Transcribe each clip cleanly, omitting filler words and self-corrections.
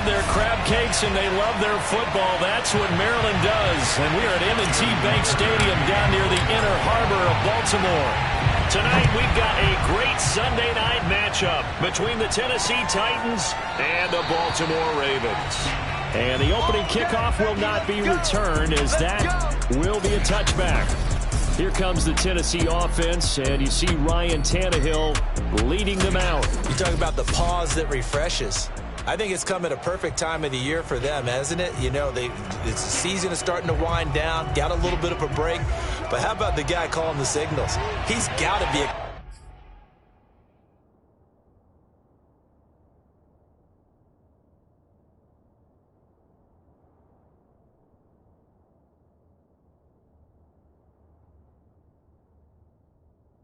love their crab cakes and they love their football. That's what Maryland does. And we are at M&T Bank Stadium down near the inner harbor of Baltimore. Tonight we've got a great Sunday night matchup between the Tennessee Titans and the Baltimore Ravens. And the opening kickoff will not be returned, as that will be a touchback. Here comes the Tennessee offense, and you see Ryan Tannehill leading them out. You talk about the pause that refreshes. I think it's come at a perfect time of the year for them, hasn't it? You know, the season is starting to wind down, got a little bit of a break. But how about the guy calling the signals? He's got to be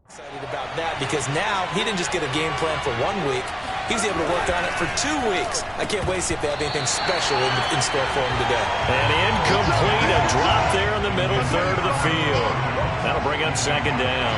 excited about that, because now he didn't just get a game plan for 1 week. He's able to work on it for 2 weeks. I can't wait to see if they have anything special in store for him today. And incomplete, a drop there in the middle third of the field. That'll bring up second down.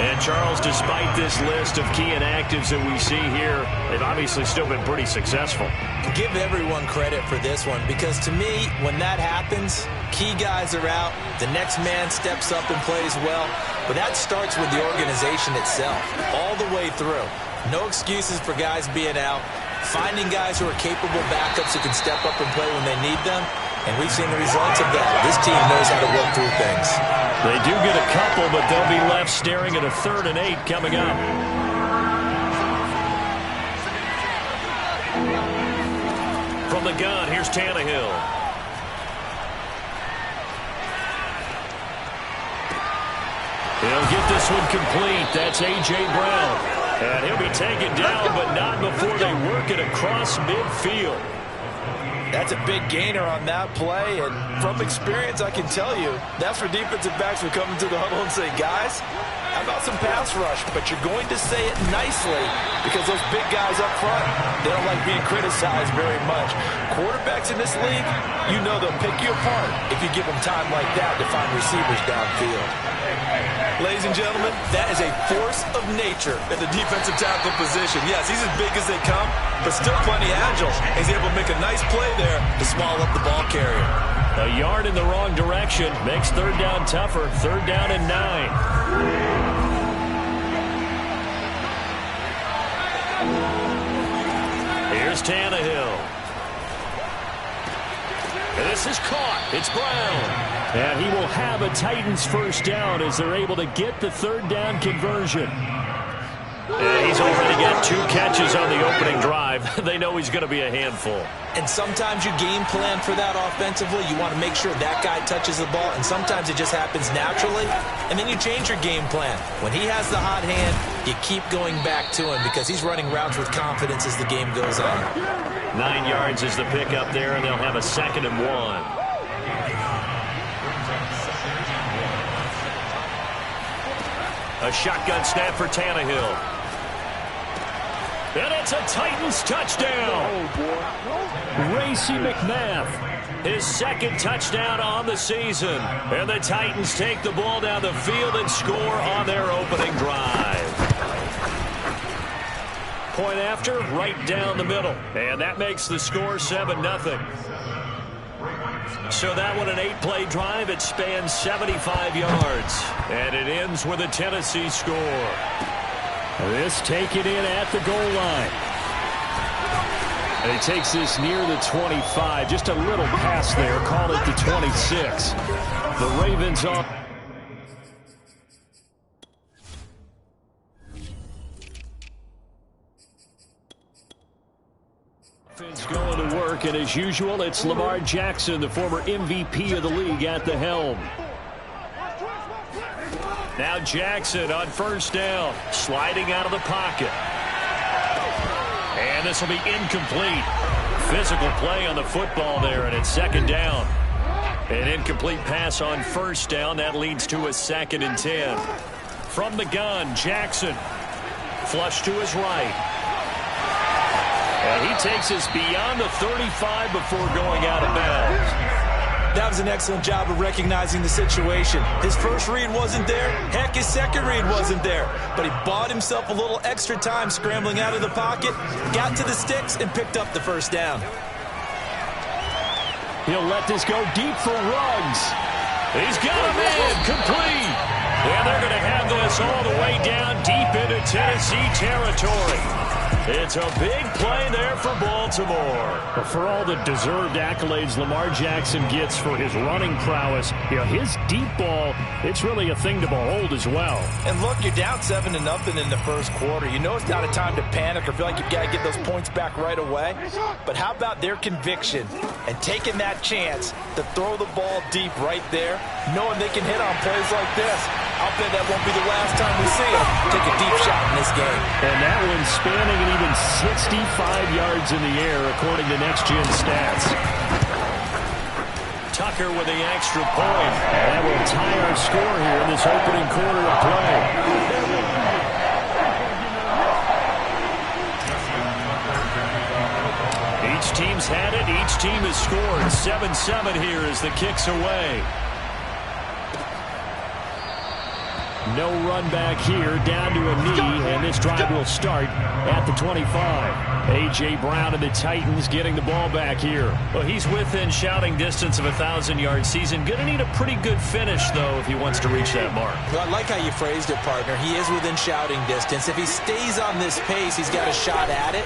And Charles, despite this list of key inactives that we see here, they've obviously still been pretty successful. Give everyone credit for this one, because to me, when that happens, key guys are out, the next man steps up and plays well. But that starts with the organization itself, all the way through. No excuses for guys being out. Finding guys who are capable backups who can step up and play when they need them. And we've seen the results of that. This team knows how to work through things. They do get a couple, but they'll be left staring at a 3rd and 8 coming up. From the gun, here's Tannehill. He'll get this one complete. That's A.J. Brown. And he'll be taken down, but not before they work it across midfield. That's a big gainer on that play, and from experience, I can tell you, that's where defensive backs will come into the huddle and say, guys, how about some pass rush? But you're going to say it nicely, because those big guys up front, they don't like being criticized very much. Quarterbacks in this league, you know they'll pick you apart if you give them time like that to find receivers downfield. Ladies and gentlemen, that is a force of nature at the defensive tackle position. Yes, he's as big as they come, but still plenty agile. He's able to make a nice play there to small up the ball carrier. A yard in the wrong direction makes 3rd down tougher. 3rd down and 9. Here's Tannehill. And this is caught. It's Brown. And he will have a Titans first down as they're able to get the 3rd down conversion. And he's already got 2 catches on the opening drive. They know he's going to be a handful. And sometimes you game plan for that offensively. You want to make sure that guy touches the ball, and sometimes it just happens naturally. And then you change your game plan. When he has the hot hand, you keep going back to him because he's running routes with confidence as the game goes on. 9 yards is the pickup there, and they'll have a 2nd and 1. A shotgun snap for Tannehill. And it's a Titans touchdown. Racey McMath, his 2nd touchdown on the season. And the Titans take the ball down the field and score on their opening drive. Point after, right down the middle. And that makes the score 7-0. So that one, an 8-play drive. It spans 75 yards. And it ends with a Tennessee score. This taken in at the goal line. And he takes this near the 25. Just a little pass there. Call it the 26. The Ravens off. Going to work, and as usual, it's Lamar Jackson, the former MVP of the league, at the helm. Now Jackson on 1st down, sliding out of the pocket. And this will be incomplete. Physical play on the football there, and it's 2nd down. An incomplete pass on 1st down. That leads to a 2nd and 10. From the gun, Jackson. Flush to his right. And he takes us beyond the 35 before going out of bounds. That was an excellent job of recognizing the situation. His first read wasn't there. Heck, his second read wasn't there. But he bought himself a little extra time scrambling out of the pocket, got to the sticks, and picked up the first down. He'll let this go deep for Ruggs. He's got a man complete. And they're going to have this all the way down deep into Tennessee territory. It's a big play there for Baltimore. For all the deserved accolades Lamar Jackson gets for his running prowess, his deep ball, it's really a thing to behold as well. And look, you're down 7-0 in the first quarter. You know it's not a time to panic or feel like you've got to get those points back right away. But how about their conviction and taking that chance to throw the ball deep right there, knowing they can hit on plays like this? I'll bet that won't be the last time we see him take a deep shot in this game. And that one spanning an even 65 yards in the air, according to Next Gen Stats. Tucker with the extra point. And that will tie our score here in this opening quarter of play. Each team's had it. Each team has scored. 7-7 here as the kick's away. No run back here, down to a knee, and this drive will start at the 25. A.J. Brown and the Titans getting the ball back here. Well, he's within shouting distance of a 1,000-yard season. Going to need a pretty good finish, though, if he wants to reach that mark. Well, I like how you phrased it, partner. He is within shouting distance. If he stays on this pace, he's got a shot at it.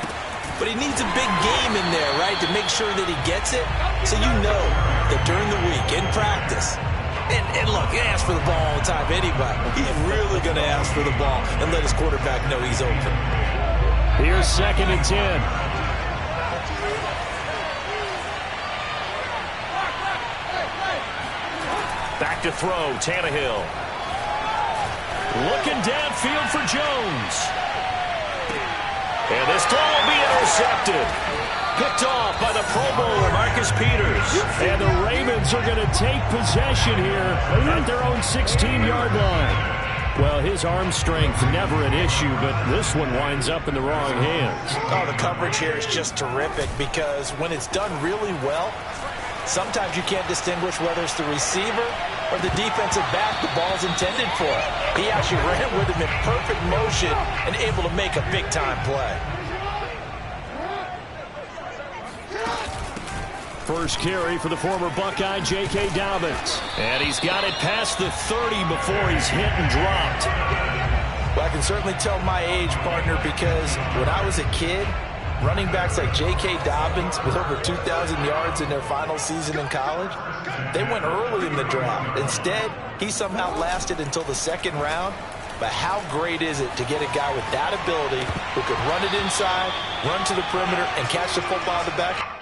But he needs a big game in there, right, to make sure that he gets it. So you know that during the week, in practice, and look, he asks for the ball all the time anyway. He's really going to ask for the ball and let his quarterback know he's open. Here's 2nd and 10. Back to throw, Tannehill. Looking downfield for Jones. And this throw will be intercepted. Picked off by the Pro Bowler, Marcus Peters. And the Ravens are going to take possession here at their own 16-yard line. Well, his arm strength never an issue, but this one winds up in the wrong hands. Oh, the coverage here is just terrific because when it's done really well, sometimes you can't distinguish whether it's the receiver or the defensive back the ball's intended for. He actually ran with him in perfect motion and able to make a big-time play. First carry for the former Buckeye, J.K. Dobbins. And he's got it past the 30 before he's hit and dropped. Well, I can certainly tell my age, partner, because when I was a kid, running backs like J.K. Dobbins with over 2,000 yards in their final season in college, they went early in the draft. Instead, he somehow lasted until the 2nd round. But how great is it to get a guy with that ability who could run it inside, run to the perimeter, and catch the football in the back?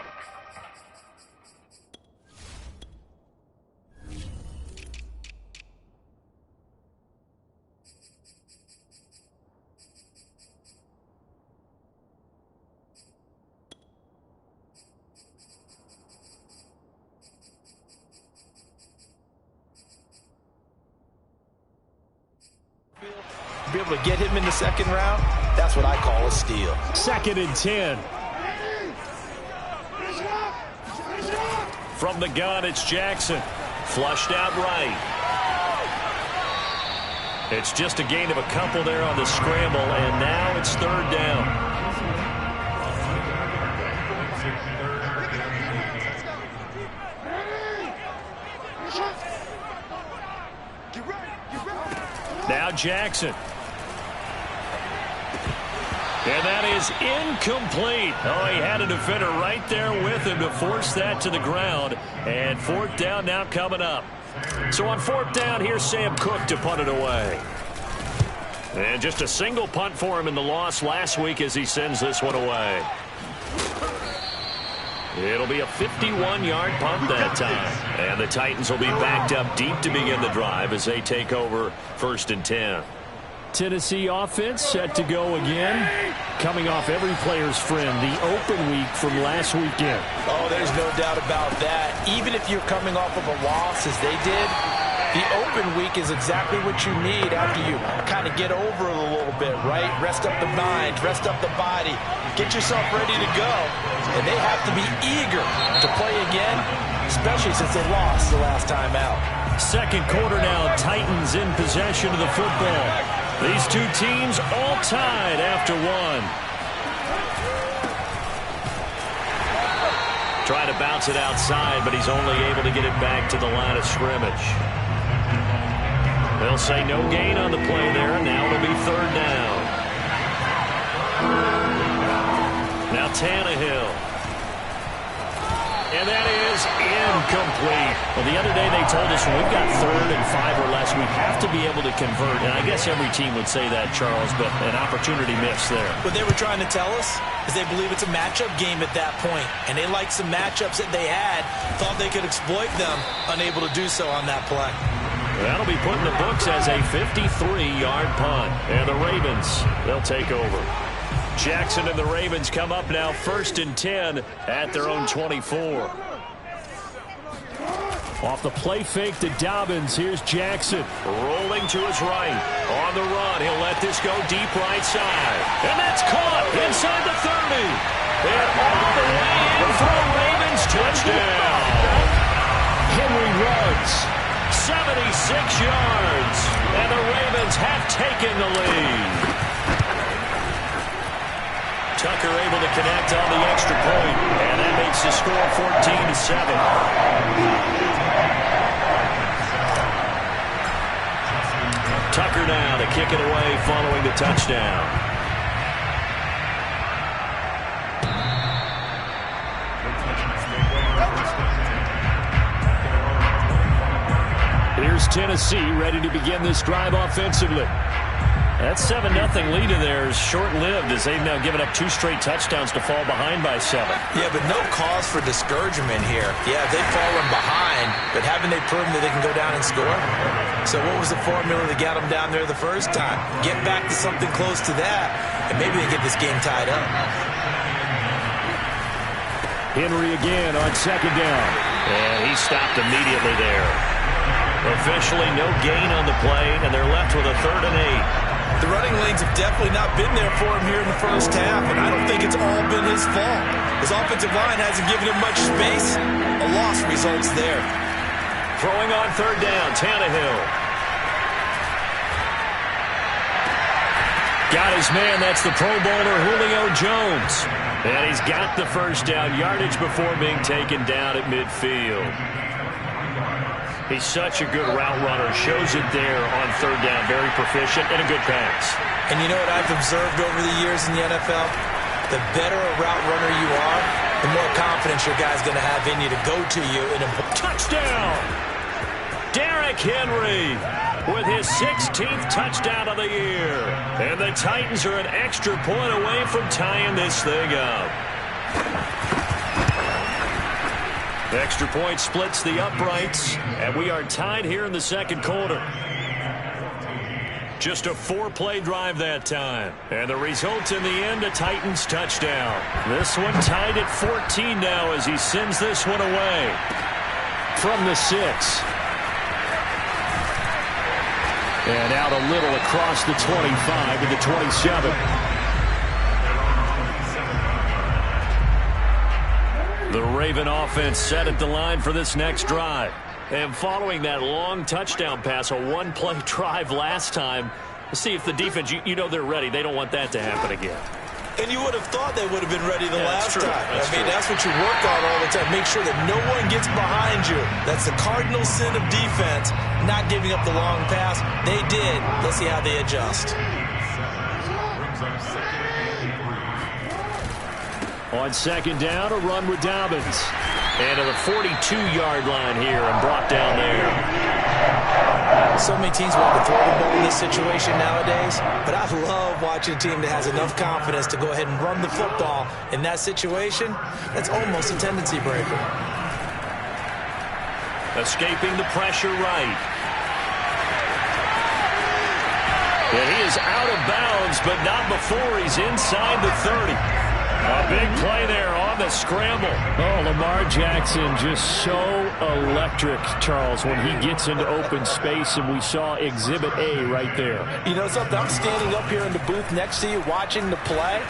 Be able to get him in the 2nd round, that's what I call a steal. 2nd and 10. From the gun, it's Jackson. Flushed out right. It's just a gain of a couple there on the scramble, and now it's 3rd down. Now Jackson. And that is incomplete. Oh, he had a defender right there with him to force that to the ground. And 4th down now coming up. So on 4th down, here's Sam Cook to punt it away. And just a single punt for him in the loss last week as he sends this one away. It'll be a 51-yard punt that time. And the Titans will be backed up deep to begin the drive as they take over 1st and 10. Tennessee offense set to go again. Coming off every player's friend, the open week from last weekend. Oh, there's no doubt about that. Even if you're coming off of a loss as they did, The open week is exactly what you need after you kind of get over it a little bit, right? Rest up the mind, rest up the body, get yourself ready to go. And they have to be eager to play again, especially since they lost the last time out. Second quarter now, Titans in possession of the football. These two teams all tied after one. Trying to bounce it outside, but he's only able to get it back to the line of scrimmage. They'll say no gain on the play there. Now it'll be third down. Now Tannehill. And that is incomplete. Well, the other day they told us when we've got 3rd and 5 or less, we have to be able to convert. And I guess every team would say that, Charles, but an opportunity missed there. What they were trying to tell us is they believe it's a matchup game at that point. And they liked some matchups that they had, thought they could exploit them, unable to do so on that play. That'll be put in the books as a 53-yard punt. And the Ravens, they'll take over. Jackson and the Ravens come up now 1st and 10 at their own 24. Off the play fake to Dobbins. Here's Jackson. Rolling to his right. On the run. He'll let this go deep right side. And that's caught inside the 30. And all the way in for a Ravens touchdown. Henry runs 76 yards. And the Ravens have taken the lead. Tucker able to connect on the extra point, and that makes the score 14-7. Tucker now to kick it away following the touchdown. Here's Tennessee ready to begin this drive offensively. That 7-0 lead of theirs short-lived as they've now given up 2 straight touchdowns to fall behind by 7. Yeah, but no cause for discouragement here. Yeah, they've fallen behind, but haven't they proven that they can go down and score? So what was the formula that got them down there the first time? Get back to something close to that, and maybe they get this game tied up. Henry again on 2nd down. And he stopped immediately there. Officially no gain on the play, and they're left with a 3rd and 8. The running lanes have definitely not been there for him here in the first half, and I don't think it's all been his fault. His offensive line hasn't given him much space. A loss results there. Throwing on 3rd down, Tannehill. Got his man, that's the Pro Bowler Julio Jones. And he's got the first down, yardage before being taken down at midfield. He's such a good route runner. Shows it there on 3rd down. Very proficient and a good pass. And you know what I've observed over the years in the NFL? The better a route runner you are, the more confidence your guy's going to have in you to go to you. In a touchdown! Derrick Henry with his 16th touchdown of the year. And the Titans are an extra point away from tying this thing up. The extra point splits the uprights, and we are tied here in the 2nd quarter. Just a 4-play drive that time. And the result in the end, a Titans touchdown. This one tied at 14 now as he sends this one away from the 6. And out a little across the 25 to the 27. The Raven offense set at the line for this next drive. And following that long touchdown pass, a 1-play drive last time, let's see if the defense, you know they're ready. They don't want that to happen again. And you would have thought they would have been ready the last time. That's what you work on all the time. Make sure that no one gets behind you. That's the cardinal sin of defense, not giving up the long pass. They did. Let's see how they adjust. On 2nd down, a run with Dobbins. And to the 42-yard line here and brought down there. So many teams want to throw the ball in this situation nowadays, but I love watching a team that has enough confidence to go ahead and run the football in that situation. That's almost a tendency breaker. Escaping the pressure right. And he is out of bounds, but not before he's inside the 30. A big play there on the scramble. Oh, Lamar Jackson just so electric, Charles, when he gets into open space, and we saw Exhibit A right there. You know something? I'm standing up here in the booth next to you watching the play.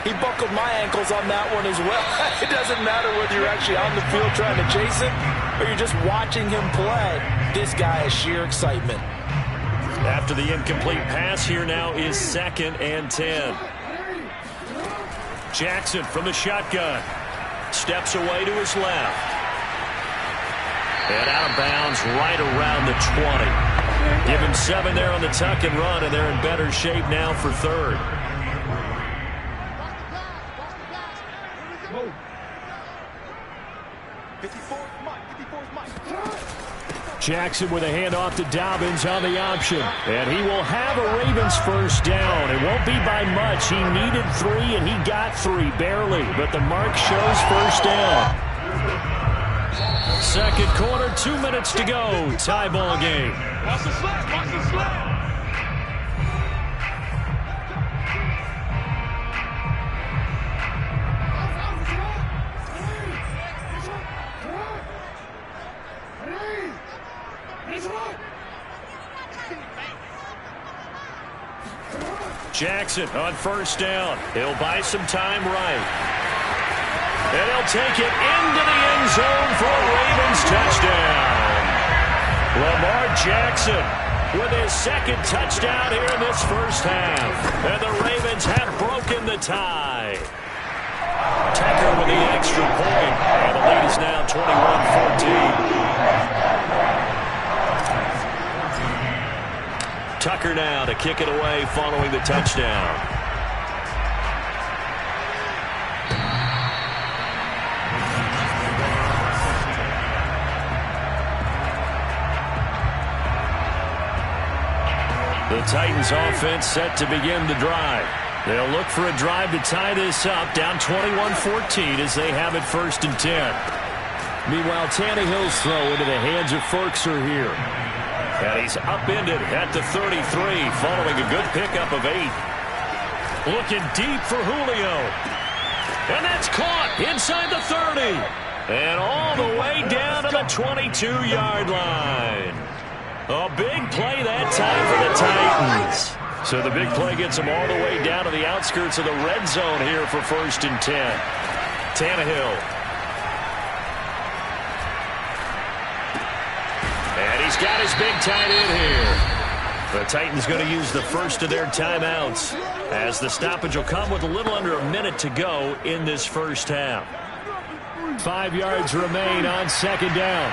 He buckled my ankles on that one as well. It doesn't matter whether you're actually on the field trying to chase him or you're just watching him play. This guy is sheer excitement. After the incomplete pass, here now is 2nd and 10. Jackson from the shotgun. Steps away to his left. And out of bounds right around the 20. Give him 7 there on the tuck and run, and they're in better shape now for 3rd. Jackson with a handoff to Dobbins on the option. And he will have a Ravens first down. It won't be by much. He needed 3, and he got 3, barely. But the mark shows first down. Second quarter, 2 minutes to go. Tie ball game. Watch the slap. Watch the slap. Jackson on first down. He'll buy some time right. And he'll take it into the end zone for a Ravens touchdown. Lamar Jackson with his 2nd touchdown here in this first half. And the Ravens have broken the tie. Tucker with the extra point. And the lead is now 21-14. Tucker now to kick it away following the touchdown. The Titans offense set to begin the drive. They'll look for a drive to tie this up, down 21-14 as they have it 1st and 10. Meanwhile, Tannehill's throw into the hands of Ferkser here. And he's upended at the 33, following a good pickup of 8. Looking deep for Julio. And that's caught inside the 30. And all the way down to the 22-yard line. A big play that time for the Titans. So the big play gets them all the way down to the outskirts of the red zone here for 1st and 10. Tannehill. And he's got his big tight end here. The Titans going to use the first of their timeouts as the stoppage will come with a little under a minute to go in this first half. 5 yards remain on 2nd down.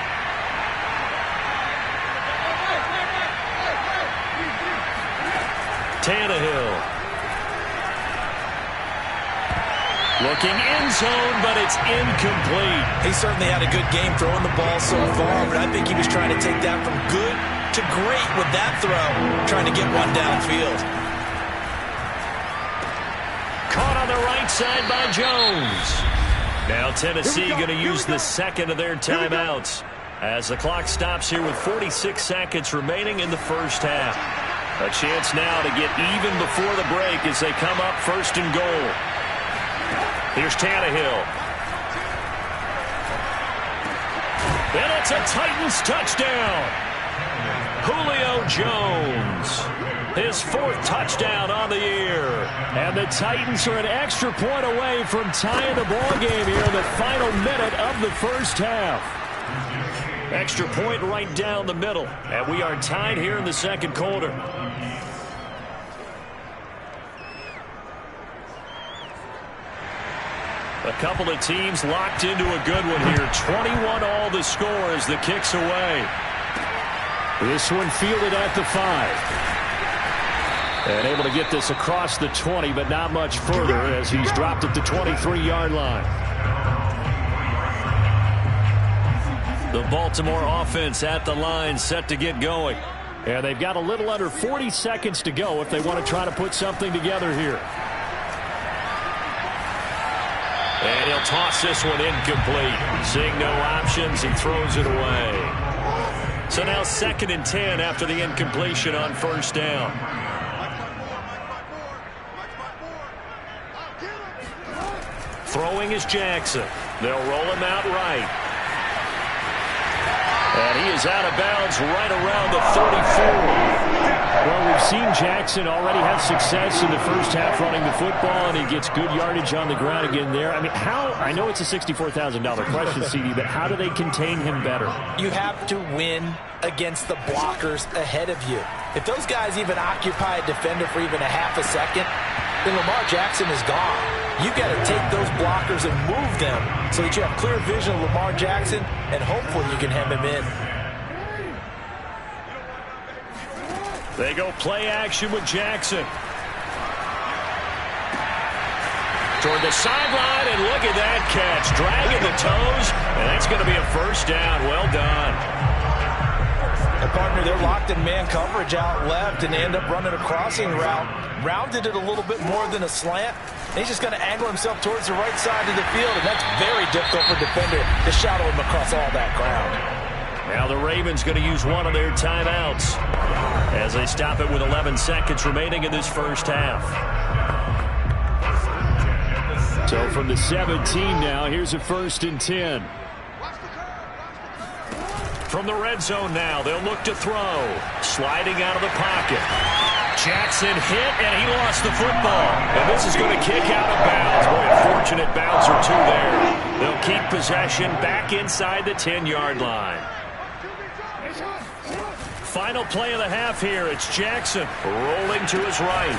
Tannehill. Looking end zone, but it's incomplete. He certainly had a good game throwing the ball so far, but I think he was trying to take that from good to great with that throw, trying to get one downfield. Caught on the right side by Jones. Now Tennessee going to use the 2nd of their timeouts as the clock stops here with 46 seconds remaining in the first half. A chance now to get even before the break as they come up 1st and goal. Here's Tannehill. And it's a Titans touchdown. Julio Jones. His 4th touchdown on the year. And the Titans are an extra point away from tying the ball game here in the final minute of the first half. Extra point right down the middle. And we are tied here in the 2nd quarter. A couple of teams locked into a good one here. 21 all the score as the kick's away. This one fielded at the 5. And able to get this across the 20, but not much further as he's dropped at the 23-yard line. The Baltimore offense at the line set to get going. And they've got a little under 40 seconds to go if they want to try to put something together here. And he'll toss this one incomplete. Seeing no options, he throws it away. So now 2nd and 10 after the incompletion on first down. Throwing is Jackson. They'll roll him out right. And he is out of bounds right around the 34. Well, we've seen Jackson already have success in the first half running the football, and he gets good yardage on the ground again there. I mean, I know it's a $64,000 question, CD, but how do they contain him better? You have to win against the blockers ahead of you. If those guys even occupy a defender for even a half a second, then Lamar Jackson is gone. You've got to take those blockers and move them so that you have clear vision of Lamar Jackson, and hopefully you can hem him in. They go play action with Jackson. Toward the sideline, and look at that catch. Dragging the toes, and that's going to be a first down. Well done. And partner, they're locked in man coverage out left, and they end up running a crossing route. Rounded it a little bit more than a slant. And he's just going to angle himself towards the right side of the field, and that's very difficult for a defender to shadow him across all that ground. Now the Ravens going to use one of their timeouts as they stop it with 11 seconds remaining in this first half. So from the 17 now, here's a 1st and 10. From the red zone now, they'll look to throw. Sliding out of the pocket. Jackson hit, and he lost the football. And this is going to kick out of bounds. Boy, a fortunate bounce or two there. They'll keep possession back inside the 10-yard line. Final play of the half here. It's Jackson rolling to his right.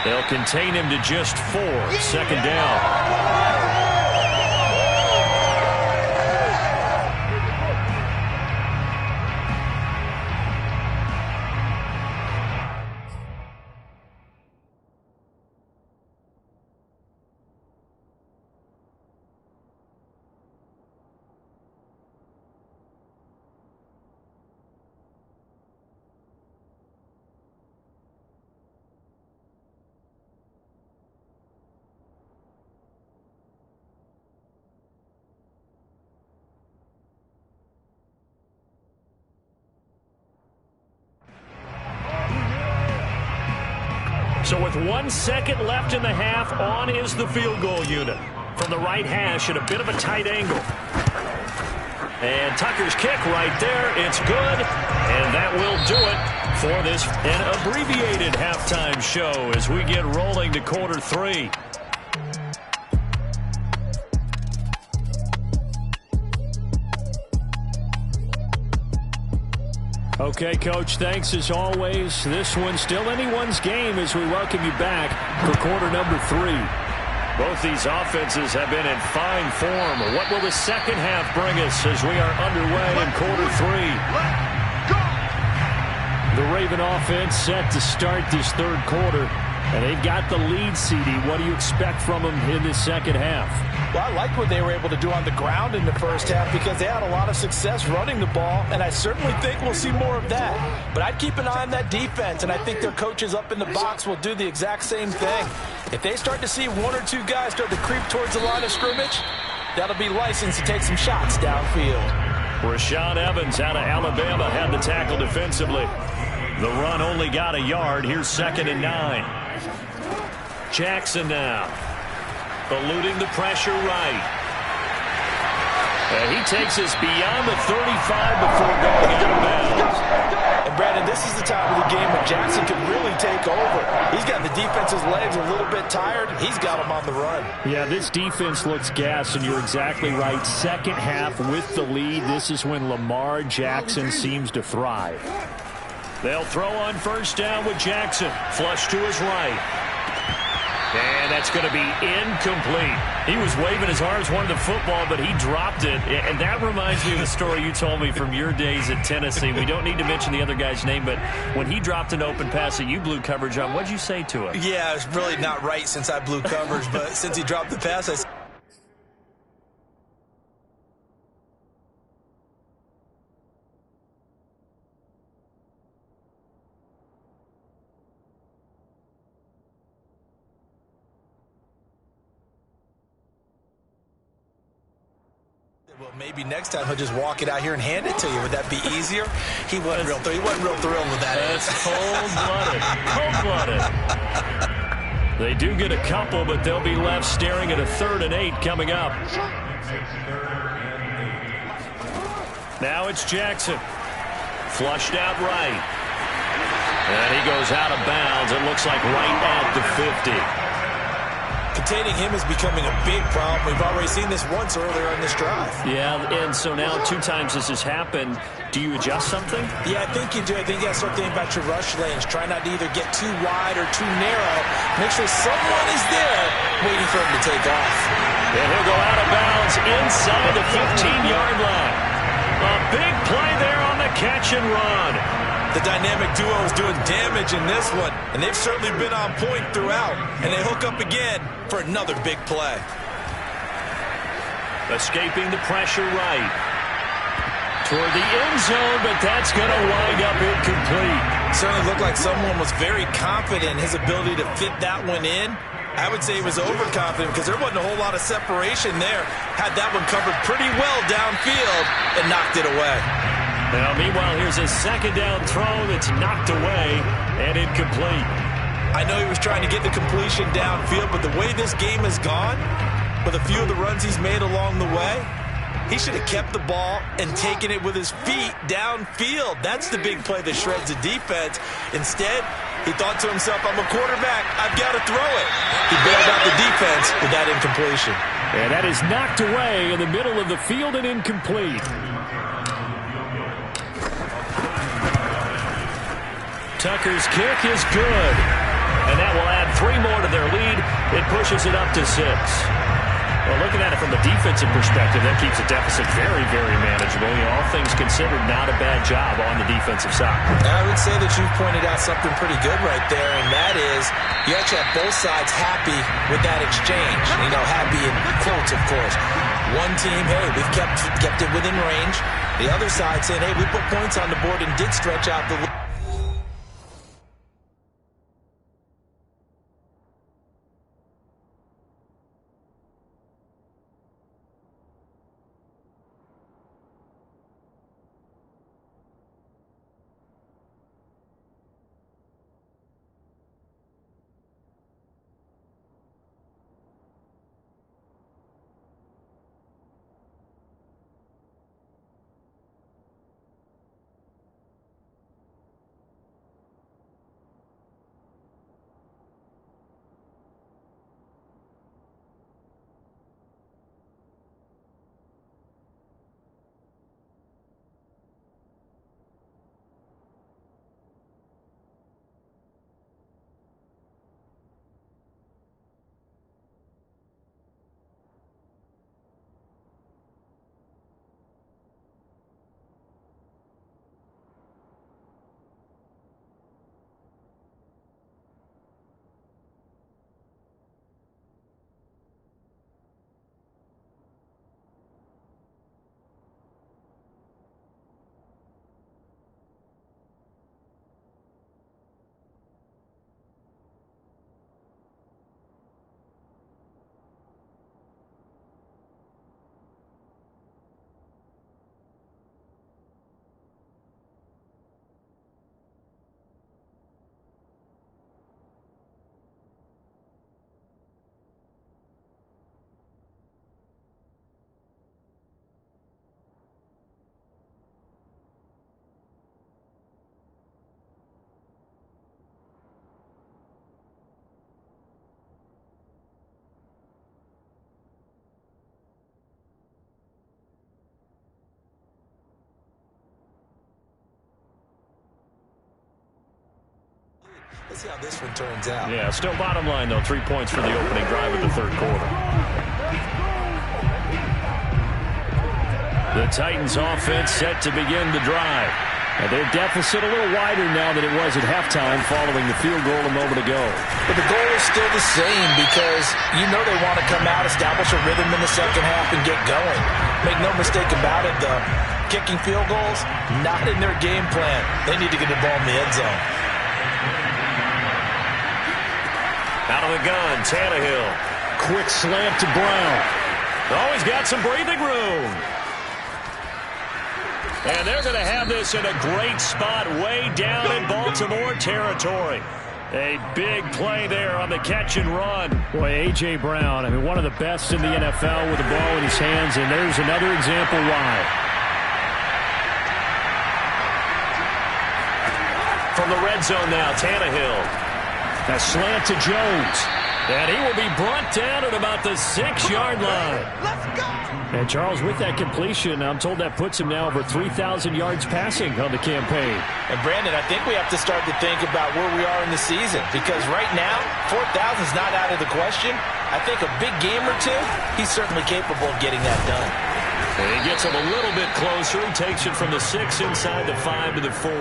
They'll contain him to just 4. 2nd down. So with 1 second left in the half, on is the field goal unit. From the right hash at a bit of a tight angle. And Tucker's kick right there. It's good. And that will do it for this an abbreviated halftime show as we get rolling to quarter 3. Okay, Coach, thanks as always. This one's still anyone's game as we welcome you back for quarter number 3. Both these offenses have been in fine form. What will the second half bring us as we are underway in quarter 3? The Raven offense set to start this third quarter, and they've got the lead, CD. What do you expect from them in this second half? Well, I like what they were able to do on the ground in the first half because they had a lot of success running the ball, and I certainly think we'll see more of that. But I'd keep an eye on that defense, and I think their coaches up in the box will do the exact same thing. If they start to see 1 or 2 guys start to creep towards the line of scrimmage, that'll be licensed to take some shots downfield. Rashaan Evans out of Alabama had the tackle defensively. The run only got a yard. Here's 2nd and 9. Jackson now. Eluding the pressure right. And he takes us beyond the 35 before going out of bounds. And Brandon, this is the time of the game when Jackson can really take over. He's got the defense's legs a little bit tired. He's got them on the run. Yeah, this defense looks gassed, and you're exactly right. Second half with the lead. This is when Lamar Jackson seems to thrive. They'll throw on 1st down with Jackson. Flush to his right. And that's going to be incomplete. He was waving his arms, wanted the football, but he dropped it. And that reminds me of the story you told me from your days at Tennessee. We don't need to mention the other guy's name, but when he dropped an open pass that you blew coverage on, what'd you say to him? Yeah, it's really not right since I blew coverage, but since he dropped the pass, I said, well, maybe next time he'll just walk it out here and hand it to you. Would that be easier? He wasn't real thrilled with that. That's cold-blooded. Cold-blooded. They do get a couple, but they'll be left staring at a 3rd and 8 coming up. Now it's Jackson. Flushed out right. And he goes out of bounds. It looks like right at the 50. Containing him is becoming a big problem. We've already seen this once earlier in this drive. Yeah, and so now 2 times this has happened. Do you adjust something? Yeah, I think you do. I think you got to start thinking about your rush lanes. Try not to either get too wide or too narrow. Make sure someone is there waiting for him to take off. And he'll go out of bounds inside the 15-yard line. A big play there on the catch and run. The dynamic duo is doing damage in this one, and they've certainly been on point throughout. And they hook up again for another big play. Escaping the pressure right. Toward the end zone, but that's going to wind up incomplete. Certainly looked like someone was very confident in his ability to fit that one in. I would say he was overconfident because there wasn't a whole lot of separation there. Had that one covered pretty well downfield and knocked it away. Now, meanwhile, here's a 2nd down throw that's knocked away and incomplete. I know he was trying to get the completion downfield, but the way this game has gone, with a few of the runs he's made along the way, he should have kept the ball and taken it with his feet downfield. That's the big play that shreds the defense. Instead, he thought to himself, I'm a quarterback, I've got to throw it. He bailed out the defense with that incompletion. And that is knocked away in the middle of the field and incomplete. Tucker's kick is good. And that will add 3 more to their lead. It pushes it up to 6. Well, looking at it from a defensive perspective, that keeps the deficit very, very manageable. You know, all things considered, not a bad job on the defensive side. I would say that you've pointed out something pretty good right there, and that is you actually have both sides happy with that exchange. You know, happy in quotes, of course. One team, hey, we've kept it within range. The other side saying, hey, we put points on the board and did stretch out the lead. Let's see how this one turns out. Yeah, still bottom line, though. 3 points for the opening drive of the 3rd quarter. The Titans offense set to begin the drive. And their deficit a little wider now than it was at halftime following the field goal a moment ago. But the goal is still the same because you know they want to come out, establish a rhythm in the second half, and get going. Make no mistake about it, though. Kicking field goals, not in their game plan. They need to get the ball in the end zone. Out of the gun, Tannehill. Quick slant to Brown. Oh, he's got some breathing room. And they're going to have this in a great spot way down in Baltimore territory. A big play there on the catch and run. Boy, A.J. Brown, I mean, one of the best in the NFL with the ball in his hands, and there's another example why. From the red zone now, Tannehill. A slant to Jones. And he will be brought down at about the 6-yard line. Let's go! And Charles, with that completion, I'm told that puts him now over 3,000 yards passing on the campaign. And Brandon, I think we have to start to think about where we are in the season, because right now, 4,000 is not out of the question. I think a big game or two, he's certainly capable of getting that done. And he gets him a little bit closer. He takes it from the 6 inside the 5 to the 4.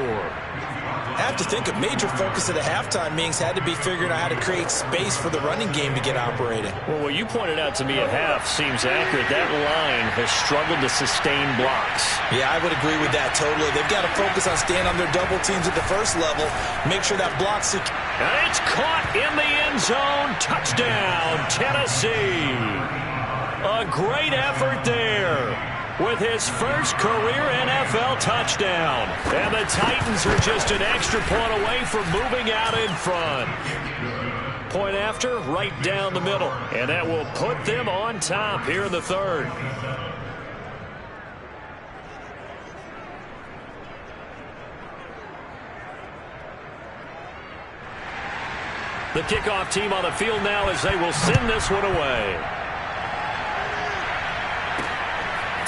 I have to think a major focus of the halftime meetings had to be figuring out how to create space for the running game to get operating. Well, what you pointed out to me at half seems accurate. That line has struggled to sustain blocks. Yeah, I would agree with that totally. They've got to focus on staying on their double teams at the first level, make sure that block's secure. And it's caught in the end zone. Touchdown, Tennessee. A great effort there with his first career NFL touchdown. And the Titans are just an extra point away from moving out in front. Point after, right down the middle. And that will put them on top here in the third. The kickoff team on the field now as they will send this one away.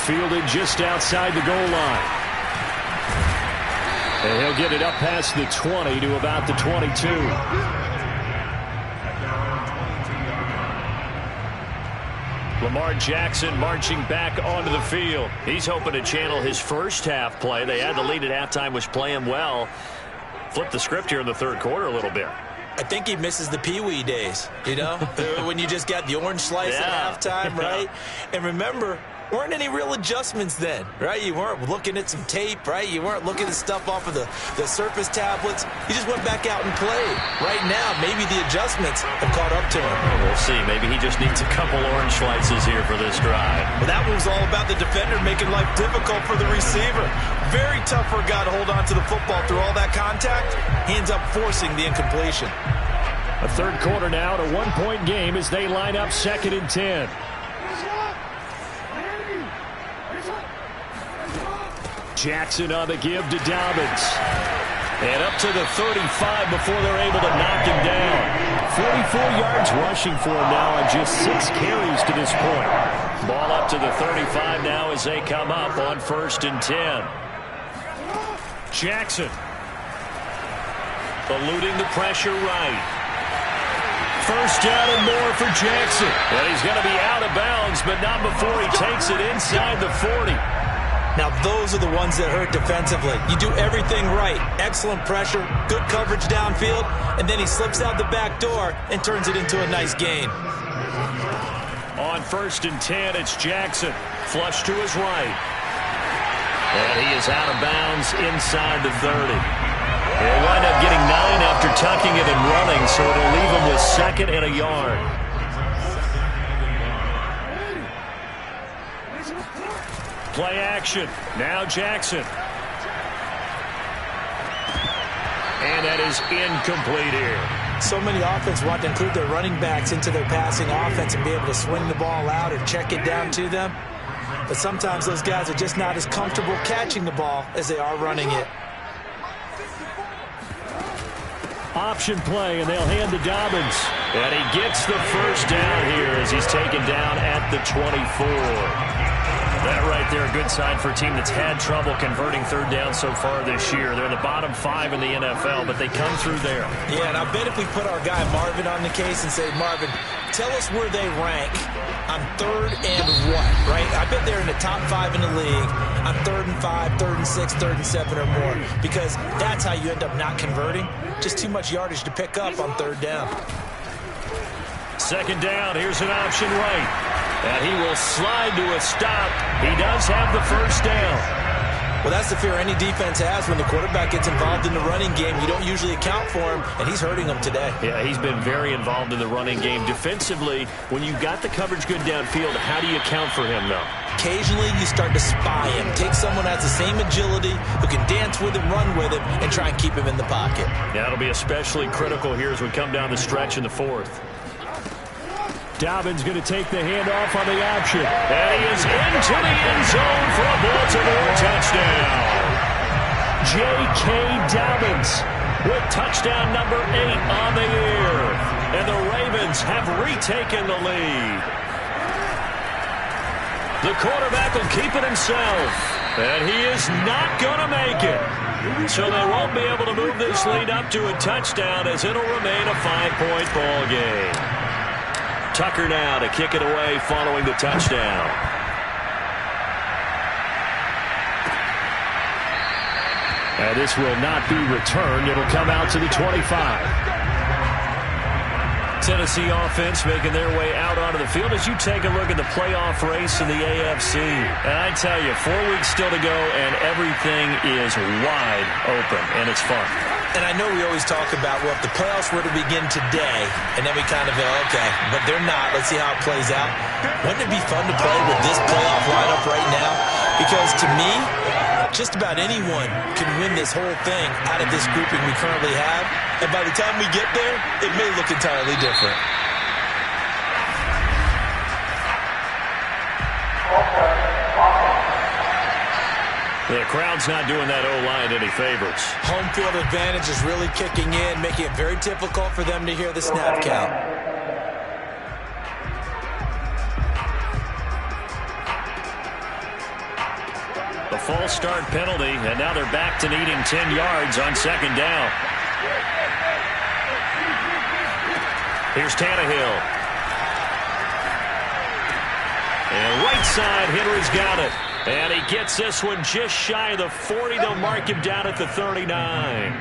Fielded just outside the goal line. And he'll get it up past the 20 to about the 22. Lamar Jackson marching back onto the field. He's hoping to channel his first half play. They had the lead at halftime, was playing well. Flip the script here in the third quarter a little bit. I think he misses the Pee-wee days, you know, when you just got the orange slice at halftime, right? And remember, weren't any real adjustments then, right? You weren't looking at some tape, right? You weren't looking at stuff off of the surface tablets. You just went back out and played. Right now, maybe the adjustments have caught up to him. We'll see. Maybe he just needs a couple orange slices here for this drive. Well, that was all about the defender making life difficult for the receiver. Very tough for a guy to hold on to the football through all that contact. He ends up forcing the incompletion. A third quarter now, to 1-point game as they line up 2nd and 10. Jackson on the give to Dobbins. And up to the 35 before they're able to knock him down. 44 yards rushing for him now on just 6 carries to this point. Ball up to the 35 now as they come up on 1st and 10. Jackson. Eluding the pressure right. First down and more for Jackson. And he's going to be out of bounds, but not before he takes it inside the 40. Now, those are the ones that hurt defensively. You do everything right. Excellent pressure, good coverage downfield, and then he slips out the back door and turns it into a nice gain. On 1st and 10, it's Jackson. Flush to his right. And he is out of bounds inside the 30. He'll wind up getting 9 after tucking it and running, so it'll leave him with 2nd and a yard. Play action. Now Jackson. And that is incomplete here. So many offenses want to include their running backs into their passing offense and be able to swing the ball out or check it down to them. But sometimes those guys are just not as comfortable catching the ball as they are running it. Option play, and they'll hand to Dobbins. And he gets the first down here as he's taken down at the 24. That right there, a good sign for a team that's had trouble converting third down so far this year. They're in the bottom 5 in the NFL, but they come through there. Yeah, and I bet if we put our guy Marvin on the case and say, Marvin, tell us where they rank on 3rd and what, right? I bet they're in the top 5 in the league on 3rd and 5, 3rd and 6, 3rd and 7 or more, because that's how you end up not converting. Just too much yardage to pick up on 3rd down. 2nd down, here's an option right. And he will slide to a stop. He does have the first down. Well, that's the fear any defense has when the quarterback gets involved in the running game. You don't usually account for him, and he's hurting them today. Yeah, he's been very involved in the running game. Defensively, when you got the coverage good downfield, how do you account for him, though? occasionally you start to spy him. Take someone who has the same agility, who can dance with him, run with him, and try and keep him in the pocket. Yeah, it'll be especially critical here as we come down the stretch in the fourth. Dobbins going to take the handoff on the option. And he is into the end zone for a Baltimore touchdown. J.K. Dobbins with touchdown number 8 on the year. And the Ravens have retaken the lead. The quarterback will keep it himself. And he is not going to make it. So they won't be able to move this lead up to a touchdown as it'll remain a 5-point ball game. Tucker now to kick it away following the touchdown. And this will not be returned. It'll come out to the 25. Tennessee offense making their way out onto the field as you take a look at the playoff race in the AFC. And I tell you, 4 weeks still to go, and everything is wide open, and it's fun. And I know we always talk about, well, if the playoffs were to begin today, and then we kind of go, okay, but they're not. Let's see how it plays out. Wouldn't it be fun to play with this playoff lineup right now? Because to me, just about anyone can win this whole thing out of this grouping we currently have. And by the time we get there, it may look entirely different. The crowd's not doing that O-line any favors. Home field advantage is really kicking in, making it very difficult for them to hear the snap count. The false start penalty, and now they're back to needing 10 yards on second down. Here's Tannehill. And right side, Henry's got it. And he gets this one just shy of the 40. They'll mark him down at the 39.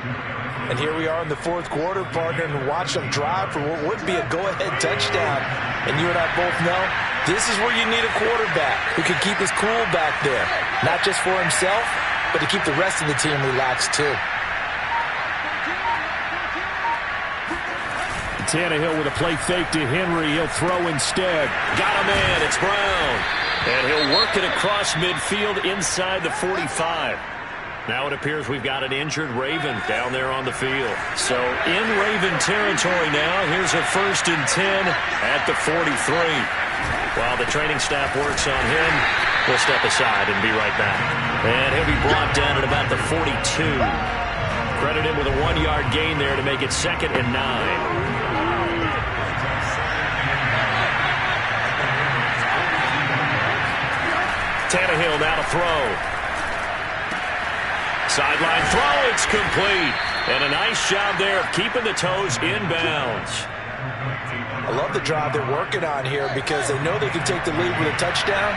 And here we are in the fourth quarter, partner, and watch them drive for what would be a go-ahead touchdown. And you and I both know this is where you need a quarterback who can keep his cool back there. Not just for himself, but to keep the rest of the team relaxed too. Tannehill with a play fake to Henry. He'll throw instead. Got him in. It's Brown. And he'll work it across midfield inside the 45. Now it appears we've got an injured Raven down there on the field. So in Raven territory now, here's a 1st and 10 at the 43. While the training staff works on him, we'll step aside and be right back. And he'll be brought down at about the 42. Credit him with a 1-yard gain there to make it 2nd and 9. Tannehill now to throw. Sideline throw, it's complete. And a nice job there of keeping the toes inbounds. I love the drive they're working on here because they know they can take the lead with a touchdown.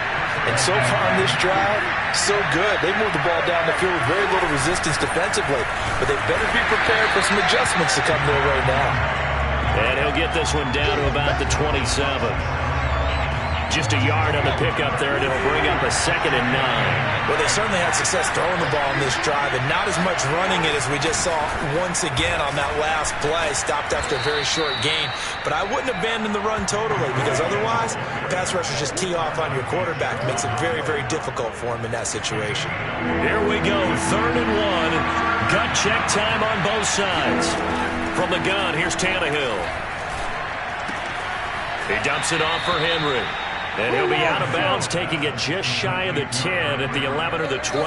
And so far on this drive, so good. They moved the ball down the field with very little resistance defensively. But they better be prepared for some adjustments to come their way now. And he'll get this one down to about the 27. Just a yard on the pickup there, and it'll bring up a 2nd and 9. Well, they certainly had success throwing the ball in this drive, and not as much running it as we just saw once again on that last play. Stopped after a very short gain. But I wouldn't abandon the run totally, because otherwise, pass rushers just tee off on your quarterback. It makes it very, very difficult for him in that situation. Here we go, 3rd and 1. Gut check time on both sides. From the gun, here's Tannehill. He dumps it off for Henry. And he'll be out of bounds, taking it just shy of the 10 at the 11 or the 12.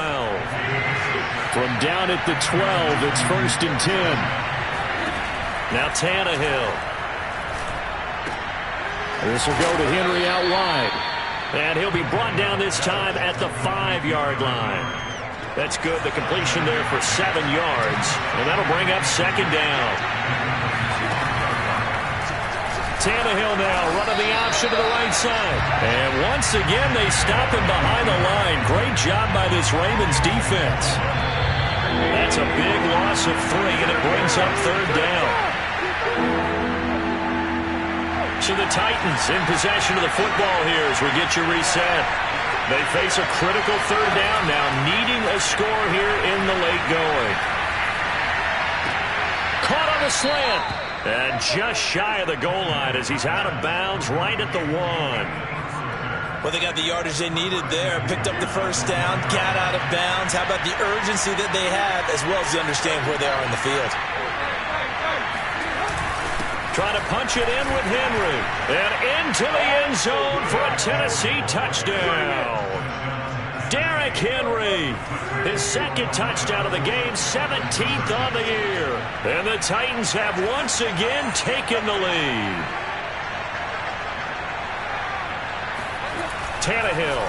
From down at the 12, it's 1st and 10. Now Tannehill. This will go to Henry out wide. And he'll be brought down this time at the 5-yard line. That's good. The completion there for 7 yards. And that'll bring up 2nd down. Tannehill now running the option to the right side. And once again, they stop him behind the line. Great job by this Ravens defense. That's a big loss of 3, and it brings up 3rd down. So the Titans in possession of the football here as we get you reset. They face a critical 3rd down now, needing a score here in the late going. Caught on the slant. And just shy of the goal line as he's out of bounds right at the 1. Well, they got the yardage they needed there. Picked up the first down, got out of bounds. How about the urgency that they have, as well as they understand where they are in the field? Trying to punch it in with Henry. And into the end zone for a Tennessee touchdown. Derrick Henry, his second touchdown of the game, 17th on the year. And the Titans have once again taken the lead. Tannehill.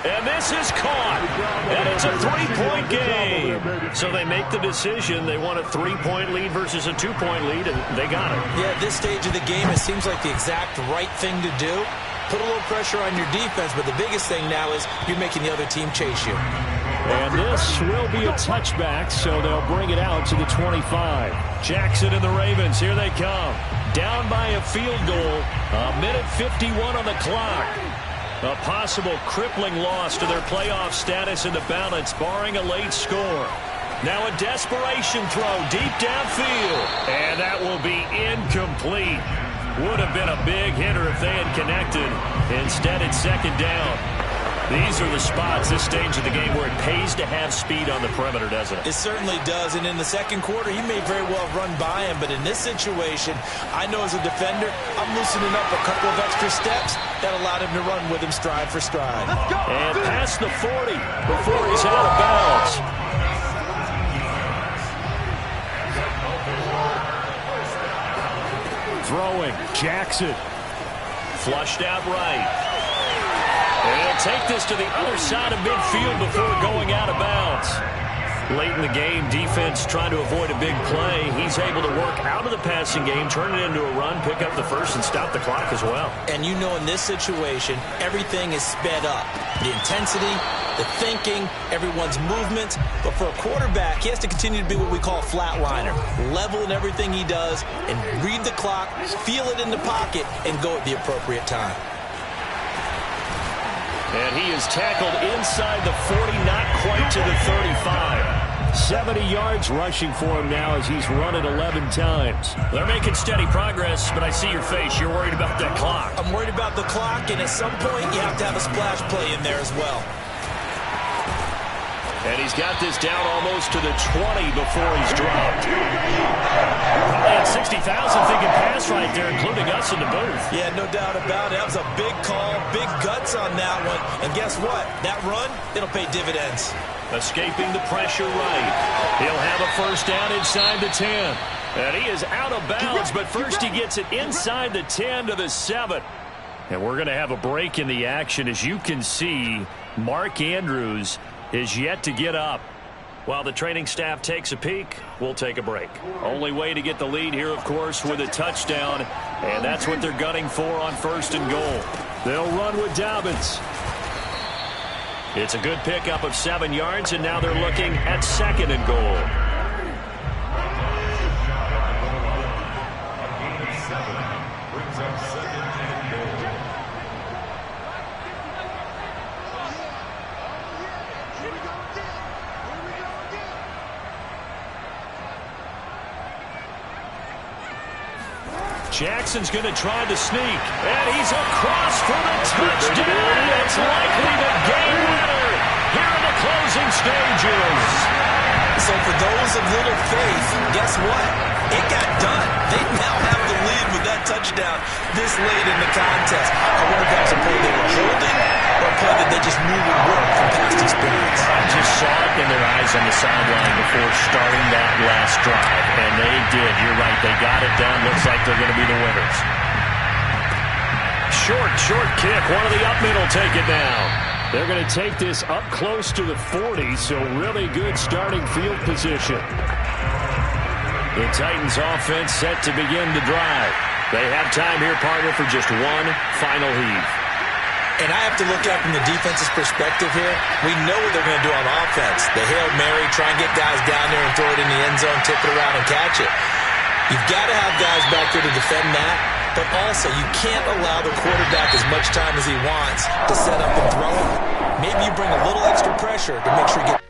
And this is caught. And it's a 3-point game. So they make the decision. They want a 3-point lead versus a 2-point lead, and they got it. Yeah, at this stage of the game, it seems like the exact right thing to do. Put a little pressure on your defense, but the biggest thing now is you're making the other team chase you. And this will be a touchback, so they'll bring it out to the 25. Jackson and the Ravens, here they come. Down by a field goal. A minute 51 on the clock. A possible crippling loss to their playoff status in the balance, barring a late score. Now a desperation throw deep downfield. And that will be incomplete. Would have been a big hitter if they had connected. Instead, it's second down. These are the spots, this stage of the game, where it pays to have speed on the perimeter, doesn't it? It certainly does, and in the second quarter, he may very well have run by him, but in this situation, I know as a defender, I'm loosening up a couple of extra steps that allowed him to run with him stride for stride. And past the 40 before he's out of bounds. Throwing, Jackson. Flushed out right. And he'll take this to the other side of midfield before going out of bounds. Late in the game, defense trying to avoid a big play. He's able to work out of the passing game, turn it into a run, pick up the first, and stop the clock as well. And you know in this situation, everything is sped up. The intensity, the thinking, everyone's movements. But for a quarterback, he has to continue to be what we call a flatliner. Level in everything he does and read the clock, feel it in the pocket, and go at the appropriate time. And he is tackled inside the 40, not quite to the 35. 70 yards rushing for him now as he's run it 11 times. They're making steady progress, but I see your face. You're worried about that clock. I'm worried about the clock, and at some point you have to have a splash play in there as well. And he's got this down almost to the 20 before he's dropped. Probably had 60,000 thinking pass right there, including us in the booth. Yeah, no doubt about it. That was a big call, big guts on that one. And guess what? That run, it'll pay dividends. Escaping the pressure right. He'll have a first down inside the 10. And he is out of bounds, but first he gets it inside the 10 to the 7. And we're going to have a break in the action. As you can see, Mark Andrews is yet to get up. While the training staff takes a peek, we'll take a break. Only way to get the lead here, of course, with a touchdown. And that's what they're gunning for on first and goal. They'll run with Dobbins. It's a good pickup of 7 yards, and now they're looking at second and goal. Jackson's going to try to sneak, and he's across for the touchdown. It's likely the game winner here in the closing stages. So for those of little faith, guess what? It got done. They now have the lead with that touchdown this late in the contest. I wonder if that was a play they were holding or a play that they just knew would work from past experience. I just saw it in their eyes on the sideline before starting that last drive, and they did. You're right. They got it done. Looks like they're going to be the winners. Short kick. One of the up middle take it down. They're going to take this up close to the 40, so really good starting field position. The Titans offense set to begin the drive. They have time here, partner, for just one final heave. And I have to look at it from the defense's perspective here. We know what they're going to do on offense. The Hail Mary, try and get guys down there and throw it in the end zone, tip it around and catch it. You've got to have guys back there to defend that, but also you can't allow the quarterback as much time as he wants to set up and throw it. Maybe you bring a little extra pressure to make sure you get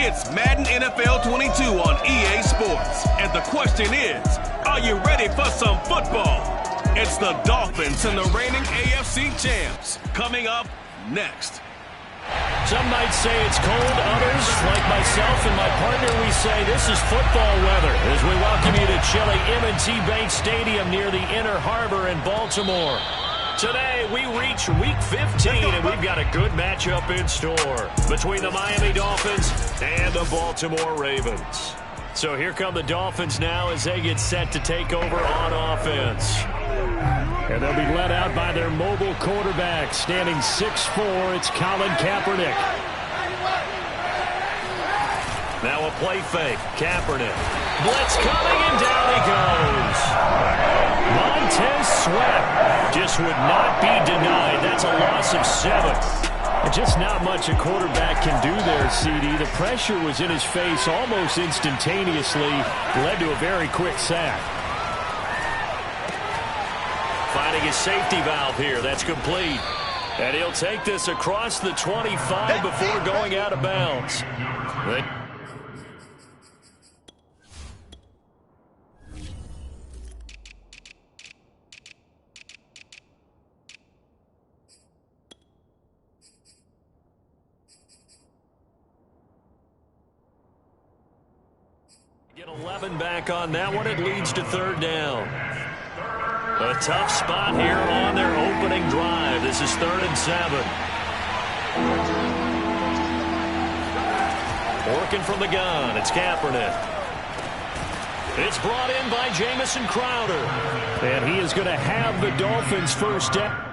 It's Madden NFL 22 on EA Sports. And the question is, are you ready for some football? It's the Dolphins and the reigning AFC champs. Coming up next. Some might say it's cold. Others, like myself and my partner, we say this is football weather as we welcome you to chilly M&T Bank Stadium near the Inner Harbor in Baltimore. Today, we reach Week 15, and we've got a good matchup in store between the Miami Dolphins and the Baltimore Ravens. So here come the Dolphins now as they get set to take over on offense. And they'll be led out by their mobile quarterback, standing 6'4", it's Colin Kaepernick. Now a play fake, Kaepernick. Blitz coming, and down he goes. Montez Sweat just would not be denied. That's a loss of 7. And just not much a quarterback can do there, CD. The pressure was in his face almost instantaneously, led to a very quick sack. Finding his safety valve here. That's complete. And he'll take this across the 25 before going out of bounds. Get 11 back on that one. It leads to third down. A tough spot here on their opening drive. This is 3rd and 7. Working from the gun. It's Kaepernick. It's brought in by Jamison Crowder. And he is going to have the Dolphins' first down.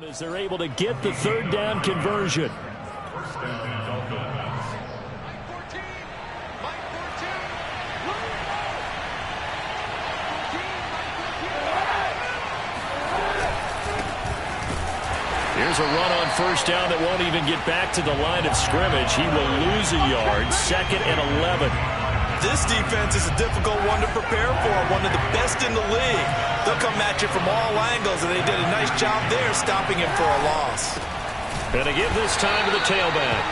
As they're able to get the third down conversion. Here's a run on first down that won't even get back to the line of scrimmage. He will lose a yard. 2nd and 11. This defense is a difficult one to prepare for, one of the best in the league. They'll come at you from all angles, and they did a nice job there stopping him for a loss. Going to give this time to the tailback.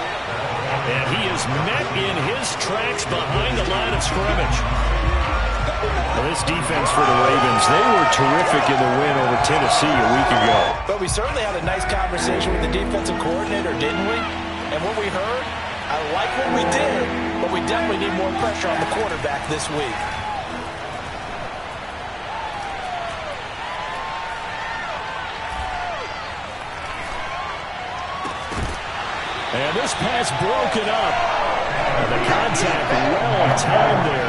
And he is met in his tracks behind the line of scrimmage. Well, this defense for the Ravens, they were terrific in the win over Tennessee a week ago. But we certainly had a nice conversation with the defensive coordinator, didn't we? And what we heard, I like what we did, but we definitely need more pressure on the quarterback this week. And this pass broken up. And the contact well timed there.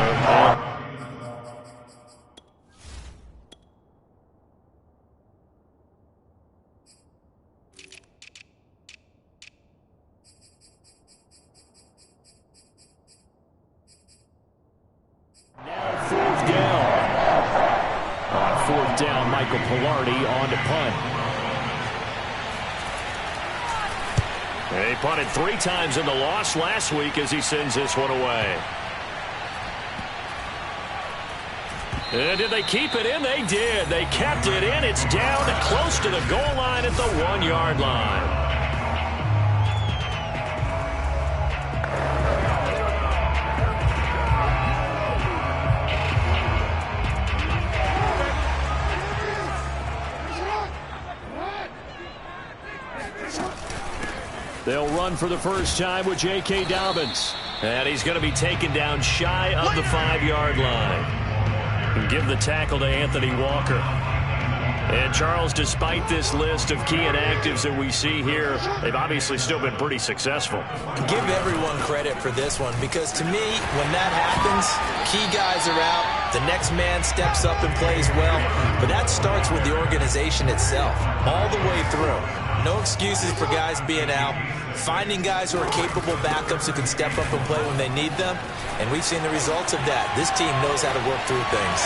Now 4th down. On 4th down, Michael Pilardi on to punt. He punted 3 times in the loss last week as he sends this one away. And did they keep it in? They did. They kept it in. It's down close to the goal line at the 1-yard line. They'll run for the first time with J.K. Dobbins. And he's going to be taken down shy of the 5-yard line. And give the tackle to Anthony Walker. And Charles, despite this list of key inactives that we see here, they've obviously still been pretty successful. Give everyone credit for this one, because to me, when that happens, key guys are out, the next man steps up and plays well, but that starts with the organization itself, all the way through. No excuses for guys being out, finding guys who are capable backups who can step up and play when they need them, and we've seen the results of that. This team knows how to work through things.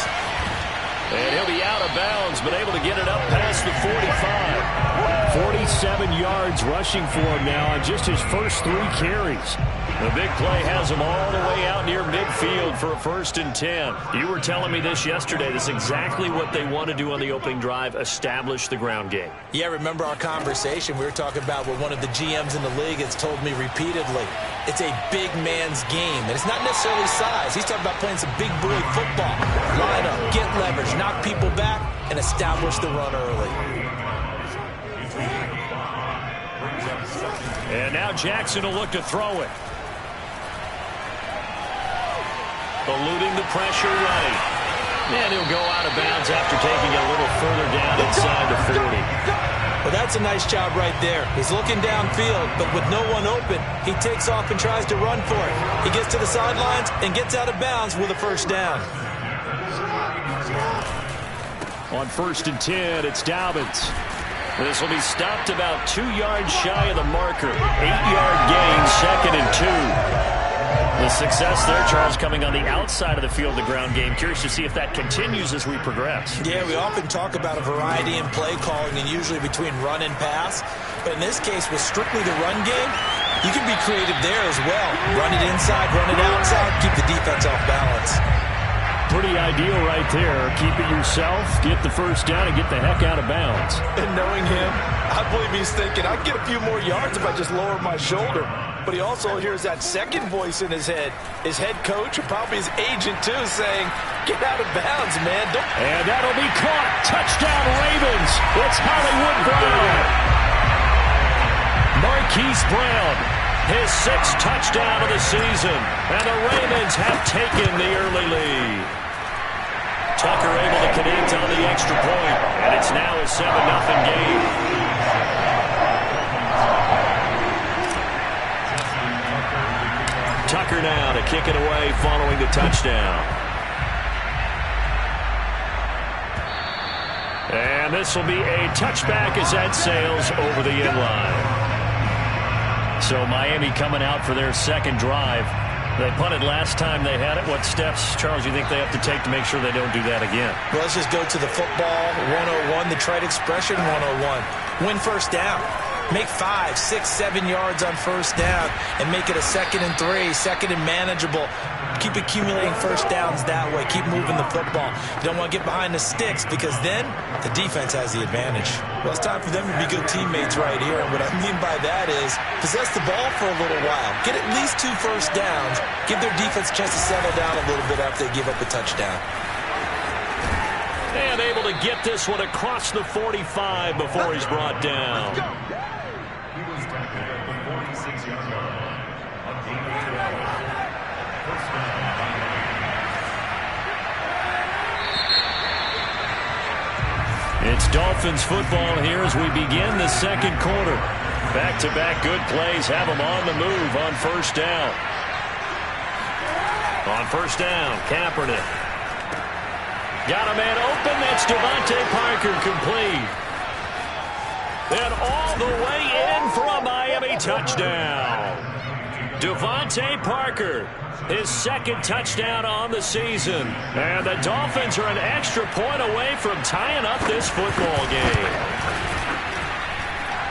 And he'll be out of bounds, but able to get it up past the 45. 47 yards rushing for him now on just his first 3 carries. The big play has him all the way out near midfield for a 1st and 10. You were telling me this yesterday. This is exactly what they want to do on the opening drive, establish the ground game. Yeah, remember our conversation? We were talking about what one of the GMs in the league has told me repeatedly. It's a big man's game, and it's not necessarily size. He's talking about playing some big boy football. Line up, get leverage, knock people back, and establish the run early. And now Jackson will look to throw it. Eluding the pressure right. And he'll go out of bounds after taking it a little further down inside the 40. Well, that's a nice job right there. He's looking downfield, but with no one open, he takes off and tries to run for it. He gets to the sidelines and gets out of bounds with a 1st down. On 1st and 10, it's Dobbins. This will be stopped about 2 yards shy of the marker. 8-yard gain, 2nd and 2. The success there, Charles, coming on the outside of the field, the ground game. Curious to see if that continues as we progress. Yeah, we often talk about a variety in play calling and usually between run and pass. But in this case, with strictly the run game, you can be creative there as well. Run it inside, run it outside, keep the defense off balance. Pretty ideal right there. Keep it yourself, get the 1st down, and get the heck out of bounds. And knowing him, I believe he's thinking, I can get a few more yards if I just lower my shoulder. But he also hears that second voice in his head. His head coach, or probably his agent too, saying, get out of bounds, man. And that'll be caught. Touchdown, Ravens. It's Hollywood Brown. Marquise Brown, his 6th touchdown of the season. And the Ravens have taken the early lead. Tucker able to connect on the extra point. And it's now a 7-0 game. Tucker now to kick it away following the touchdown. And this will be a touchback as that sails over the end line. So Miami coming out for their 2nd drive. They punted last time they had it. What steps, Charles, you think they have to take to make sure they don't do that again? Well, let's just go to the football 101, the trite expression 101. Win 1st down. Make 5, 6, 7 yards on 1st down and make it a 2nd and 3, 2nd and manageable. Keep accumulating 1st downs that way. Keep moving the football. You don't want to get behind the sticks because then the defense has the advantage. Well, it's time for them to be good teammates right here. And what I mean by that is possess the ball for a little while. Get at least 2 1st downs. Give their defense a chance to settle down a little bit after they give up a touchdown. And able to get this one across the 45 before he's brought down. It's Dolphins football here as we begin the 2nd quarter. Back-to-back good plays have them on the move on 1st down. On 1st down, Kaepernick. Got a man open. That's Devontae Parker complete. And all the way in for a Miami touchdown. Devontae Parker, his 2nd touchdown on the season. And the Dolphins are an extra point away from tying up this football game.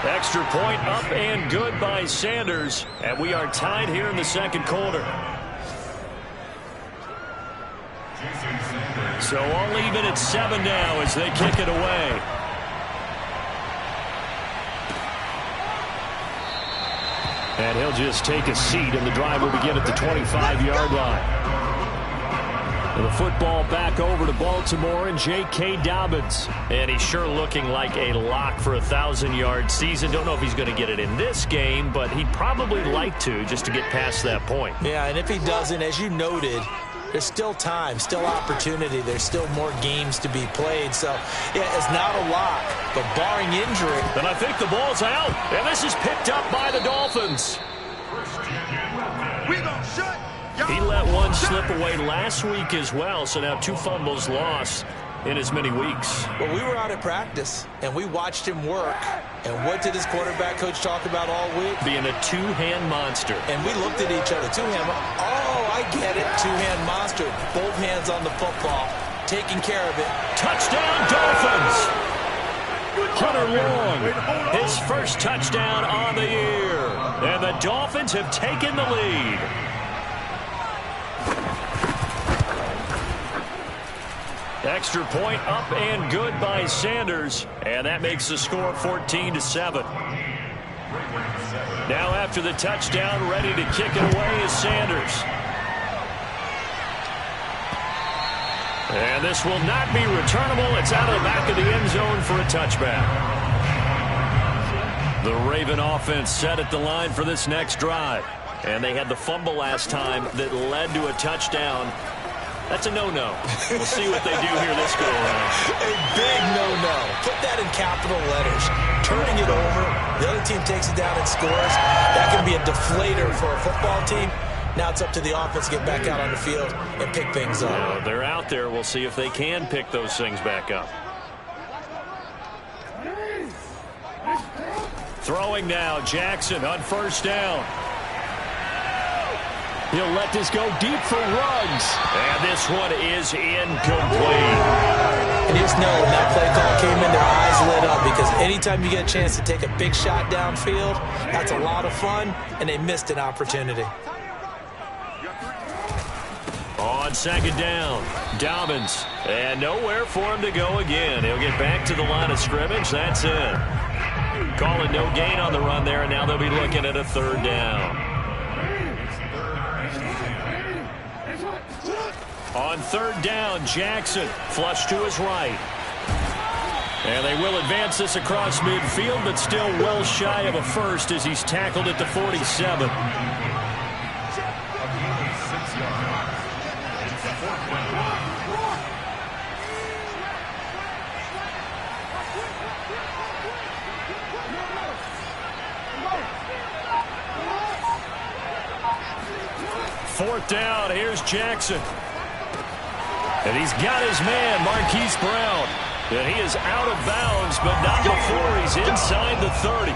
Extra point up and good by Sanders. And we are tied here in the 2nd quarter. So all even at 7 now as they kick it away. And he'll just take a seat, and the drive will begin at the 25-yard line. And the football back over to Baltimore and J.K. Dobbins. And he's sure looking like a lock for a 1,000-yard season. Don't know if he's going to get it in this game, but he'd probably like to just to get past that point. Yeah, and if he doesn't, as you noted, there's still time, still opportunity. There's still more games to be played. So, yeah, it's not a lock, but barring injury. And I think the ball's out, and this is picked up by the Dolphins. He let one slip away last week as well, so now 2 fumbles lost in as many weeks. Well, we were out at practice, and we watched him work. And what did his quarterback coach talk about all week? Being a 2-hand monster. And we looked at each other. 2-hand. Oh, I get it. 2-hand monster. Both hands on the football. Taking care of it. Touchdown, Dolphins! Hunter Long. His first touchdown on the year. And the Dolphins have taken the lead. Extra point up and good by Sanders. And that makes the score 14-7. Now after the touchdown, ready to kick it away is Sanders. And this will not be returnable. It's out of the back of the end zone for a touchback. The Raven offense set at the line for this next drive. And they had the fumble last time that led to a touchdown. That's a no-no. We'll see what they do here this go around. A big no-no. Put that in capital letters. Turning it over. The other team takes it down and scores. That can be a deflator for a football team. Now it's up to the offense to get back out on the field and pick things up. Yeah, they're out there. We'll see if they can pick those things back up. Throwing now, Jackson on first down. He'll let this go deep for Ruggs. And this one is incomplete. And you just know when that play call came in, their eyes lit up, because anytime you get a chance to take a big shot downfield, that's a lot of fun, and they missed an opportunity. On second down, Dobbins. And nowhere for him to go again. He'll get back to the line of scrimmage. That's it. Calling no gain on the run there, and now they'll be looking at a third down. On third down, Jackson flush to his right. And they will advance this across midfield, but still well shy of a first as he's tackled at the 47. Fourth down, here's Jackson. And he's got his man, Marquise Brown. And he is out of bounds, but not before he's inside the 30.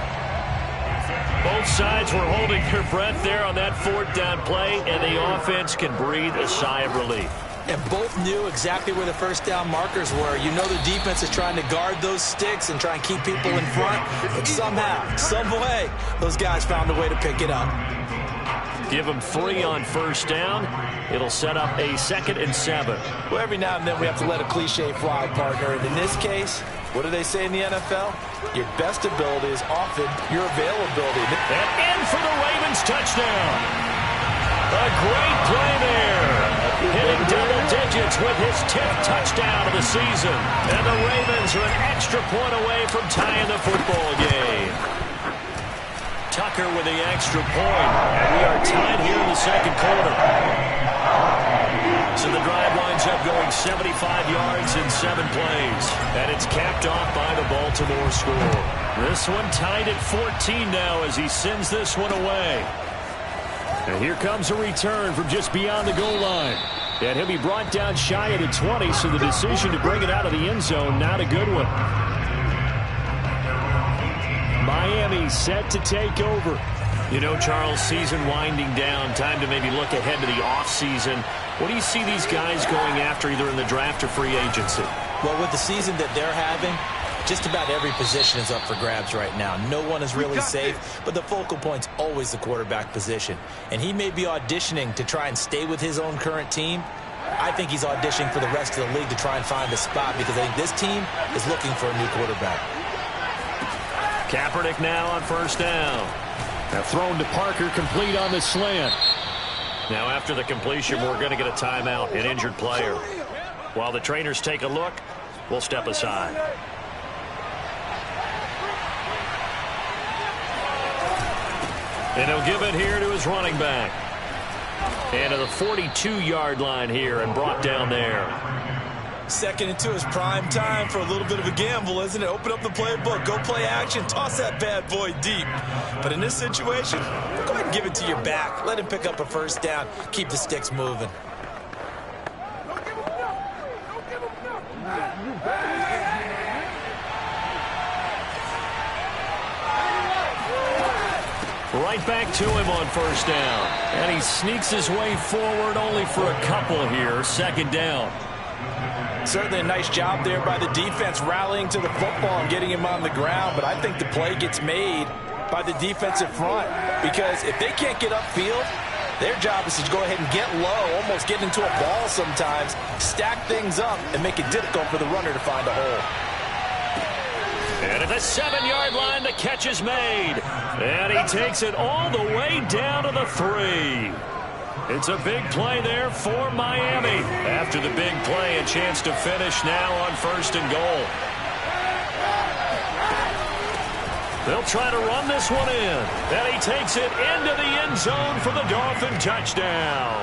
Both sides were holding their breath there on that fourth down play, and the offense can breathe a sigh of relief. And both knew exactly where the first down markers were. You know the defense is trying to guard those sticks and try and keep people in front. But somehow, some way, those guys found a way to pick it up. Give them 3 on first down. It'll set up a 2nd and 7. Well, every now and then we have to let a cliche fly, partner. And in this case, what do they say in the NFL? Your best ability is often your availability. And in for the Ravens touchdown. A great play there. Hitting double digits with his 10th touchdown of the season. And the Ravens are an extra point away from tying the football game. Tucker with the extra point. And we are tied here in the second quarter. So the drive winds up going 75 yards in 7 plays. And it's capped off by the Baltimore score. This one tied at 14 now as he sends this one away. And here comes a return from just beyond the goal line. And he'll be brought down shy of the 20, so the decision to bring it out of the end zone, not a good one. Miami set to take over. You know, Charles, season winding down, time to maybe look ahead to the offseason. What do you see these guys going after either in the draft or free agency? Well, with the season that they're having, just about every position is up for grabs right now. No one is really safe, but the focal point's always the quarterback position. And he may be auditioning to try and stay with his own current team. I think he's auditioning for the rest of the league to try and find a spot because I think this team is looking for a new quarterback. Kaepernick now on first down. Now thrown to Parker, complete on the slant. Now after the completion, we're going to get a timeout, an injured player. While the trainers take a look, we'll step aside. And he'll give it here to his running back. And to the 42-yard line here and brought down there. Second and 2 is prime time for a little bit of a gamble, isn't it? Open up the playbook, go play action, toss that bad boy deep. But in this situation, go ahead and give it to your back. Let him pick up a first down. Keep the sticks moving. Right back to him on first down. And he sneaks his way forward only for a couple here. Second down. Certainly a nice job there by the defense rallying to the football and getting him on the ground, but I think the play gets made by the defensive front because if they can't get upfield, their job is to go ahead and get low, almost get into a ball sometimes, stack things up, and make it difficult for the runner to find a hole. And at the 7-yard line, the catch is made. And he takes it all the way down to the 3. It's a big play there for Miami. After the big play, a chance to finish now on 1st and goal. They'll try to run this one in. And he takes it into the end zone for the Dolphin touchdown.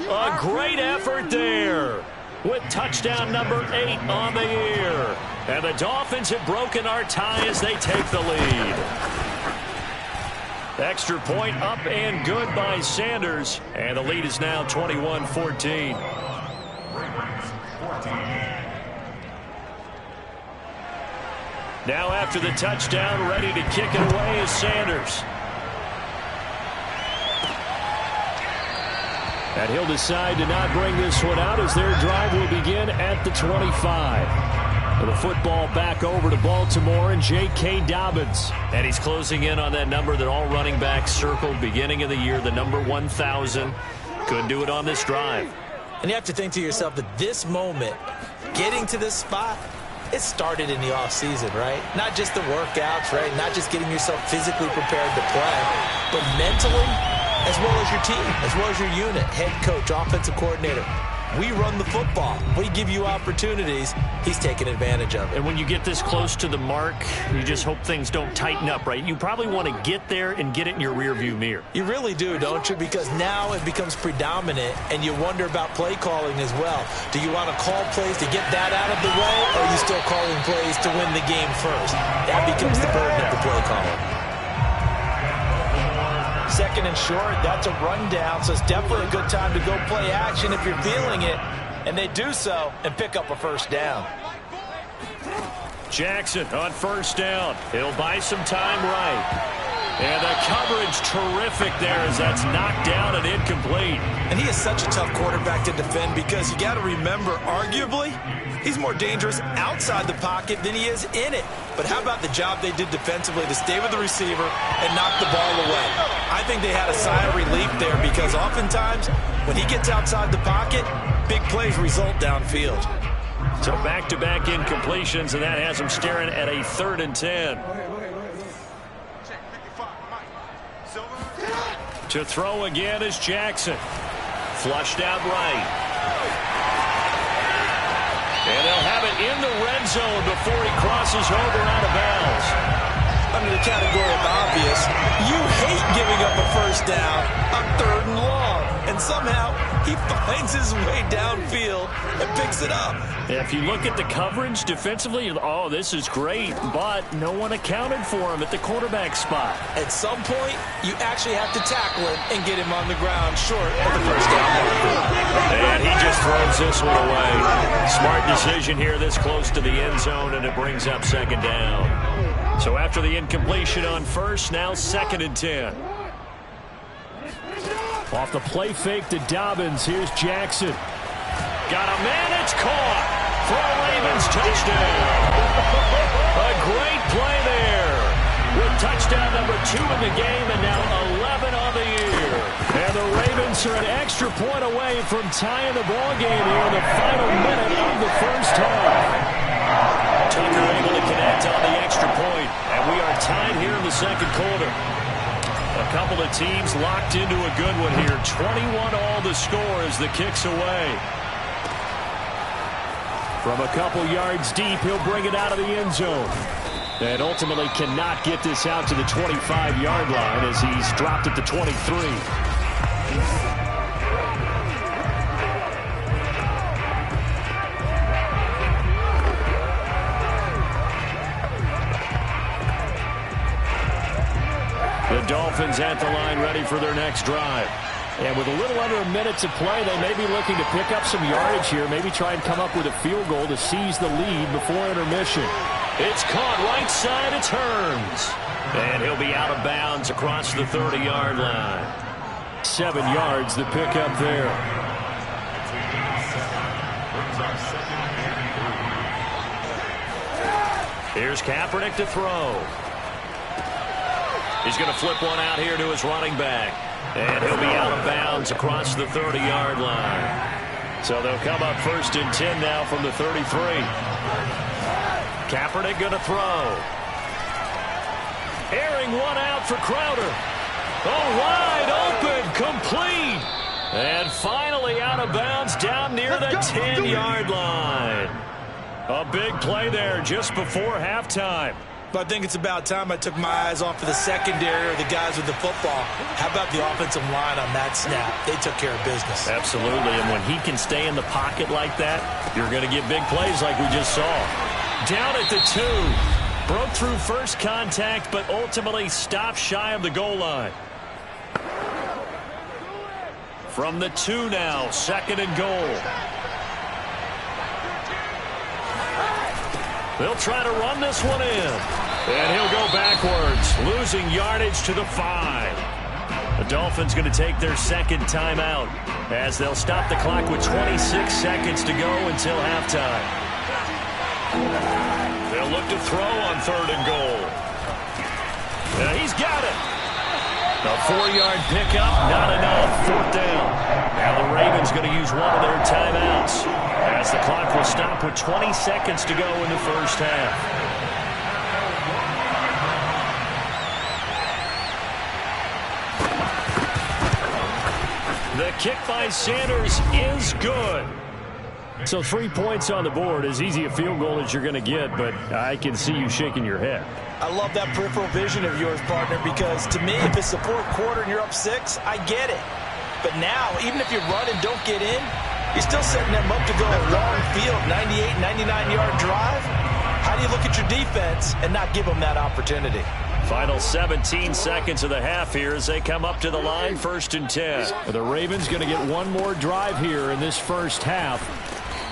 A great effort there with touchdown number 8 on the year. And the Dolphins have broken our tie as they take the lead. Extra point up and good by Sanders. And the lead is now 21-14. Now after the touchdown, ready to kick it away is Sanders. And he'll decide to not bring this one out as their drive will begin at the 25. The football back over to Baltimore and J.K. Dobbins. And he's closing in on that number that all running backs circled beginning of the year, the number 1,000. Couldn't do it on this drive. And you have to think to yourself that this moment, getting to this spot, it started in the offseason, right? Not just the workouts, right? Not just getting yourself physically prepared to play, but mentally, as well as your team, as well as your unit, head coach, offensive coordinator. We run the football. We give you opportunities. He's taking advantage of it. And when you get this close to the mark, you just hope things don't tighten up, right? You probably want to get there and get it in your rearview mirror. You really do, don't you? Because now it becomes predominant, and you wonder about play calling as well. Do you want to call plays to get that out of the way, or are you still calling plays to win the game first? That becomes the burden of the play calling. 2nd and short, that's a rundown, so it's definitely a good time to go play action if you're feeling it. And they do so and pick up a 1st down. Jackson on 1st down. He'll buy some time right. And the coverage terrific there as that's knocked down and incomplete. And he is such a tough quarterback to defend because you got to remember, arguably, he's more dangerous outside the pocket than he is in it. But how about the job they did defensively to stay with the receiver and knock the ball away? I think they had a sigh of relief there because oftentimes when he gets outside the pocket, big plays result downfield. So back-to-back incompletions, and that has him staring at a 3rd and 10. To throw again is Jackson. Flushed out right. And they'll have it in the red zone before he crosses over out of bounds. Under the category of obvious, you hate giving up a 1st down on 3rd and long. And somehow he finds his way downfield and picks it up. If you look at the coverage defensively, oh, this is great, but no one accounted for him at the quarterback spot. At some point, you actually have to tackle him and get him on the ground short of the 1st down marker. And he just throws this one away. Smart decision here this close to the end zone, and it brings up 2nd down. So after the incompletion on 1st, now 2nd and 10. Off the play fake to Dobbins. Here's Jackson. Got a man. It's caught for a Ravens touchdown. A great play there with touchdown number 2 in the game and now 11 on the year. And the Ravens are an extra point away from tying the ball game here in the final minute of the 1st half. Tucker able to connect on the extra point, and we are tied here in the 2nd quarter. A couple of teams locked into a good one here. 21 all the score as the kick's away. From a couple yards deep, he'll bring it out of the end zone. And ultimately cannot get this out to the 25-yard line as he's dropped at the 23. The Dolphins at the line ready for their next drive. And with a little under a minute to play, they may be looking to pick up some yardage here, maybe try and come up with a field goal to seize the lead before intermission. It's caught right side, it turns. And he'll be out of bounds across the 30-yard line. 7 yards, the pickup there. Here's Kaepernick to throw. He's going to flip one out here to his running back. And he'll be out of bounds across the 30-yard line. So they'll come up 1st and 10 now from the 33. Kaepernick going to throw. Airing one out for Crowder. Oh, wide open, complete. And finally out of bounds down near the 10-yard line. A big play there just before halftime. But I think it's about time I took my eyes off of the secondary or the guys with the football. How about the offensive line on that snap? They took care of business. Absolutely, and when he can stay in the pocket like that, you're going to get big plays like we just saw. Down at the 2. Broke through first contact, but ultimately stopped shy of the goal line. From the 2 now, 2nd and goal. They'll try to run this one in. And he'll go backwards, losing yardage to the 5. The Dolphins going to take their 2nd timeout as they'll stop the clock with 26 seconds to go until halftime. They'll look to throw on 3rd and goal. Now he's got it. A 4-yard pickup, not enough. 4th down. Now the Ravens going to use one of their timeouts as the clock will stop with 20 seconds to go in the first half. The kick by Sanders is good. So 3 points on the board, as easy a field goal as you're going to get, but I can see you shaking your head. I love that peripheral vision of yours, partner, because to me, if it's the 4th quarter and you're up 6, I get it. But now, even if you run and don't get in, you're still setting them up to go a long field, 98, 99-yard drive. How do you look at your defense and not give them that opportunity? Final 17 seconds of the half here as they come up to the line, 1st and 10. The Ravens going to get one more drive here in this first half.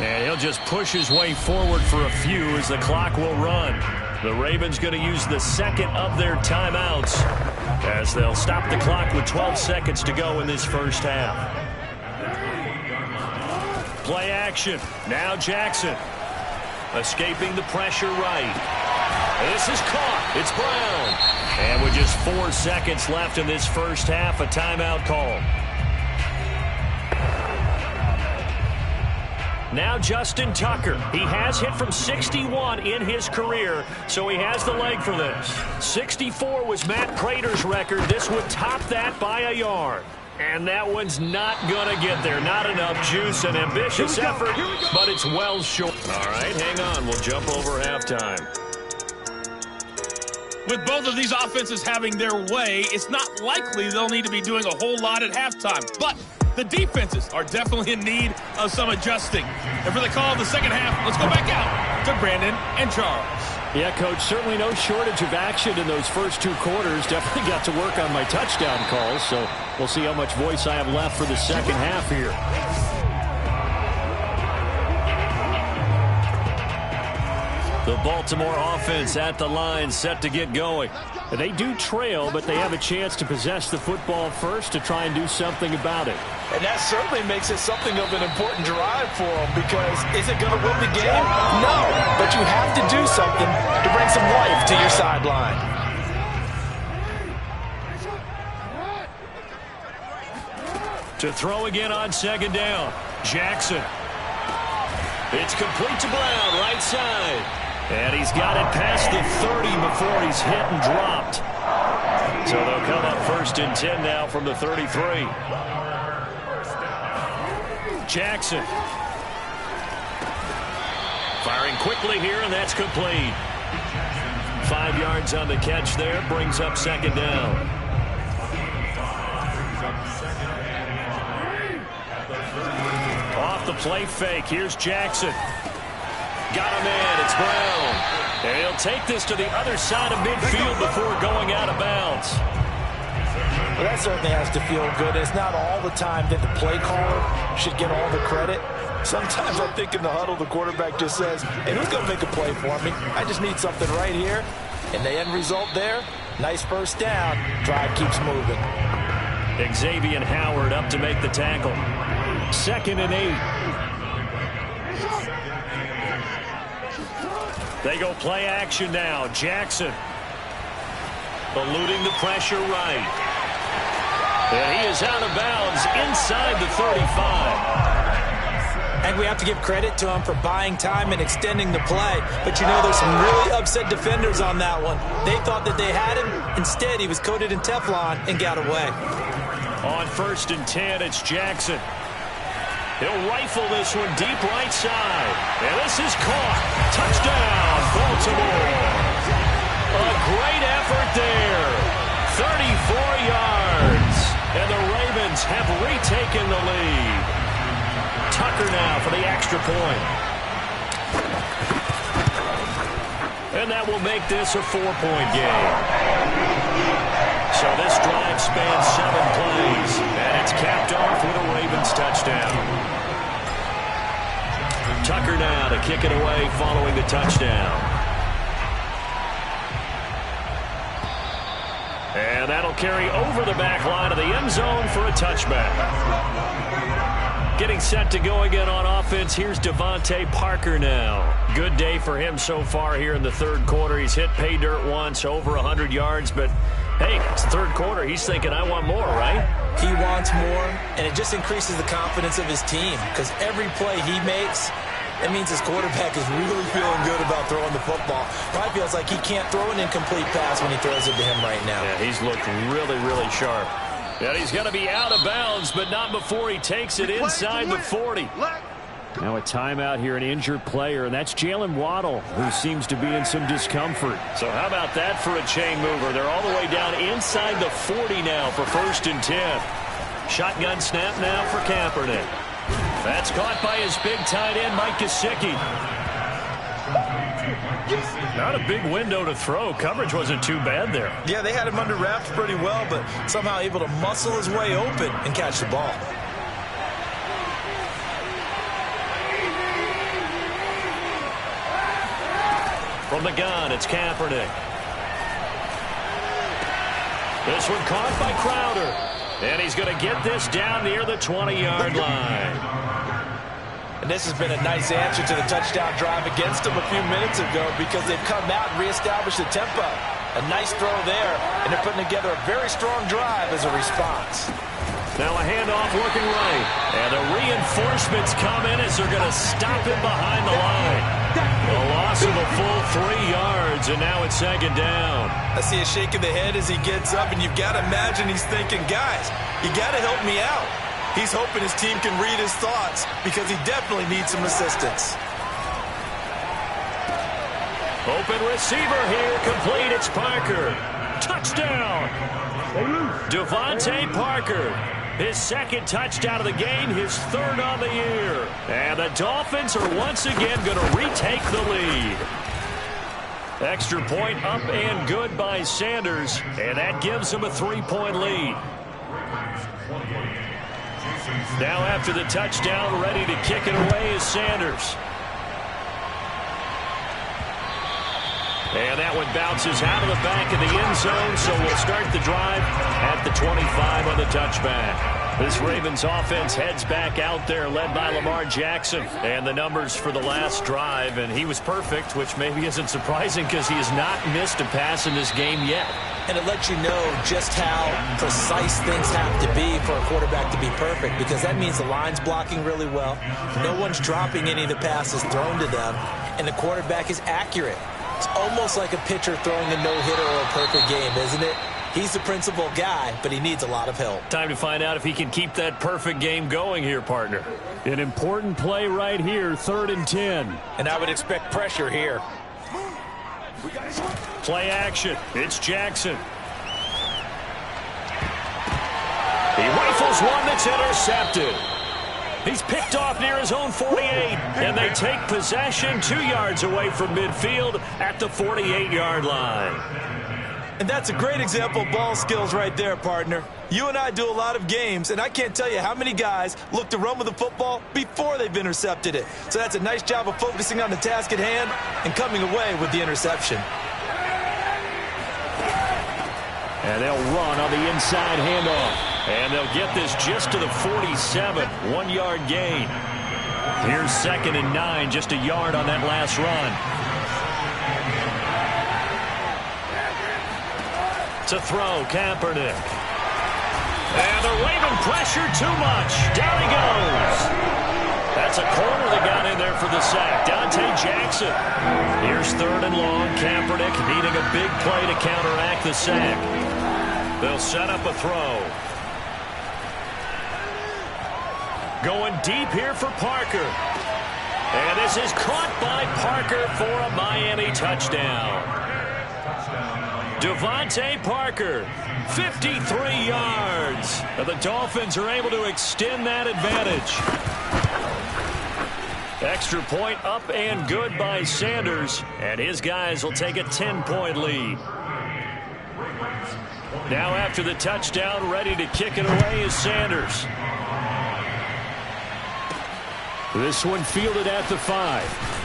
And he'll just push his way forward for a few as the clock will run. The Ravens going to use the 2nd of their timeouts as they'll stop the clock with 12 seconds to go in this first half. Play action. Now Jackson. Escaping the pressure right. This is caught. It's Brown. And with just 4 seconds left in this first half, a timeout call. Now Justin Tucker. He has hit from 61 in his career, so he has the leg for this. 64 was Matt Prater's record. This would top that by a yard. And that one's not going to get there. Not enough juice. An ambitious effort, but it's well short. All right, hang on. We'll jump over halftime. With both of these offenses having their way, it's not likely they'll need to be doing a whole lot at halftime. But the defenses are definitely in need of some adjusting. And for the call of the second half, let's go back out to Brandon and Charles. Yeah, Coach, certainly no shortage of action in those first 2 quarters. Definitely got to work on my touchdown calls, so we'll see how much voice I have left for the second half here. The Baltimore offense at the line, set to get going. They do trail, but they have a chance to possess the football first to try and do something about it. And that certainly makes it something of an important drive for them, because is it going to win the game? No, but you have to do something to bring some life to your sideline. To throw again on 2nd down. Jackson. It's complete to Brown, right side. And he's got it past the 30 before he's hit and dropped. So they'll come up 1st and 10 now from the 33. Jackson. Firing quickly here, and that's complete. 5 yards on the catch there, brings up 2nd down. Off the play fake, here's Jackson. Got him in, it's Brown. And he'll take this to the other side of midfield before going out of bounds. Well, that certainly has to feel good. It's not all the time that the play caller should get all the credit. Sometimes I think in the huddle, the quarterback just says, hey, who's going to make a play for me? I just need something right here. And the end result there, nice first down. Drive keeps moving. Xavier Howard up to make the tackle. 2nd and 8. They go play action now. Jackson eluding the pressure right. And he is out of bounds inside the 35. And we have to give credit to him for buying time and extending the play. But, you know, there's some really upset defenders on that one. They thought that they had him. Instead, he was coated in Teflon and got away. On 1st and 10, it's Jackson. He'll rifle this one deep right side. And this is caught. Touchdown, Baltimore. A great effort there. 34 yards. And the Ravens have retaken the lead. Tucker now for the extra point. And that will make this a 4-point game. So this drive spans 7 plays. And it's capped off with a Ravens touchdown. Tucker now to kick it away following the touchdown. And that'll carry over the back line of the end zone for a touchback. Getting set to go again on offense, here's Devontae Parker now. Good day for him so far here in the 3rd quarter. He's hit pay dirt once, over 100 yards, but hey, it's the 3rd quarter. He's thinking, I want more, right? He wants more, and it just increases the confidence of his team because every play he makes, that means his quarterback is really feeling good about throwing the football. Probably feels like he can't throw an incomplete pass when he throws it to him right now. Yeah, he's looked really, really sharp. And he's going to be out of bounds, but not before he takes it inside the 40. Now a timeout here, an injured player, and that's Jalen Waddle, who seems to be in some discomfort. So how about that for a chain mover? They're all the way down inside the 40 now for 1st and 10. Shotgun snap now for Kaepernick. That's caught by his big tight end, Mike Gesicki. Not a big window to throw. Coverage wasn't too bad there. Yeah, they had him under wraps pretty well, but somehow able to muscle his way open and catch the ball. From the gun, it's Kaepernick. This one caught by Crowder. And he's going to get this down near the 20-yard line. And this has been a nice answer to the touchdown drive against them a few minutes ago because they've come out and reestablished the tempo. A nice throw there, and they're putting together a very strong drive as a response. Now a handoff looking right. And the reinforcements come in as they're going to stop him behind the line. A loss of a full 3 yards, and now it's 2nd down. I see a shake of the head as he gets up, and you've got to imagine he's thinking, guys, you got to help me out. He's hoping his team can read his thoughts because he definitely needs some assistance. Open receiver here, complete, it's Parker. Touchdown! Devontae Parker. His 2nd touchdown of the game, his 3rd on the year. And the Dolphins are once again going to retake the lead. Extra point up and good by Sanders, and that gives them a 3-point lead. Now after the touchdown, ready to kick it away is Sanders. And that one bounces out of the back of the end zone, so we'll start the drive at the 25 on the touchback. This Ravens offense heads back out there, led by Lamar Jackson. And the numbers for the last drive, and he was perfect, which maybe isn't surprising because he has not missed a pass in this game yet. And it lets you know just how precise things have to be for a quarterback to be perfect, because that means the line's blocking really well. No one's dropping any of the passes thrown to them, and the quarterback is accurate. It's almost like a pitcher throwing a no-hitter or a perfect game, isn't it? He's the principal guy, but he needs a lot of help. Time to find out if he can keep that perfect game going here, partner. An important play right here, 3rd and 10. And I would expect pressure here. Play action. It's Jackson. He rifles one that's intercepted. He's picked off near his own 48, and they take possession 2 yards away from midfield at the 48-yard line. And that's a great example of ball skills right there, partner. You and I do a lot of games, and I can't tell you how many guys look to run with the football before they've intercepted it. So that's a nice job of focusing on the task at hand and coming away with the interception. And they'll run on the inside handoff. And they'll get this just to the 47, 1-yard gain. Here's 2nd and 9, just a yard on that last run. To throw, Kaepernick. And the Raven pressure too much. Down he goes. That's a corner that got in there for the sack. Dante Jackson. Here's 3rd and long. Kaepernick needing a big play to counteract the sack. They'll set up a throw. Going deep here for Parker. And this is caught by Parker for a Miami touchdown. Devontae Parker, 53 yards. And the Dolphins are able to extend that advantage. Extra point up and good by Sanders. And his guys will take a 10-point lead. Now after the touchdown, ready to kick it away is Sanders. This one fielded at the 5.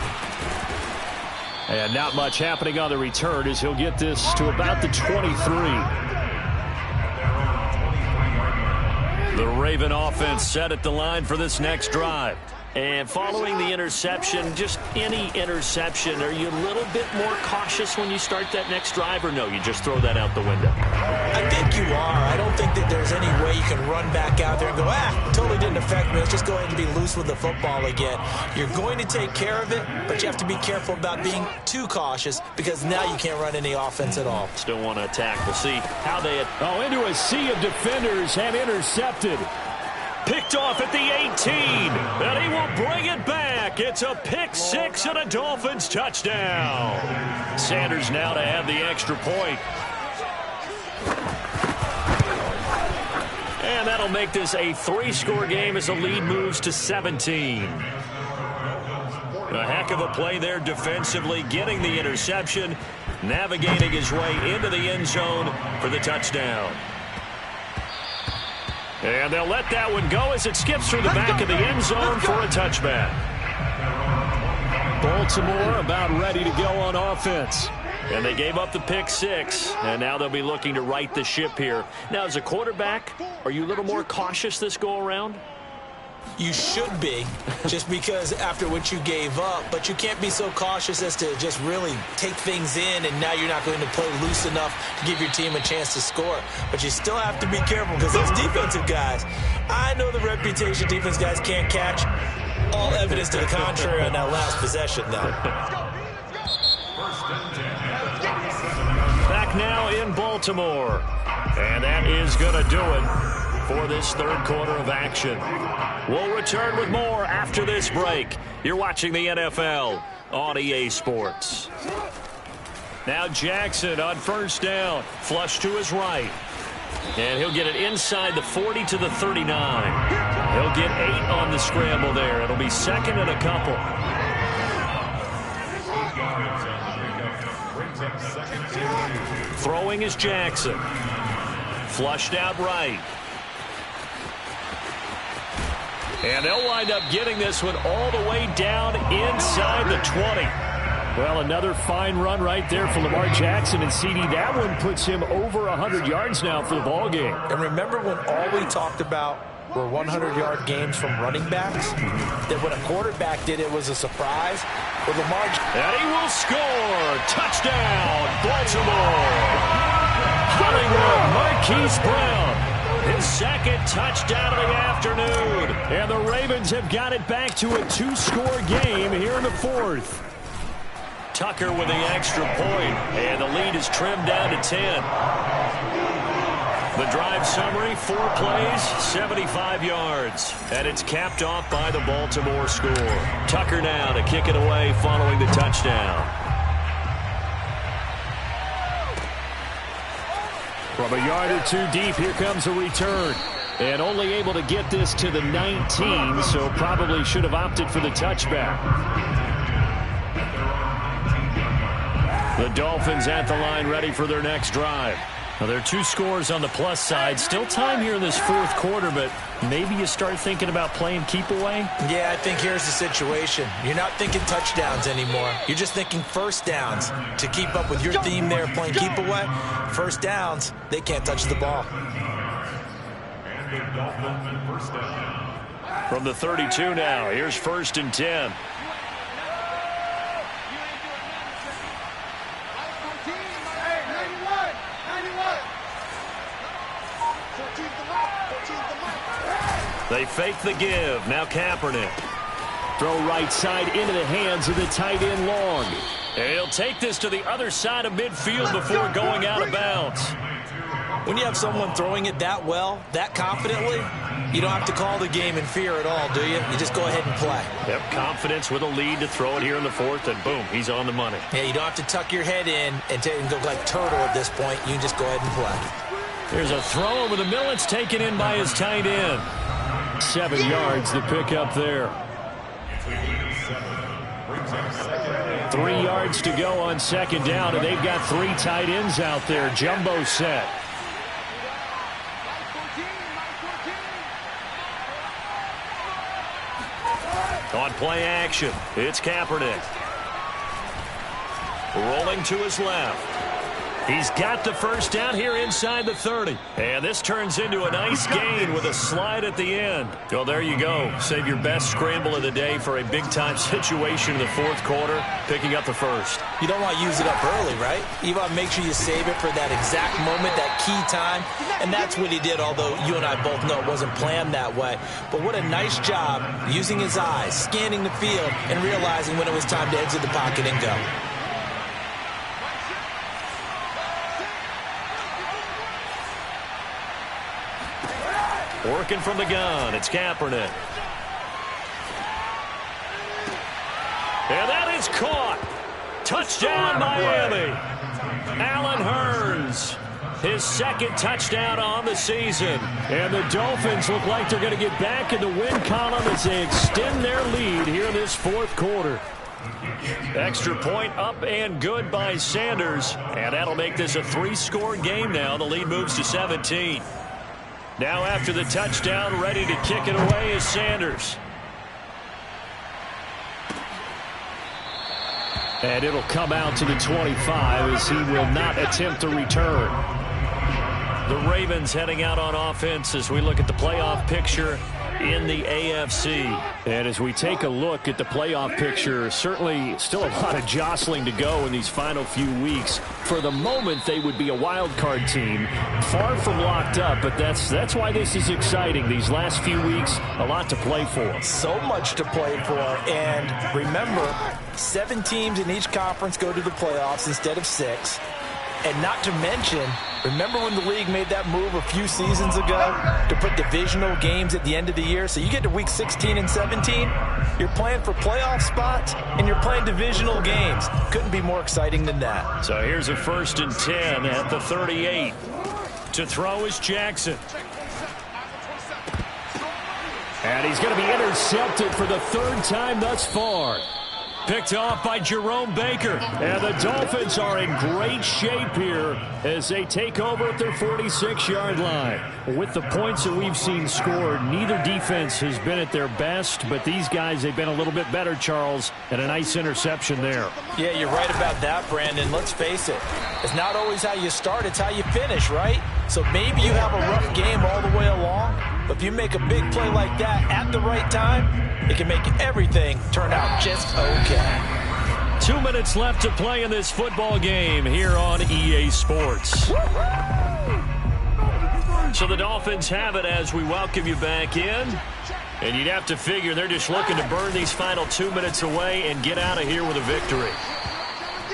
And not much happening on the return as he'll get this to about the 23. The Raven offense set at the line for this next drive. And following the interception, just any interception, are you a little bit more cautious when you start that next drive, or no, you just throw that out the window? I think you are. I don't think that there's any way you can run back out there and go, totally didn't affect me. Let's just go ahead and be loose with the football again. You're going to take care of it, but you have to be careful about being too cautious because now you can't run any offense at all. Still want to attack. We'll see how they... into a sea of defenders and intercepted. Picked off at the 18, and he will bring it back. It's a pick 6 and a Dolphins touchdown. Sanders now to have the extra point. And that'll make this a 3-score game as the lead moves to 17. A heck of a play there defensively, getting the interception, navigating his way into the end zone for the touchdown. And they'll let that one go as it skips through the back of the end zone for a touchback. Baltimore about ready to go on offense. And they gave up the pick 6, and now they'll be looking to right the ship here. Now, as a quarterback, are you a little more cautious this go-around? You should be, just because after what you gave up, but you can't be so cautious as to just really take things in, and now you're not going to play loose enough to give your team a chance to score. But you still have to be careful because those defensive guys, I know the reputation defense guys can't catch. All evidence to the contrary on that last possession, though. Back now in Baltimore, and that is going to do it for this 3rd quarter of action. We'll return with more after this break. You're watching the NFL on EA Sports. Now Jackson on 1st down. Flush to his right. And he'll get it inside the 40 to the 39. He'll get 8 on the scramble there. It'll be 2nd and a couple. Throwing is Jackson. Flushed out right. And they'll wind up getting this one all the way down inside the 20. Well, another fine run right there for Lamar Jackson and CD. That one puts him over 100 yards now for the ball game. And remember when all we talked about were 100-yard games from running backs? That when a quarterback did it was a surprise? With Lamar, and he will score. Touchdown, Baltimore. Hollywood Marquise Brown. His 2nd touchdown of the afternoon. And the Ravens have got it back to a 2-score game here in the 4th. Tucker with the extra point, and the lead is trimmed down to 10. The drive summary, 4 plays, 75 yards. And it's capped off by the Baltimore score. Tucker now to kick it away following the touchdown. From a yard or 2 deep, here comes a return. And only able to get this to the 19, so probably should have opted for the touchback. The Dolphins at the line ready for their next drive. Now, there are 2 scores on the plus side. Still time here in this 4th quarter, but maybe you start thinking about playing keep away? Yeah, I think here's the situation. You're not thinking touchdowns anymore. You're just thinking first downs. To keep up with your theme there, playing keep away, first downs, they can't touch the ball. From the 32 now, here's 1st and 10. They fake the give. Now Kaepernick. Throw right side into the hands of the tight end Long. And he'll take this to the other side of midfield before going out of bounds. When you have someone throwing it that well, that confidently, you don't have to call the game in fear at all, do you? You just go ahead and play. Yep, confidence with a lead to throw it here in the fourth, and boom, he's on the money. Yeah, you don't have to tuck your head in and go like turtle at this point. You can just go ahead and play. There's a throw over the middle. It's taken in by his tight end. 7 yards to pick up there. 3 yards to go on second down, and they've got 3 tight ends out there. Jumbo set. On play action, it's Kaepernick. Rolling to his left. He's got the first down here inside the 30. And this turns into a nice gain with a slide at the end. Well, there you go. Save your best scramble of the day for a big-time situation in the fourth quarter, picking up the first. You don't want to use it up early, right? You want to make sure you save it for that exact moment, that key time. And that's what he did, although you and I both know it wasn't planned that way. But what a nice job using his eyes, scanning the field, and realizing when it was time to exit the pocket and go. Working from the gun, it's Kaepernick. And that is caught. Touchdown, Miami. Allen Hurns, his second touchdown on the season. And the Dolphins look like they're going to get back in the win column as they extend their lead here in this fourth quarter. Extra point up and good by Sanders. And that'll make this a 3-score game now. The lead moves to 17. Now after the touchdown, ready to kick it away is Sanders. And it'll come out to the 25 as he will not attempt to return. The Ravens heading out on offense as we look at the playoff picture in the AFC. And as we take a look at the playoff picture, certainly still a lot of jostling to go in these final few weeks. For the moment, they would be a wild card team, far from locked up, but that's why this is exciting. These last few weeks, a lot to play for. So much to play for, and remember, 7 teams in each conference go to the playoffs instead of 6. And not to mention, remember when the league made that move a few seasons ago to put divisional games at the end of the year? So you get to week 16 and 17, you're playing for playoff spots, and you're playing divisional games. Couldn't be more exciting than that. So here's a 1st and 10 at the 38. To throw is Jackson. And he's going to be intercepted for the 3rd time thus far. Picked off by Jerome Baker. And the Dolphins are in great shape here as they take over at their 46-yard line. With the points that we've seen scored, neither defense has been at their best, but these guys, they've been a little bit better, Charles, and a nice interception there. Yeah, you're right about that, Brandon. Let's face it. It's not always how you start, it's how you finish, right? So maybe you have a rough game all the way along, but if you make a big play like that at the right time, it can make everything turn out just okay. 2 minutes left to play in this football game here on EA Sports. So the Dolphins have it as we welcome you back in. And you'd have to figure they're just looking to burn these final 2 minutes away and get out of here with a victory.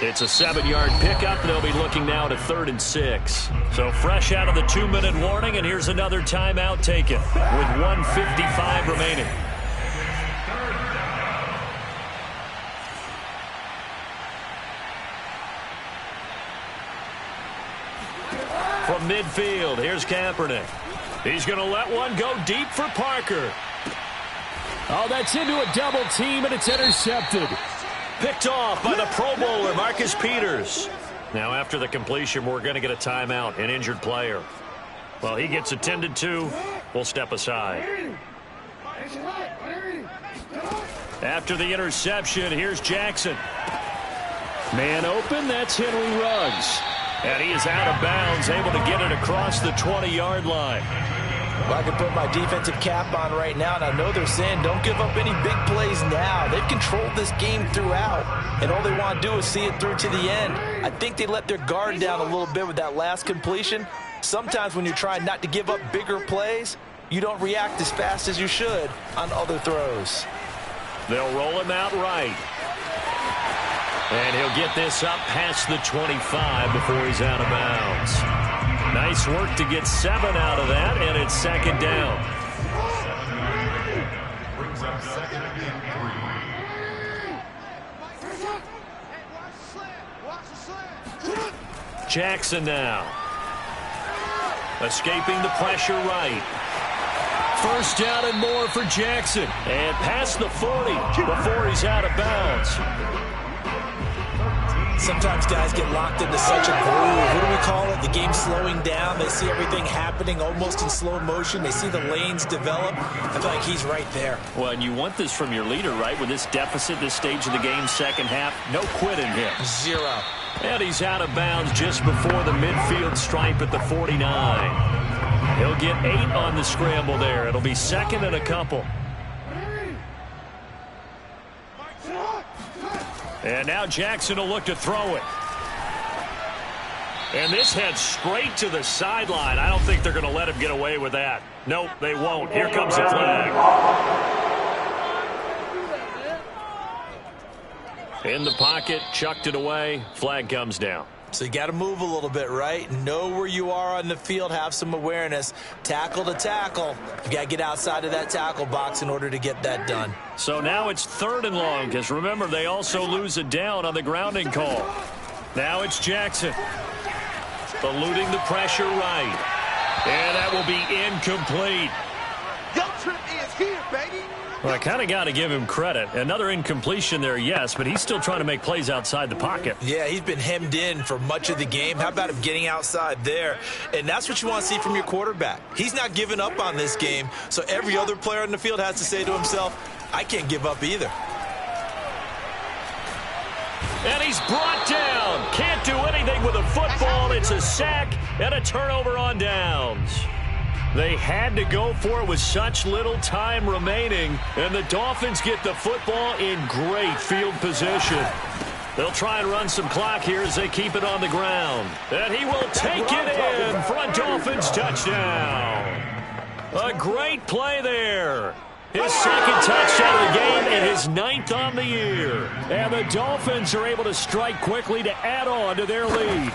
It's a 7-yard pickup. They'll be looking now to 3rd and 6. So fresh out of the 2-minute warning, and here's another timeout taken with 1:55 remaining. From midfield, here's Kaepernick. He's going to let one go deep for Parker. Oh, that's into a double team, and it's intercepted. Picked off by the Pro Bowler, Marcus Peters. Now, after the completion, we're going to get a timeout, an injured player. Well, he gets attended to. We'll step aside. After the interception, here's Jackson. Man open, that's Henry Ruggs. And he is out of bounds, able to get it across the 20-yard line. Well, I can put my defensive cap on right now, and I know they're saying don't give up any big plays now. They've controlled this game throughout, and all they want to do is see it through to the end. I think they let their guard down a little bit with that last completion. Sometimes when you're trying not to give up bigger plays, you don't react as fast as you should on other throws. They'll roll him out right. And he'll get this up past the 25 before he's out of bounds. Nice work to get 7 out of that, and it's second down. Brings up second and 3. Jackson now. Escaping the pressure right. First down and more for Jackson. And past the 40 before he's out of bounds. Sometimes guys get locked into such a groove. What do we call it? The game slowing down. They see everything happening almost in slow motion. They see the lanes develop. I feel like he's right there. Well, and you want this from your leader, right? With this deficit, this stage of the game, second half, no quitting here. 0. And he's out of bounds just before the midfield stripe at the 49. He'll get 8 on the scramble there. It'll be second and a couple. And now Jackson will look to throw it. And this heads straight to the sideline. I don't think they're going to let him get away with that. Nope, they won't. Here comes the flag. In the pocket, chucked it away. Flag comes down. So you got to move a little bit, right? Know where you are on the field. Have some awareness. Tackle to tackle. You got to get outside of that tackle box in order to get that done. So now it's 3rd and long, because remember, they also lose a down on the grounding call. Now it's Jackson. Eluding the pressure right. And that will be incomplete. Your trip is here, baby. Well, I kind of got to give him credit. Another incompletion there, yes, but he's still trying to make plays outside the pocket. Yeah, he's been hemmed in for much of the game. How about him getting outside there? And that's what you want to see from your quarterback. He's not giving up on this game, so every other player in the field has to say to himself, I can't give up either. And he's brought down. Can't do anything with a football. It's a sack and a turnover on downs. They had to go for it with such little time remaining, and the Dolphins get the football in great field position. They'll try and run some clock here as they keep it on the ground. And he will take it in for a Dolphins touchdown. A great play there. His second touchdown of the game and his 9th on the year. And the Dolphins are able to strike quickly to add on to their lead.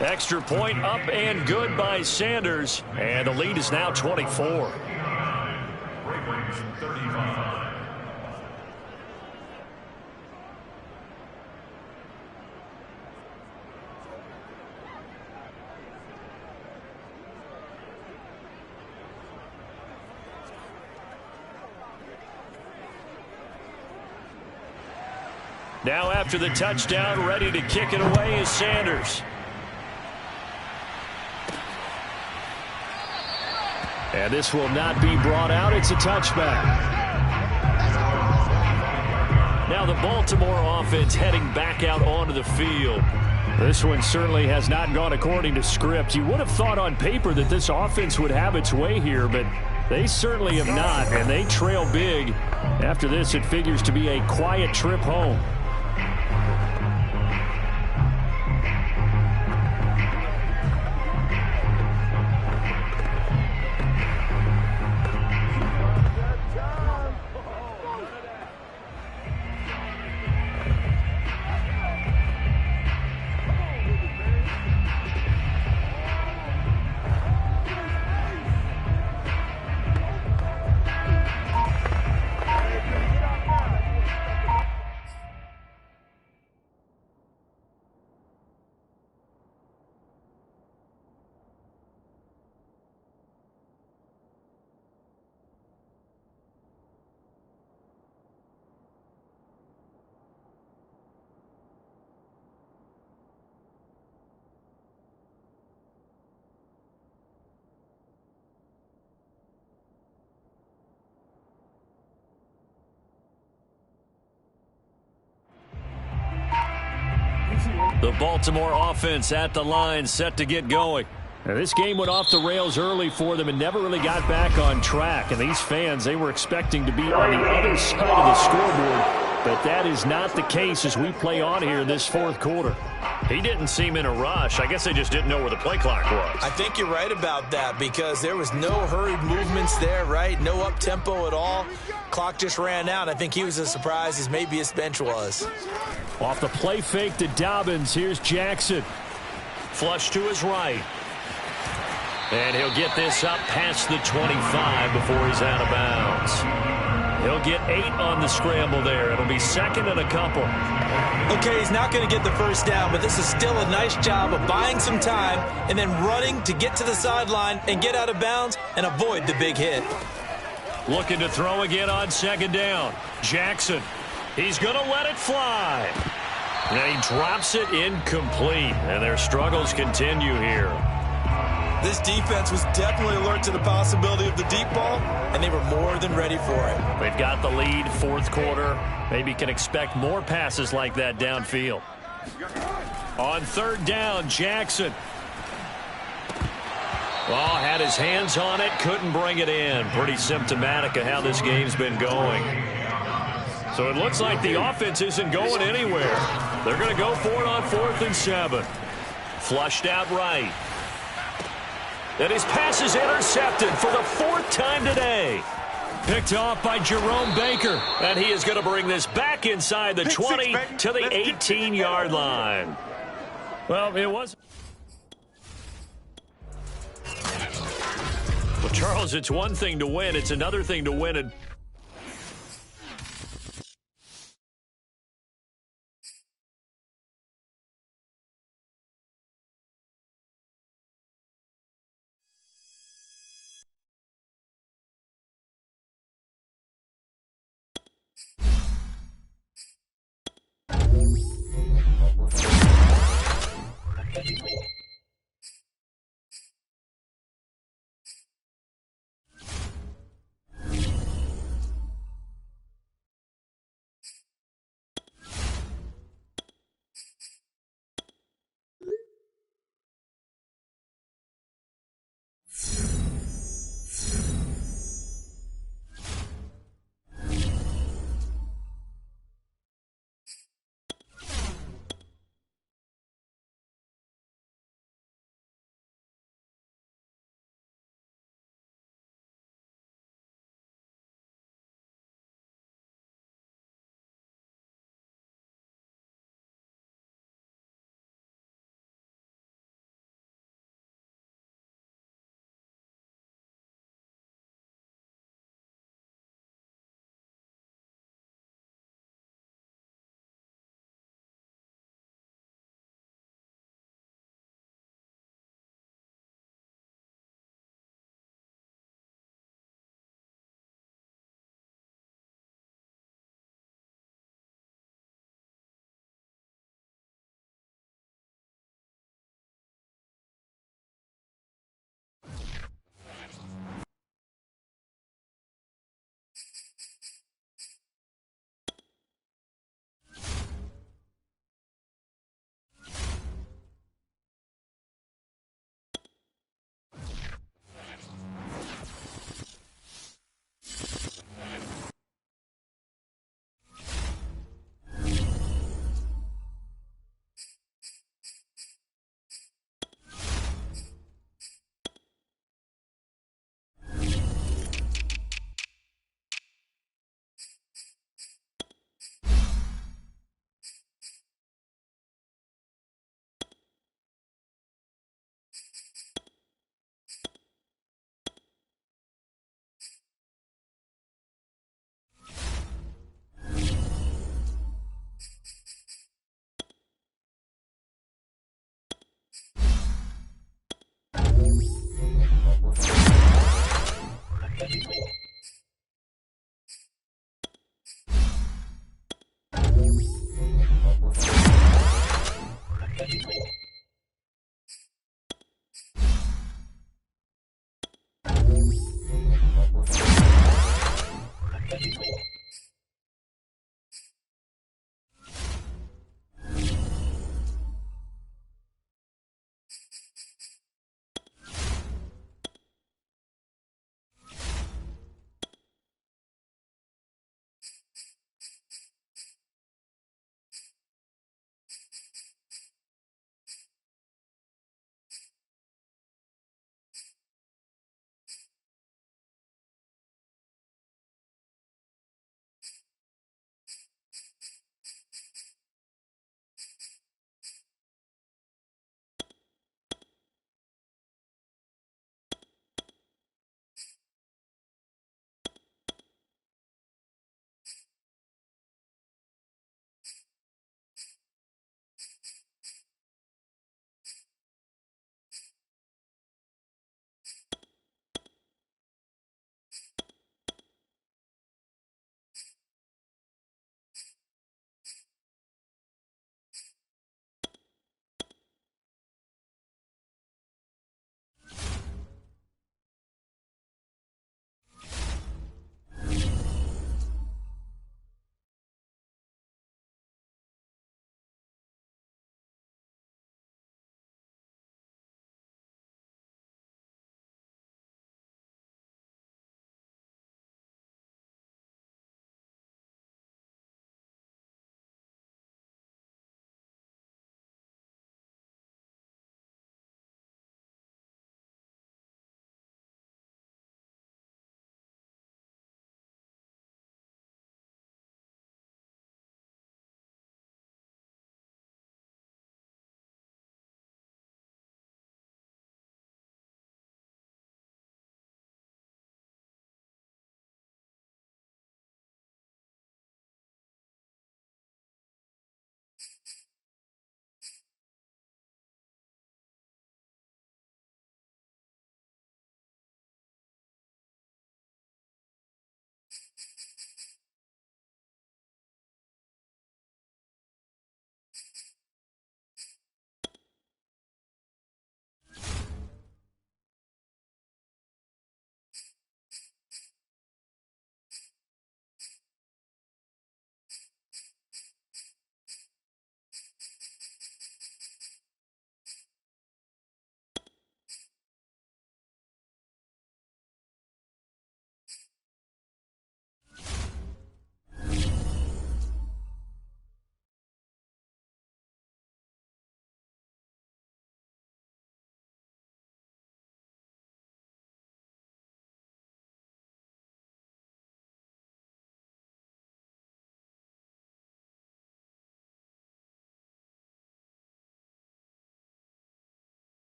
Extra point up and good by Sanders. And the lead is now 24. Now after the touchdown, ready to kick it away is Sanders. And this will not be brought out. It's a touchback. Now the Baltimore offense heading back out onto the field. This one certainly has not gone according to script. You would have thought on paper that this offense would have its way here, but they certainly have not, and they trail big. After this, it figures to be a quiet trip home. The Baltimore offense at the line, set to get going. Now, this game went off the rails early for them and never really got back on track. And these fans, they were expecting to be on the other side of the scoreboard. But that is not the case as we play on here in this fourth quarter. He didn't seem in a rush. I guess they just didn't know where the play clock was. I think you're right about that because there was no hurried movements there, right? No up-tempo at all. Clock just ran out. I think he was as surprised as maybe his bench was. Off the play fake to Dobbins, here's Jackson. Flush to his right. And he'll get this up past the 25 before he's out of bounds. He'll get 8 on the scramble there. It'll be second and a couple. Okay, he's not going to get the first down, but this is still a nice job of buying some time and then running to get to the sideline and get out of bounds and avoid the big hit. Looking to throw again on second down. Jackson. He's going to let it fly. And he drops it incomplete. And their struggles continue here. This defense was definitely alert to the possibility of the deep ball, and they were more than ready for it. They've got the lead, fourth quarter. Maybe can expect more passes like that downfield. On third down, Jackson. Oh, had his hands on it, couldn't bring it in. Pretty symptomatic of how this game's been going. So it looks like the offense isn't going anywhere. They're going to go for it on 4th and 7. Flushed out right. And his pass is intercepted for the 4th time today. Picked off by Jerome Baker. And he is going to bring this back inside the 20 to the 18-yard line. Well, it was. Well, Charles, it's one thing to win. It's another thing to win it.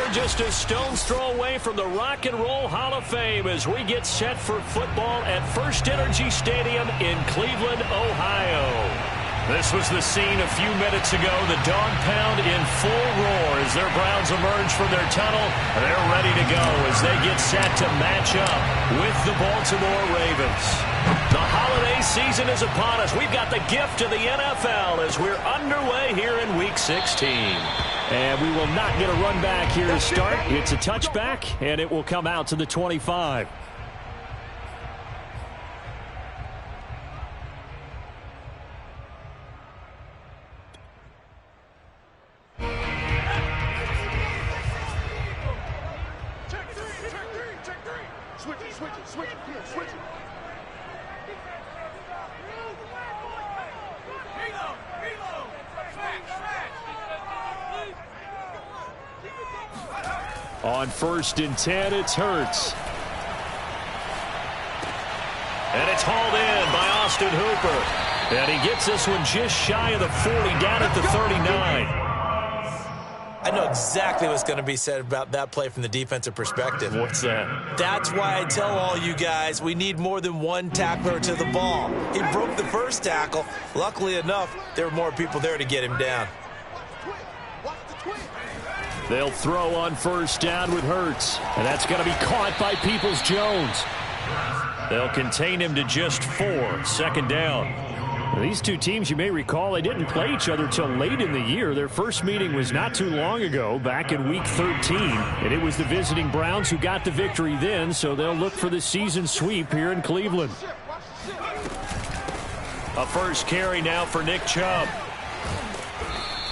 we're just a stone's throw away from the Rock and Roll Hall of Fame as we get set for football at First Energy Stadium in Cleveland, Ohio. This was the scene a few minutes ago. The dog pound in full roar as their Browns emerge from their tunnel. They're ready to go as they get set to match up with the Baltimore Ravens. The holiday season is upon us. We've got the gift of the NFL as we're underway here in Week 16. And we will not get a run back here to start. It's a touchback, and it will come out to the 25. On 1st and 10, it's Hurts. And it's hauled in by Austin Hooper. And he gets this one just shy of the 40, down at the 39. I know exactly what's going to be said about that play from the defensive perspective. What's that? That's why I tell all you guys we need more than one tackler to the ball. He broke the first tackle. Luckily enough, there were more people there to get him down. They'll throw on 1st down with Hurts. And that's going to be caught by Peoples-Jones. They'll contain him to just 4. 2nd down. Now, these two teams, you may recall, they didn't play each other till late in the year. Their first meeting was not too long ago, back in Week 13. And it was the visiting Browns who got the victory then, so they'll look for the season sweep here in Cleveland. A first carry now for Nick Chubb.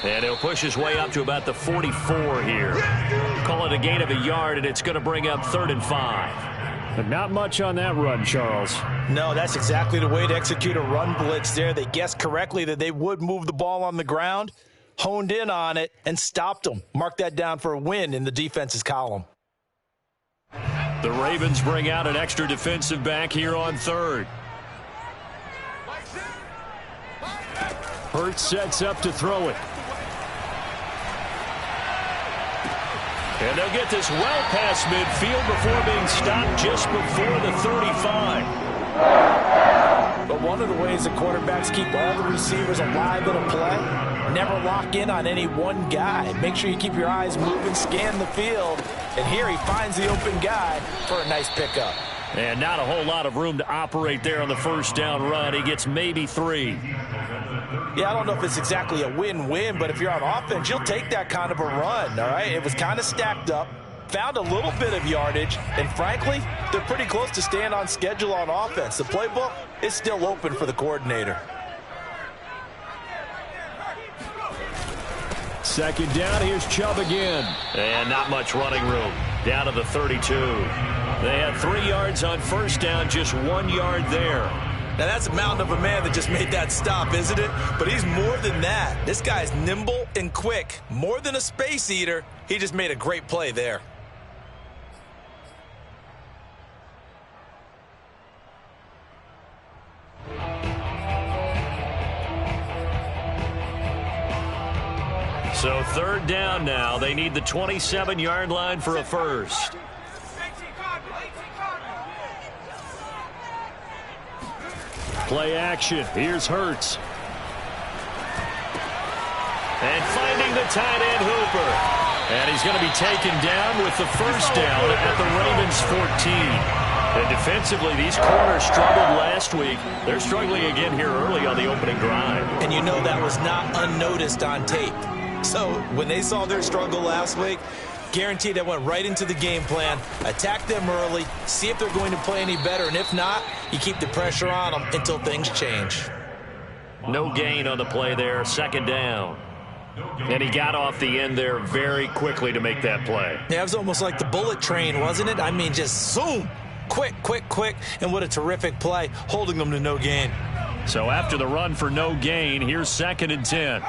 And he'll push his way up to about the 44 here. Call it a gain of a yard, and it's going to bring up 3rd and 5. But not much on that run, Charles. No, that's exactly the way to execute a run blitz there. They guessed correctly that they would move the ball on the ground, honed in on it, and stopped them. Mark that down for a win in the defense's column. The Ravens bring out an extra defensive back here on 3rd. Hurts sets up to throw it. And they'll get this well past midfield before being stopped just before the 35. But one of the ways that quarterbacks keep all the receivers alive in a play, never lock in on any one guy. Make sure you keep your eyes moving, scan the field. And here he finds the open guy for a nice pickup. And not a whole lot of room to operate there on the 1st down run. He gets maybe 3. Yeah, I don't know if it's exactly a win-win, but if you're on offense, you'll take that kind of a run, all right? It was kind of stacked up, found a little bit of yardage, and frankly, they're pretty close to staying on schedule on offense. The playbook is still open for the coordinator. 2nd down, here's Chubb again. And not much running room. Down to the 32. They had 3 yards on 1st down, just 1 yard there. Now, that's a mountain of a man that just made that stop, isn't it? But he's more than that. This guy's nimble and quick. More than a space eater. He just made a great play there. So 3rd down now. They need the 27-yard line for a first. Play action. Here's Hurts. And finding the tight end, Hooper. And he's going to be taken down with the 1st down at the Ravens 14. And defensively, these corners struggled last week. They're struggling again here early on the opening drive. And you know that was not unnoticed on tape. So when they saw their struggle last week, guaranteed they went right into the game plan, attack them early, see if they're going to play any better, and if not, you keep the pressure on them until things change. No gain on the play there, 2nd down. And he got off the end there very quickly to make that play. Yeah, it was almost like the bullet train, wasn't it? I mean, just zoom, quick, quick, quick, and what a terrific play, holding them to no gain. So after the run for no gain, here's 2nd and 10.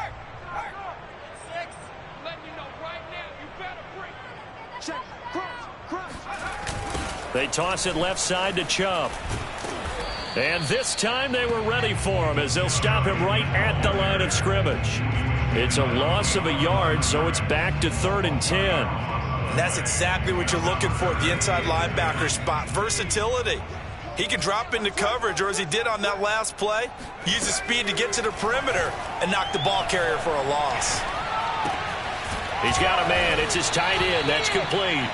They toss it left side to Chubb. And this time they were ready for him as they'll stop him right at the line of scrimmage. It's a loss of a yard, so it's back to 3rd and 10. And that's exactly what you're looking for at the inside linebacker spot. Versatility. He can drop into coverage, or as he did on that last play, use his speed to get to the perimeter and knock the ball carrier for a loss. He's got a man. It's his tight end. That's complete.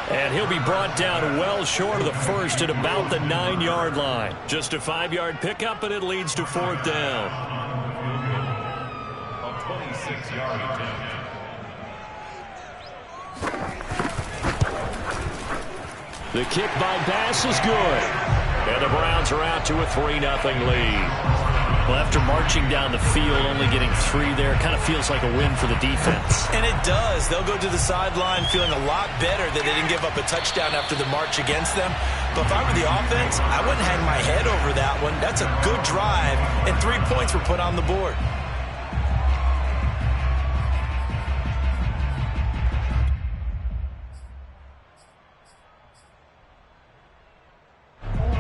And he'll be brought down well short of the first at about the 9-yard line. Just a 5-yard pickup, and it leads to 4th down. A 26-yard attempt. The kick by Bass is good. And the Browns are out to a 3-0 lead. Well, after marching down the field, only getting 3 there, kind of feels like a win for the defense. And it does. They'll go to the sideline feeling a lot better that they didn't give up a touchdown after the march against them. But if I were the offense, I wouldn't hang my head over that one. That's a good drive, and 3 points were put on the board.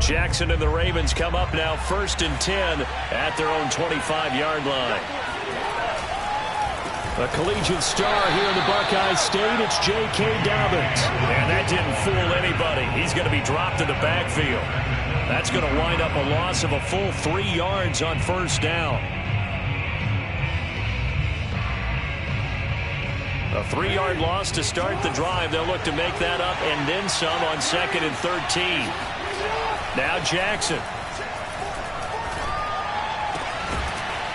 Jackson and the Ravens come up now 1st and 10 at their own 25-yard line. A collegiate star here in the Buckeye State, it's J.K. Dobbins. And that didn't fool anybody. He's going to be dropped in the backfield. That's going to wind up a loss of a full 3 yards on 1st down. A 3-yard loss to start the drive. They'll look to make that up and then some on 2nd and 13. Now Jackson.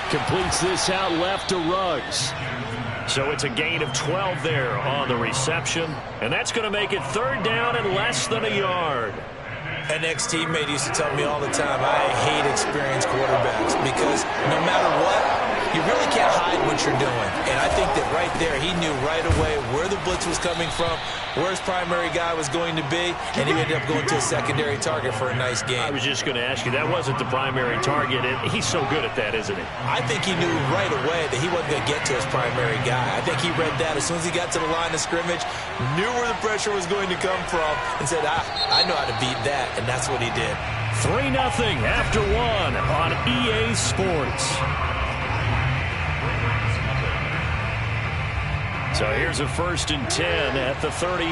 Completes this out left to Ruggs. So it's a gain of 12 there on the reception. And that's going to make it 3rd down and less than a yard. An ex-teammate used to tell me all the time, I hate experienced quarterbacks because no matter what, you really can't hide what you're doing. And I think that right there, he knew right away where the blitz was coming from, where his primary guy was going to be, and he ended up going to a secondary target for a nice game. I was just going to ask you, that wasn't the primary target, and he's so good at that, isn't he? I think he knew right away that he wasn't going to get to his primary guy. I think he read that as soon as he got to the line of scrimmage, knew where the pressure was going to come from, and said, I know how to beat that, and that's what he did. 3-0 after 1 on EA Sports. So here's a 1st and 10 at the 38.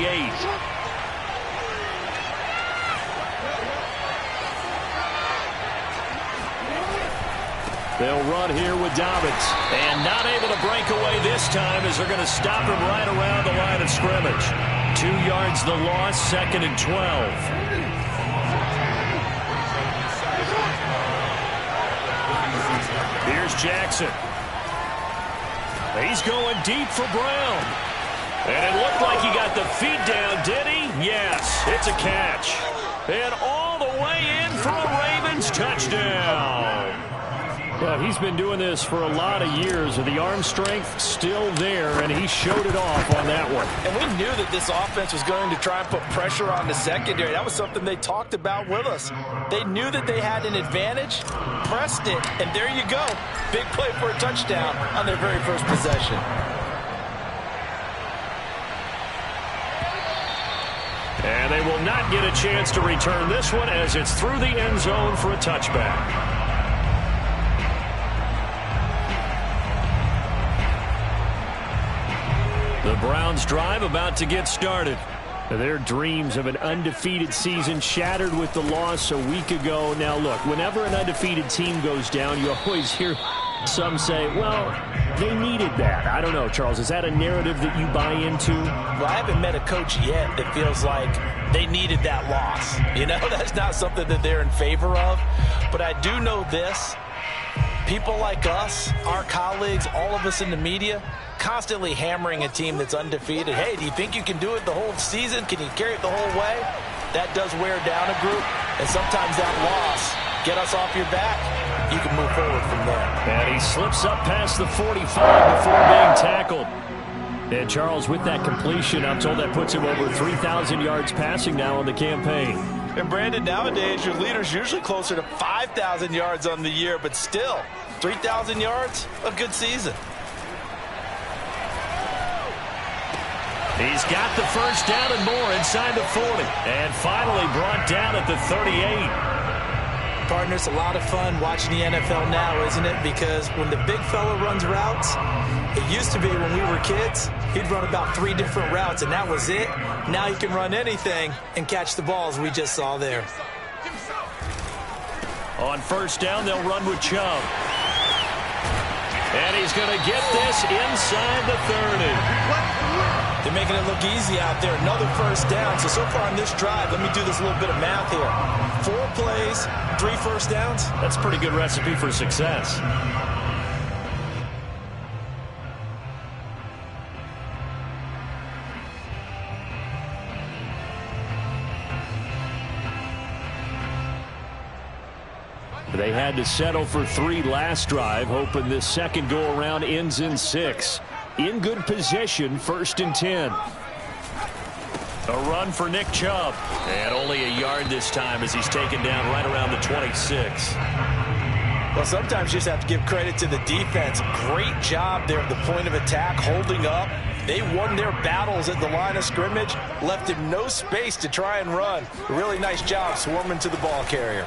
They'll run here with Dobbins. And not able to break away this time as they're going to stop him right around the line of scrimmage. 2 yards the loss, 2nd and 12. Here's Jackson. He's going deep for Brown. And it looked like he got the feet down, did he? Yes, it's a catch. And all the way in for a Ravens touchdown. Well, he's been doing this for a lot of years. The arm strength still there, and he showed it off on that one. And we knew that this offense was going to try and put pressure on the secondary. That was something they talked about with us. They knew that they had an advantage, pressed it, and there you go. Big play for a touchdown on their very first possession. And they will not get a chance to return this one as it's through the end zone for a touchback. The Browns drive about to get started. Their dreams of an undefeated season shattered with the loss a week ago. Now, look, whenever an undefeated team goes down, you always hear some say, well, they needed that. I don't know, Charles. Is that a narrative that you buy into? Well, I haven't met a coach yet that feels like they needed that loss. You know, that's not something that they're in favor of. But I do know this. People like us, our colleagues, all of us in the media, constantly hammering a team that's undefeated. Hey, do you think you can do it the whole season? Can you carry it the whole way? That does wear down a group, and sometimes that loss, get us off your back, you can move forward from there. And he slips up past the 45 before being tackled. And Charles, with that completion, I'm told that puts him over 3,000 yards passing now on the campaign. And Brandon, nowadays your leader's usually closer to 5,000 yards on the year, but still, 3,000 yards, a good season. He's got the first down and more inside the 40. And finally brought down at the 38. Partner, it's a lot of fun watching the NFL now, isn't it? Because when the big fella runs routes, it used to be when we were kids, he'd run about 3 different routes, and that was it. Now he can run anything and catch the balls we just saw there. On first down, they'll run with Chubb. And he's going to get this inside the 30. They're making it look easy out there. Another first down. So far on this drive, let me do this little bit of math here. 4 plays, 3 first downs. That's a pretty good recipe for success. They had to settle for 3 last drive, hoping this second go-around ends in 6. In good position, 1st and 10. A run for Nick Chubb. And only a yard this time as he's taken down right around the 26. Well, sometimes you just have to give credit to the defense. Great job there at the point of attack, holding up. They won their battles at the line of scrimmage, left him no space to try and run. A really nice job swarming to the ball carrier.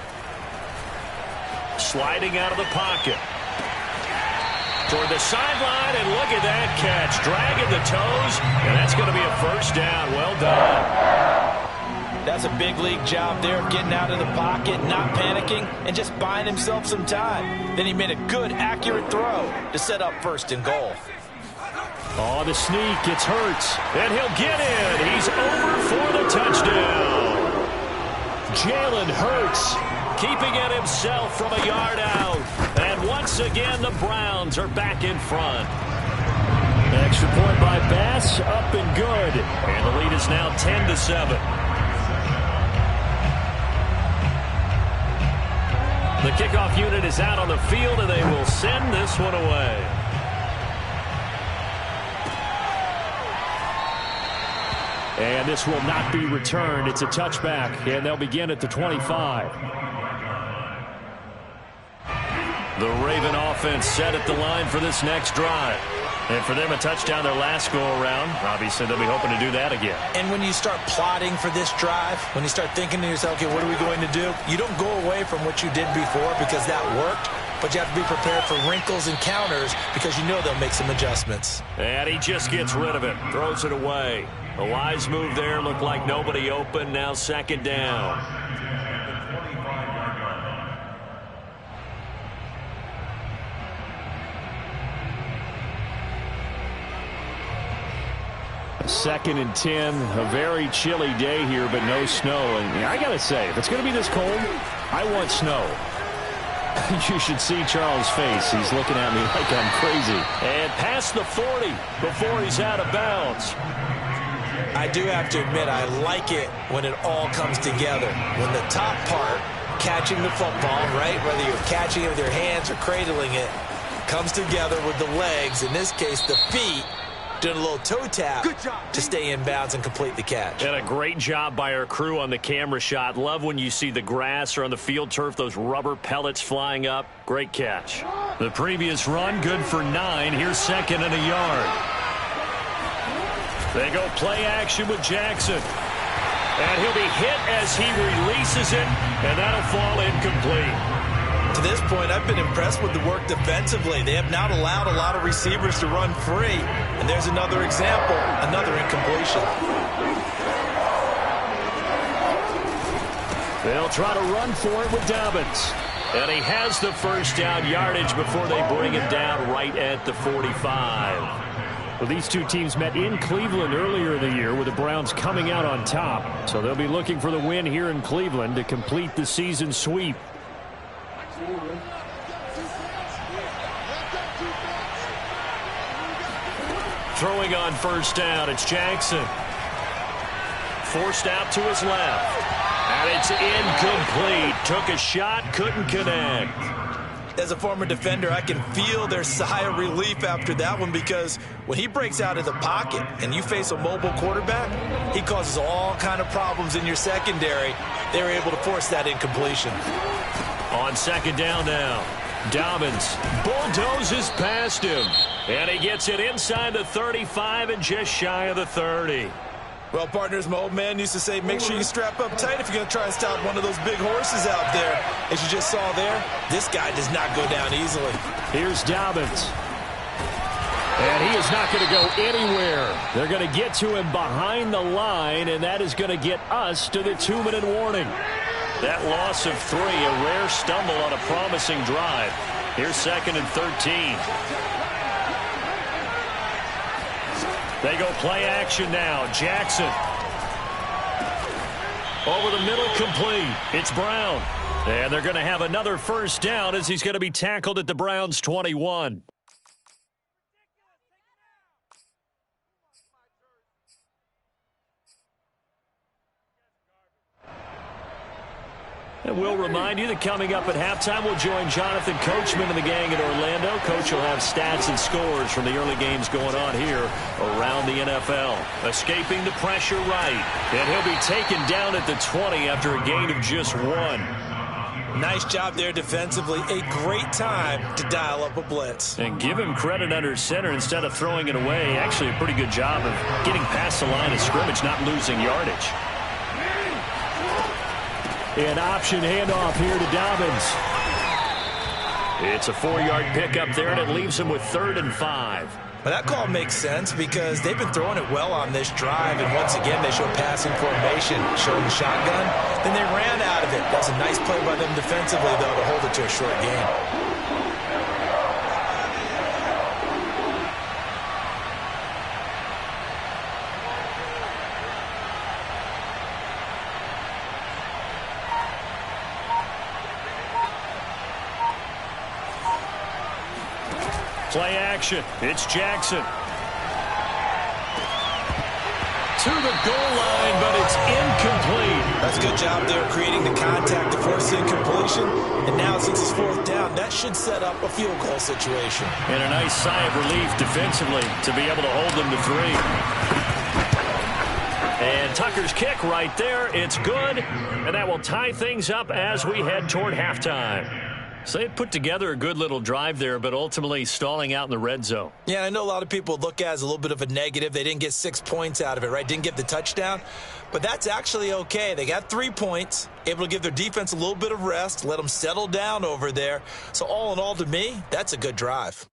Sliding out of the pocket. Toward the sideline, and look at that catch. Dragging the toes, and that's going to be a first down. Well done. That's a big league job there of getting out of the pocket, not panicking, and just buying himself some time. Then he made a good, accurate throw to set up 1st and goal. Oh, the sneak. It's Hurts, and he'll get in. He's over for the touchdown. Jalen Hurts keeping it himself from a yard out. And once again, the Browns are back in front. Extra point by Bass, up and good. And the lead is now 10-7. The kickoff unit is out on the field, and they will send this one away. And this will not be returned. It's a touchback, and they'll begin at the 25. The Raven offense set at the line for this next drive. And for them, a touchdown their last go-around. Obviously, they'll be hoping to do that again. And when you start plotting for this drive, when you start thinking to yourself, okay, what are we going to do? You don't go away from what you did before because that worked. But you have to be prepared for wrinkles and counters because you know they'll make some adjustments. And he just gets rid of it. Throws it away. A wise move there. Looked like nobody open. Now 2nd down. Second and 10, a very chilly day here, but no snow. And I got to say, if it's going to be this cold, I want snow. You should see Charles' face. He's looking at me like I'm crazy. And past the 40 before he's out of bounds. I do have to admit, I like it when it all comes together. When the top part, catching the football, right, whether you're catching it with your hands or cradling it, comes together with the legs, in this case the feet, doing a little toe tap to stay in bounds and complete the catch. And a great job by our crew on the camera shot. Love when you see the grass or on the field turf, those rubber pellets flying up. Great catch. The previous run, good for 9. Here's 2nd and a yard. They go play action with Jackson. And he'll be hit as he releases it, and that'll fall incomplete. To this point, I've been impressed with the work defensively. They have not allowed a lot of receivers to run free. And there's another example, another incompletion. They'll try to run for it with Dobbins. And he has the first down yardage before they bring him down right at the 45. Well, these two teams met in Cleveland earlier in the year with the Browns coming out on top. So they'll be looking for the win here in Cleveland to complete the season sweep. Throwing on first down, it's Jackson. Forced out to his left. And it's incomplete. Took a shot, couldn't connect. As a former defender, I can feel their sigh of relief after that one because when he breaks out of the pocket and you face a mobile quarterback, he causes all kind of problems in your secondary. They were able to force that incompletion. On 2nd down now, Dobbins bulldozes past him. And he gets it inside the 35 and just shy of the 30. Well, partners, my old man used to say, make sure you strap up tight if you're going to try and stop one of those big horses out there. As you just saw there, this guy does not go down easily. Here's Dobbins. And he is not going to go anywhere. They're going to get to him behind the line, and that is going to get us to the 2-minute warning. That loss of 3, a rare stumble on a promising drive. Here's 2nd and 13. They go play action now. Jackson. Over the middle, complete. It's Brown. And they're going to have another first down as he's going to be tackled at the Browns' 21. And we'll remind you that coming up at halftime, we'll join Jonathan Coachman and the gang in Orlando. Coach will have stats and scores from the early games going on here around the NFL. Escaping the pressure right. And he'll be taken down at the 20 after a gain of just 1. Nice job there defensively. A great time to dial up a blitz. And give him credit under center instead of throwing it away. Actually a pretty good job of getting past the line of scrimmage, not losing yardage. An option handoff here to Dobbins. It's a 4-yard pickup there, and it leaves him with 3rd and 5. Well, that call makes sense because they've been throwing it well on this drive, and once again they show passing formation, showing the shotgun. Then they ran out of it. That's a nice play by them defensively, though, to hold it to a short gain. Play action. It's Jackson. To the goal line, but it's incomplete. That's a good job there creating the contact to force the incompletion. And now since it's 4th down, that should set up a field goal situation. And a nice sigh of relief defensively to be able to hold them to 3. And Tucker's kick right there. It's good. And that will tie things up as we head toward halftime. So they put together a good little drive there, but ultimately stalling out in the red zone. Yeah, I know a lot of people look at it as a little bit of a negative. They didn't get 6 points out of it, right? Didn't get the touchdown. But that's actually okay. They got 3 points, able to give their defense a little bit of rest, let them settle down over there. So all in all, to me, that's a good drive.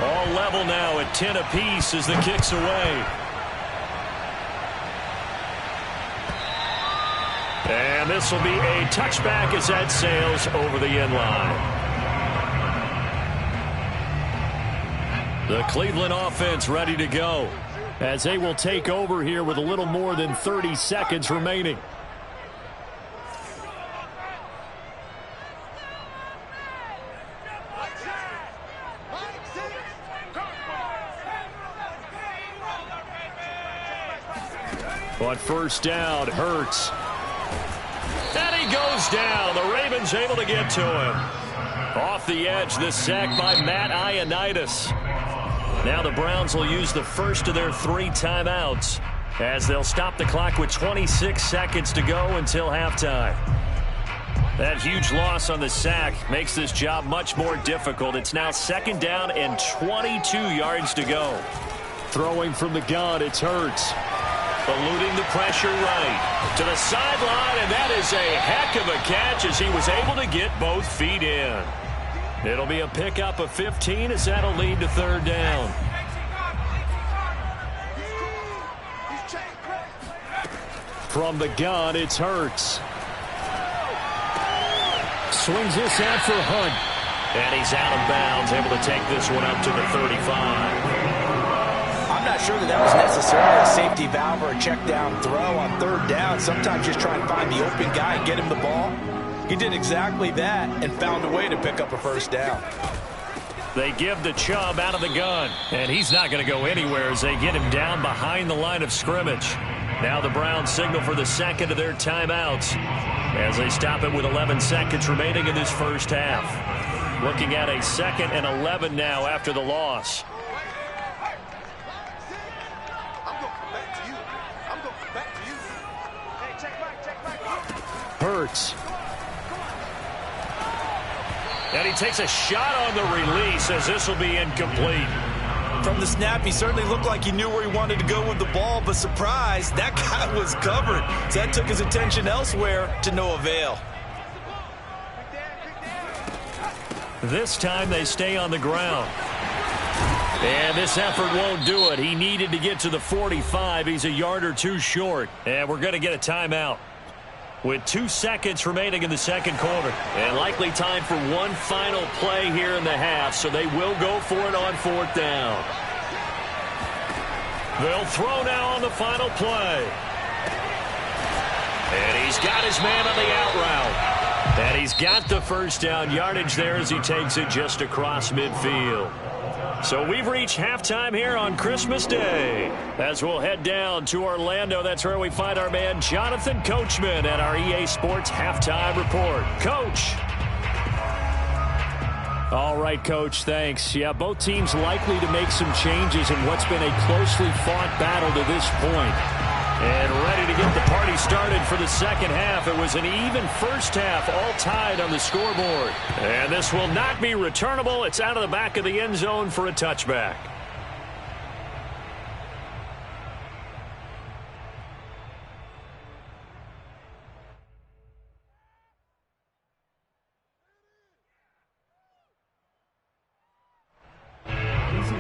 All level now at 10 apiece as the kick's away. And this will be a touchback as that sails over the end line. The Cleveland offense ready to go as they will take over here with a little more than 30 seconds remaining. On first down, Hurts. And he goes down. The Ravens able to get to him. Off the edge, the sack by Matt Ioannidis. Now the Browns will use the first of their 3 timeouts as they'll stop the clock with 26 seconds to go until halftime. That huge loss on the sack makes this job much more difficult. It's now 2nd down and 22 yards to go. Throwing from the gun, it's Hurts. Eluding the pressure right to the sideline, and that is a heck of a catch as he was able to get both feet in. It'll be a pickup of 15 as that'll lead to 3rd down. From the gun, it's Hurts. Swings this out for Hunt. And he's out of bounds, able to take this one up to the 35. I'm not sure that was necessarily a safety valve or a check down throw on 3rd down. Sometimes just try and find the open guy and get him the ball. He did exactly that and found a way to pick up a 1st down. They give the Chubb out of the gun, and he's not going to go anywhere as they get him down behind the line of scrimmage. Now the Browns signal for the 2nd of their timeouts as they stop it with 11 seconds remaining in this first half. Looking at a 2nd and 11 now after the loss. Hurts. And he takes a shot on the release as this will be incomplete. From the snap, he certainly looked like he knew where he wanted to go with the ball, but surprise, that guy was covered. So that took his attention elsewhere to no avail. This time they stay on the ground. And this effort won't do it. He needed to get to the 45. He's a yard or two short. And we're going to get a timeout with 2 seconds remaining in the second quarter. And likely time for one final play here in the half, so they will go for it on 4th down. They'll throw now on the final play. And he's got his man on the out route. And he's got the first down yardage there as he takes it just across midfield. So we've reached halftime here on Christmas Day. As we'll head down to Orlando, that's where we find our man Jonathan Coachman at our EA Sports Halftime Report. Coach. All right, Coach, thanks. Yeah, both teams likely to make some changes in what's been a closely fought battle to this point. And ready to get the party started for the second half. It was an even first half, all tied on the scoreboard. And this will not be returnable. It's out of the back of the end zone for a touchback.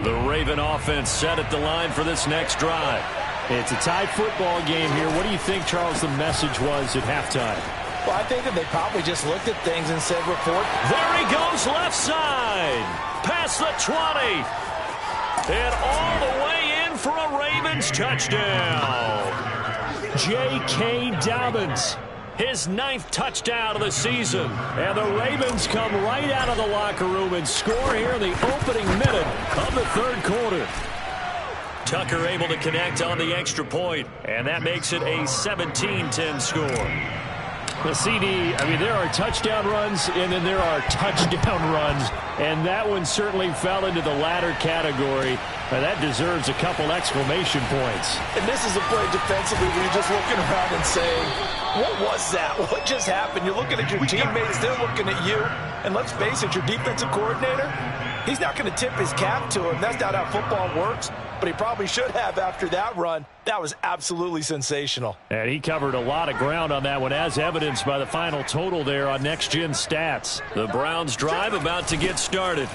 The Raven offense set at the line for this next drive. It's a tied football game here. What do you think, Charles, the message was at halftime? Well, I think that they probably just looked at things and said, report. There he goes, left side. Past the 20. And all the way in for a Ravens touchdown. J.K. Dobbins, his 9th touchdown of the season. And the Ravens come right out of the locker room and score here in the opening minute of the third quarter. Tucker able to connect on the extra point, and that makes it a 17-10 score. The CD, I mean, there are touchdown runs, and then there are touchdown runs, and that one certainly fell into the latter category. That deserves a couple exclamation points. And this is a play defensively where you're just looking around and saying, what was that? What just happened? You're looking at your teammates, they're looking at you, and let's face it, your defensive coordinator, he's not going to tip his cap to him. That's not how football works. But he probably should have after that run. That was absolutely sensational. And he covered a lot of ground on that one, as evidenced by the final total there on Next Gen Stats. The Browns drive about to get started.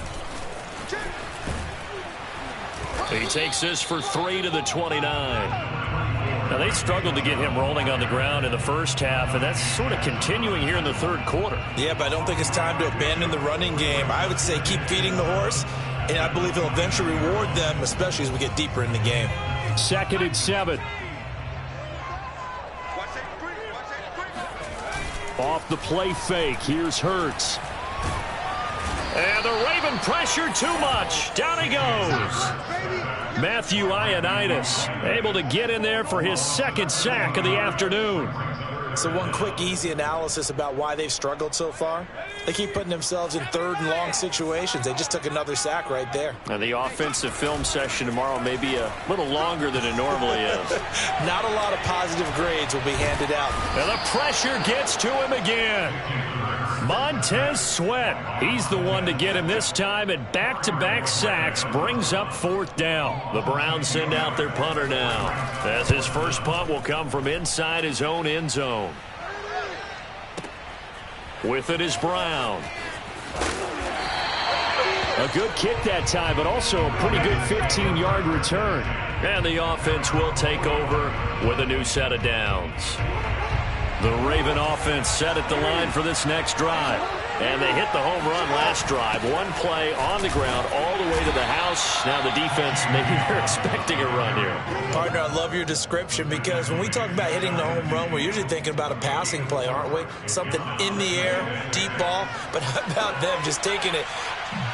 He takes this for 3 to the 29. Now, they struggled to get him rolling on the ground in the first half, and that's sort of continuing here in the third quarter. Yeah, but I don't think it's time to abandon the running game. I would say keep feeding the horse. And I believe he'll eventually reward them, especially as we get deeper in the game. 2nd and 7. Off the play fake. Here's Hurts. And the Raven pressure too much. Down he goes. Matthew Ioannidis able to get in there for his 2nd sack of the afternoon. So one quick, easy analysis about why they've struggled so far. They keep putting themselves in 3rd and long situations. They just took another sack right there. And the offensive film session tomorrow may be a little longer than it normally is. Not a lot of positive grades will be handed out. And the pressure gets to him again. Montez Sweat, he's the one to get him this time, and back-to-back sacks brings up 4th down. The Browns send out their punter now, as his first punt will come from inside his own end zone. With it is Brown. A good kick that time, but also a pretty good 15-yard return. And the offense will take over with a new set of downs. The Raven offense set at the line for this next drive. And they hit the home run last drive. One play on the ground all the way to the house. Now the defense, maybe they're expecting a run here. Partner, I love your description because when we talk about hitting the home run, we're usually thinking about a passing play, aren't we? Something in the air, deep ball. But how about them just taking it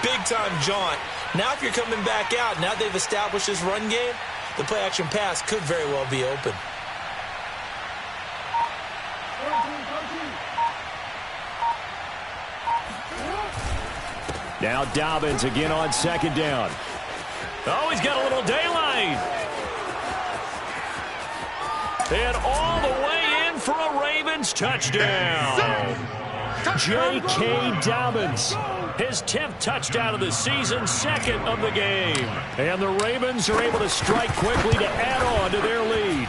big-time jaunt? Now if you're coming back out, now they've established this run game, the play-action pass could very well be open. Now Dobbins again on 2nd down. Oh, he's got a little daylight. And all the way in for a Ravens touchdown. J.K. Dobbins, His 10th touchdown of the season, second of the game. And the Ravens are able to strike quickly to add on to their lead.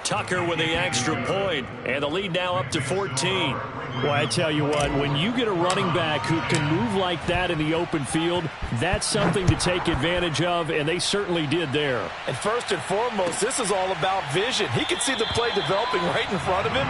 Tucker with the extra point, and the lead now up to 14. Well, I tell you what, when you get a running back who can move like that in the open field, that's something to take advantage of, and they certainly did there. And first and foremost, this is all about vision. He can see the play developing right in front of him,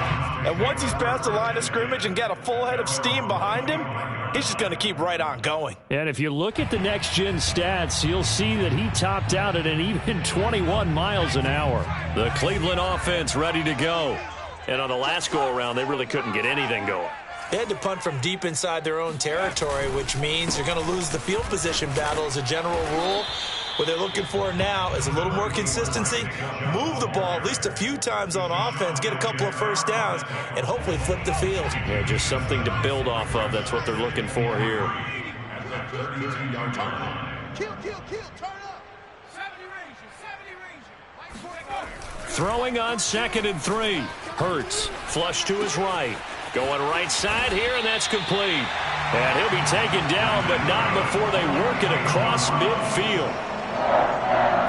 and once he's past the line of scrimmage and got a full head of steam behind him, he's just going to keep right on going. And if you look at the next-gen stats, you'll see that he topped out at an even 21 miles an hour. The Cleveland offense ready to go. And on the last go-around, they really couldn't get anything going. They had to punt from deep inside their own territory, which means you're going to lose the field position battle as a general rule. What they're looking for now is a little more consistency, move the ball at least a few times on offense, get a couple of first downs, and hopefully flip the field. Yeah, just something to build off of. That's what they're looking for here. At the 32-yard line. Kill, turn up. 70 ranger. Throwing on 2nd and 3. Hurts, flush to his right. Going right side here, and that's complete. And he'll be taken down, but not before they work it across midfield.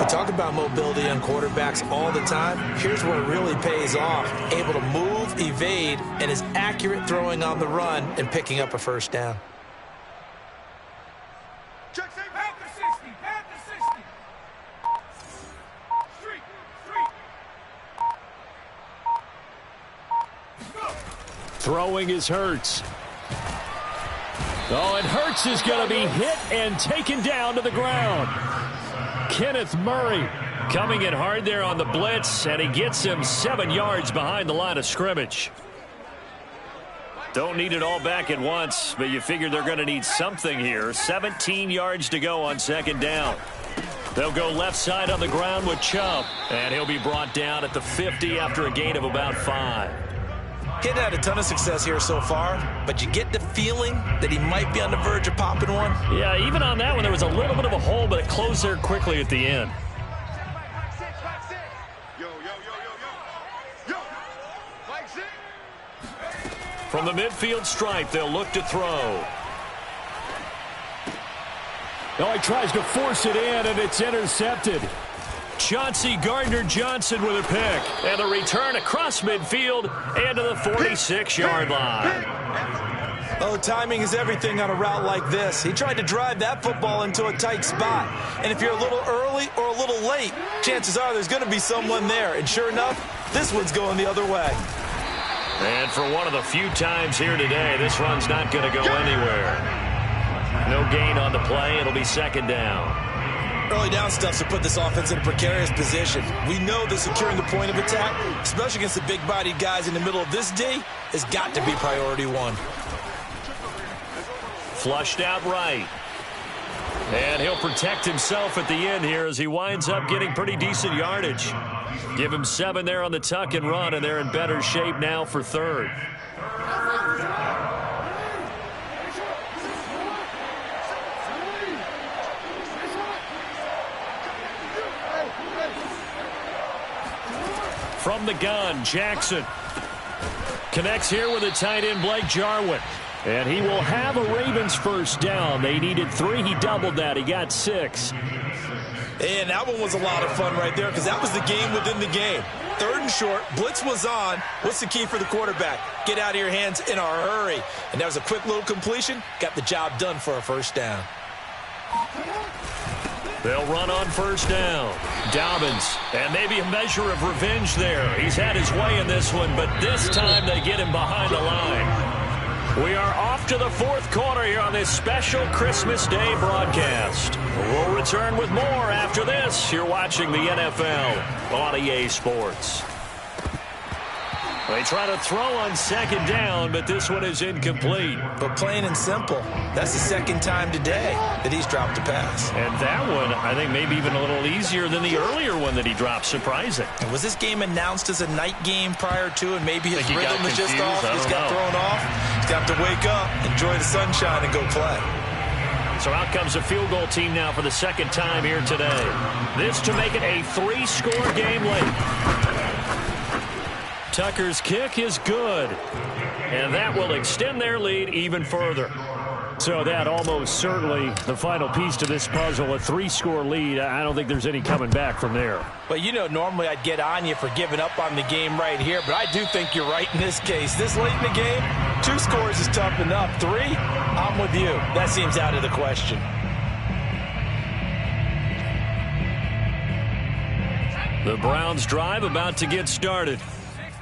We talk about mobility on quarterbacks all the time. Here's where it really pays off. Able to move, evade, and is accurate throwing on the run and picking up a first down. Check, say, Panther 60. Street. Go. Throwing is Hurts. Oh, and Hurts is going to be hit and taken down to the ground. Kenneth Murray coming in hard there on the blitz, and he gets him 7 yards behind the line of scrimmage. Don't need it all back at once, but you figure they're going to need something here. 17 yards to go on 2nd down. They'll go left side on the ground with Chubb, and he'll be brought down at the 50 after a gain of about 5. Kid had a ton of success here so far, but you get the feeling that he might be on the verge of popping one. Yeah, even on that one, there was a little bit of a hole, but it closed there quickly at the end. From the midfield stripe, they'll look to throw. Oh, he tries to force it in, and it's intercepted. Chauncey Gardner-Johnson with a pick. And the return across midfield and to the 46-yard line. Oh, timing is everything on a route like this. He tried to drive that football into a tight spot. And if you're a little early or a little late, chances are there's going to be someone there. And sure enough, this one's going the other way. And for one of the few times here today, this run's not going to go anywhere. No gain on the play. It'll be 2nd down. Early down stuff to put this offense in a precarious position. We know that securing the point of attack, especially against the big-bodied guys in the middle of this D, has got to be priority 1. Flushed out right. And he'll protect himself at the end here as he winds up getting pretty decent yardage. Give him 7 there on the tuck and run, and they're in better shape now for 3rd. From the gun, Jackson connects here with a tight end, Blake Jarwin. And he will have a Ravens first down. They needed 3. He doubled that. He got 6. And that one was a lot of fun right there because that was the game within the game. 3rd and short. Blitz was on. What's the key for the quarterback? Get out of your hands in a hurry. And that was a quick little completion. Got the job done for a first down. They'll run on first down. Dobbins, and maybe a measure of revenge there. He's had his way in this one, but this time they get him behind the line. We are off to the 4th quarter here on this special Christmas Day broadcast. We'll return with more after this. You're watching the NFL on EA Sports. They try to throw on 2nd down, but this one is incomplete. But plain and simple, that's the 2nd time today that he's dropped a pass. And that one, I think, maybe even a little easier than the earlier one that he dropped. Surprising. And was this game announced as a night game prior to, and maybe his rhythm was just off? He's got thrown off. He's got to wake up, enjoy the sunshine, and go play. So out comes a field goal team now for the 2nd time here today. This to make it a 3-score game late. Tucker's kick is good, and that will extend their lead even further. So that almost certainly the final piece to this puzzle, a 3-score lead. I don't think there's any coming back from there. Well, you know, normally I'd get on you for giving up on the game right here, but I do think you're right in this case. This late in the game, 2 scores is tough enough. 3, I'm with you. That seems out of the question. The Browns drive about to get started.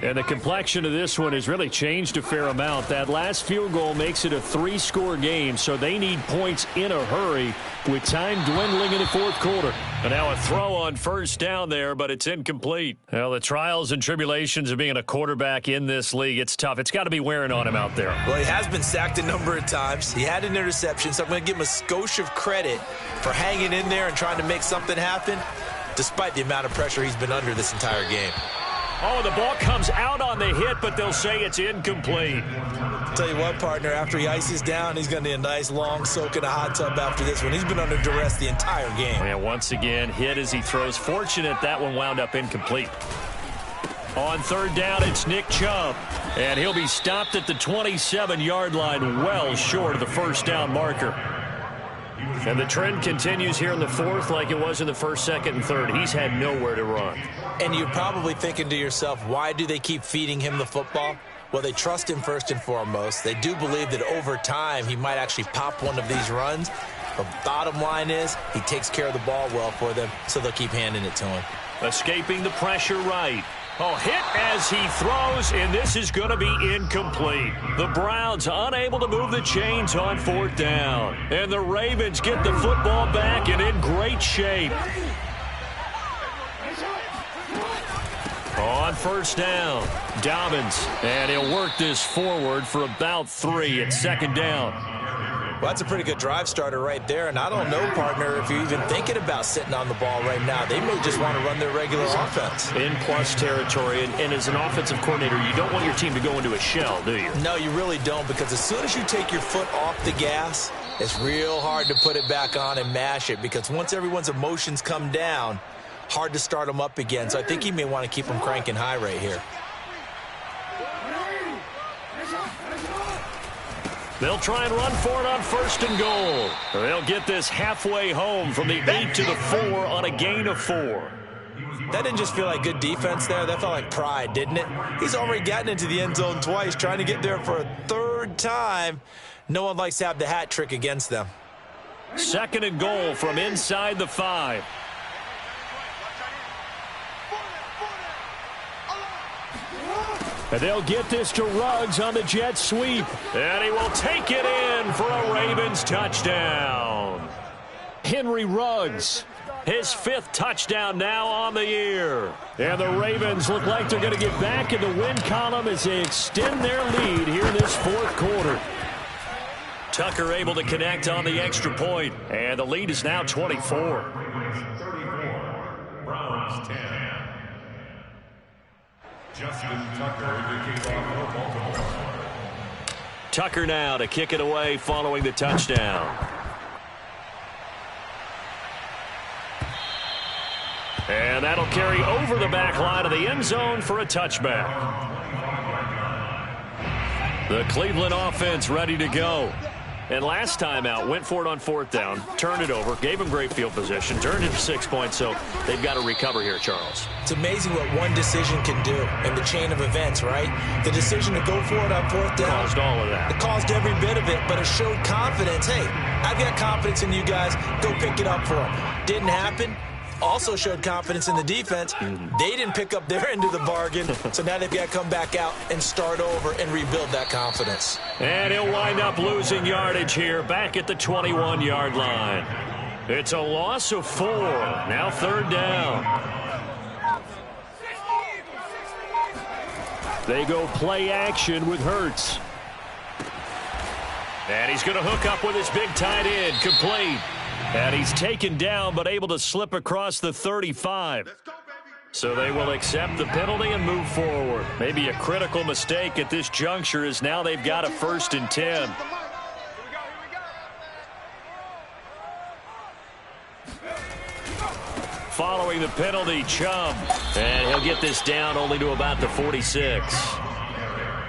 And the complexion of this one has really changed a fair amount. That last field goal makes it a 3-score game, so they need points in a hurry with time dwindling in the fourth quarter. And now a throw on first down there, but it's incomplete. Well, the trials and tribulations of being a quarterback in this league, it's tough. It's got to be wearing on him out there. Well, he has been sacked a number of times. He had an interception, so I'm going to give him a skosh of credit for hanging in there and trying to make something happen, despite the amount of pressure he's been under this entire game. Oh, the ball comes out on the hit, but they'll say it's incomplete. Tell you what, partner, after he ices down, he's going to need a nice long soak in a hot tub after this one. He's been under duress the entire game. And once again, hit as he throws. Fortunate that one wound up incomplete. On third down, it's Nick Chubb. And he'll be stopped at the 27-yard line, well short of the first down marker. And the trend continues here in the fourth like it was in the first, second, and third. He's had nowhere to run. And you're probably thinking to yourself, why do they keep feeding him the football? Well, they trust him first and foremost. They do believe that over time he might actually pop one of these runs. But bottom line is he takes care of the ball well for them, so they'll keep handing it to him. Escaping the pressure right. Oh, hit as he throws, and this is going to be incomplete. The Browns unable to move the chains on fourth down. And the Ravens get the football back and in great shape. On first down, Dobbins, and he'll work this forward for about 3 at second down. Well, that's a pretty good drive starter right there, and I don't know, partner, if you're even thinking about sitting on the ball right now. They may just want to run their regular offense. In plus territory, and as an offensive coordinator, you don't want your team to go into a shell, do you? No, you really don't, because as soon as you take your foot off the gas, it's real hard to put it back on and mash it, because once everyone's emotions come down, hard to start them up again. So I think he may want to keep them cranking high right here. They'll try and run for it on first and goal. They'll get this halfway home from the 8 to the 4 on a gain of 4. That didn't just feel like good defense there. That felt like pride, didn't it? He's already gotten into the end zone twice, trying to get there for a third time. No one likes to have the hat trick against them. Second and goal from inside the 5. And they'll get this to Ruggs on the jet sweep. And he will take it in for a Ravens touchdown. Henry Ruggs, his 5th touchdown now on the year. And the Ravens look like they're going to get back in the win column as they extend their lead here in this fourth quarter. Tucker able to connect on the extra point. And the lead is now 24. Browns 10. Justin Tucker to kick off for Baltimore. Tucker now to kick it away following the touchdown. And that'll carry over the back line of the end zone for a touchback. The Cleveland offense ready to go. And last time out, went for it on fourth down, turned it over, gave him great field position, turned it to 6 points, so they've got to recover here, Charles. It's amazing what one decision can do in the chain of events, right? The decision to go for it on fourth down. Caused all of that. It caused every bit of it, but it showed confidence. Hey, I've got confidence in you guys. Go pick it up for them. Didn't happen. Also showed confidence in the defense. They didn't pick up their end of the bargain, so now they've got to come back out and start over and rebuild that confidence. And he'll wind up losing yardage here back at the 21-yard line. It's a loss of 4. Now third down. They go play action with Hurts. And he's going to hook up with his big tight end, complete. And he's taken down but able to slip across the 35. So they will accept the penalty and move forward. Maybe a critical mistake at this juncture as now they've got a 1st and 10. Following the penalty, Chubb. And he'll get this down only to about the 46.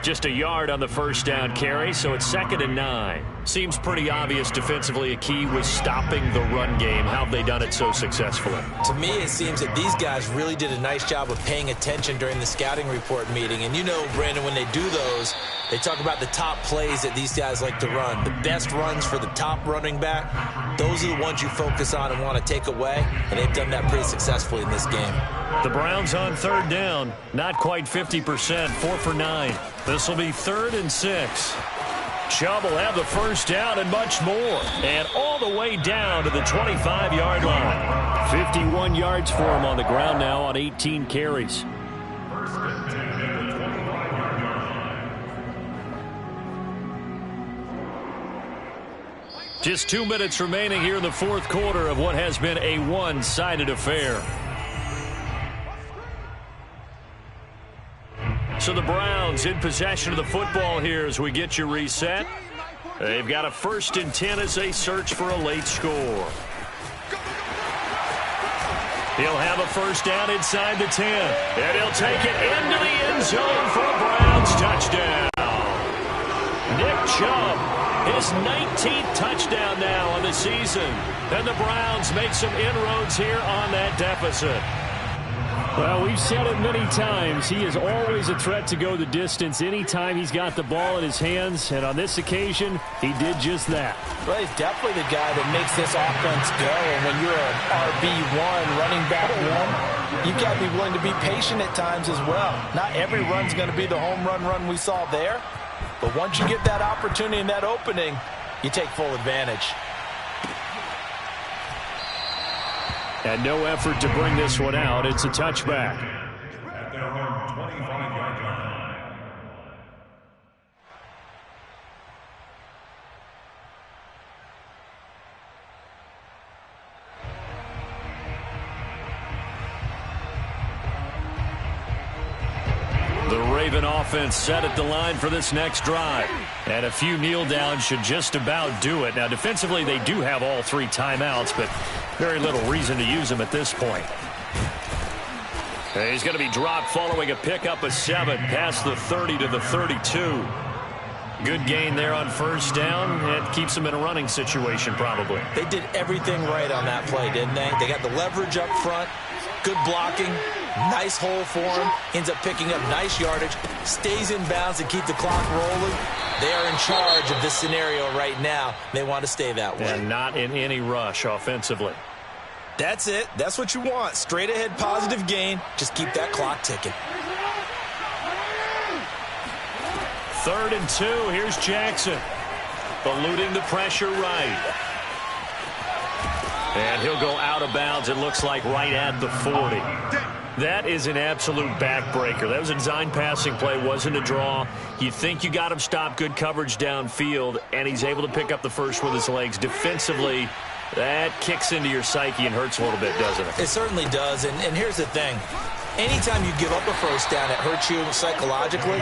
Just a yard on the first down carry, so it's 2nd and 9. Seems pretty obvious defensively a key was stopping the run game. How have they done it so successfully? To me, it seems that these guys really did a nice job of paying attention during the scouting report meeting. And you know, Brandon, when they do those, they talk about the top plays that these guys like to run. The best runs for the top running back, those are the ones you focus on and want to take away. And they've done that pretty successfully in this game. The Browns on third down. Not quite 50%, 4 for 9. This will be 3rd and 6. Chubb will have the first down and much more. And all the way down to the 25-yard line. 51 yards for him on the ground now on 18 carries. Just 2 minutes remaining here in the fourth quarter of what has been a one-sided affair. So the Browns in possession of the football here as we get you reset. They've got a 1st and 10 as they search for a late score. He'll have a first down inside the 10. And he'll take it into the end zone for a Browns touchdown. Nick Chubb, his 19th touchdown now on the season. And the Browns make some inroads here on that deficit. Well, we've said it many times. He is always a threat to go the distance anytime he's got the ball in his hands. And on this occasion, he did just that. Well, he's definitely the guy that makes this offense go. And when you're an RB1, running back one, you've got to be willing to be patient at times as well. Not every run's going to be the home run we saw there. But once you get that opportunity and that opening, you take full advantage. And no effort to bring this one out. It's a touchback. At their own 25-yard line. The Raven offense set at the line for this next drive. And a few kneel downs should just about do it. Now, defensively, they do have all 3 timeouts, but very little reason to use them at this point. He's going to be dropped following a pickup of 7 past the 30 to the 32. Good gain there on first down. It keeps them in a running situation probably. They did everything right on that play, didn't they? They got the leverage up front, good blocking, nice hole for him, ends up picking up nice yardage, stays in bounds to keep the clock rolling. They are in charge of this scenario right now. They want to stay that way. And not in any rush offensively. That's it. That's what you want. Straight ahead positive gain. Just keep that clock ticking. 3rd and 2. Here's Jackson. Eluding the pressure right. And he'll go out of bounds, it looks like, right at the 40. That is an absolute backbreaker. That was a design passing play, wasn't a draw. You think you got him stopped, good coverage downfield, and he's able to pick up the first with his legs. Defensively, that kicks into your psyche and hurts a little bit, doesn't it? It certainly does, and here's the thing. Anytime you give up a first down, it hurts you psychologically,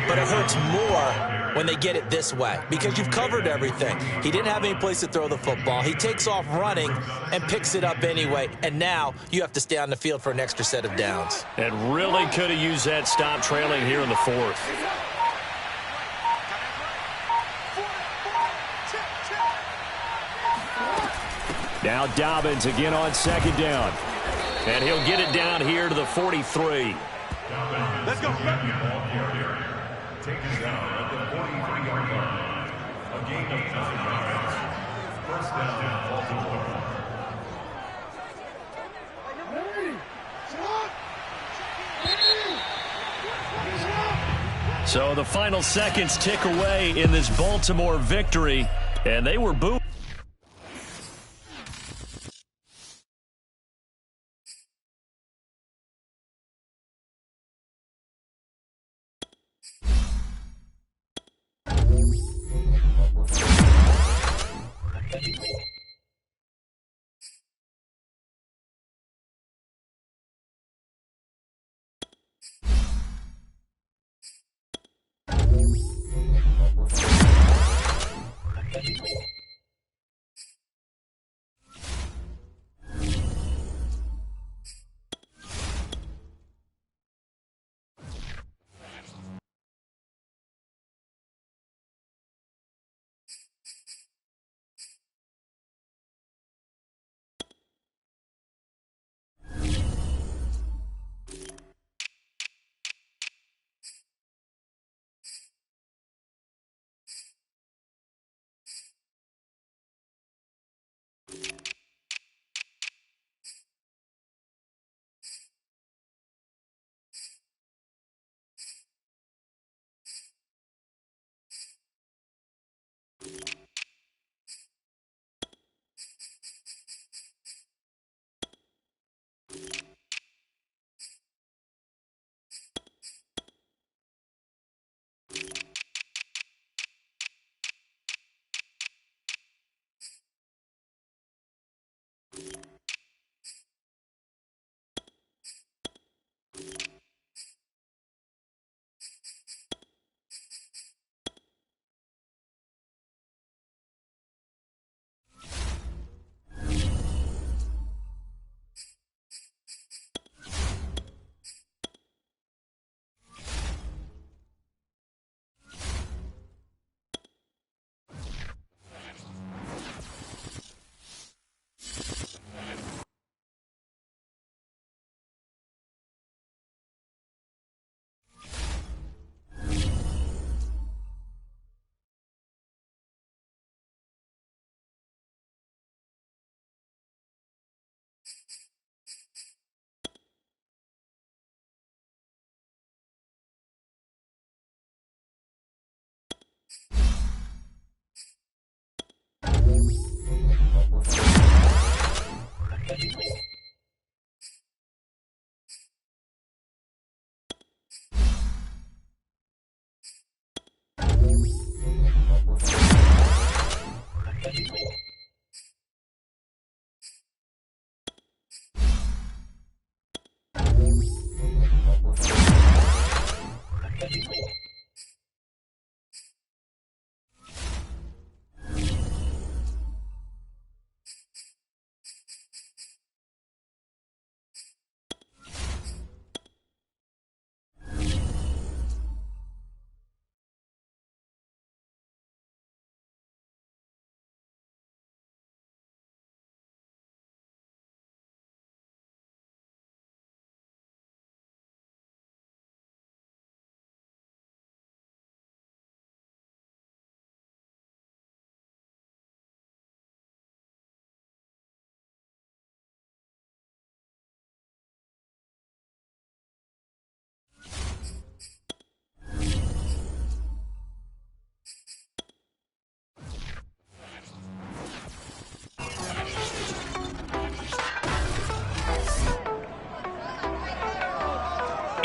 but it hurts more when they get it this way because you've covered everything. He didn't have any place to throw the football. He takes off running and picks it up anyway, and now you have to stay on the field for an extra set of downs. And really could have used that stop trailing here in the 4th. Now Dobbins again on 2nd down. And he'll get it down here to the 43. Let's go. Taken down at the 43-yard line. A gain of 9 yards. First down, Baltimore. So the final seconds tick away in this Baltimore victory, and they were booed.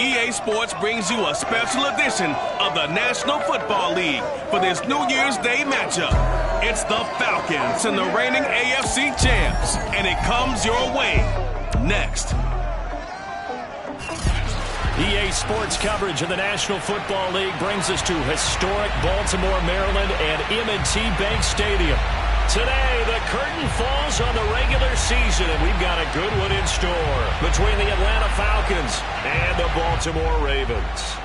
EA Sports brings you a special edition of the National Football League for this New Year's Day matchup. It's the Falcons and the reigning AFC champs, and it comes your way next. EA Sports coverage of the National Football League brings us to historic Baltimore, Maryland, and M&T Bank Stadium. Today, the curtain falls on the regular season, and we've got a good one in store between the Atlanta Falcons and the Baltimore Ravens.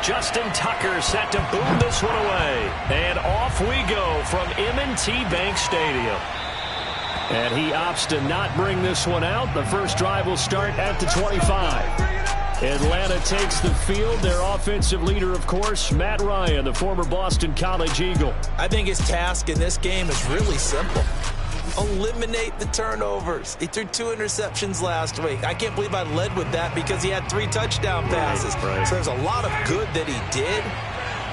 Justin Tucker set to boom this one away. And off we go from M&T Bank Stadium. And he opts to not bring this one out. The first drive will start at the 25. Atlanta takes the field. Their offensive leader, of course, Matt Ryan, the former Boston College Eagle. I think his task in this game is really simple. Eliminate the turnovers. He threw 2 interceptions last week. I can't believe I led with that because he had 3 touchdown passes. Right. So there's a lot of good that he did,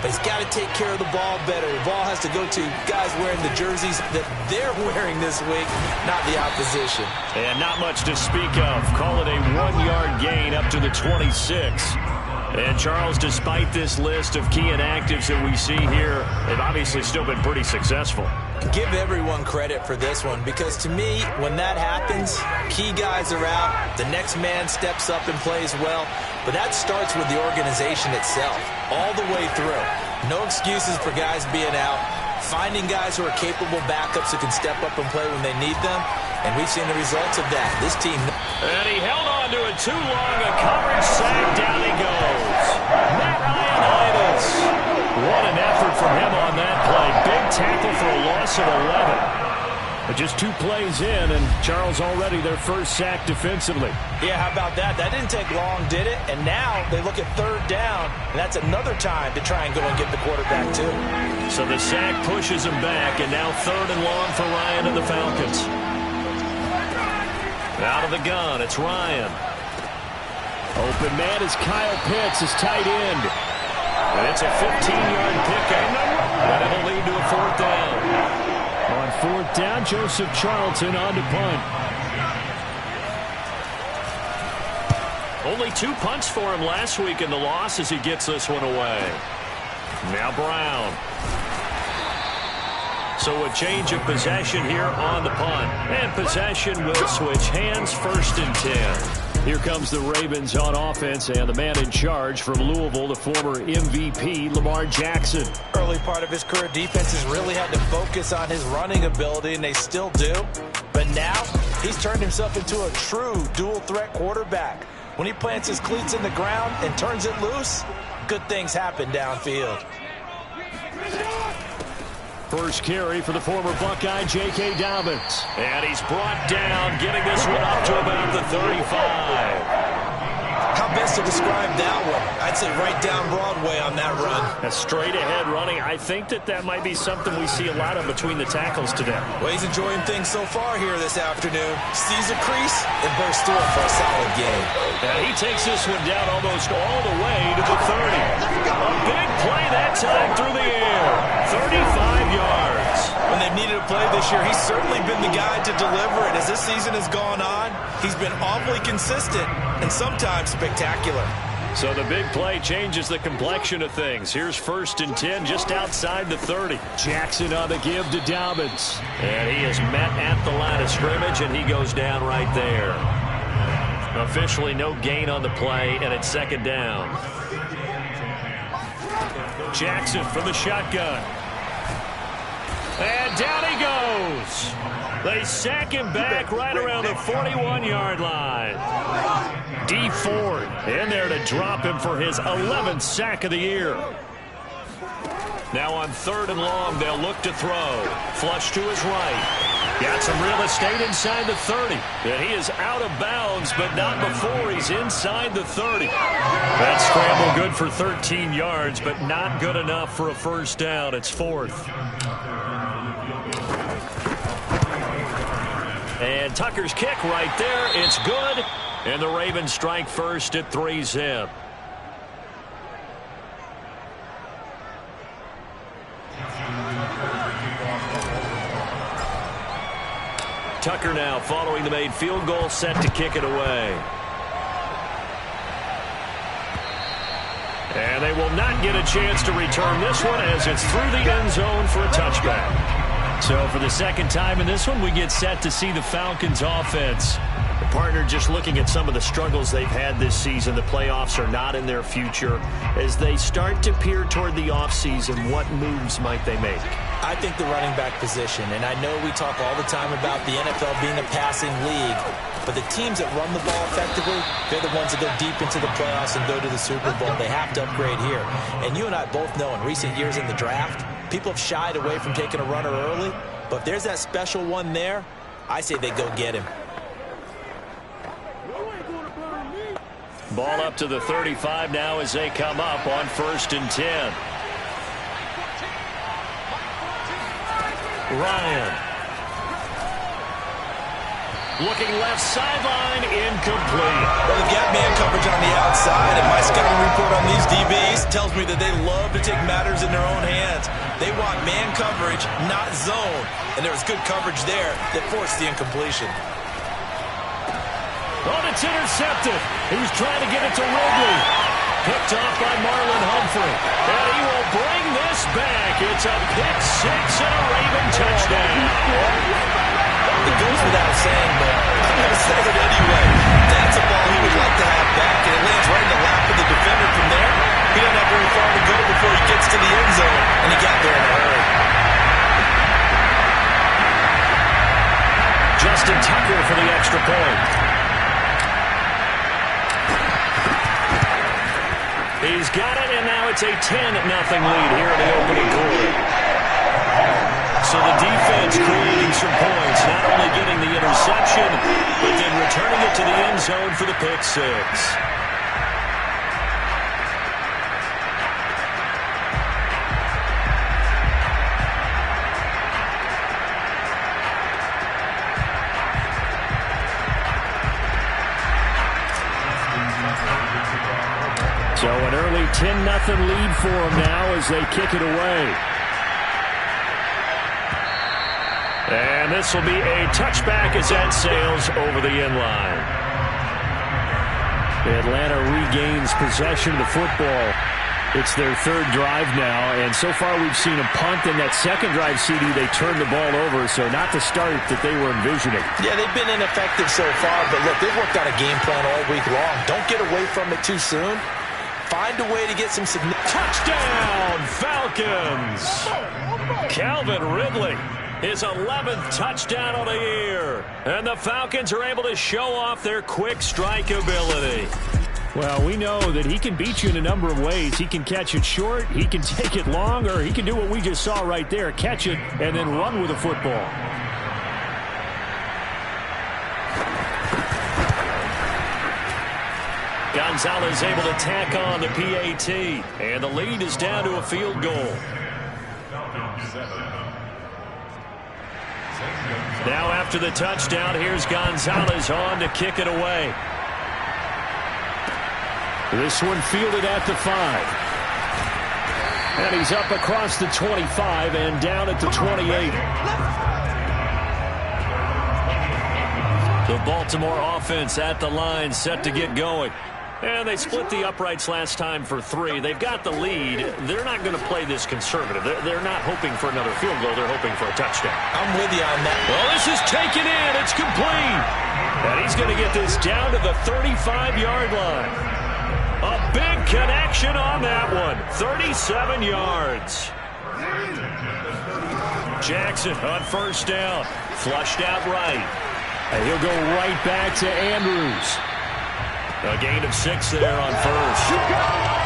but he's got to take care of the ball better. The ball has to go to guys wearing the jerseys that they're wearing this week, not the opposition. And not much to speak of. Call it a 1-yard gain up to the 26. And, Charles, despite this list of key inactives that we see here, they've obviously still been pretty successful. Give everyone credit for this one because, to me, when that happens, key guys are out, the next man steps up and plays well, but that starts with the organization itself, all the way through. No excuses for guys being out, finding guys who are capable backups who can step up and play when they need them, and we've seen the results of that. This team... And he held on to it too long. A coverage sack. Down he goes. Matt Ioannidis. What an effort from him on that play. Big tackle for a loss of 11. But just 2 plays in, and Charles already their first sack defensively. Yeah, how about that? That didn't take long, did it? And now they look at 3rd down, and that's another time to try and go and get the quarterback, too. So the sack pushes him back, and now 3rd and long for Ryan and the Falcons. Out of the gun, it's Ryan. Open man is Kyle Pitts, his tight end. And it's a 15-yard pickup. And it'll lead to a 4th down. On 4th down, Joseph Charlton on to punt. Only 2 punts for him last week in the loss as he gets this one away. Now Brown. So a change of possession here on the punt. And possession will switch hands, 1st and 10. Here comes the Ravens on offense, and the man in charge from Louisville, the former MVP, Lamar Jackson. Early part of his career, defenses really had to focus on his running ability, and they still do. But now, he's turned himself into a true dual-threat quarterback. When he plants his cleats in the ground and turns it loose, good things happen downfield. First carry for the former Buckeye, J.K. Dobbins. And he's brought down, getting this one up to about the 35. How best to describe that one? I'd say right down Broadway on that run. A straight-ahead running. I think that might be something we see a lot of between the tackles today. Well, he's enjoying things so far here this afternoon. Sees a crease and bursts through it for a solid game. And he takes this one down almost all the way to the 30. A big play that time through the air. 35 yards. When they've needed a play this year, he's certainly been the guy to deliver it. As this season has gone on, he's been awfully consistent and sometimes spectacular. So the big play changes the complexion of things. Here's 1st and 10 just outside the 30. Jackson on the give to Dobbins. And he is met at the line of scrimmage, and he goes down right there. Officially no gain on the play, and it's 2nd down. Jackson from the shotgun. And down he goes. They sack him back right around the 41-yard line. D. Ford in there to drop him for his 11th sack of the year. Now on 3rd and long, they'll look to throw. Flush to his right. Got some real estate inside the 30. And he is out of bounds, but not before he's inside the 30. That scramble good for 13 yards, but not good enough for a 1st down. It's 4th. And Tucker's kick right there. It's good. And the Ravens strike first at 3-zip. Tucker now following the made field goal, set to kick it away. And they will not get a chance to return this one as it's through the end zone for a touchback. So for the 2nd time in this one, we get set to see the Falcons offense. The partner just looking at some of the struggles they've had this season. The playoffs are not in their future. As they start to peer toward the offseason, what moves might they make? I think the running back position, and I know we talk all the time about the NFL being a passing league, But the teams that run the ball effectively, they're the ones that go deep into the playoffs and go to the Super Bowl. They have to upgrade here. And you and I both know in recent years in the draft, people have shied away from taking a runner early. But if there's that special one there, I say they go get him. Ball up to the 35 now as they come up on 1st and 10. Ryan. Looking left sideline, incomplete. Well, they've got man coverage on the outside, and my scouting report on these DBs tells me that they love to take matters in their own hands. They want man coverage, not zone. And there was good coverage there that forced the incompletion. Oh, it's intercepted. He was trying to get it to Ridley. Picked off by Marlon Humphrey. And he will bring this back. It's a pick six and a Raven touchdown. It goes without saying, but I'm going to say it anyway. That's a ball he would like to have back, and it lands right in the lap of the defender from there. He doesn't have very far to go before he gets to the end zone, and he got there in a hurry. Justin Tucker for the extra point. He's got it, and now it's a 10-0 lead here in the opening quarter. So the defense creating some points, not only getting the interception, but then returning it to the end zone for the pick six. So an early 10-0 lead for them now as they kick it away. And this will be a touchback as that sails over the end line. Atlanta regains possession of the football. It's their third drive now, and so far we've seen a punt. In that second drive, CD, they turned the ball over, so not the start that they were envisioning. Yeah, they've been ineffective so far, but look, they've worked on a game plan all week long. Don't get away from it too soon. Find a way to get some significant... Touchdown, Falcons! Calvin Ridley, his 11th touchdown of the year. And the Falcons are able to show off their quick strike ability. Well, we know that he can beat you in a number of ways. He can catch it short, he can take it long, or he can do what we just saw right there, catch it and then run with the football. Gonzalez able to tack on the PAT, and the lead is down to a field goal. Now after the touchdown, here's Gonzalez on to kick it away. This one fielded at the 5. And he's up across the 25 and down at the 28. The Baltimore offense at the line, set to get going. And they split the uprights last time for 3. They've got the lead. They're not going to play this conservative. They're not hoping for another field goal. They're hoping for a touchdown. I'm with you on that. Well, this is taken in. It's complete. And he's going to get this down to the 35-yard line. A big connection on that one. 37 yards. Jackson on first down. Flushed out right. And he'll go right back to Andrews. A gain of 6 there on first.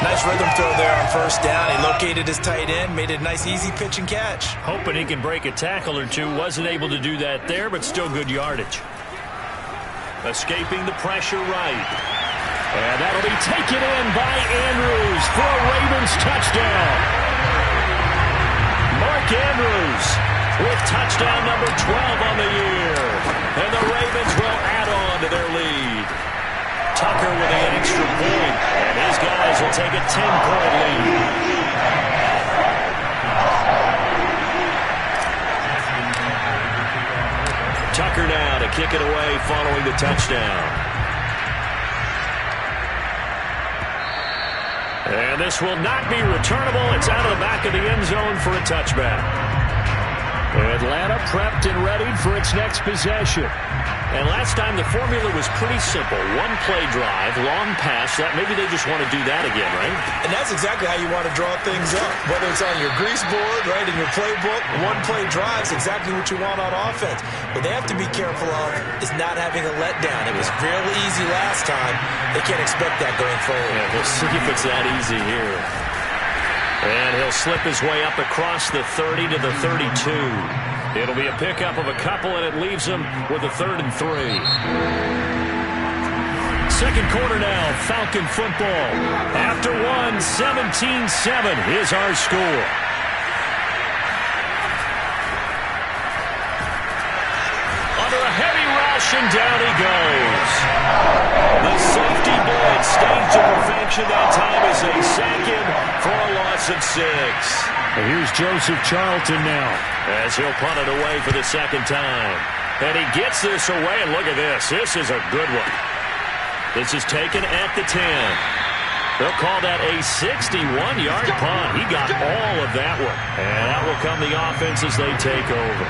Nice rhythm throw there on first down. He located his tight end, made it a nice easy pitch and catch. Hoping he can break a tackle or two. Wasn't able to do that there, but still good yardage. Escaping the pressure right. And that'll be taken in by Andrews for a Ravens touchdown. Mark Andrews with touchdown number 12 on the year. And the Ravens will add on to their lead. Tucker with the extra point, and his guys will take a 10-point lead. Tucker now to kick it away following the touchdown. And this will not be returnable. It's out of the back of the end zone for a touchback. Atlanta prepped and ready for its next possession. And last time the formula was pretty simple. One play drive, long pass. That maybe they just want to do that again, right? And that's exactly how you want to draw things up. Whether it's on your grease board, right, in your playbook, one play drive is exactly what you want on offense. What they have to be careful of is not having a letdown. It was fairly easy last time. They can't expect that going forward. Yeah, we'll see if it's that easy here. And he'll slip his way up across the 30 to the 32. It'll be a pickup of a couple, and it leaves him with a 3rd and 3. Second quarter now, Falcon football. After one, 17-7 is our score. Under a heavy rush, and down he goes. The safety blitz staged to perfection that time as they sack him for a loss of 6. And here's Joseph Charlton now, as he'll punt it away for the second time. And he gets this away, and look at this. This is a good one. This is taken at the 10. They'll call that a 61-yard punt. He got all of that one. And out will come the offense as they take over.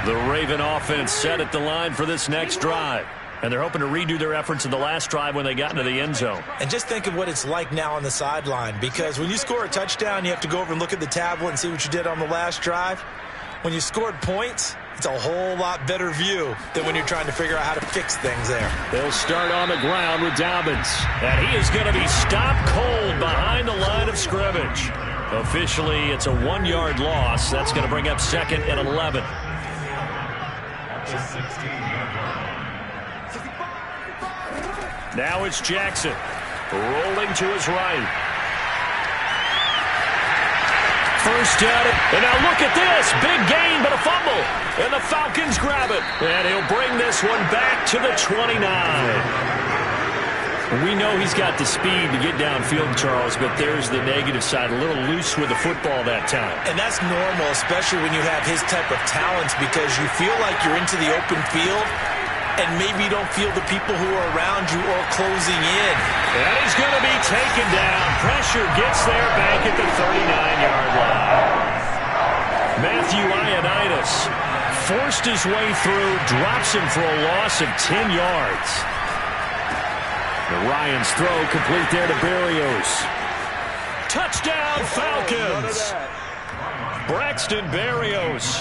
The Raven offense set at the line for this next drive. And they're hoping to redo their efforts in the last drive when they got into the end zone. And just think of what it's like now on the sideline, because when you score a touchdown, you have to go over and look at the tablet and see what you did on the last drive. When you scored points, it's a whole lot better view than when you're trying to figure out how to fix things there. They'll start on the ground with Dobbins. And he is going to be stopped cold behind the line of scrimmage. Officially, it's a 1-yard loss. That's going to bring up 2nd and 11. Now it's Jackson, rolling to his right. First down, and now look at this. Big gain, but a fumble. And the Falcons grab it. And he'll bring this one back to the 29. We know he's got the speed to get downfield, Charles, but there's the negative side. A little loose with the football that time. And that's normal, especially when you have his type of talents, because you feel like you're into the open field, and maybe you don't feel the people who are around you or closing in. And he's going to be taken down. Pressure gets there back at the 39-yard line. Matthew Ioannidis forced his way through, drops him for a loss of 10 yards. And Ryan's throw complete there to Berrios. Touchdown, Falcons! Braxton Berrios,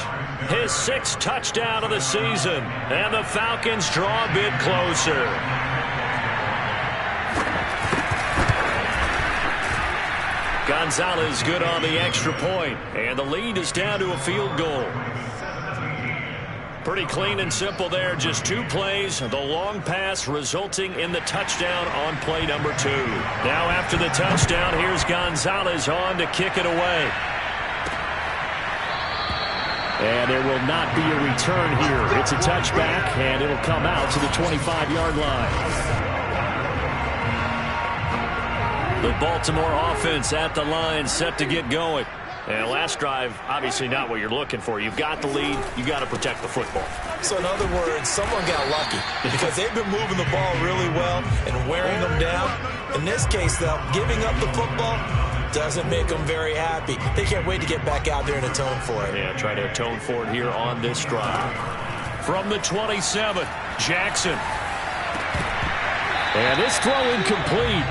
his 6th touchdown of the season, and the Falcons draw a bit closer. Gonzalez good on the extra point, and the lead is down to a field goal. Pretty clean and simple there, just 2 plays, the long pass resulting in the touchdown on play number 2. Now after the touchdown, here's Gonzalez on to kick it away. And there will not be a return here. It's a touchback, and it'll come out to the 25-yard line. The Baltimore offense at the line, set to get going. And last drive, obviously not what you're looking for. You've got the lead. You've got to protect the football. So in other words, someone got lucky because they've been moving the ball really well and wearing them down. In this case, though, giving up the football doesn't make them very happy. They can't wait to get back out there and atone for it. Yeah, try to atone for it here on this drive. From the 27, Jackson. And this throw incomplete.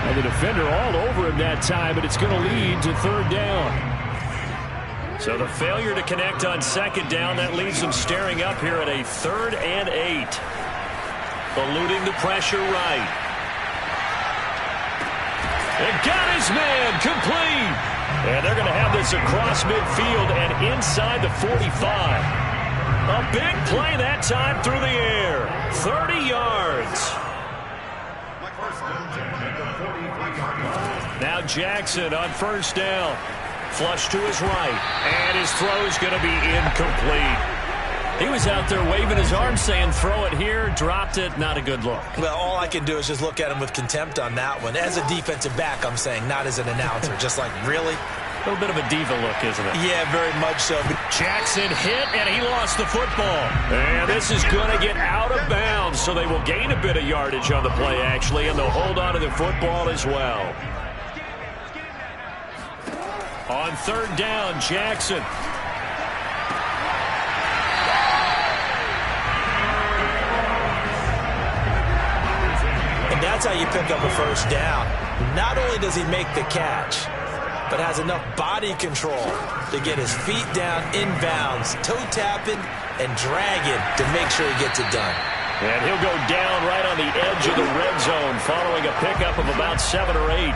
And the defender all over him that time, but it's going to lead to 3rd down. So the failure to connect on 2nd down, that leaves them staring up here at a 3rd and 8. Eluding the pressure right. And got his man complete. And they're going to have this across midfield and inside the 45. A big play that time through the air. 30 yards. Now Jackson on 1st down. Flush to his right. And his throw is going to be incomplete. He was out there waving his arm saying, throw it here, dropped it, not a good look. Well, all I can do is just look at him with contempt on that one. As a defensive back, I'm saying, not as an announcer. Just like, really? A little bit of a diva look, isn't it? Yeah, very much so. Jackson hit, and he lost the football. And this is going to get out of bounds, so they will gain a bit of yardage on the play, actually, and they'll hold on to the football as well. On 3rd down, Jackson. And that's how you pick up a first down. Not only does he make the catch, but has enough body control to get his feet down inbounds, toe tapping and dragging to make sure he gets it done. And he'll go down right on the edge of the red zone following a pickup of about 7 or 8.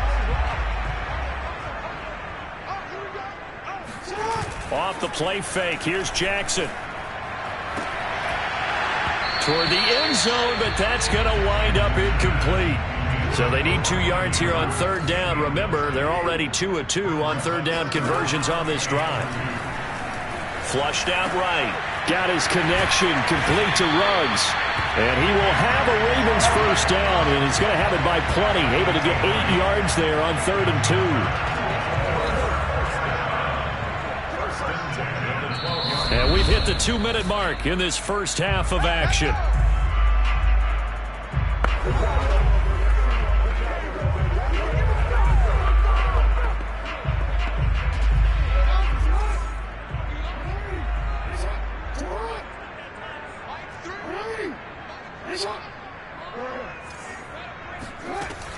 Off the play fake, here's Jackson. Toward the end zone, but that's going to wind up incomplete. So they need 2 yards here on third down. Remember, they're already 2 of 2 on third down conversions on this drive. Flushed out right. Got his connection complete to Ruggs. And he will have a Ravens first down, and he's going to have it by plenty. Able to get 8 yards there on 3rd and 2. And we've hit the 2-minute mark in this first half of action.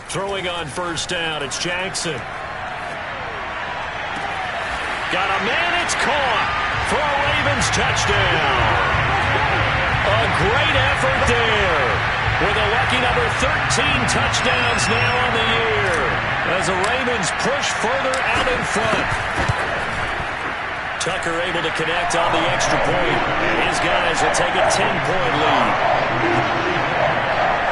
Throwing on first down, it's Jackson. Got a man, it's caught for a Ravens touchdown. A great effort there with a lucky number 13 touchdowns now on the year as the Ravens push further out in front. Tucker able to connect on the extra point, and his guys will take a 10-point lead.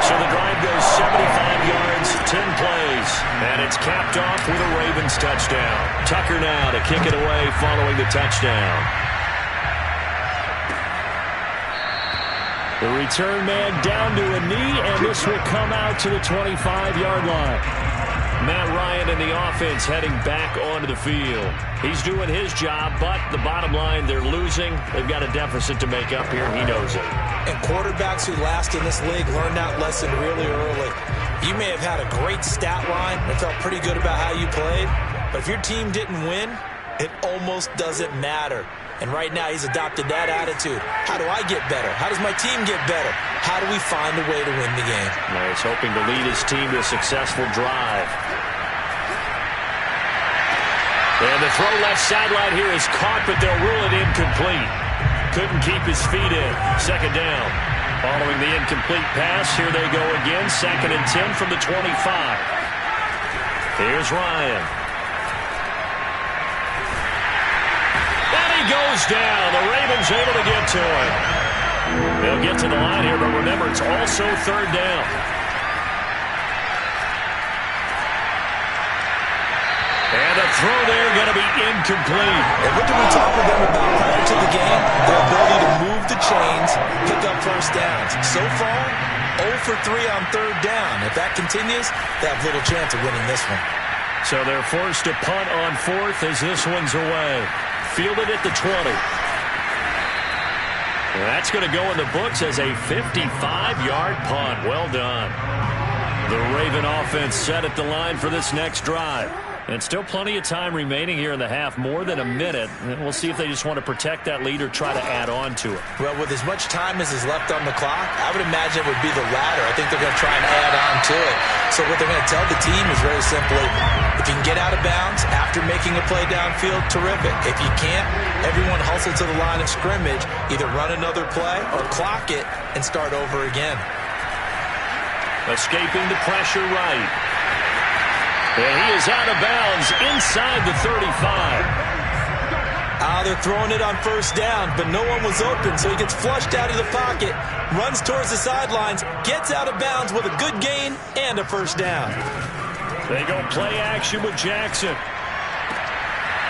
So the drive goes 75 yards, 10 plays, and it's capped off with a Ravens touchdown. Tucker now to kick it away following the touchdown. The return man down to a knee, and this will come out to the 25-yard line. Matt Ryan and the offense heading back onto the field. He's doing his job, but the bottom line, they're losing. They've got a deficit to make up here. He knows it. And quarterbacks who last in this league learn that lesson really early. You may have had a great stat line and felt pretty good about how you played, but if your team didn't win, it almost doesn't matter. And right now he's adopted that attitude. How do I get better? How does my team get better? How do we find a way to win the game? Now he's hoping to lead his team to a successful drive. And the throw left sideline here is caught, but they'll rule it incomplete. Couldn't keep his feet in. Second down. Following the incomplete pass, here they go again. 2nd and 10 from the 25. Here's Ryan. And he goes down. The Ravens able to get to him. They'll get to the line here, but remember, it's also 3rd down. And the throw there going to be incomplete. And what did we talk with them about prior to the game? Their ability to move the chains, pick up first downs. So far, 0 for 3 on 3rd down. If that continues, they have little chance of winning this one. So they're forced to punt on 4th as this one's away. Fielded at the 20. And that's going to go in the books as a 55-yard punt. Well done. The Raven offense set at the line for this next drive. And still plenty of time remaining here in the half, more than a minute. And we'll see if they just want to protect that lead or try to add on to it. Well, with as much time as is left on the clock, I would imagine it would be the latter. I think they're going to try and add on to it. So what they're going to tell the team is very simply, if you can get out of bounds after making a play downfield, terrific. If you can't, everyone hustle to the line of scrimmage, either run another play or clock it and start over again. Escaping the pressure right. And he is out of bounds inside the 35. They're throwing it on first down, but no one was open, so he gets flushed out of the pocket, runs towards the sidelines, gets out of bounds with a good gain and a first down. They go play action with Jackson.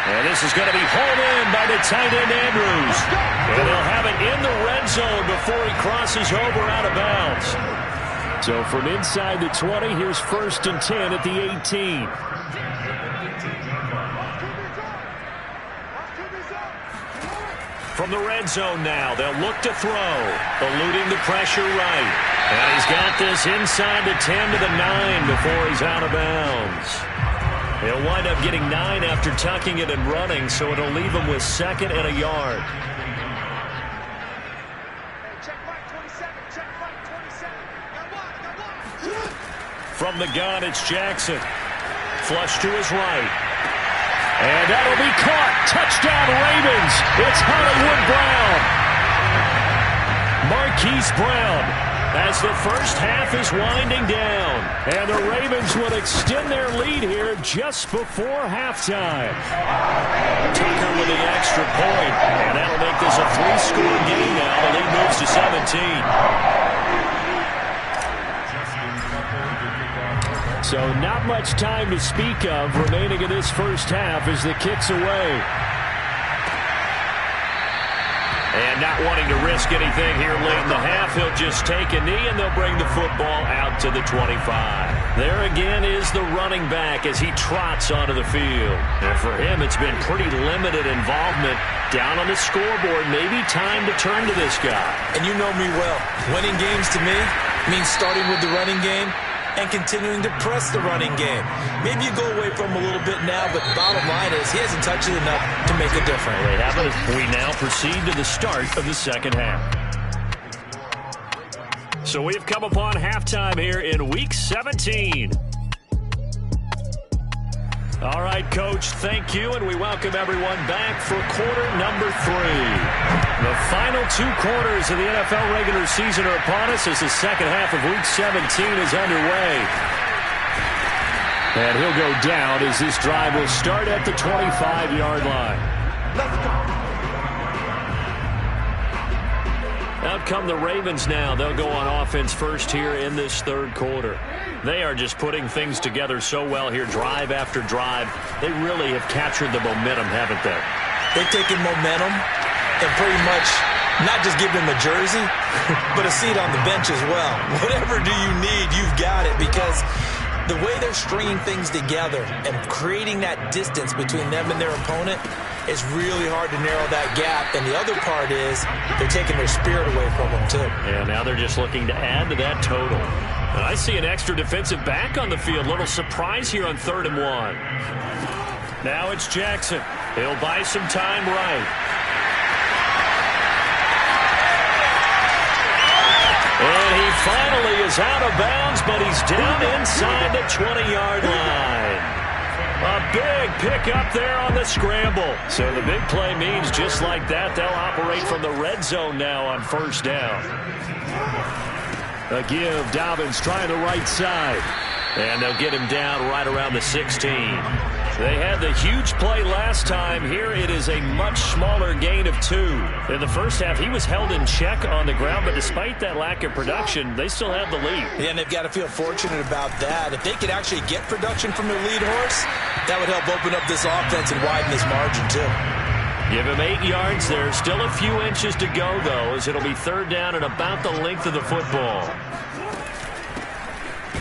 And this is going to be hauled in by the tight end Andrews. And they'll have it in the red zone before he crosses over out of bounds. So from inside the 20, here's 1st and 10 at the 18. From the red zone now, they'll look to throw, eluding the pressure right. And he's got this inside the 10 to the 9 before he's out of bounds. He'll wind up getting 9 after tucking it and running, so it'll leave him with 2nd and a yard. From the gun, it's Jackson. Flush to his right. And that'll be caught. Touchdown, Ravens. It's Hollywood Brown. Marquise Brown, as the first half is winding down. And the Ravens will extend their lead here just before halftime. Tucker with the extra point. And that'll make this a 3-score game now. The lead moves to 17. So not much time to speak of remaining in this first half as the kick's away. And not wanting to risk anything here late in the half, he'll just take a knee and they'll bring the football out to the 25. There again is the running back as he trots onto the field. And for him, it's been pretty limited involvement down on the scoreboard. Maybe time to turn to this guy. And you know me well. Winning games to me means starting with the running game and continuing to press the running game. Maybe you go away from him a little bit now, but the bottom line is he hasn't touched it enough to make a difference. They haven't. We now proceed to the start of the second half. So we've come upon halftime here in Week 17. All right, Coach, thank you, and we welcome everyone back for quarter number 3. The final 2 quarters of the NFL regular season are upon us as the second half of Week 17 is underway. And he'll go down as this drive will start at the 25-yard line. Let's go. Out come the Ravens now. They'll go on offense first here in this third quarter. They are just putting things together so well here, drive after drive. They really have captured the momentum, haven't they? They've taken momentum and pretty much not just give him a jersey, but a seat on the bench as well. Whatever do you need, you've got it, because the way they're stringing things together and creating that distance between them and their opponent, it's really hard to narrow that gap. And the other part is they're taking their spirit away from them, too. And now they're just looking to add to that total. And I see an extra defensive back on the field. Little surprise here on 3rd and 1. Now it's Jackson. He'll buy some time right. And he finally is out of bounds, but he's down inside the 20-yard line. A big pick up there on the scramble. So the big play means just like that, they'll operate from the red zone now on 1st down. A give, Dobbins trying the right side. And they'll get him down right around the 16. They had the huge play last time. Here it is a much smaller gain of 2. In the first half, he was held in check on the ground, but despite that lack of production, they still have the lead. Yeah, and they've got to feel fortunate about that. If they could actually get production from their lead horse, that would help open up this offense and widen this margin, too. Give him 8 yards there. Still a few inches to go, though, as it'll be 3rd down and about the length of the football.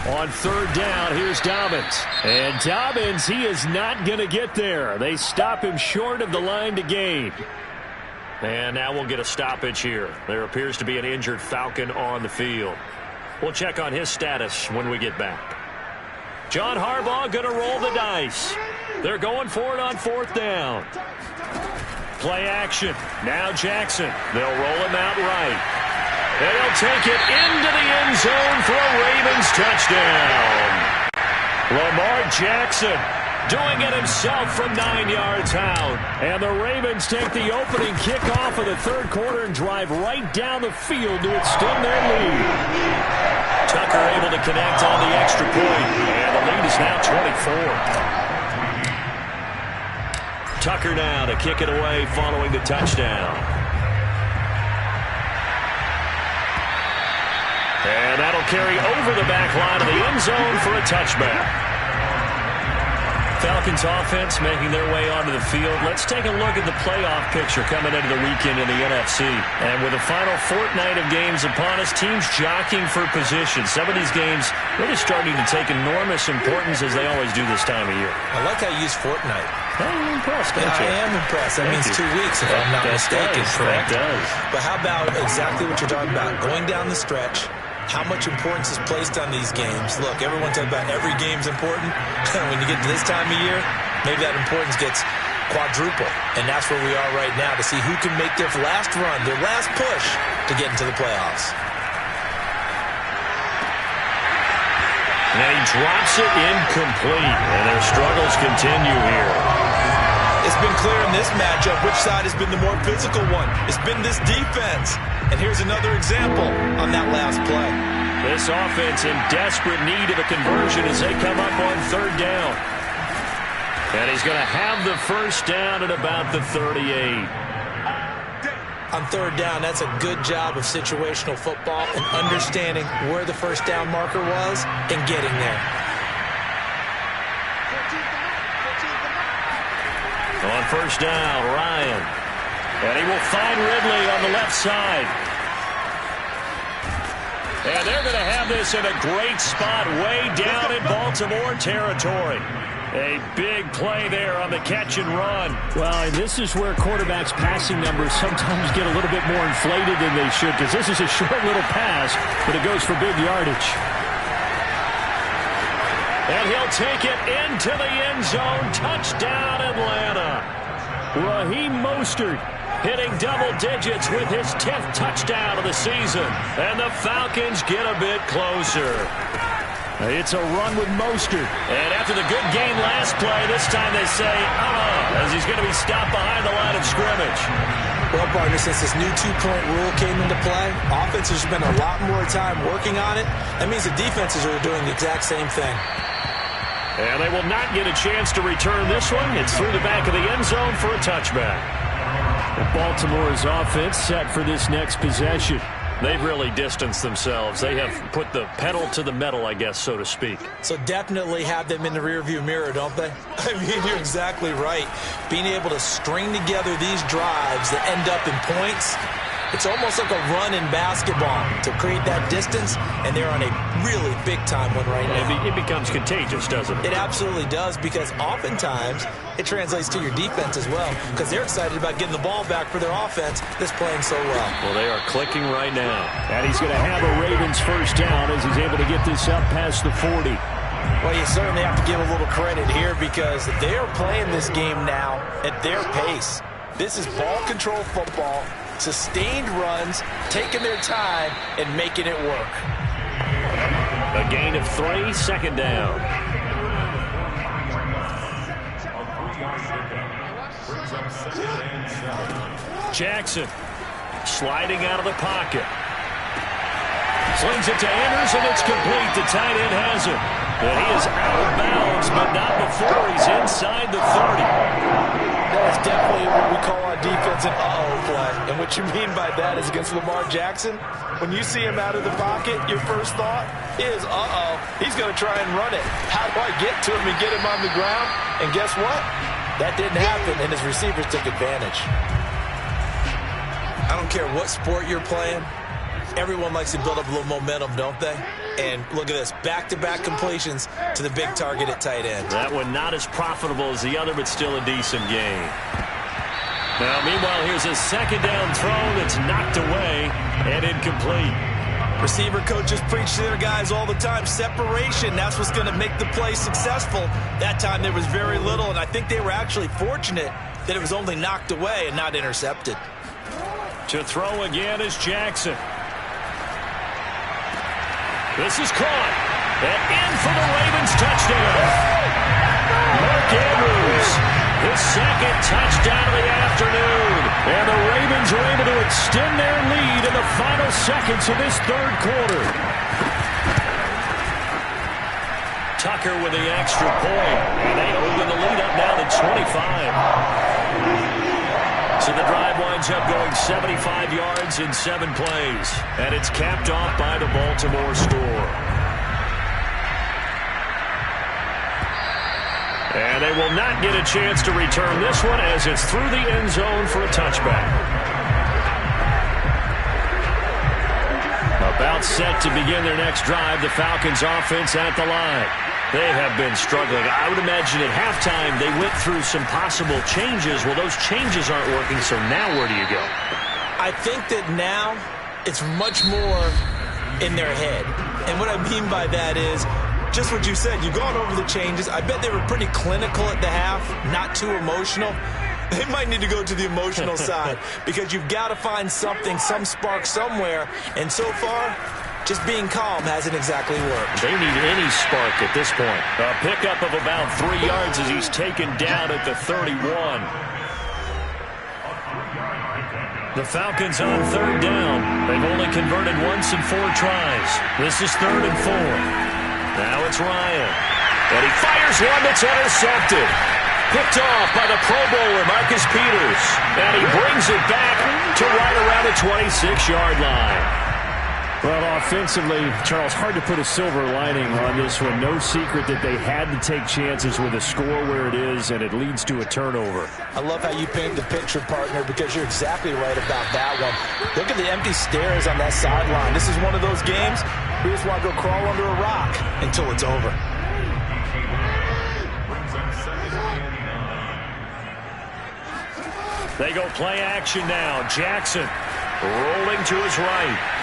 On 3rd down, here's Dobbins. And Dobbins, he is not going to get there. They stop him short of the line to gain. And now we'll get a stoppage here. There appears to be an injured Falcon on the field. We'll check on his status when we get back. John Harbaugh going to roll the dice. They're going for it on 4th down. Play action. Now Jackson. They'll roll him out right. They'll take it into the end zone for a Ravens touchdown. Lamar Jackson doing it himself from 9 yards out. And the Ravens take the opening kickoff of the 3rd quarter and drive right down the field to extend their lead. Tucker able to connect on the extra point. And the lead is now 24. Tucker now to kick it away following the touchdown. And that'll carry over the back line of the end zone for a touchback. Falcons offense making their way onto the field. Let's take a look at the playoff picture coming into the weekend in the NFC. And with the final fortnight of games upon us, teams jockeying for position. Some of these games really starting to take enormous importance as they always do this time of year. I like how you use fortnight. I'm impressed, don't you? I am impressed. That means 2 weeks, if I'm not mistaken. That does. But how about exactly what you're talking about? Going down the stretch, how much importance is placed on these games. Look, everyone talks about every game's important. When you get to this time of year, maybe that importance gets quadruple. And that's where we are right now to see who can make their last run, their last push to get into the playoffs. And he drops it incomplete. And their struggles continue here. It's been clear in this matchup which side has been the more physical one. It's been this defense. And here's another example on that last play. This offense in desperate need of a conversion as they come up on third down. And he's going to have the first down at about the 38. On third down, that's a good job of situational football and understanding where the first down marker was and getting there. On first down, Ryan. And he will find Ridley on the left side. And they're going to have this in a great spot way down in Baltimore territory. A big play there on the catch and run. Well, and this is where quarterbacks' passing numbers sometimes get a little bit more inflated than they should, because this is a short little pass, but it goes for big yardage. And he'll take it into the end zone. Touchdown, Atlanta. Raheem Mostert hitting double digits with his 10th touchdown of the season. And the Falcons get a bit closer. It's a run with Mostert. And after the good game last play, this time they say, as he's going to be stopped behind the line of scrimmage. Well, partner, since this new two-point rule came into play, offenses spend a lot more time working on it. That means the defenses are doing the exact same thing. And they will not get a chance to return this one. It's through the back of the end zone for a touchback. Baltimore's offense set for this next possession. They've really distanced themselves. They have put the pedal to the metal, I guess, so to speak. So definitely have them in the rearview mirror, don't they? I mean, you're exactly right. Being able to string together these drives that end up in points, it's almost like a run in basketball to create that distance, and they're on a really big-time one right now. It becomes contagious, doesn't it? It absolutely does, because oftentimes it translates to your defense as well, because they're excited about getting the ball back for their offense that's playing so well. Well, they are clicking right now. And he's going to have a Ravens first down as he's able to get this up past the 40. Well, you certainly have to give a little credit here because they are playing this game now at their pace. This is ball control football, sustained runs, taking their time, and making it work. A gain of 3, second down. Jackson sliding out of the pocket. Slings it to Anders, and it's complete. The tight end has it. And he is out of bounds, but not before he's inside the 30. That's definitely what we call our defense an uh-oh play. And what you mean by that is against Lamar Jackson, when you see him out of the pocket, your first thought is, he's going to try and run it. How do I get to him and get him on the ground? And guess what? That didn't happen, and his receivers took advantage. I don't care what sport you're playing. Everyone likes to build up a little momentum, don't they? And look at this, back-to-back completions to the big target at tight end. That one not as profitable as the other, but still a decent game. Now, meanwhile, here's a second down throw that's knocked away and incomplete. Receiver coaches preach to their guys all the time. Separation, that's what's going to make the play successful. That time there was very little, and I think they were actually fortunate that it was only knocked away and not intercepted. To throw again is Jackson. This is caught. And in for the Ravens touchdown. Mark Andrews, his second touchdown of the afternoon. And the Ravens are able to extend their lead in the final seconds of this third quarter. Tucker with the extra point. And they open the lead up now to 25. So the drive winds up going 75 yards in 7 plays. And it's capped off by the Baltimore score. And they will not get a chance to return this one as it's through the end zone for a touchback. About set to begin their next drive, the Falcons offense at the line. They have been struggling. I would imagine at halftime they went through some possible changes. Well, those changes aren't working, so now where do you go? I think that now it's much more in their head. And what I mean by that is just what you said. You've gone over the changes. I bet they were pretty clinical at the half, not too emotional. They might need to go to the emotional side because you've got to find something, some spark somewhere. And so far, Just being calm hasn't exactly worked. They need any spark at this point. A pickup of about 3 yards as he's taken down at the 31. The Falcons on third down. They've only converted once in 4 tries. This is 3rd and 4. Now it's Ryan. And he fires one that's intercepted. Picked off by the Pro Bowler, Marcus Peters. And he brings it back to right around the 26-yard line. Well, offensively, Charles, hard to put a silver lining on this one. No secret that they had to take chances with a score where it is, and it leads to a turnover. I love how you paint the picture, partner, because you're exactly right about that one. Look at the empty stares on that sideline. This is one of those games where you just want to go crawl under a rock until it's over. They go play action now. Jackson rolling to his right.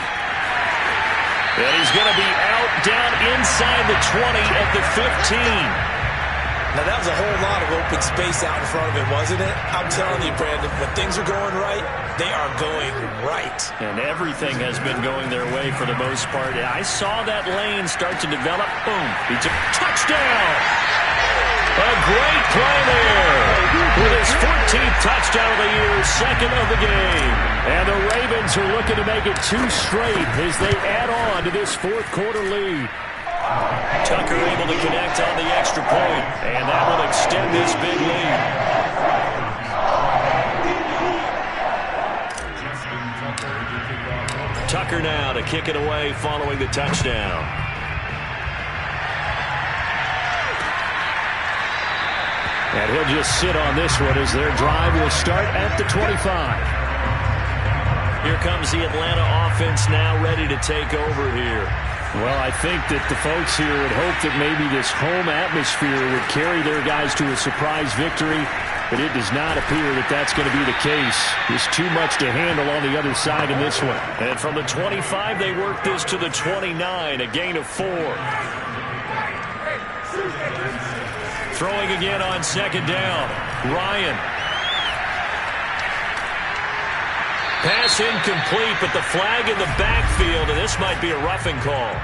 And he's going to be out down inside the 20 at the 15. Now, that was a whole lot of open space out in front of him, wasn't it? I'm telling you, Brandon, when things are going right, they are going right. And everything has been going their way for the most part. I saw that lane start to develop. Boom. He took touchdown. A great play there with his 14th touchdown of the year, 2nd of the game. And the Ravens are looking to make it 2 straight as they add on to this 4th quarter lead. Tucker able to connect on the extra point, and that will extend this big lead. Tucker now to kick it away following the touchdown. And he'll just sit on this one as their drive will start at the 25. Here comes the Atlanta offense now ready to take over here. Well, I think that the folks here would hope that maybe this home atmosphere would carry their guys to a surprise victory, but it does not appear that that's going to be the case. There's too much to handle on the other side in this one. And from the 25, they work this to the 29, a gain of 4. Throwing again on 2nd down. Ryan. Pass incomplete, but the flag in the backfield, and this might be a roughing call.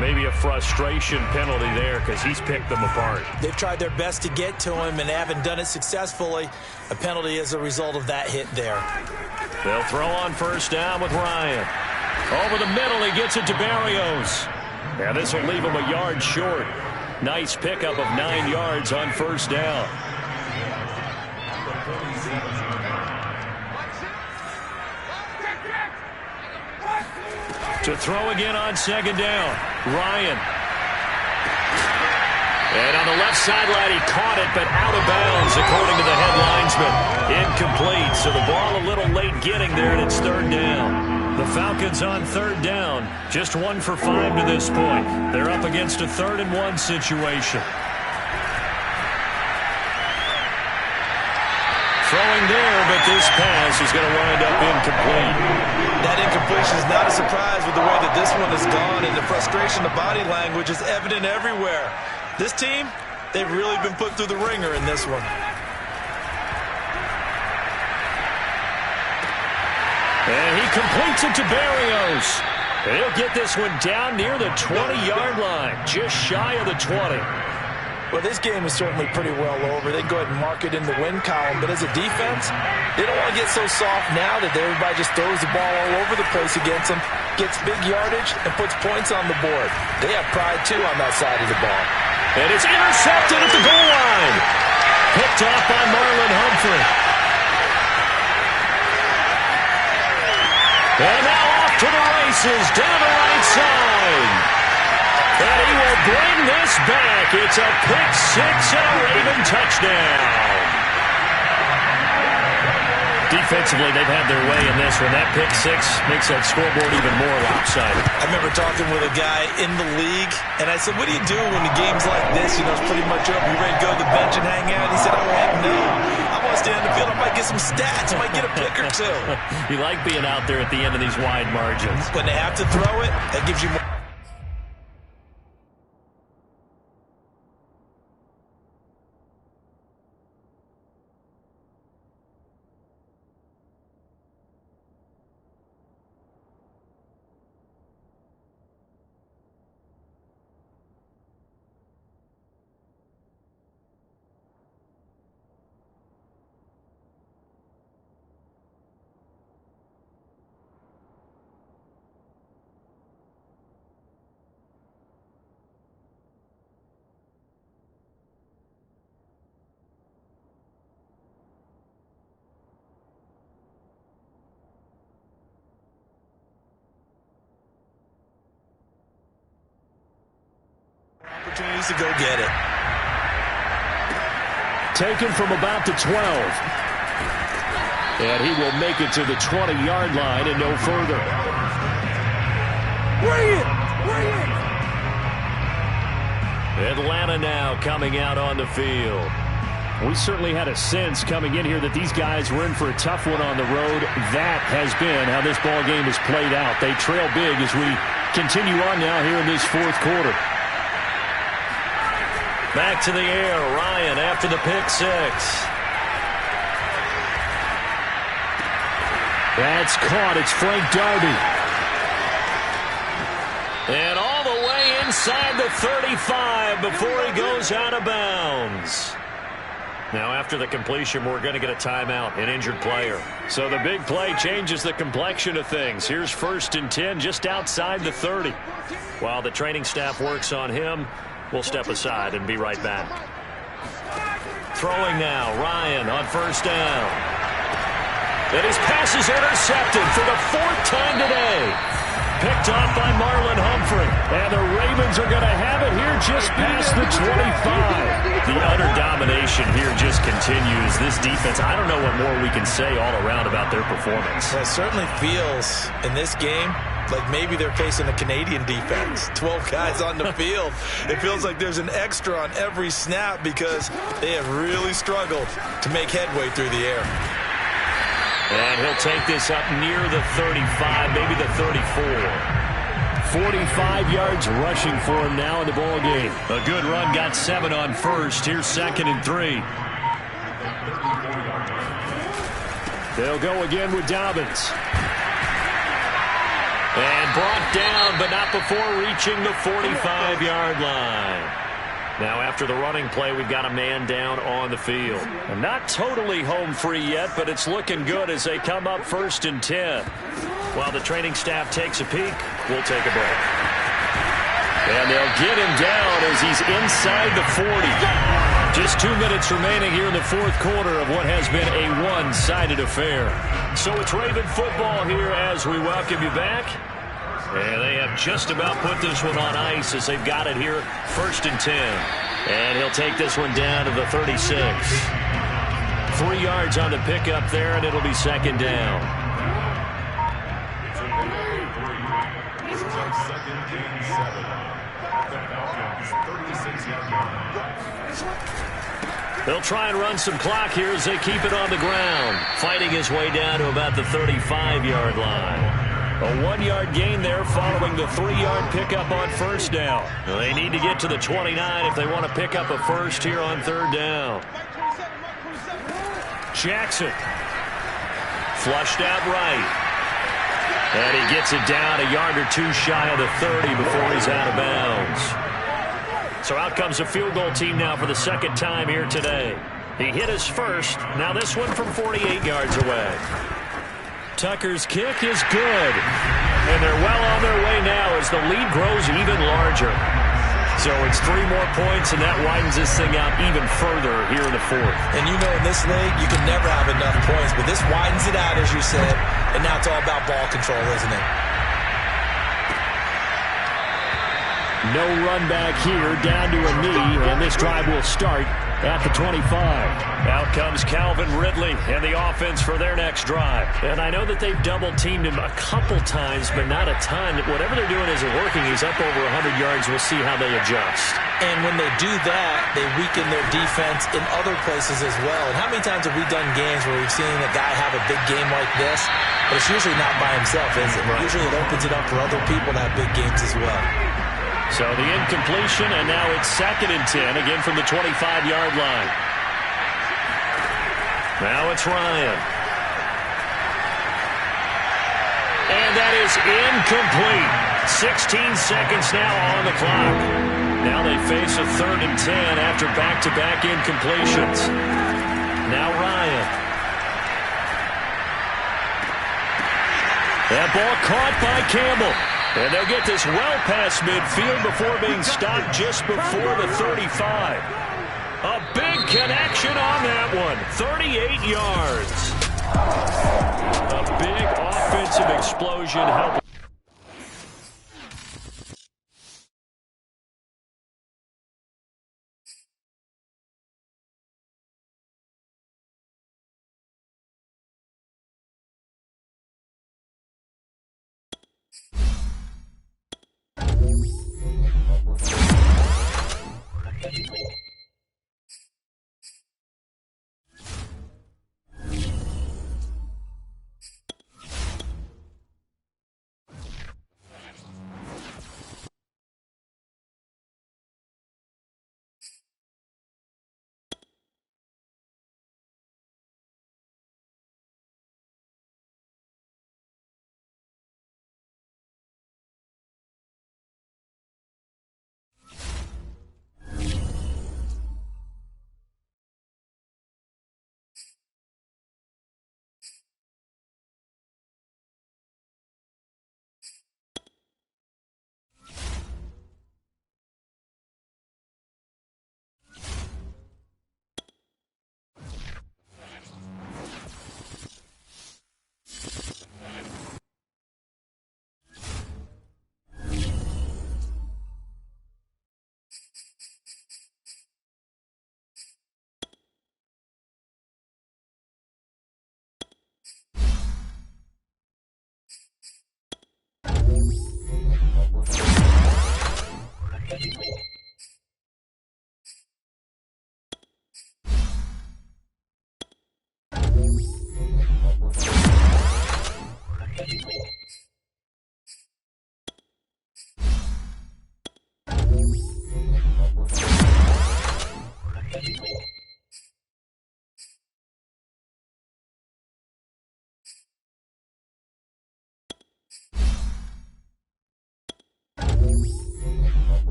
Maybe a frustration penalty there because he's picked them apart. They've tried their best to get to him and haven't done it successfully. A penalty as a result of that hit there. They'll throw on 1st down with Ryan. Over the middle, he gets it to Barrios. Now this will leave him a yard short. Nice pickup of 9 yards on 1st down. To throw again on 2nd down. Ryan. And on the left sideline, he caught it, but out of bounds, according to the head linesman. Incomplete, so the ball a little late getting there, and it's 3rd down. The Falcons on 3rd down. Just 1 for 5 to this point. They're up against a 3rd and 1 situation. Throwing there, but this pass is going to wind up incomplete. That incompletion is not a surprise with the way that this one has gone, and the frustration, the body language is evident everywhere. This team, they've really been put through the ringer in this one. And he completes it to Barrios. And he'll get this one down near the 20-yard line, just shy of the 20. Well, this game is certainly pretty well over. They can go ahead and mark it in the win column. But as a defense, they don't want to get so soft now that everybody just throws the ball all over the place against them, gets big yardage, and puts points on the board. They have pride, too, on that side of the ball. And it's intercepted at the goal line. Picked off by Marlon Humphrey. And now off to the races, down the right side. And he will bring this back. It's a pick 6 and a Raven touchdown. Defensively, they've had their way in this one. That pick 6 makes that scoreboard even more lopsided. I remember talking with a guy in the league, and I said, what do you do when the game's like this? You know, it's pretty much over. You ready to go to the bench and hang out? He said, oh, heck no. I want to stay on the field. I might get some stats. I might get a pick or 2. You like being out there at the end of these wide margins. When they have to throw it, that gives you more. needs to go get it. Taken from about the 12. And he will make it to the 20-yard line and no further. Bring it! Bring it! Atlanta now coming out on the field. We certainly had a sense coming in here that these guys were in for a tough one on the road. That has been how this ball game has played out. They trail big as we continue on now here in this fourth quarter. Back to the air. Ryan after the pick six. That's caught. It's Frank Darby. And all the way inside the 35 before he goes out of bounds. Now, after the completion, we're going to get a timeout, an injured player. So the big play changes the complexion of things. Here's 1st and 10 just outside the 30. While the training staff works on him, we'll step aside and be right back. Throwing now, Ryan on 1st down. And his pass is intercepted for the 4th time today. Picked off by Marlon Humphrey. And the Ravens are going to have it here just past the 25. The utter domination here just continues. This defense, I don't know what more we can say all around about their performance. Well, it certainly feels in this game like maybe they're facing a Canadian defense. 12 guys on the field. It feels like there's an extra on every snap because they have really struggled to make headway through the air. And he'll take this up near the 35, maybe the 34. 45 yards rushing for him now in the ball game. A good run, got 7 on 1st. Here's 2nd and 3. They'll go again with Dobbins. And brought down, but not before reaching the 45-yard line. Now, after the running play, we've got a man down on the field. And not totally home free yet, but it's looking good as they come up 1st and 10. While the training staff takes a peek, we'll take a break. And they'll get him down as he's inside the 40. Just 2 minutes remaining here in the fourth quarter of what has been a one-sided affair. So it's Raven football here as we welcome you back. And they have just about put this one on ice as they've got it here, 1st and 10. And he'll take this one down to the 36. 3 yards on the pickup there, and it'll be 2nd down. This is on 2nd and 7. The Falcons, 36-yard line. They'll try and run some clock here as they keep it on the ground, fighting his way down to about the 35-yard line. A 1-yard gain there following the 3-yard pickup on 1st down. Well, they need to get to the 29 if they want to pick up a first here on 3rd down. Jackson. Flushed out right. And he gets it down a yard or two shy of the 30 before he's out of bounds. So out comes a field goal team now for the 2nd time here today. He hit his first. Now this one from 48 yards away. Tucker's kick is good. And they're well on their way now as the lead grows even larger. So it's 3 more points, and that widens this thing out even further here in the 4th. And you know in this league, you can never have enough points, but this widens it out, as you said, and now it's all about ball control, isn't it? No run back here, down to a knee, and this drive will start at the 25. Out comes Calvin Ridley and the offense for their next drive. And I know that they've double-teamed him a couple times, but not a ton. Whatever they're doing isn't working. He's up over 100 yards. We'll see how they adjust. And when they do that, they weaken their defense in other places as well. And how many times have we done games where we've seen a guy have a big game like this, but it's usually not by himself, is it? Right. Usually it opens it up for other people to have big games as well. So the incompletion, and now it's 2nd and 10, again from the 25-yard line. Now it's Ryan. And that is incomplete. 16 seconds now on the clock. Now they face a 3rd and 10 after back-to-back incompletions. Now Ryan. That ball caught by Campbell. And they'll get this well past midfield before being stopped just before the 35. A big connection on that one. 38 yards. A big offensive explosion helping.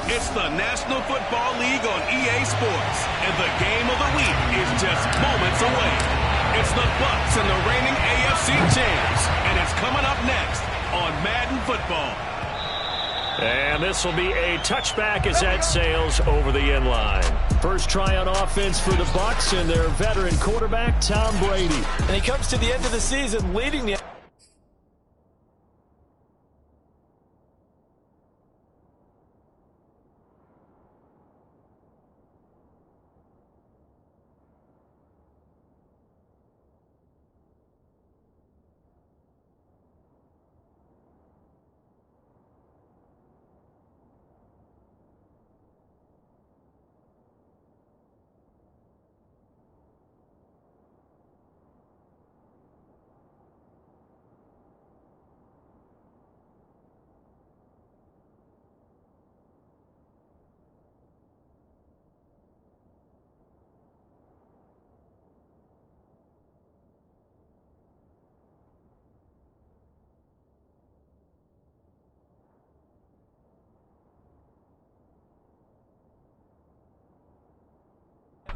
It's the National Football League on EA Sports, and the game of the week is just moments away. It's the Bucs and the reigning AFC champs, and it's coming up next on Madden Football. And this will be a touchback as that sails over the end line. First try on offense for the Bucs and their veteran quarterback, Tom Brady. And he comes to the end of the season leading the...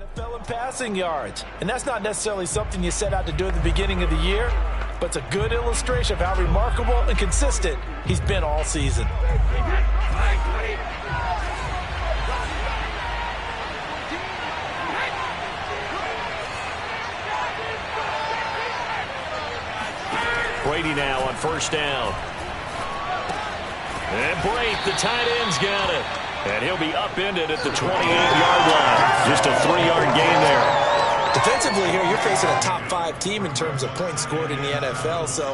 NFL in passing yards. And that's not necessarily something you set out to do at the beginning of the year, but it's a good illustration of how remarkable and consistent he's been all season. Brady now on first down. And Brady, the tight end's got it. And he'll be upended at the 28-yard line. Just a 3-yard gain there. Defensively here, you're facing a top-5 team in terms of points scored in the NFL. So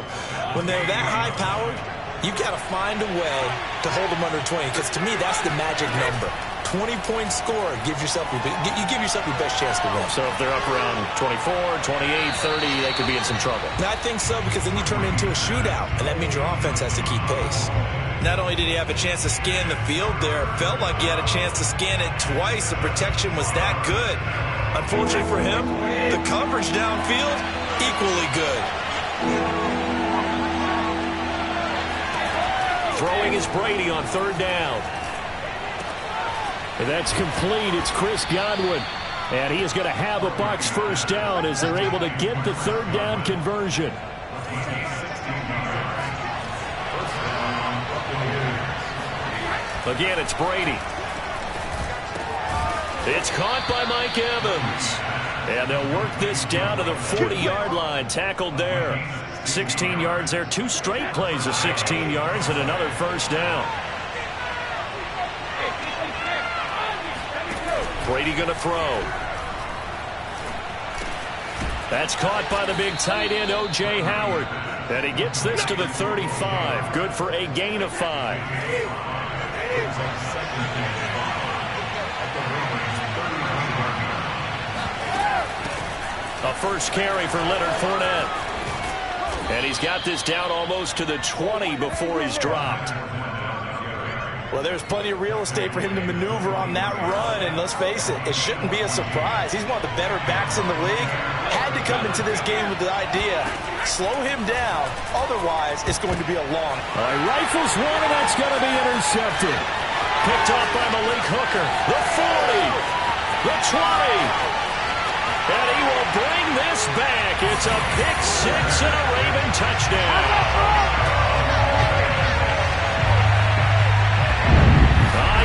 when they're that high-powered, you've got to find a way to hold them under 20. Because to me, that's the magic number. 20-point score gives yourself you give yourself your best chance to win. So if they're up around 24, 28, 30, they could be in some trouble. And I think so, because then you turn it into a shootout, and that means your offense has to keep pace. Not only did he have a chance to scan the field there, it felt like he had a chance to scan it twice. The protection was that good. Unfortunately for him, the coverage downfield, equally good. Throwing is Brady on third down. And that's complete. It's Chris Godwin. And he is going to have a Bucs first down as they're able to get the third down conversion. Again, it's Brady. It's caught by Mike Evans. And they'll work this down to the 40-yard line. Tackled there. 16 yards there. 2 straight plays of 16 yards and another first down. Brady going to throw. That's caught by the big tight end, O.J. Howard. And he gets this to the 35. Good for a gain of 5. A first carry for Leonard Fournette. And he's got this down almost to the 20 before he's dropped. Well, there's plenty of real estate for him to maneuver on that run, and let's face it, it shouldn't be a surprise. He's one of the better backs in the league. Had to come into this game with the idea, slow him down, otherwise it's going to be a long. Rifles one, and that's going to be intercepted. Picked off by Malik Hooker. The 40, the 20. And he will bring this back. It's a pick 6 and a Raven touchdown.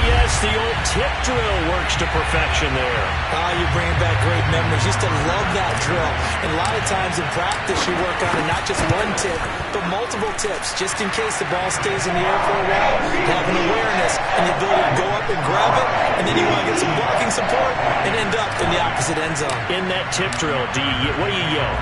Yes, the old tip drill works to perfection there. You're bringing back great memories. Used to love that drill. And a lot of times in practice, you work on it, not just one tip, but multiple tips, just in case the ball stays in the air for a while. Have an awareness and the ability to go up and grab it, and then you want to get some blocking support and end up in the opposite end zone. In that tip drill, what do you yell?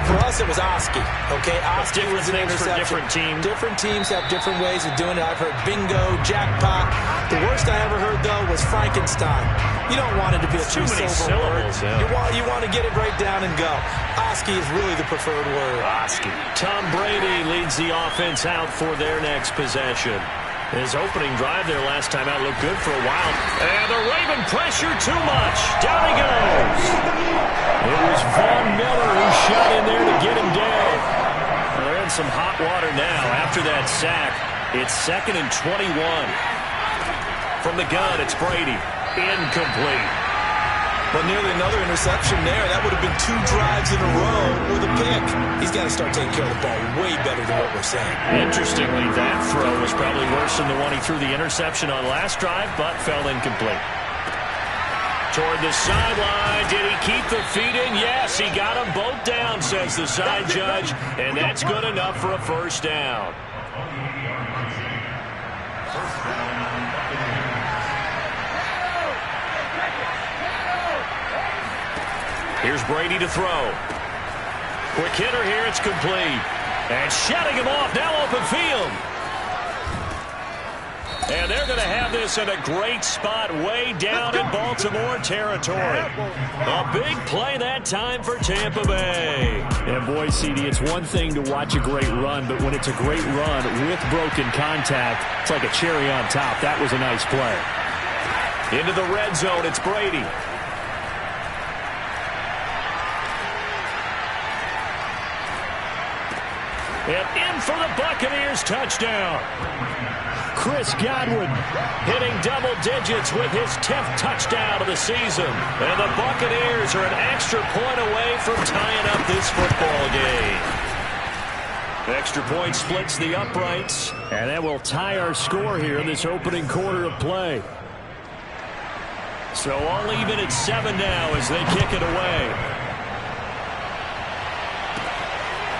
For us, it was Oski. Okay, Oski was an interception. For different teams. Different teams have different ways of doing it. I've heard bingo, jackpot. The worst I ever heard, though, was Frankenstein. You don't want it to be a two-syllable word. Yeah. You want to get it right down and go. Oski is really the preferred word. Oski. Tom Brady leads the offense out for their next possession. His opening drive there last time out looked good for a while. And the Raven pressure too much. Down he goes. It was Von Miller who shot in there to get him down. Well, they're in some hot water now after that sack. It's 2nd and 21. From the gun, it's Brady. Incomplete. But nearly another interception there. That would have been 2 drives in a row with a pick. He's got to start taking care of the ball way better than what we're saying. Interestingly, that throw was probably worse than the one he threw the interception on last drive, but fell incomplete. Toward the sideline. Did he keep the feet in? Yes, he got them both down, says the side judge, and that's good enough for a first down. Here's Brady to throw. Quick hitter here, it's complete. And shutting him off, now open field. And they're going to have this in a great spot way down in Baltimore territory. A big play that time for Tampa Bay. And boy, CD, it's one thing to watch a great run, but when it's a great run with broken contact, it's like a cherry on top. That was a nice play. Into the red zone, it's Brady. And in for the Buccaneers touchdown. Chris Godwin hitting double digits with his 10th touchdown of the season. And the Buccaneers are an extra point away from tying up this football game. Extra point splits the uprights. And that will tie our score here in this opening quarter of play. So all even at 7 now as they kick it away.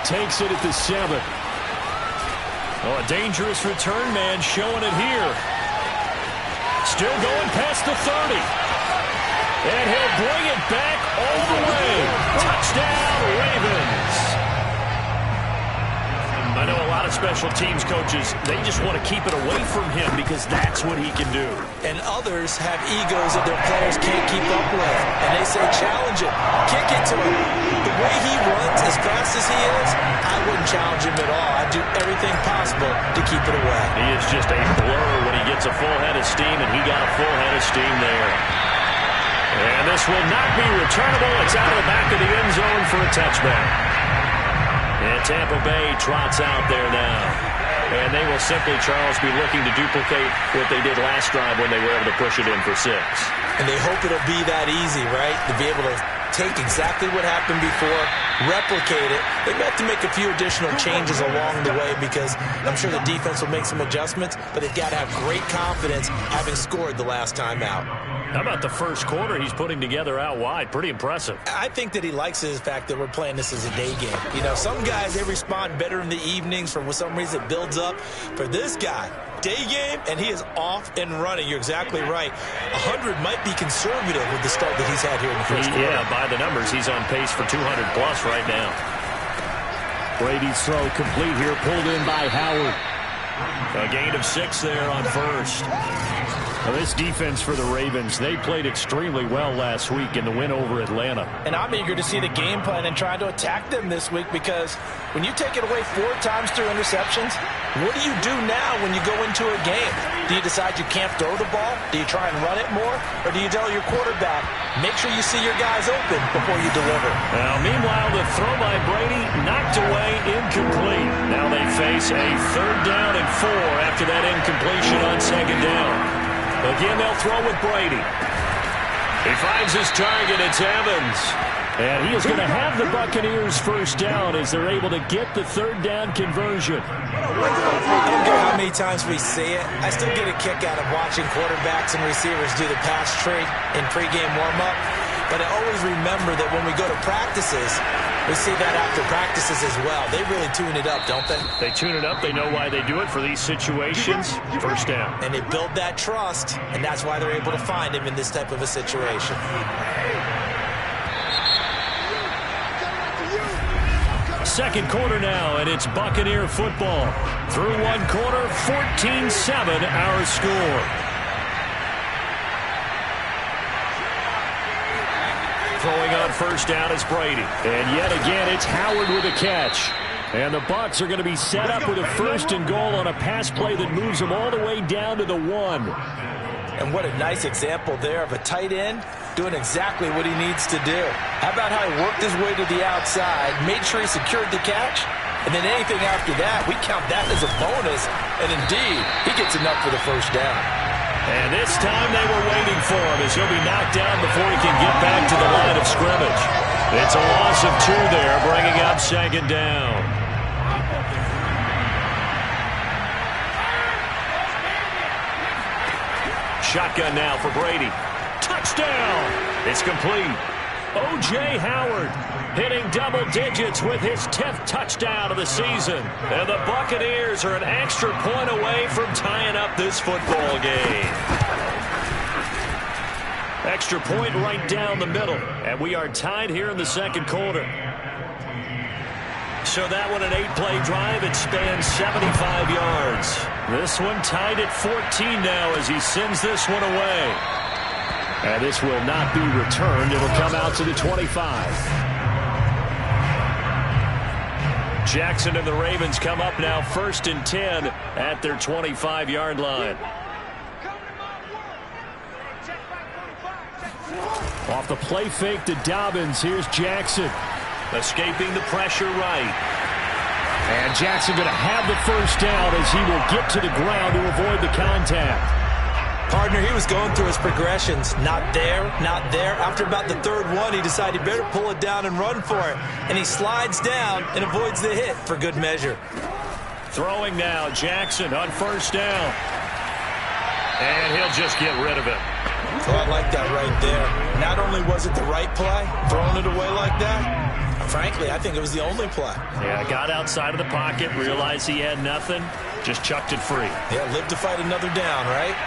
Takes it at the 7. Oh, a dangerous return man showing it here. Still going past the 30. And he'll bring it back all the way. Touchdown, Ravens. I know a lot of special teams coaches, they just want to keep it away from him because that's what he can do. And others have egos that their players can't keep up with. And they say, challenge it. Kick it to him. The way he runs, as fast as he is, I wouldn't challenge him at all. I'd do everything possible to keep it away. He is just a blur when he gets a full head of steam, and he got a full head of steam there. And this will not be returnable. It's out of the back of the end zone for a touchback. And Tampa Bay trots out there now. And they will simply, Charles, be looking to duplicate what they did last drive when they were able to push it in for 6. And they hope it'll be that easy, right? To be able to take exactly what happened before, replicate it. They may have to make a few additional changes along the way because I'm sure the defense will make some adjustments, but they've got to have great confidence having scored the last time out. How about the first quarter he's putting together out wide? Pretty impressive. I think that he likes the fact that we're playing this as a day game. You know, some guys, they respond better in the evenings for some reason it builds up. For this guy, day game, and he is off and running. You're exactly right. 100 might be conservative with the start that he's had here in the first quarter. Yeah, by the numbers, he's on pace for 200-plus right now. Brady's throw complete here, pulled in by Howard. A gain of 6 there on first. Now this defense for the Ravens, they played extremely well last week in the win over Atlanta. And I'm eager to see the game plan and try to attack them this week because when you take it away 4 times through interceptions, what do you do now when you go into a game? Do you decide you can't throw the ball? Do you try and run it more? Or do you tell your quarterback, make sure you see your guys open before you deliver? Now, meanwhile, the throw by Brady knocked away, incomplete. Now they face a 3rd down and 4 after that incompletion on 2nd down. Again, they'll throw with Brady. He finds his target. It's Evans. And he is going to have the Buccaneers first down as they're able to get the third down conversion. I don't care how many times we see it. I still get a kick out of watching quarterbacks and receivers do the pass tree in pregame warm-up. But I always remember that when we go to practices, we see that after practices as well. They really tune it up, don't they? They tune it up. They know why they do it for these situations. First down. And they build that trust, and that's why they're able to find him in this type of a situation. Second quarter now, and it's Buccaneer football. Through one quarter, 14-7 our score. Throwing on first down is Brady. And yet again, it's Howard with a catch. And the Bucs are going to be set up with a first and goal on a pass play that moves them all the way down to the 1. And what a nice example there of a tight end doing exactly what he needs to do. How about how he worked his way to the outside, made sure he secured the catch, and then anything after that, we count that as a bonus. And indeed, he gets enough for the first down. And this time they were waiting for him as he'll be knocked down before he can get back to the line of scrimmage. It's a loss of 2 there, bringing up second down. Shotgun now for Brady. Touchdown! It's complete. O.J. Howard hitting double digits with his 10th touchdown of the season. And the Buccaneers are an extra point away from tying up this football game. Extra point right down the middle. And we are tied here in the second quarter. So that one an 8-play drive. It spans 75 yards. This one tied at 14 now as he sends this one away. And this will not be returned. It'll come out to the 25. Jackson and the Ravens come up now 1st and 10 at their 25-yard line. Off the play fake to Dobbins. Here's Jackson. Escaping the pressure right. And Jackson going to have the first down as he will get to the ground to avoid the contact. Partner, he was going through his progressions. Not there, not there. After about the third one, he decided he better pull it down and run for it. And he slides down and avoids the hit for good measure. Throwing now, Jackson on first down. And he'll just get rid of it. Oh, I like that right there. Not only was it the right play, throwing it away like that, frankly, I think it was the only play. Yeah, got outside of the pocket, realized he had nothing, just chucked it free. Yeah, live to fight another down, right?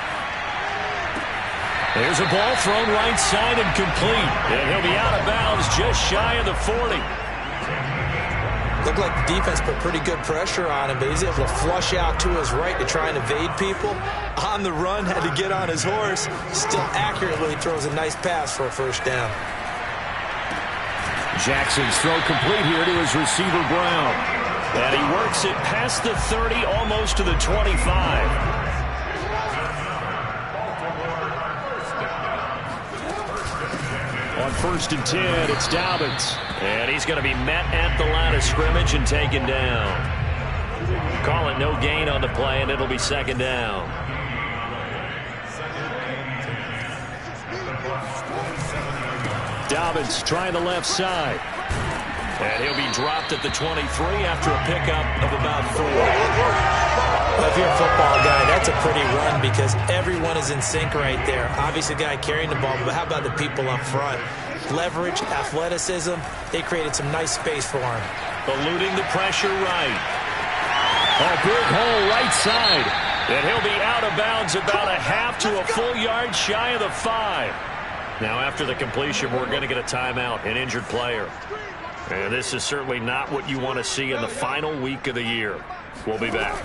There's a ball thrown right side and complete. And he'll be out of bounds just shy of the 40. Looked like the defense put pretty good pressure on him, but he's able to flush out to his right to try and evade people. On the run, had to get on his horse. Still accurately throws a nice pass for a first down. Jackson's throw complete here to his receiver, Brown. And he works it past the 30, almost to the 25. On 1st and 10, it's Dobbins. And he's going to be met at the line of scrimmage and taken down. Call it no gain on the play, and it'll be second down. Dobbins trying the left side. And he'll be dropped at the 23 after a pickup of about 4. Well, if you're a football guy, that's a pretty run because everyone is in sync right there. Obviously, the guy carrying the ball, but how about the people up front? Leverage, athleticism, they created some nice space for him. Eluding the pressure right. A big hole right side. And he'll be out of bounds about a half to a full yard shy of the 5. Now, after the completion, we're going to get a timeout, an injured player. And this is certainly not what you want to see in the final week of the year. We'll be back.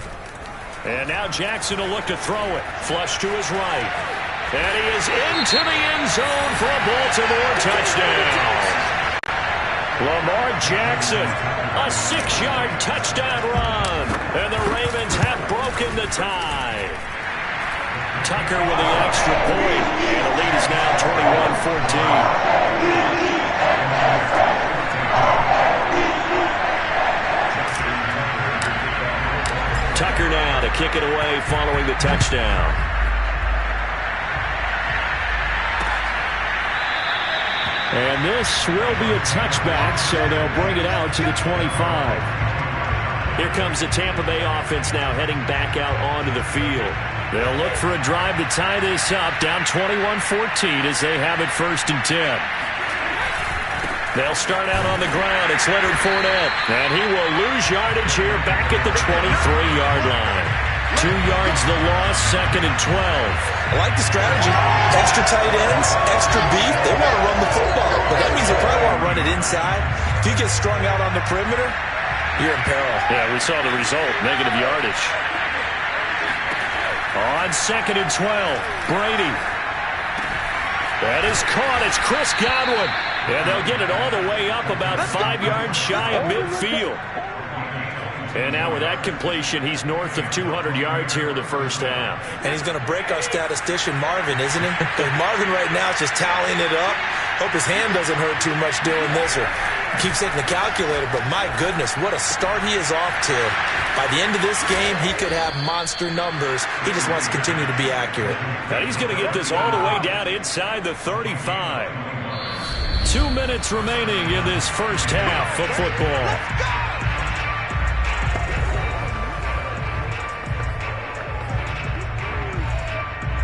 And now Jackson will look to throw it. Flush to his right. And he is into the end zone for a Baltimore touchdown. Lamar Jackson, a 6-yard touchdown run. And the Ravens have broken the tie. Tucker with the extra point. And the lead is now 21-14. Tucker now to kick it away following the touchdown. And this will be a touchback, so they'll bring it out to the 25. Here comes the Tampa Bay offense now heading back out onto the field. They'll look for a drive to tie this up, down 21-14 as they have it 1st and 10. They'll start out on the ground. It's Leonard Fournette, and he will lose yardage here back at the 23-yard line. 2 yards the loss, 2nd and 12. I like the strategy. Extra tight ends, extra beef. They want to run the football, but that means they probably want to run it inside. If you get strung out on the perimeter, you're in peril. Yeah, we saw the result, negative yardage. On 2nd and 12, Brady. That is caught. It's Chris Godwin. And they'll get it all the way up about 5 yards shy of midfield. And now with that completion, he's north of 200 yards here in the first half. And he's going to break our statistician Marvin, isn't he? Because Marvin right now is just tallying it up. Hope his hand doesn't hurt too much doing this, or keeps taking the calculator. But my goodness, what a start he is off to. By the end of this game, he could have monster numbers. He just wants to continue to be accurate. And he's going to get this all the way down inside the 35. 2 minutes remaining in this first half of football.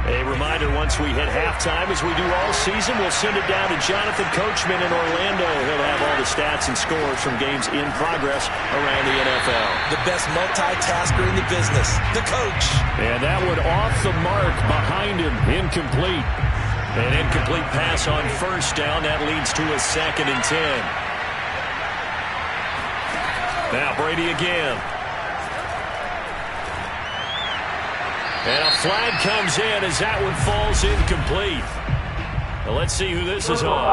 A reminder, once we hit halftime, as we do all season, we'll send it down to Jonathan Coachman in Orlando. He'll have all the stats and scores from games in progress around the NFL. The best multitasker in the business, the coach. And that one off the mark behind him, incomplete. An incomplete pass on 1st down. That leads to a 2nd and 10. Now Brady again. And a flag comes in as that one falls incomplete. Well, let's see who this is on.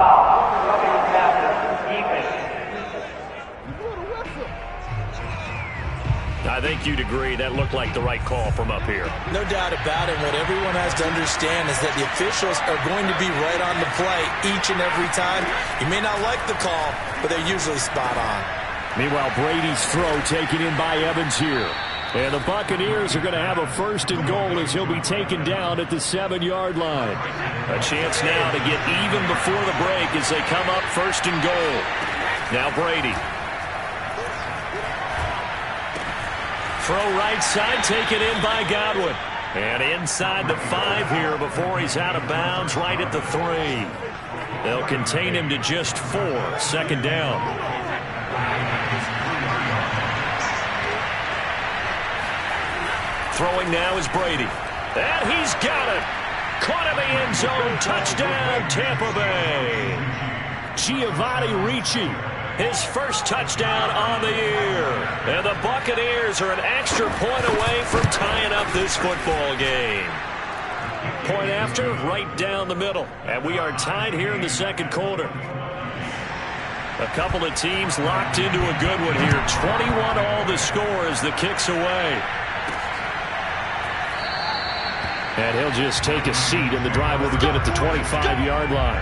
I think you'd agree that looked like the right call from up here. No doubt about it. What everyone has to understand is that the officials are going to be right on the play each and every time. You may not like the call, but they're usually spot on. Meanwhile, Brady's throw taken in by Evans here. And the Buccaneers are going to have a 1st and goal as he'll be taken down at the 7-yard line. A chance now to get even before the break as they come up 1st and goal. Now Brady. Throw right side, taken in by Godwin. And inside the 5 here before he's out of bounds, right at the 3. They'll contain him to just 4. 2nd down. Throwing now is Brady. And he's got it. Caught in the end zone. Touchdown, Tampa Bay. Giovanni Ricci. His first touchdown on the year. And the Buccaneers are an extra point away from tying up this football game. Point after, right down the middle. And we are tied here in the 2nd quarter. A couple of teams locked into a good one here. 21 all the score as the kick's away. And he'll just take a seat, and the drive will begin at the 25-yard line.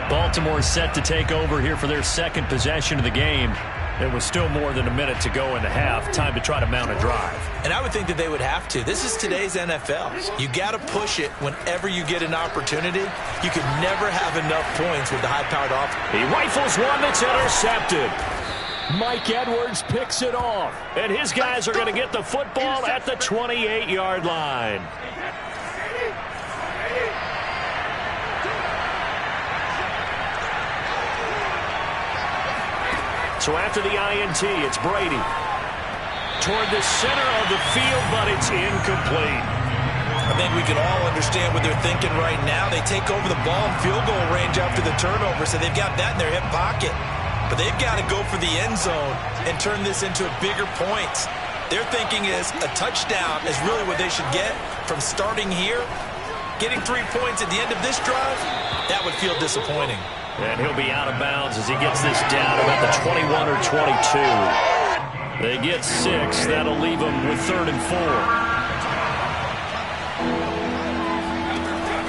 Baltimore set to take over here for their 2nd possession of the game. There was still more than a minute to go in the half. Time to try to mount a drive. And I would think that they would have to. This is today's NFL. You got to push it whenever you get an opportunity. You can never have enough points with the high-powered offense. He rifles one that's intercepted. Mike Edwards picks it off. And his guys are going to get the football at the 28-yard line. So after the INT, it's Brady. Toward the center of the field, but it's incomplete. I think we can all understand what they're thinking right now. They take over the ball in field goal range after the turnover, so they've got that in their hip pocket. But they've got to go for the end zone and turn this into bigger points. Their thinking is a touchdown is really what they should get from starting here. Getting 3 points at the end of this drive, that would feel disappointing. And he'll be out of bounds as he gets this down about the 21 or 22. They get 6. That'll leave them with 3rd and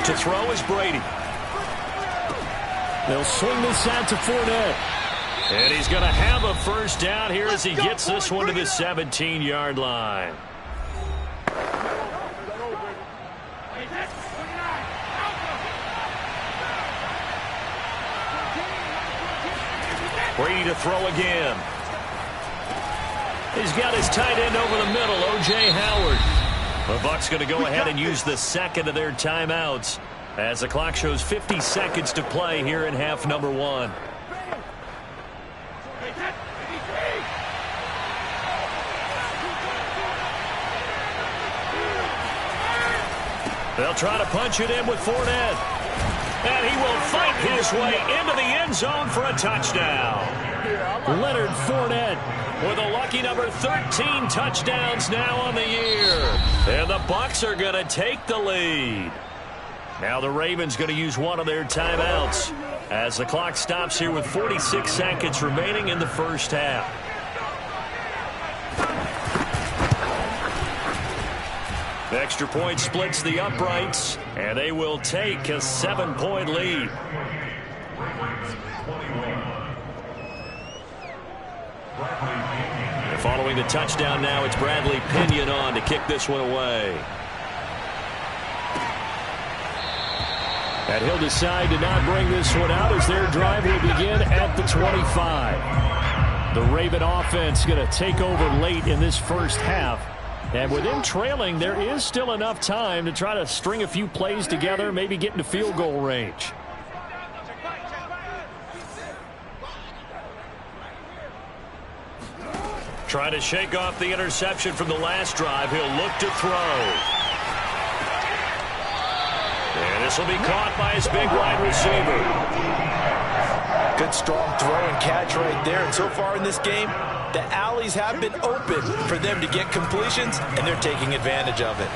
4. To throw is Brady. They'll swing this out to Fournette. And he's going to have a 1st down here as he gets this one to the 17-yard line. Brady to throw again. He's got his tight end over the middle, O.J. Howard. The Bucs going to go ahead and use the second of their timeouts as the clock shows 50 seconds to play here in half number 1. They'll try to punch it in with Fournette. And he will fight his way into the end zone for a touchdown. Leonard Fournette with a lucky number 13 touchdowns now on the year. And the Bucs are going to take the lead. Now the Ravens going to use one of their timeouts as the clock stops here with 46 seconds remaining in the first half. The extra point splits the uprights, and they will take a 7-point lead. And following the touchdown now, it's Bradley Pinion on to kick this one away. And he'll decide to not bring this one out as their drive will begin at the 25. The Raven offense going to take over late in this first half. And with them trailing, there is still enough time to try to string a few plays together, maybe get into field goal range. Trying to shake off the interception from the last drive. He'll look to throw. And this will be caught by his big wide receiver. Good strong throw and catch right there. And so far in this game, the alleys have been open for them to get completions, and they're taking advantage of it.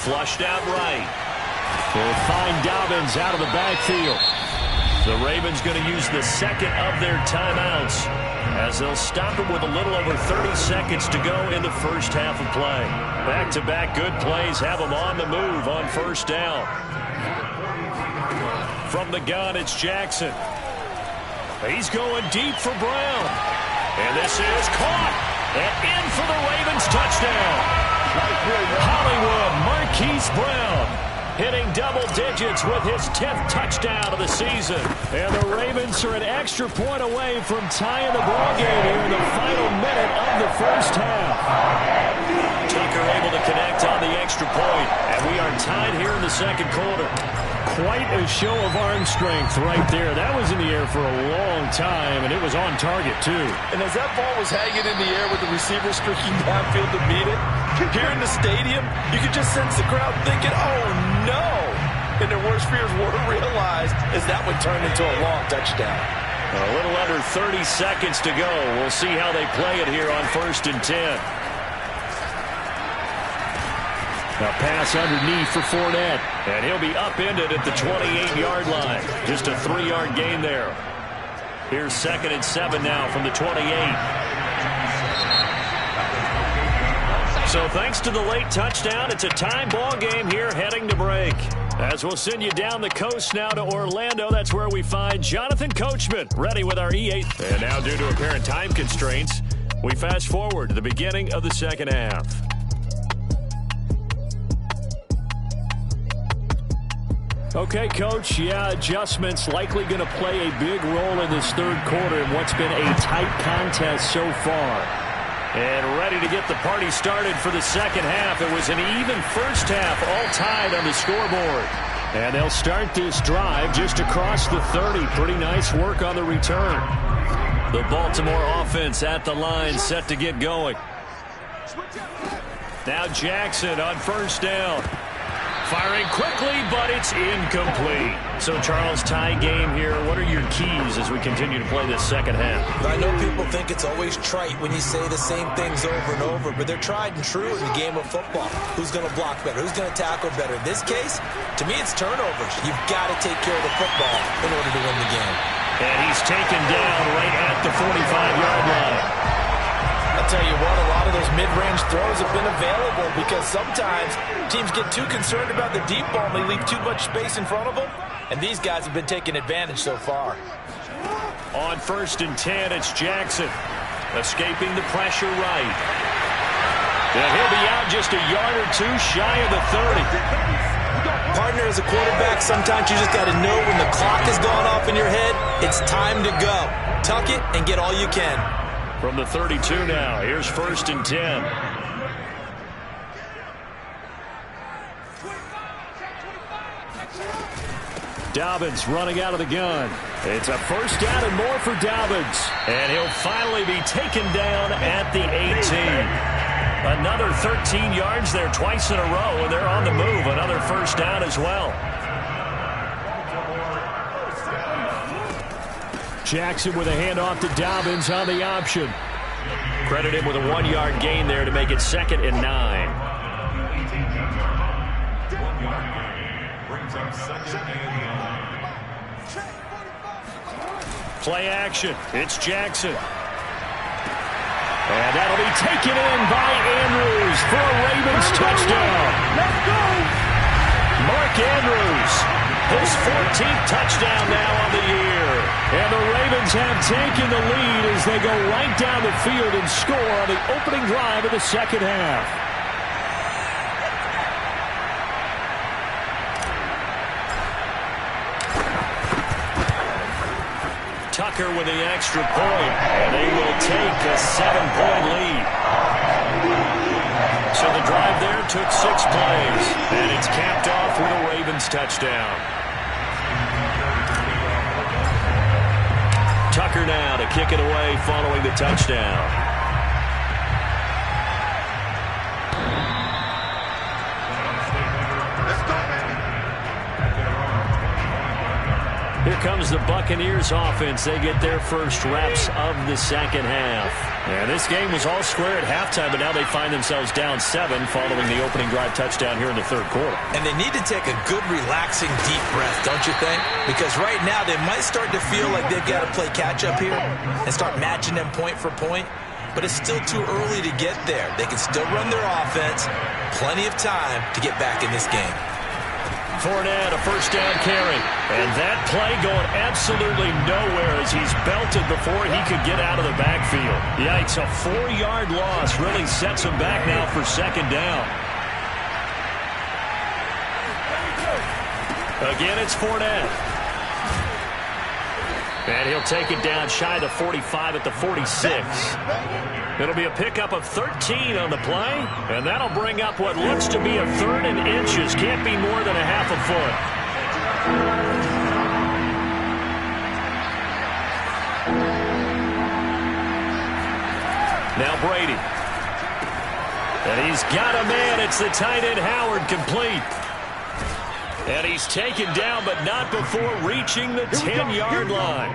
Flushed out right. They'll find Dobbins out of the backfield. The Ravens going to use the second of their timeouts as they'll stop it with a little over 30 seconds to go in the first half of play. Back-to-back good plays have them on the move on first down. From the gun, it's Jackson. He's going deep for Brown. And this is caught. And in for the Ravens touchdown. Hollywood Marquise Brown hitting double digits with his 10th touchdown of the season. And the Ravens are an extra point away from tying the ball game here in the final minute of the first half. Tucker able to connect on the extra point. And we are tied here in the second quarter. Quite a show of arm strength right there. That was in the air for a long time, and it was on target, too. And as that ball was hanging in the air with the receiver streaking downfield to beat it, here in the stadium, you could just sense the crowd thinking, oh, no. And their worst fears were realized as that would turn into a long touchdown. A little under 30 seconds to go. We'll see how they play it here on 1st and 10. A pass underneath for Fournette, and he'll be upended at the 28-yard line. Just a 3-yard gain there. Here's 2nd and 7 now from the 28. So thanks to the late touchdown, it's a tie ball game here heading to break. As we'll send you down the coast now to Orlando, that's where we find Jonathan Coachman ready with our E8. And now due to apparent time constraints, we fast forward to the beginning of the second half. Okay, Coach, yeah, adjustments likely going to play a big role in this third quarter in what's been a tight contest so far. And ready to get the party started for the second half. It was an even first half, all tied on the scoreboard. And they'll start this drive just across the 30. Pretty nice work on the return. The Baltimore offense at the line, set to get going. Now Jackson on first down. Firing quickly, but it's incomplete. So, Charles, tie game here. What are your keys as we continue to play this second half? I know people think it's always trite when you say the same things over and over, but they're tried and true in the game of football. Who's going to block better? Who's going to tackle better? In this case, to me, it's turnovers. You've got to take care of the football in order to win the game. And he's taken down right at the 45-yard line. I'll tell you what, a lot of those mid-range throws have been available because sometimes teams get too concerned about the deep ball and they leave too much space in front of them, and these guys have been taking advantage so far. On 1st and 10, it's Jackson escaping the pressure right. And he'll be out just a yard or two shy of the 30. Partner, as a quarterback, sometimes you just got to know when the clock has gone off in your head, it's time to go. Tuck it and get all you can. From the 32 now, here's 1st and 10. Dobbins running out of the gun. It's a 1st down and more for Dobbins. And he'll finally be taken down at the 18. Another 13 yards there twice in a row, and they're on the move. Another 1st down as well. Jackson with a handoff to Dobbins on the option. Credit him with a 1-yard gain there to make it 2nd and 9. Play action. It's Jackson. And that'll be taken in by Andrews for a Ravens touchdown. Let's go! Mark Andrews, his 14th touchdown now on the year. And the Ravens have taken the lead as they go right down the field and score on the opening drive of the 2nd half. Tucker with the extra point, and they will take a 7-point lead. So the drive there took 6 plays, and it's capped off with a Ravens touchdown. Tucker now to kick it away following the touchdown. Here comes the Buccaneers offense. They get their first reps of the 2nd half. And this game was all square at halftime, but now they find themselves down 7 following the opening drive touchdown here in the 3rd quarter. And they need to take a good, relaxing, deep breath, don't you think? Because right now they might start to feel like they've got to play catch-up here and start matching them point for point. But it's still too early to get there. They can still run their offense. Plenty of time to get back in this game. Fournette, a 1st down carry. And that play going absolutely nowhere as he's belted before he could get out of the backfield. Yikes, a 4-yard loss really sets him back now for 2nd down. Again, it's Fournette. And he'll take it down shy of the 45 at the 46. It'll be a pickup of 13 on the play, and that'll bring up what looks to be a 3rd and inches. Can't be more than a half a foot. Now Brady. And he's got a man. It's the tight end Howard, complete. And he's taken down, but not before reaching the 10-yard line.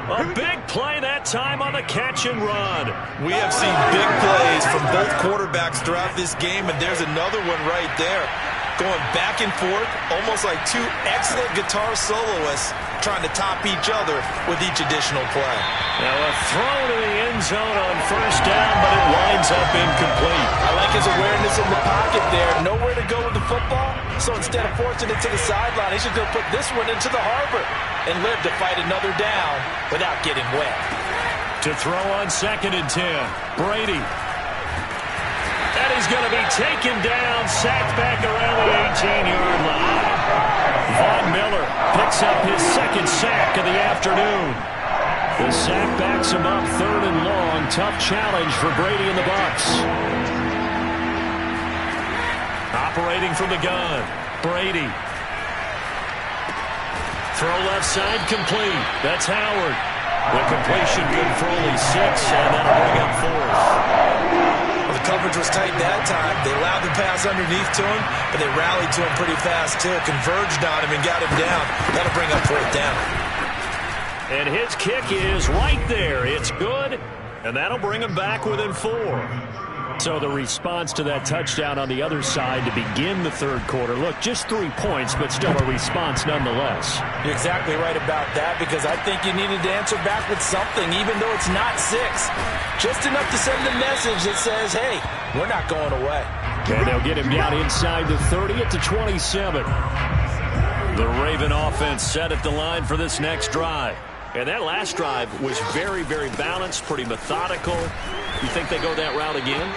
A big play that time on the catch and run. We have seen big plays from both quarterbacks throughout this game, and there's another one right there. Going back and forth, almost like 2 excellent guitar soloists trying to top each other with each additional play. Now a throw to the end zone on 1st down, but it winds up incomplete. I like his awareness in the pocket there. Nowhere to go with the football, so instead of forcing it to the sideline, he's just going to put this one into the harbor and live to fight another down without getting wet. To throw on 2nd and 10, Brady. And he's going to be taken down, sacked back around the 18-yard line. Von Miller picks up his 2nd sack of the afternoon. The sack backs him up 3rd and long. Tough challenge for Brady and the Bucs. Operating from the gun, Brady. Throw left side complete. That's Howard. The completion good for only 6, and that'll bring up 4th. Well, the coverage was tight that time. They allowed the pass underneath to him, but they rallied to him pretty fast, too. Converged on him and got him down. That'll bring up 4th down. And his kick is right there. It's good, and that'll bring him back within 4. So the response to that touchdown on the other side to begin the 3rd quarter. Look, just 3 points, but still a response nonetheless. You're exactly right about that, because I think you needed to answer back with something, even though it's not 6. Just enough to send the message that says, hey, we're not going away. And they'll get him down inside the 30 at the 27. The Raven offense set at the line for this next drive. And that last drive was very, very balanced, pretty methodical. You think they go that route again?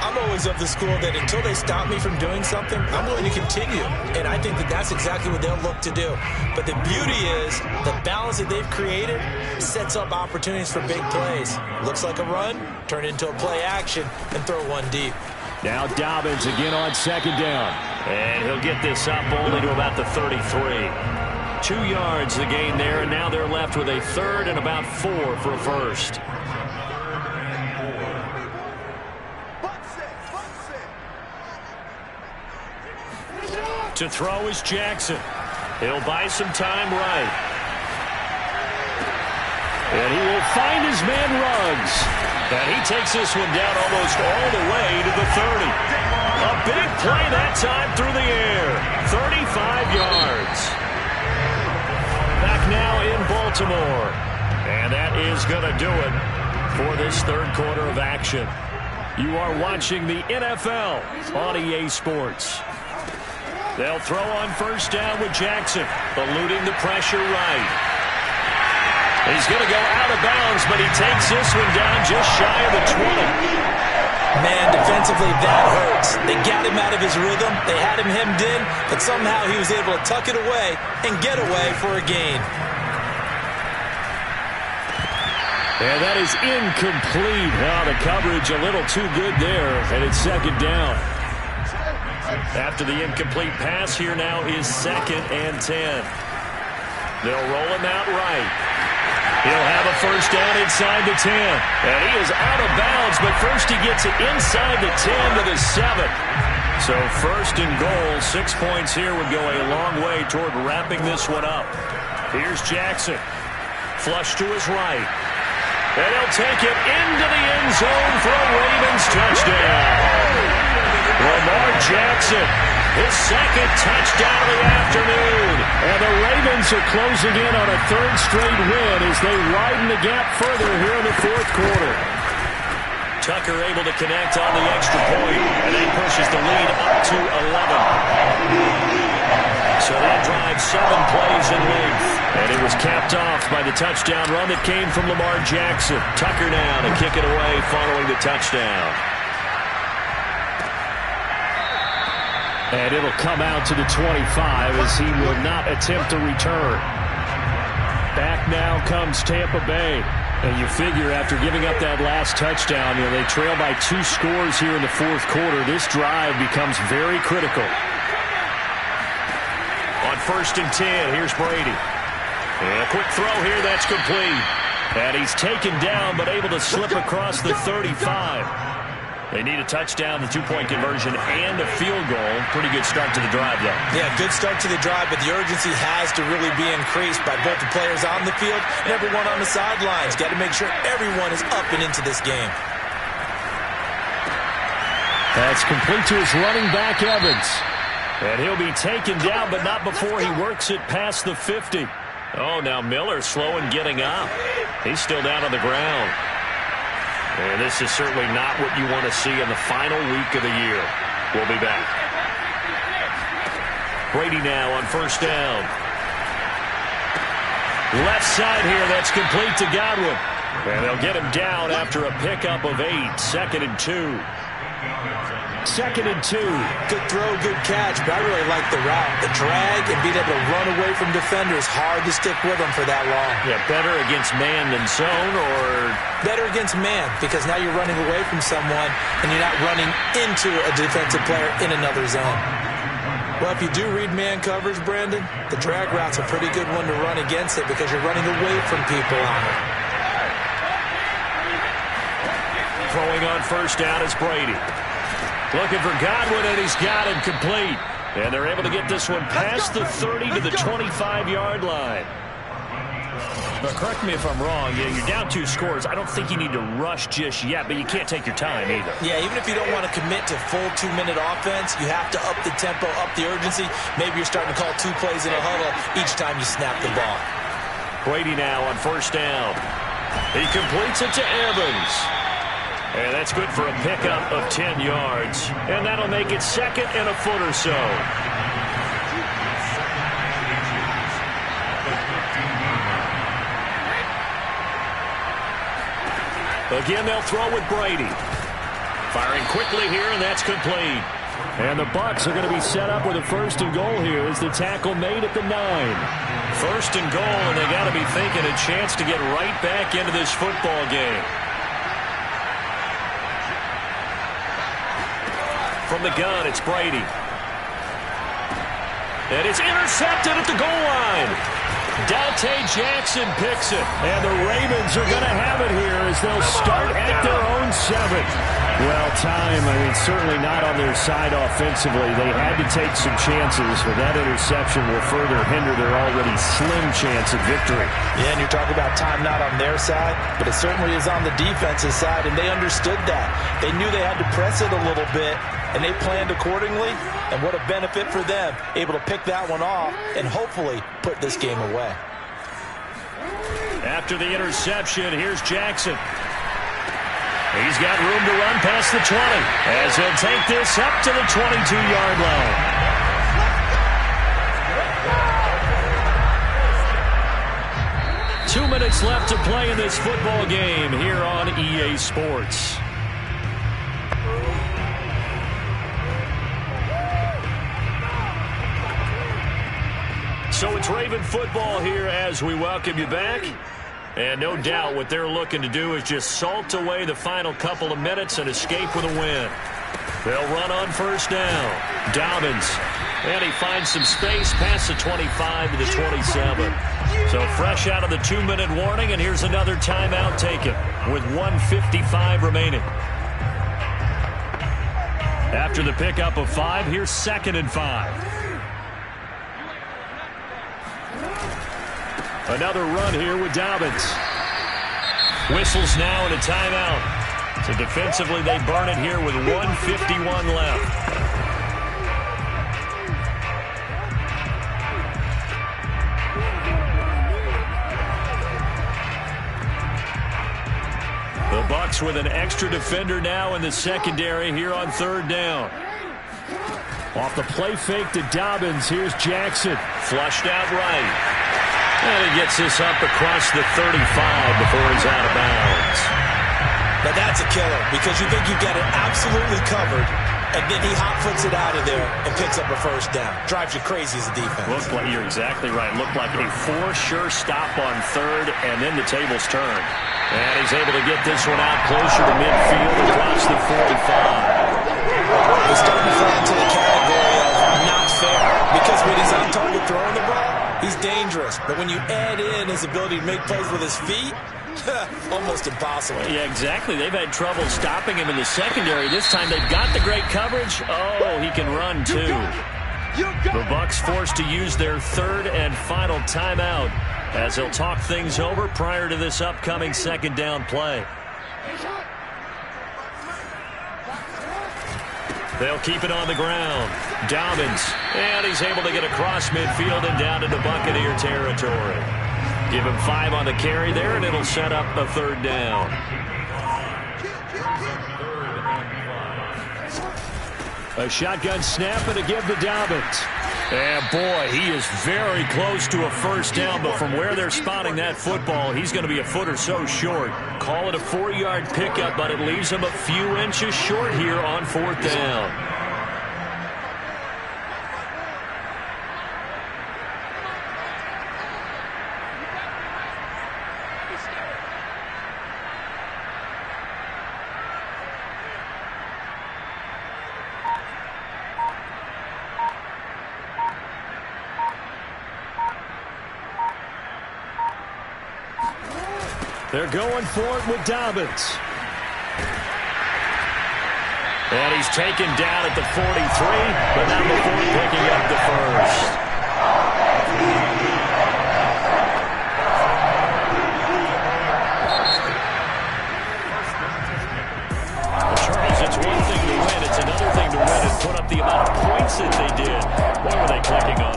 I'm always of the school that until they stop me from doing something, I'm going to continue. And I think that that's exactly what they'll look to do. But the beauty is the balance that they've created sets up opportunities for big plays. Looks like a run, turn it into a play action, and throw one deep. Now Dobbins again on second down. And he'll get this up only to about the 33. 2 yards the gain there, and now they're left with a third and about 4 for a first. To throw is Jackson. He'll buy some time right. And he will find his man Ruggs. And he takes this one down almost all the way to the 30. A big play that time through the air. 35 yards. Back now in Baltimore. And that is going to do it for this third quarter of action. You are watching the NFL on EA Sports. They'll throw on first down with Jackson, eluding the pressure right. He's going to go out of bounds, but he takes this one down just shy of the 20. Man, defensively, that hurts. They got him out of his rhythm. They had him hemmed in, but somehow he was able to tuck it away and get away for a gain. And that is incomplete. Oh, the coverage a little too good there, and it's second down. After the incomplete pass, here now is 2nd and 10. They'll roll him out right. He'll have a first down inside the 10. And he is out of bounds, but first he gets it inside the 10 to the 7. So first and goal, 6 points here would go a long way toward wrapping this one up. Here's Jackson. Flush to his right. And he'll take it into the end zone for a Ravens touchdown. Lamar Jackson, his 2nd touchdown of the afternoon. And the Ravens are closing in on a 3rd straight win as they widen the gap further here in the 4th quarter. Tucker able to connect on the extra point, and that pushes the lead up to 11. So that drives 7 plays in length. And it was capped off by the touchdown run that came from Lamar Jackson. Tucker now to kick it away following the touchdown. And it'll come out to the 25 as he will not attempt to return. Back now comes Tampa Bay. And you figure after giving up that last touchdown, they trail by 2 scores here in the 4th quarter. This drive becomes very critical. On 1st and 10, here's Brady. And a quick throw here, that's complete. And he's taken down, but able to slip across the 35. They need a touchdown, the 2-point conversion, and a field goal. Pretty good start to the drive, though. Yeah, good start to the drive, but the urgency has to really be increased by both the players on the field and everyone on the sidelines. Got to make sure everyone is up and into this game. That's complete to his running back, Evans. And he'll be taken down, but not before he works it past the 50. Oh, now Miller slow in getting up. He's still down on the ground. And this is certainly not what you want to see in the final week of the year. We'll be back. Brady now on first down. Left side here, that's complete to Godwin. And they'll get him down after a pickup of 8. 2nd and 2. 2nd and 2. Good throw, good catch, but I really like the route. The drag and being able to run away from defenders. Hard to stick with them for that long. Yeah, better against man than zone, or? Better against man, because now you're running away from someone and you're not running into a defensive player in another zone. Well, if you do read man coverage, Brandon, the drag route's a pretty good one to run against it because you're running away from people on it. Throwing on first down is Brady. Looking for Godwin, and he's got him complete. And they're able to get this one past the 30 to the 25-yard line. But correct me if I'm wrong. You're down 2 scores. I don't think you need to rush just yet, but you can't take your time either. Yeah, even if you don't want to commit to full 2-minute offense, you have to up the tempo, up the urgency. Maybe you're starting to call 2 plays in a huddle each time you snap the ball. Brady now on first down. He completes it to Evans. And that's good for a pickup of 10 yards. And that'll make it 2nd and a foot or so. Again, they'll throw with Brady. Firing quickly here, and that's complete. And the Bucs are going to be set up with a 1st and goal here as the tackle made at the 9. 1st and goal, and they got to be thinking a chance to get right back into this football game. From the gun, it's Brady. And it's intercepted at the goal line. Dante Jackson picks it. And the Ravens are going to have it here as they'll start at their own 7. Well, time, certainly not on their side offensively. They had to take some chances, but that interception will further hinder their already slim chance of victory. Yeah, and you're talking about time not on their side, but it certainly is on the defense's side, and they understood that. They knew they had to press it a little bit, and they planned accordingly, and what a benefit for them, able to pick that one off and hopefully put this game away. After the interception, here's Jackson. He's got room to run past the 20 as he'll take this up to the 22-yard line. Two minutes left to play in this football game here on EA Sports. So it's Raven football here as we welcome you back. And no doubt what they're looking to do is just salt away the final couple of minutes and escape with a win. They'll run on 1st down. Dobbins. And he finds some space past the 25 to the 27. So fresh out of the 2-minute warning, and here's another timeout taken with 1:55 remaining. After the pickup of 5, here's 2nd and 5. Another run here with Dobbins. Whistles now and a timeout. So defensively, they burn it here with 1:51 left. The Bucs with an extra defender now in the secondary here on 3rd down. Off the play fake to Dobbins, here's Jackson. Flushed out right. And he gets this up across the 35 before he's out of bounds. Now that's a killer because you think you've got it absolutely covered, and then he hot-foots it out of there and picks up a 1st down. Drives you crazy as a defense. Looked like, you're exactly right. Looked like a 4 sure stop on 3rd, and then the tables turn. And he's able to get this one out closer to midfield across the 45. He's starting to fall into the category of not fair because when he's on target throwing the ball, he's dangerous. But when you add in his ability to make plays with his feet, almost impossible. Yeah, exactly. They've had trouble stopping him in the secondary. This time they've got the great coverage. Oh, he can run too. The Bucs forced to use their 3rd and final timeout as they'll talk things over prior to this upcoming 2nd down play. They'll keep it on the ground. Dobbins, and he's able to get across midfield and down into Buccaneer territory. Give him 5 on the carry there, and it'll set up a 3rd down. A shotgun snap and a give to Dobbins. And boy, he is very close to a 1st down, but from where they're spotting that football, he's going to be a foot or so short. Call it a 4-yard pickup, but it leaves him a few inches short here on 4th down. They're going for it with Dobbins. And he's taken down at the 43, but not before picking up the 1st. Charles, it's one thing to win. It's another thing to win and put up the amount of points that they did. What were they clicking on?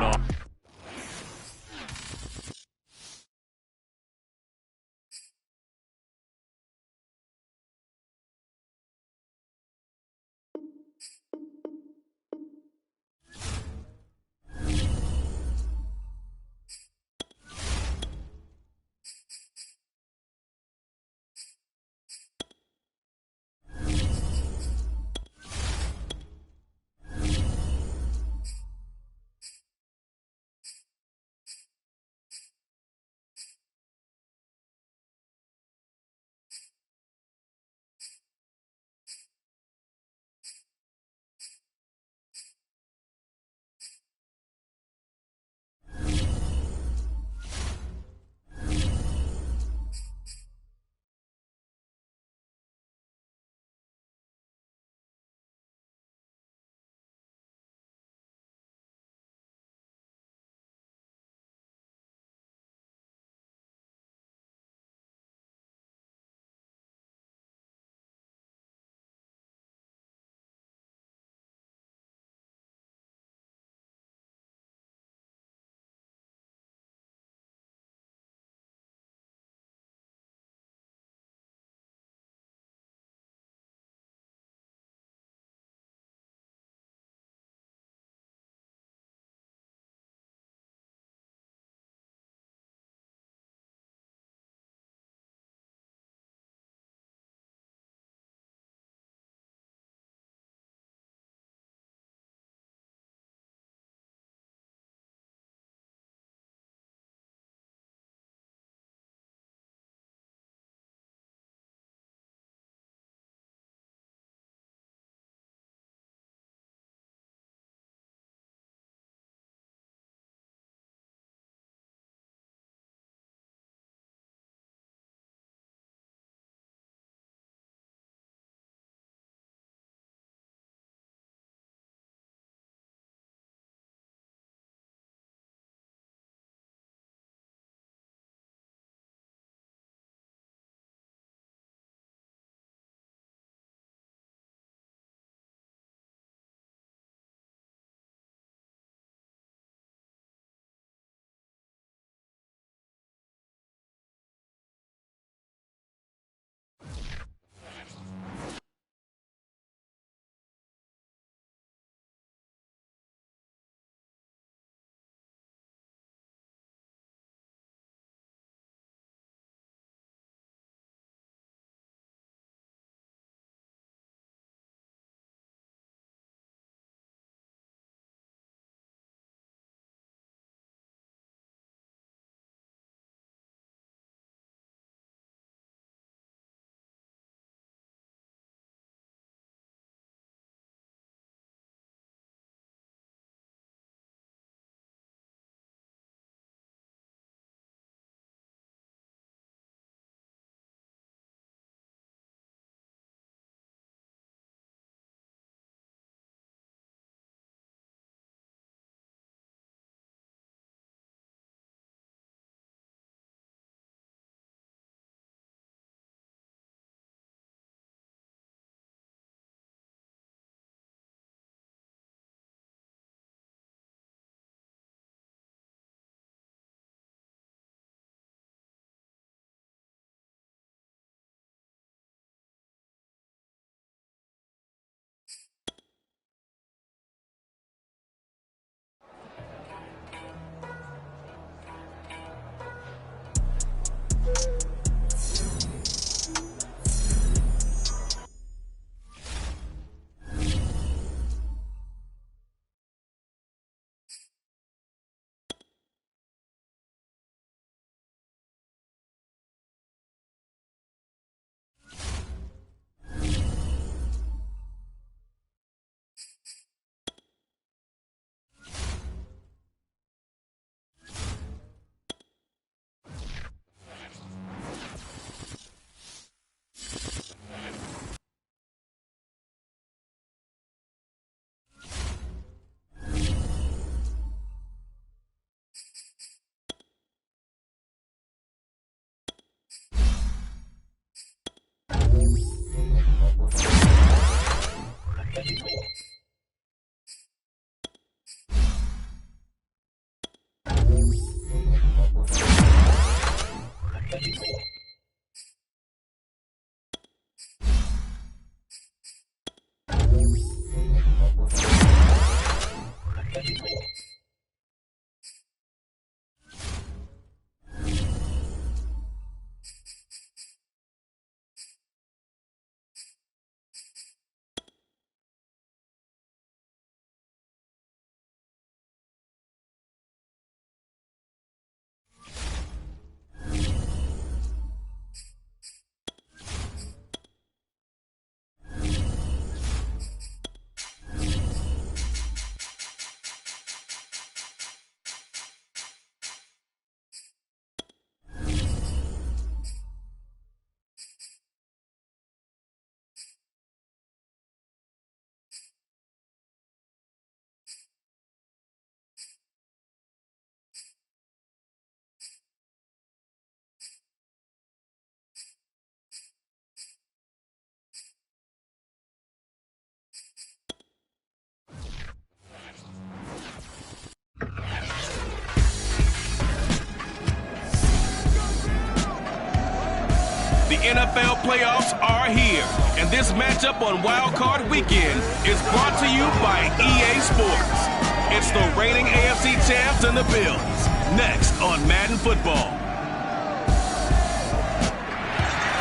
The NFL playoffs are here, and this matchup on Wild Card Weekend is brought to you by EA Sports. It's the reigning AFC champs and the Bills, next on Madden Football.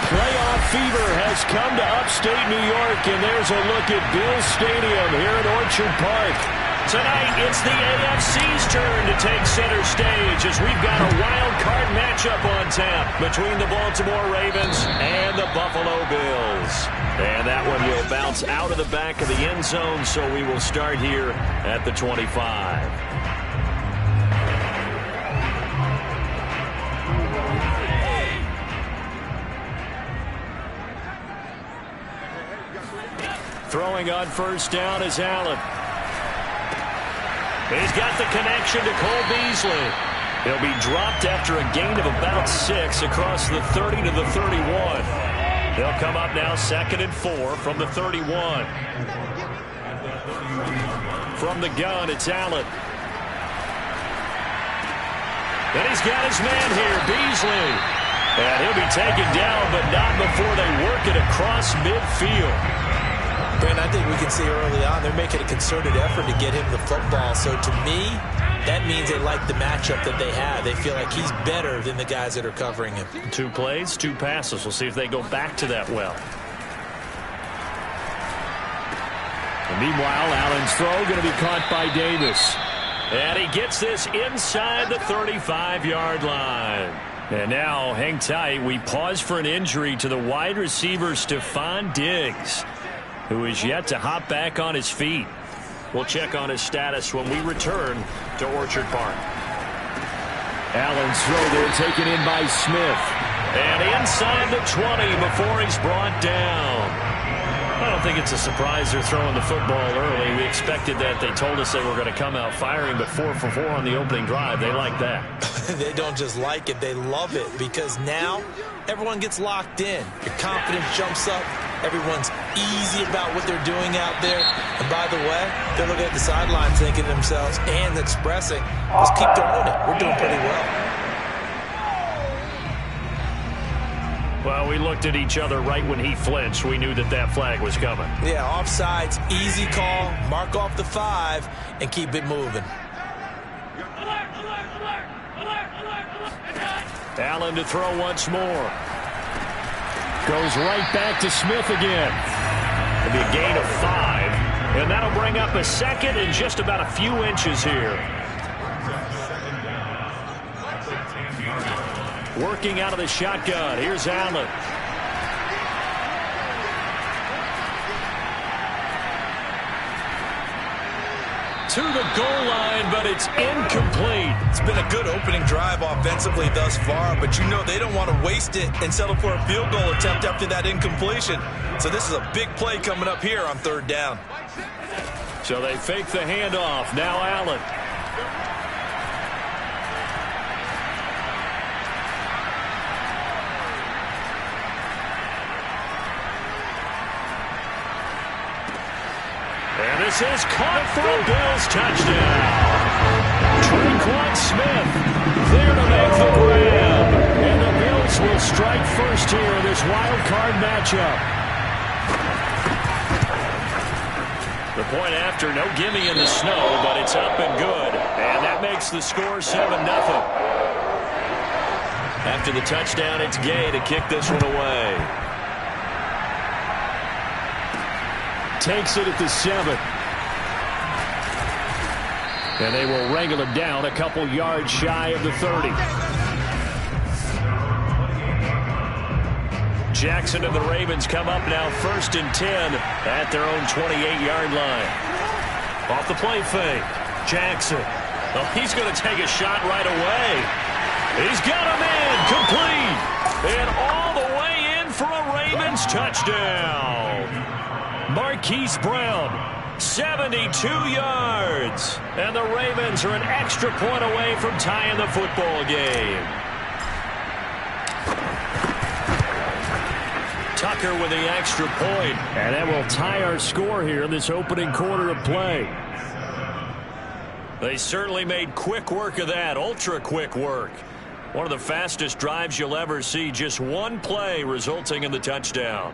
Playoff fever has come to upstate New York, and there's a look at Bill Stadium here at Orchard Park. Tonight, it's the AFC's turn to take center stage as we've got a wild card matchup on tap between the Baltimore Ravens and the Buffalo Bills. And that one will bounce out of the back of the end zone, so we will start here at the 25. Throwing on first down is Allen. He's got the connection to Cole Beasley. He'll be dropped after a gain of about 6 across the 30 to the 31. They'll come up now 2nd and 4 from the 31. From the gun, it's Allen. And he's got his man here, Beasley. And he'll be taken down, but not before they work it across midfield. Brent, I think we can see early on they're making a concerted effort to get him the football. So to me, that means they like the matchup that they have. They feel like he's better than the guys that are covering him. 2 plays, 2 passes. We'll see if they go back to that well. And meanwhile, Allen's throw going to be caught by Davis. And he gets this inside the 35-yard line. And now, hang tight, we pause for an injury to the wide receiver Stephon Diggs, who is yet to hop back on his feet. We'll check on his status when we return to Orchard Park. Allen's throw there taken in by Smith. And inside the 20 before he's brought down. I don't think it's a surprise they're throwing the football early. We expected that. They told us they were going to come out firing, but 4 for 4 on the opening drive. They like that. They don't just like it, they love it, because now everyone gets locked in. Your confidence jumps up. Everyone's easy about what they're doing out there. And by the way, they're looking at the sidelines thinking to themselves and expressing, let's keep throwing it. We're doing pretty well. Well, we looked at each other right when he flinched. We knew that that flag was coming. Yeah, offsides, easy call, mark off the 5, and keep it moving. Allen to throw once more. Goes right back to Smith again. It'll be a gain of 5, and that'll bring up a 2nd and just about a few inches here. Working out of the shotgun. Here's Allen. To the goal line, but it's incomplete. It's been a good opening drive offensively thus far, but you know they don't want to waste it and settle for a field goal attempt after that incompletion. So this is a big play coming up here on 3rd down. So they fake the handoff. Now Allen. And this is caught for a Bills touchdown. Tre'Quan Smith there to make the grab. And the Bills will strike first here in this wild card matchup. The point after, no gimme in the snow, but it's up and good. And that makes the score 7-0. After the touchdown, it's Gay to kick this one away. Takes it at the 7. And they will wrangle it down a couple yards shy of the 30. Jackson and the Ravens come up now 1st and 10 at their own 28-yard line. Off the play fake. Jackson. Oh, he's going to take a shot right away. He's got him in. Complete. And all the way in for a Ravens touchdown. Marquise Brown, 72 yards. And the Ravens are an extra point away from tying the football game. Tucker with the extra point. And that will tie our score here in this opening quarter of play. They certainly made quick work of that. Ultra quick work. One of the fastest drives you'll ever see. Just one play resulting in the touchdown.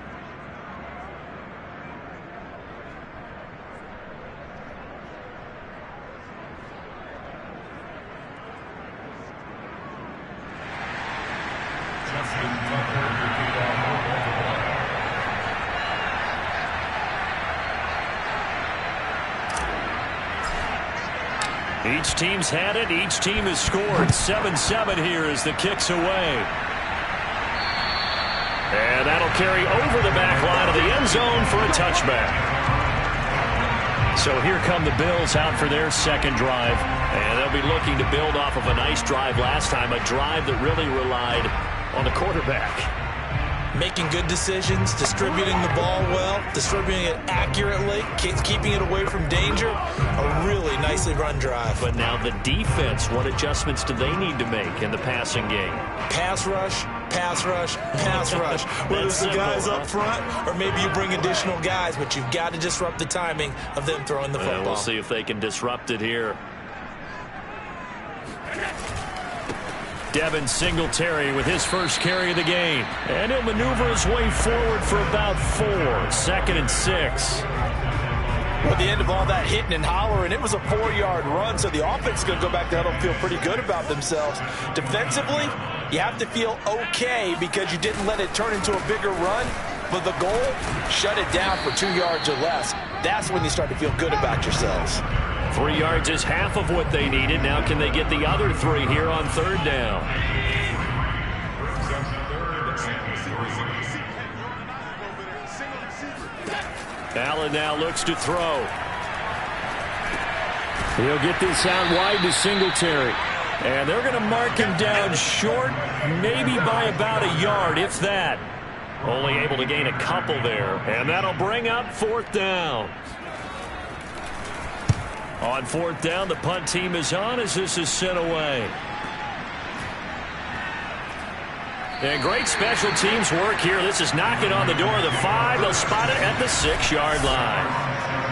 Each team's had it. Each team has scored. 7-7 here as the kick's away. And that'll carry over the back line of the end zone for a touchback. So here come the Bills out for their second drive. And they'll be looking to build off of a nice drive last time. A drive that really relied on the quarterback. Making good decisions, distributing the ball well, distributing it accurately, keeping it away from danger. A really nicely run drive. But now the defense, what adjustments do they need to make in the passing game? Pass rush, pass rush, pass rush. Whether it's the guys up front or maybe you bring additional guys, but you've got to disrupt the timing of them throwing the football. We'll see if they can disrupt it here. Devin Singletary with his first carry of the game. And he'll maneuver his way forward for about 4. 2nd and 6. At the end of all that hitting and hollering, it was a 4-yard run, so the offense is going to go back to huddle and feel pretty good about themselves. Defensively, you have to feel okay because you didn't let it turn into a bigger run. But the goal, shut it down for 2 yards or less. That's when you start to feel good about yourselves. 3 yards is half of what they needed. Now can they get the other 3 here on 3rd down? Allen now looks to throw. He'll get this out wide to Singletary. And they're going to mark him down short, maybe by about a yard, if that. Only able to gain a couple there. And that'll bring up 4th down. On 4th down, the punt team is on as this is sent away. And great special teams work here. This is knocking on the door of the 5. They'll spot it at the 6-yard line.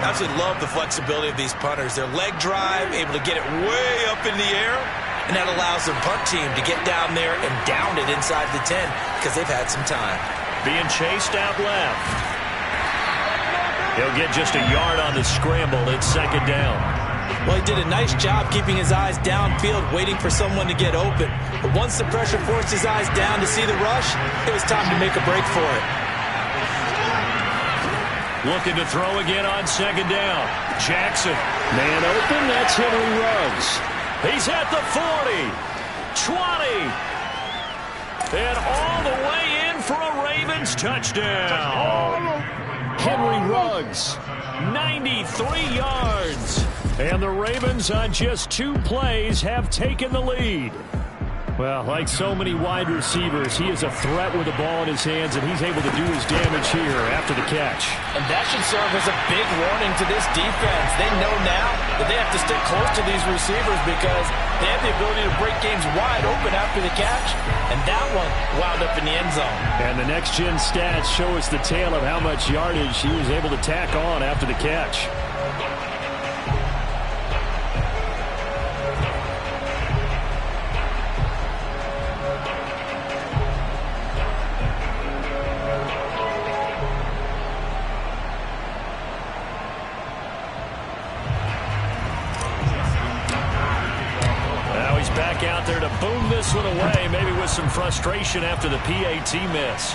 I absolutely love the flexibility of these punters. Their leg drive, able to get it way up in the air, and that allows their punt team to get down there and down it inside the 10 because they've had some time. Being chased out left. He'll get just a yard on the scramble. It's 2nd down. Well, he did a nice job keeping his eyes downfield, waiting for someone to get open. But once the pressure forced his eyes down to see the rush, it was time to make a break for it. Looking to throw again on 2nd down. Jackson. Man open, that's Henry Ruggs. He's at the 40. 20. And all the way in for a Ravens touchdown. Henry Ruggs. 93 yards. And the Ravens on just 2 plays have taken the lead. Well, like so many wide receivers, he is a threat with the ball in his hands, and he's able to do his damage here after the catch. And that should serve as a big warning to this defense. They know now that they have to stick close to these receivers because they have the ability to break games wide open after the catch. And that one wound up in the end zone. And the next-gen stats show us the tale of how much yardage he was able to tack on after the catch. Back out there to boom this one away, maybe with some frustration after the PAT miss.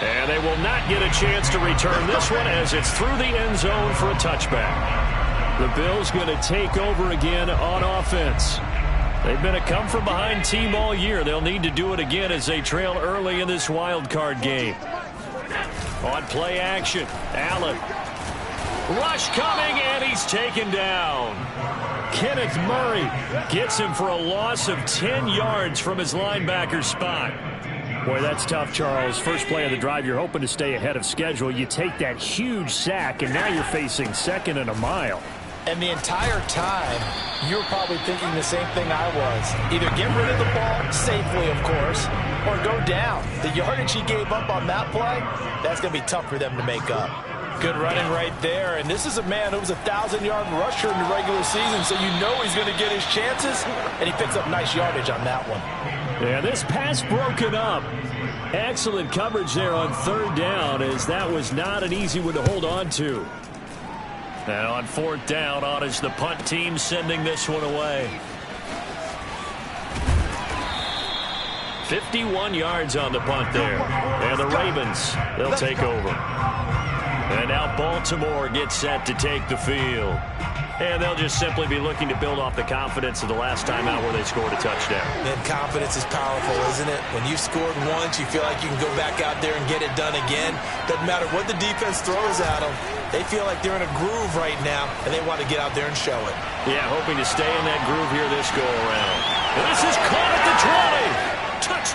And they will not get a chance to return this one as it's through the end zone for a touchback. The Bills going to take over again on offense. They've been a come-from-behind team all year. They'll need to do it again as they trail early in this wild card game. On play action, Allen. Rush coming, and he's taken down. Kenneth Murray gets him for a loss of 10 yards from his linebacker spot. Boy, that's tough, Charles. First play of the drive, you're hoping to stay ahead of schedule. You take that huge sack, and now you're facing second and a mile. And the entire time, you're probably thinking the same thing I was. Either get rid of the ball, safely, of course, or go down. The yardage he gave up on that play, that's going to be tough for them to make up. Good running right there, and this is a man who was a 1,000-yard rusher in the regular season, so you know he's going to get his chances, and he picks up nice yardage on that one. Yeah, this pass broken up. Excellent coverage there on third down, as that was not an easy one to hold on to. Now on fourth down, on is the punt team sending this one away. 51 yards on the punt there. And the Ravens, they'll take over. And now Baltimore gets set to take the field. And they'll just simply be looking to build off the confidence of the last time out where they scored a touchdown. And confidence is powerful, isn't it? When you've scored once, you feel like you can go back out there and get it done again. Doesn't matter what the defense throws at them. They feel like they're in a groove right now, and they want to get out there and show it. Yeah, hoping to stay in that groove here this go-around. This is caught at the 20. Touch.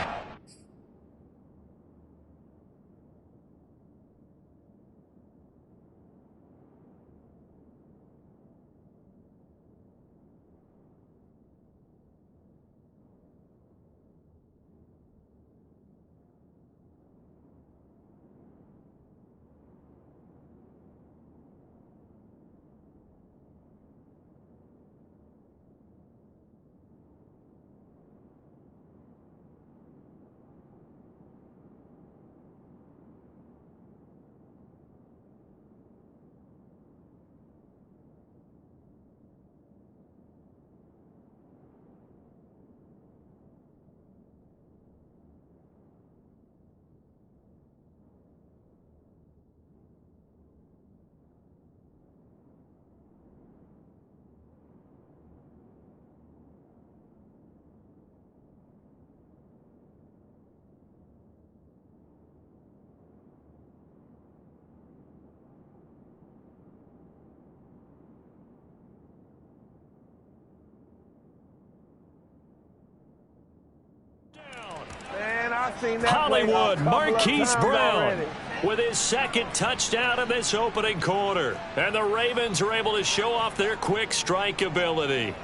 Hollywood, Marquise Brown with his second touchdown in this opening quarter. And the Ravens are able to show off their quick strike ability.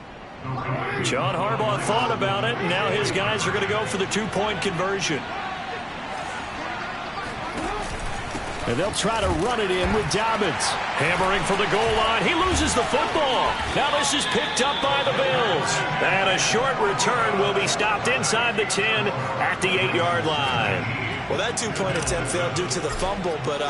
John Harbaugh thought about it, and now his guys are going to go for the two-point conversion. And they'll try to run it in with Dobbins. Hammering for the goal line. He loses the football. Now this is picked up by the Bills. And a short return will be stopped inside the 10 at the 8-yard line. Well, that two-point attempt failed due to the fumble, but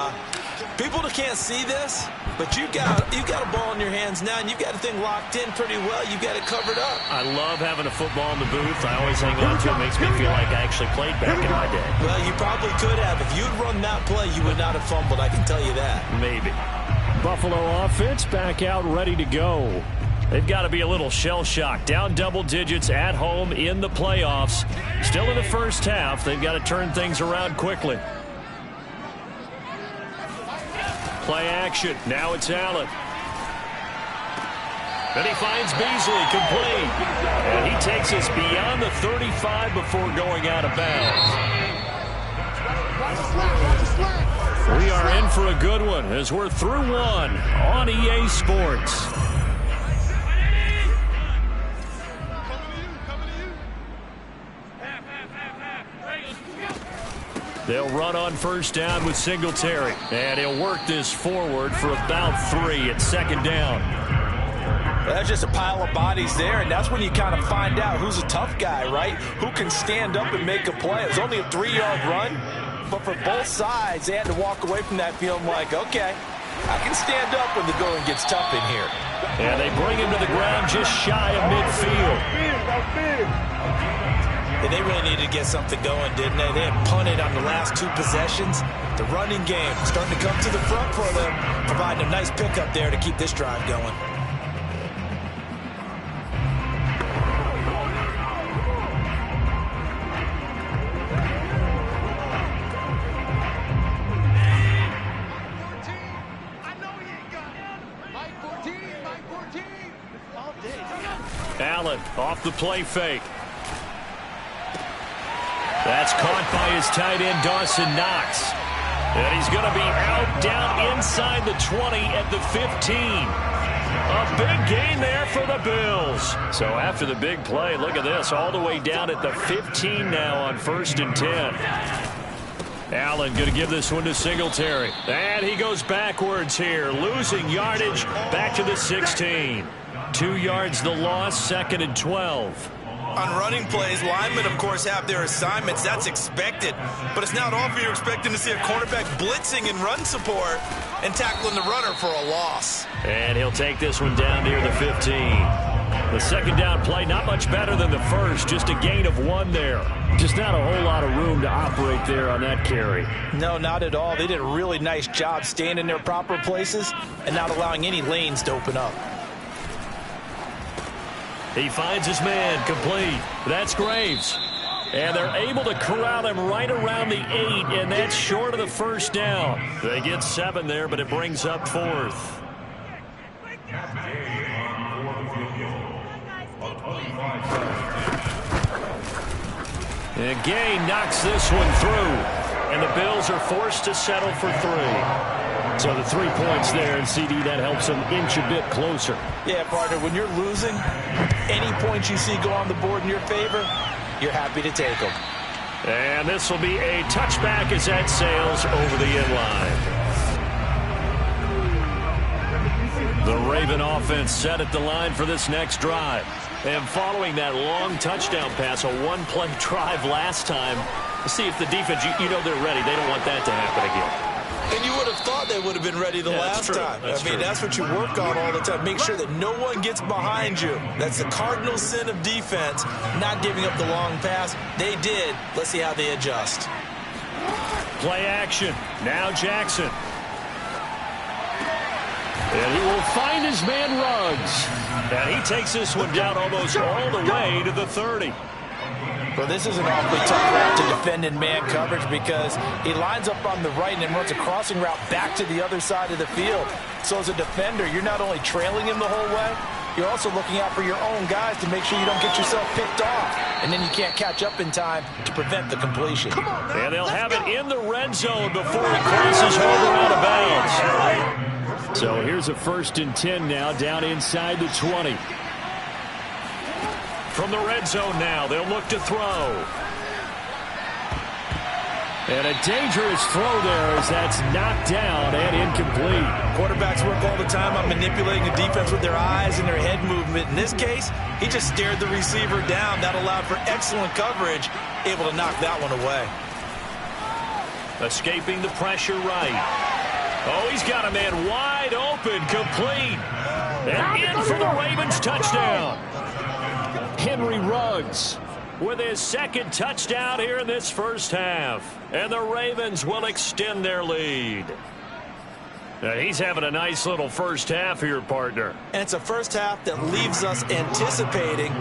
people can't see this, but you got a ball in your hands now, and you've got the thing locked in pretty well. You've got it covered up. I love having a football in the booth. I always hang on to it. It makes me feel like I actually played back in my day. Well, you probably could have. If you'd run that play, you would not have fumbled. I can tell you that. Maybe. Buffalo offense back out ready to go. They've got to be a little shell-shocked. Down double digits at home in the playoffs. Still in the first half. They've got to turn things around quickly. Play action. Now it's Allen. And he finds Beasley complete. And he takes us beyond the 35 before going out of bounds. We are in for a good one as we're through one on EA Sports. They'll run on first down with Singletary. And he'll work this forward for about 3 at second down. That's just a pile of bodies there, and that's when you kind of find out who's a tough guy, right? Who can stand up and make a play. It was only a 3-yard run, but for both sides, they had to walk away from that feeling like, okay, I can stand up when the going gets tough in here. And they bring him to the ground just shy of midfield. And they really needed to get something going, didn't they? They had punted on the last 2 possessions. The running game starting to come to the front for them, providing a nice pickup there to keep this drive going. Allen off the play fake. That's caught by his tight end, Dawson Knox. And he's going to be out down inside the 20 at the 15. A big gain there for the Bills. So after the big play, look at this, all the way down at the 15 now on 1st and 10. Allen going to give this one to Singletary. And he goes backwards here, losing yardage back to the 16. 2 yards the loss, 2nd and 12. On running plays, linemen, of course, have their assignments. That's expected. But it's not often you're expecting to see a cornerback blitzing in run support and tackling the runner for a loss. And he'll take this one down near the 15. The second down play, not much better than the first. Just a gain of 1 there. Just not a whole lot of room to operate there on that carry. No, not at all. They did a really nice job staying in their proper places and not allowing any lanes to open up. He finds his man, complete. That's Graves. And they're able to corral him right around the 8, and that's short of the first down. They get 7 there, but it brings up 4th. And Gay knocks this one through, and the Bills are forced to settle for 3. So the 3 points there, and CD, that helps them inch a bit closer. Yeah, partner, when you're losing, any points you see go on the board in your favor, you're happy to take them. And this will be a touchback as that sails over the end line. The Raven offense set at the line for this next drive. And following that long touchdown pass, a 1-play drive last time, see if the defense, you know they're ready. They don't want that to happen again. And you would have thought they would have been ready the last time. I mean, that's what you work on all the time. Make sure that no one gets behind you. That's the cardinal sin of defense, not giving up the long pass. They did. Let's see how they adjust. Play action. Now Jackson. And he will find his man Ruggs. And he takes this one down almost all the way to the 30. Well, this is an awfully tough route to defend in man coverage because he lines up on the right and then runs a crossing route back to the other side of the field. So as a defender, you're not only trailing him the whole way, you're also looking out for your own guys to make sure you don't get yourself picked off. And then you can't catch up in time to prevent the completion. And they'll have it in the red zone before he crosses over out of bounds. So here's a 1st and 10 now down inside the 20. From the red zone now, they'll look to throw. And a dangerous throw there as that's knocked down and incomplete. Quarterbacks work all the time on manipulating the defense with their eyes and their head movement. In this case, he just stared the receiver down. That allowed for excellent coverage, able to knock that one away. Escaping the pressure right. Oh, he's got a man wide open, complete. And in for the Ravens touchdown. Henry Ruggs with his 2nd touchdown here in this first half. And the Ravens will extend their lead. Now, he's having a nice little first half here, partner. And it's a first half that leaves us anticipating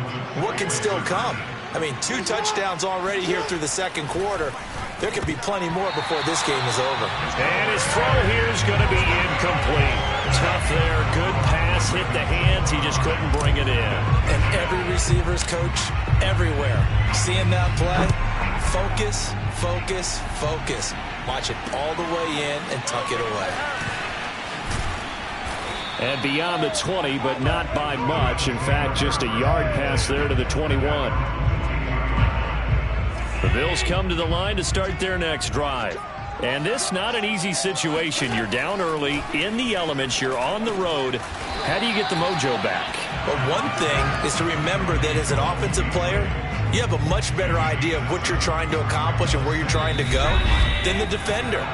what can still come. I mean, 2 touchdowns already here through the 2nd quarter. There could be plenty more before this game is over. And his throw here is going to be incomplete. Tough there. Good pass. Hit the hands. He just couldn't bring it in. And every receiver's coach everywhere. Seeing that play, focus, focus, focus. Watch it all the way in and tuck it away. And beyond the 20, but not by much. In fact, just a yard pass there to the 21. The Bills come to the line to start their next drive. And this not an easy situation. You're down early, in the elements, you're on the road. How do you get the mojo back? But one thing is to remember that as an offensive player, you have a much better idea of what you're trying to accomplish and where you're trying to go than the defender.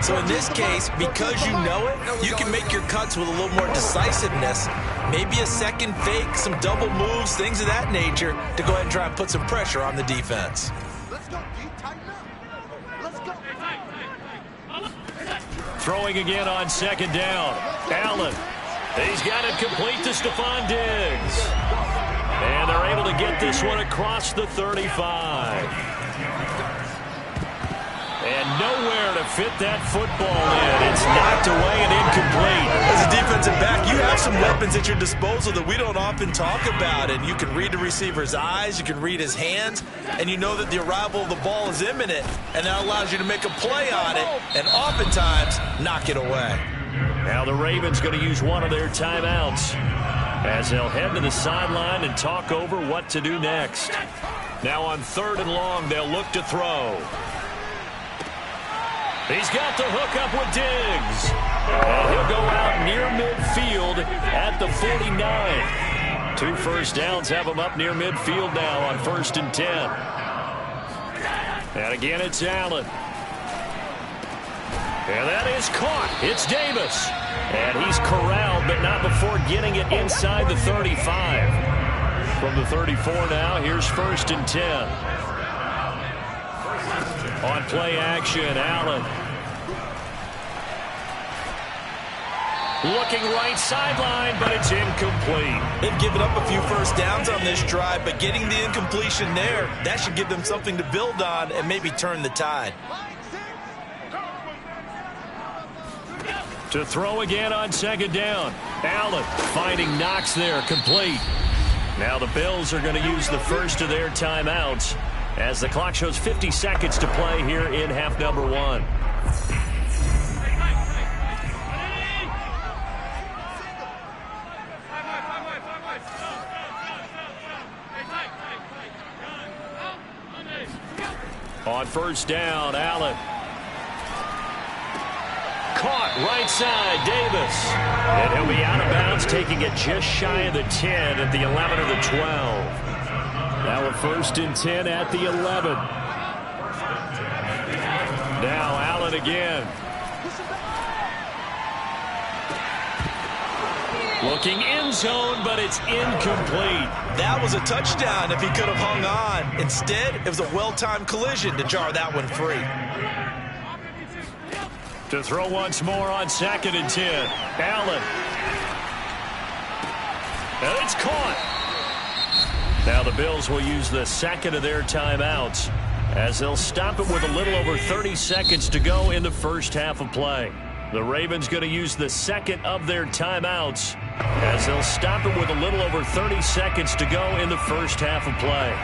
So in this case, because you know it, you can make your cuts with a little more decisiveness, maybe a second fake, some double moves, things of that nature, to go ahead and try and put some pressure on the defense. Throwing again on second down. Allen. He's got it complete to Stephon Diggs. And they're able to get this one across the 35. And nowhere to fit that football in. It's knocked away and incomplete. As a defensive back, you have some weapons at your disposal that we don't often talk about. And you can read the receiver's eyes, you can read his hands, and you know that the arrival of the ball is imminent. And that allows you to make a play on it and oftentimes knock it away. Now the Ravens going to use one of their timeouts as they'll head to the sideline and talk over what to do next. Now on 3rd and long, they'll look to throw. He's got the hook up with Diggs. And he'll go out near midfield at the 49. 2 first downs have him up near midfield now on 1st and 10. And again, it's Allen. And that is caught. It's Davis. And he's corralled, but not before getting it inside the 35. From the 34 now, here's 1st and 10. On play action, Allen. Looking right sideline, but it's incomplete. They've given up a few first downs on this drive, but getting the incompletion there, that should give them something to build on and maybe turn the tide. To throw again on 2nd down. Allen finding Knox there, complete. Now the Bills are going to use the first of their timeouts as the clock shows 50 seconds to play here in half number 1. On 1st down, Allen. Caught right side, Davis. And he'll be out of bounds, taking it just shy of the 10 at the 11 or the 12. Now a 1st and 10 at the 11. Now Allen again. Looking end zone, but it's incomplete. That was a touchdown if he could have hung on. Instead, it was a well-timed collision to jar that one free. To throw once more on 2nd and 10. Allen. And it's caught. Now the Bills will use the 2nd of their timeouts as they'll stop it with a little over 30 seconds to go in the first half of play. The Ravens going to use the 2nd of their timeouts as they'll stop it with a little over 30 seconds to go in the first half of play.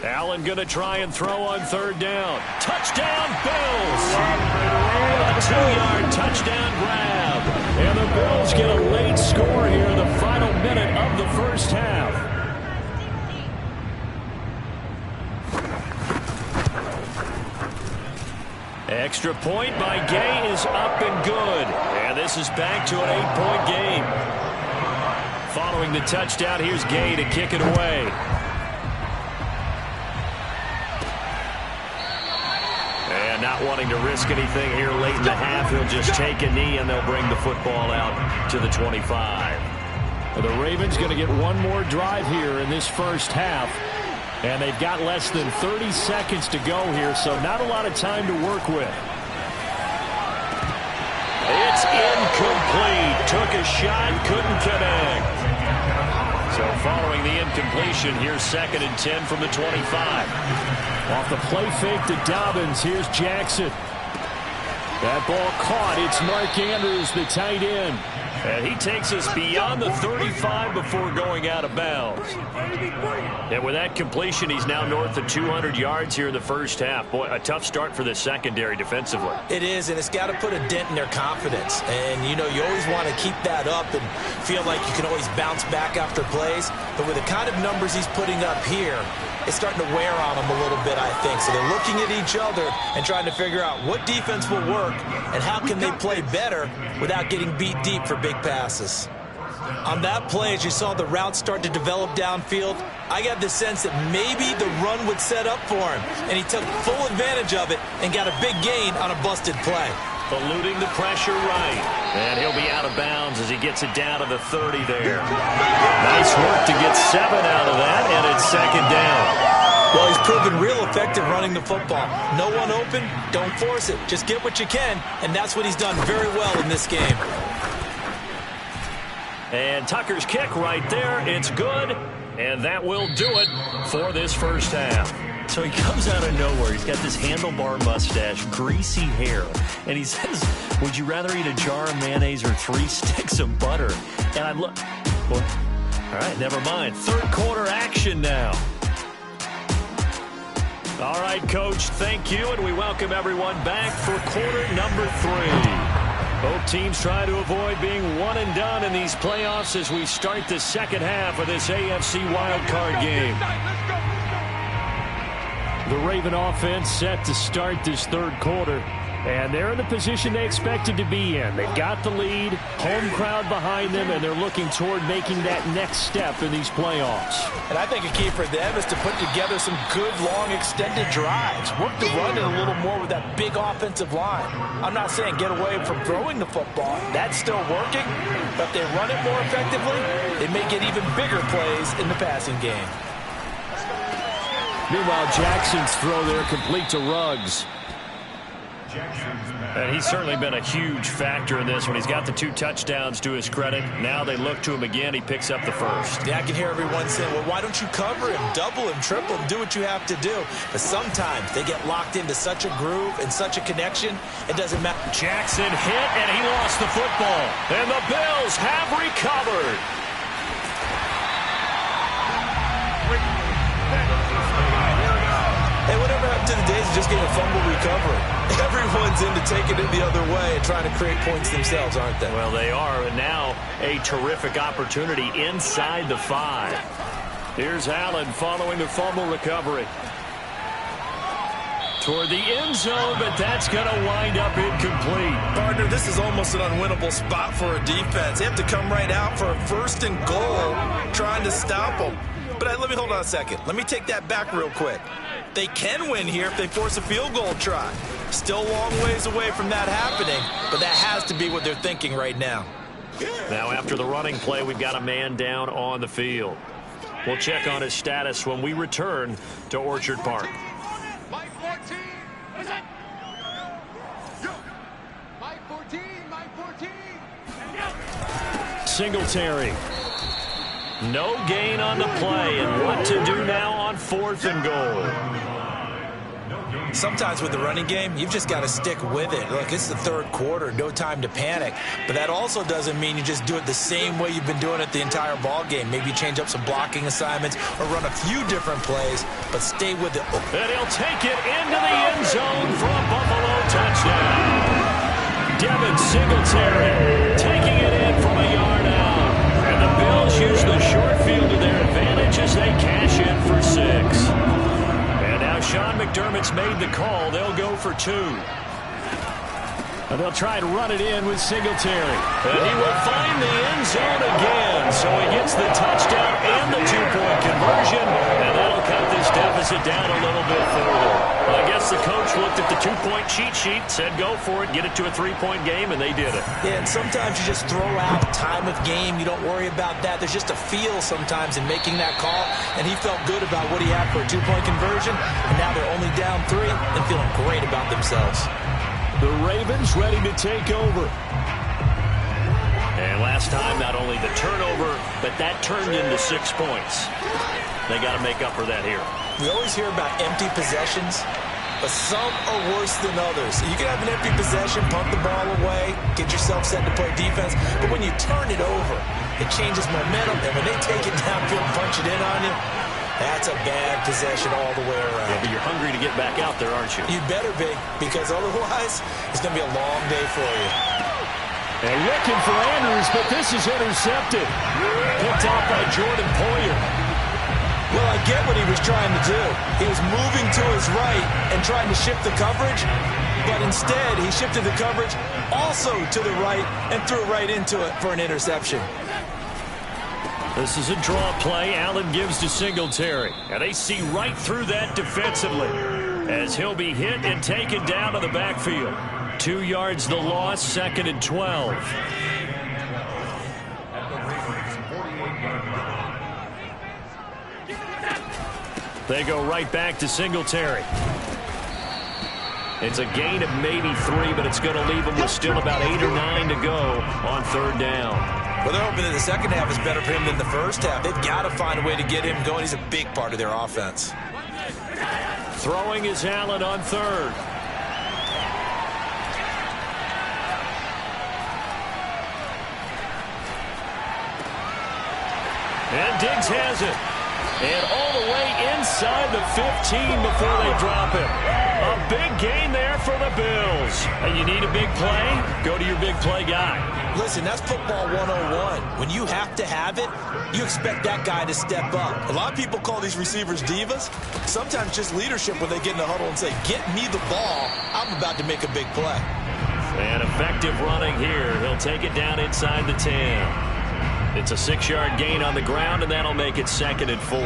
Allen going to try and throw on 3rd down. Touchdown, Bills! A 2-yard touchdown grab. And the Bills get a late score here in the final minute of the first half. Extra point by Gay is up and good. And this is back to an 8-point game. Following the touchdown, here's Gay to kick it away. And not wanting to risk anything here late in the half, he'll just take a knee and they'll bring the football out to the 25. The Ravens going to get one more drive here in this first half. And they've got less than 30 seconds to go here, so not a lot of time to work with. It's incomplete. Took a shot, couldn't connect. So following the incompletion, here's 2nd and 10 from the 25. Off the play fake to Dobbins, here's Jackson. That ball caught. It's Mark Andrews, the tight end. And he takes us beyond the 35 before going out of bounds. And with that completion, he's now north of 200 yards here in the first half. Boy, a tough start for the secondary defensively. It is, and it's got to put a dent in their confidence. And, you know, you always want to keep that up and feel like you can always bounce back after plays. But with the kind of numbers he's putting up here, it's starting to wear on them a little bit, I think. So they're looking at each other and trying to figure out what defense will work and how can they play better without getting beat deep for big passes. On that play, as you saw the route start to develop downfield, I got the sense that maybe the run would set up for him, and he took full advantage of it and got a big gain on a busted play. Eluding the pressure right. And he'll be out of bounds as he gets it down to the 30 there. Nice work to get 7 out of that, and it's second down. Well, he's proven real effective running the football. No one open, don't force it. Just get what you can, and that's what he's done very well in this game. And Tucker's kick right there. It's good, and that will do it for this first half. So he comes out of nowhere. He's got this handlebar mustache, greasy hair, and he says, would you rather eat a jar of mayonnaise or 3 sticks of butter? And I look, well, all right, never mind. Third quarter action now. All right, Coach, thank you, and we welcome everyone back for quarter number 3. Both teams try to avoid being one and done in these playoffs as we start the second half of this AFC wildcard game. The Raven offense set to start this third quarter, and they're in the position they expected to be in. They've got the lead, home crowd behind them, and they're looking toward making that next step in these playoffs. And I think a key for them is to put together some good, long, extended drives. Work the run in a little more with that big offensive line. I'm not saying get away from throwing the football. That's still working, but if they run it more effectively, they may get even bigger plays in the passing game. Meanwhile, Jackson's throw there complete to Ruggs. And he's certainly been a huge factor in this when he's got the 2 touchdowns to his credit. Now they look to him again. He picks up the first. Yeah, I can hear everyone saying, well, why don't you cover him, double him, triple him, do what you have to do. But sometimes they get locked into such a groove and such a connection, it doesn't matter. Jackson hit, and he lost the football. And the Bills have recovered. Hey, whatever happened to the days of just getting a fumble recovery? Everyone's into taking it the other way and trying to create points themselves, aren't they? Well, they are, and now a terrific opportunity inside the 5. Here's Allen following the fumble recovery. Toward the end zone, but that's going to wind up incomplete. Partner, this is almost an unwinnable spot for a defense. They have to come right out for a 1st and goal trying to stop them. But let me hold on a second. Let me take that back real quick. They can win here if they force a field goal try. Still a long ways away from that happening, but that has to be what they're thinking right now. Now after the running play, we've got a man down on the field. We'll check on his status when we return to Orchard Park. My 14, is it? My 14, my 14. Singletary. No gain on the play, and what to do now on 4th and goal. Sometimes with the running game, you've just got to stick with it. Look, it's the third quarter, no time to panic. But that also doesn't mean you just do it the same way you've been doing it the entire ball game. Maybe change up some blocking assignments or run a few different plays, but stay with it. And he'll take it into the end zone for a Buffalo touchdown. Devin Singletary taking it in from a yard out. And the Bills use the short field to their advantage as they cash in for 6. And now Sean McDermott's made the call. They'll go for 2. And they'll try to run it in with Singletary. And he will find the end zone again. So he gets the touchdown and the 2-point conversion. And that'll cut this deficit down a little bit further. Well, I guess the coach looked at the 2-point cheat sheet, said go for it, get it to a 3-point game, and they did it. Yeah, and sometimes you just throw out time of game. You don't worry about that. There's just a feel sometimes in making that call. And he felt good about what he had for a 2-point conversion. And now they're only down 3 and feeling great about themselves. The Ravens ready to take over. And last time, not only the turnover, but that turned into 6 points. They got to make up for that here. We always hear about empty possessions. but some are worse than others. You can have an empty possession, punt the ball away, get yourself set to play defense, but when you turn it over, it changes momentum, and when they take it downfield and punch it in on you, that's a bad possession all the way around. Yeah, but you're hungry to get back out there, aren't you? You better be, because otherwise, it's going to be a long day for you. And looking for Andrews, but this is intercepted. Picked off by Jordan Poyer. Well, I get what he was trying to do. He was moving to his right and trying to shift the coverage, but instead he shifted the coverage also to the right and threw right into it for an interception. This is a draw play. Allen gives to Singletary. And they see right through that defensively as he'll be hit and taken down to the backfield. 2 yards the loss, 2nd and 12. They go right back to Singletary. It's a gain of maybe 3, but it's going to leave them with still about 8 or 9 to go on 3rd down. Well, they're hoping that the second half is better for him than the first half. They've got to find a way to get him going. He's a big part of their offense. Throwing is Allen on 3rd. And Diggs has it. And all the way inside the 15 before they drop him. A big gain there for the Bills. And you need a big play? Go to your big play guy. Listen, that's football 101. When you have to have it, you expect that guy to step up. A lot of people call these receivers divas. Sometimes just leadership when they get in the huddle and say, get me the ball. I'm about to make a big play. And effective running here. He'll take it down inside the 10. It's a 6-yard gain on the ground, and that'll make it 2nd and 4.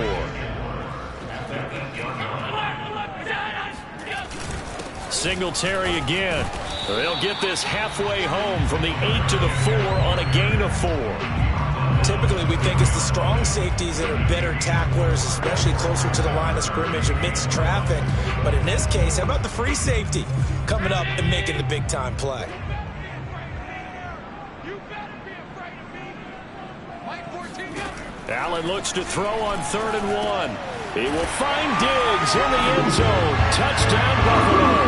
Singletary again. They'll get this halfway home from the 8 to the 4 on a gain of 4. Typically, we think it's the strong safeties that are better tacklers, especially closer to the line of scrimmage amidst traffic. But in this case, how about the free safety coming up and making the big-time play? Allen looks to throw on 3rd and 1. He will find Diggs in the end zone. Touchdown, Buffalo.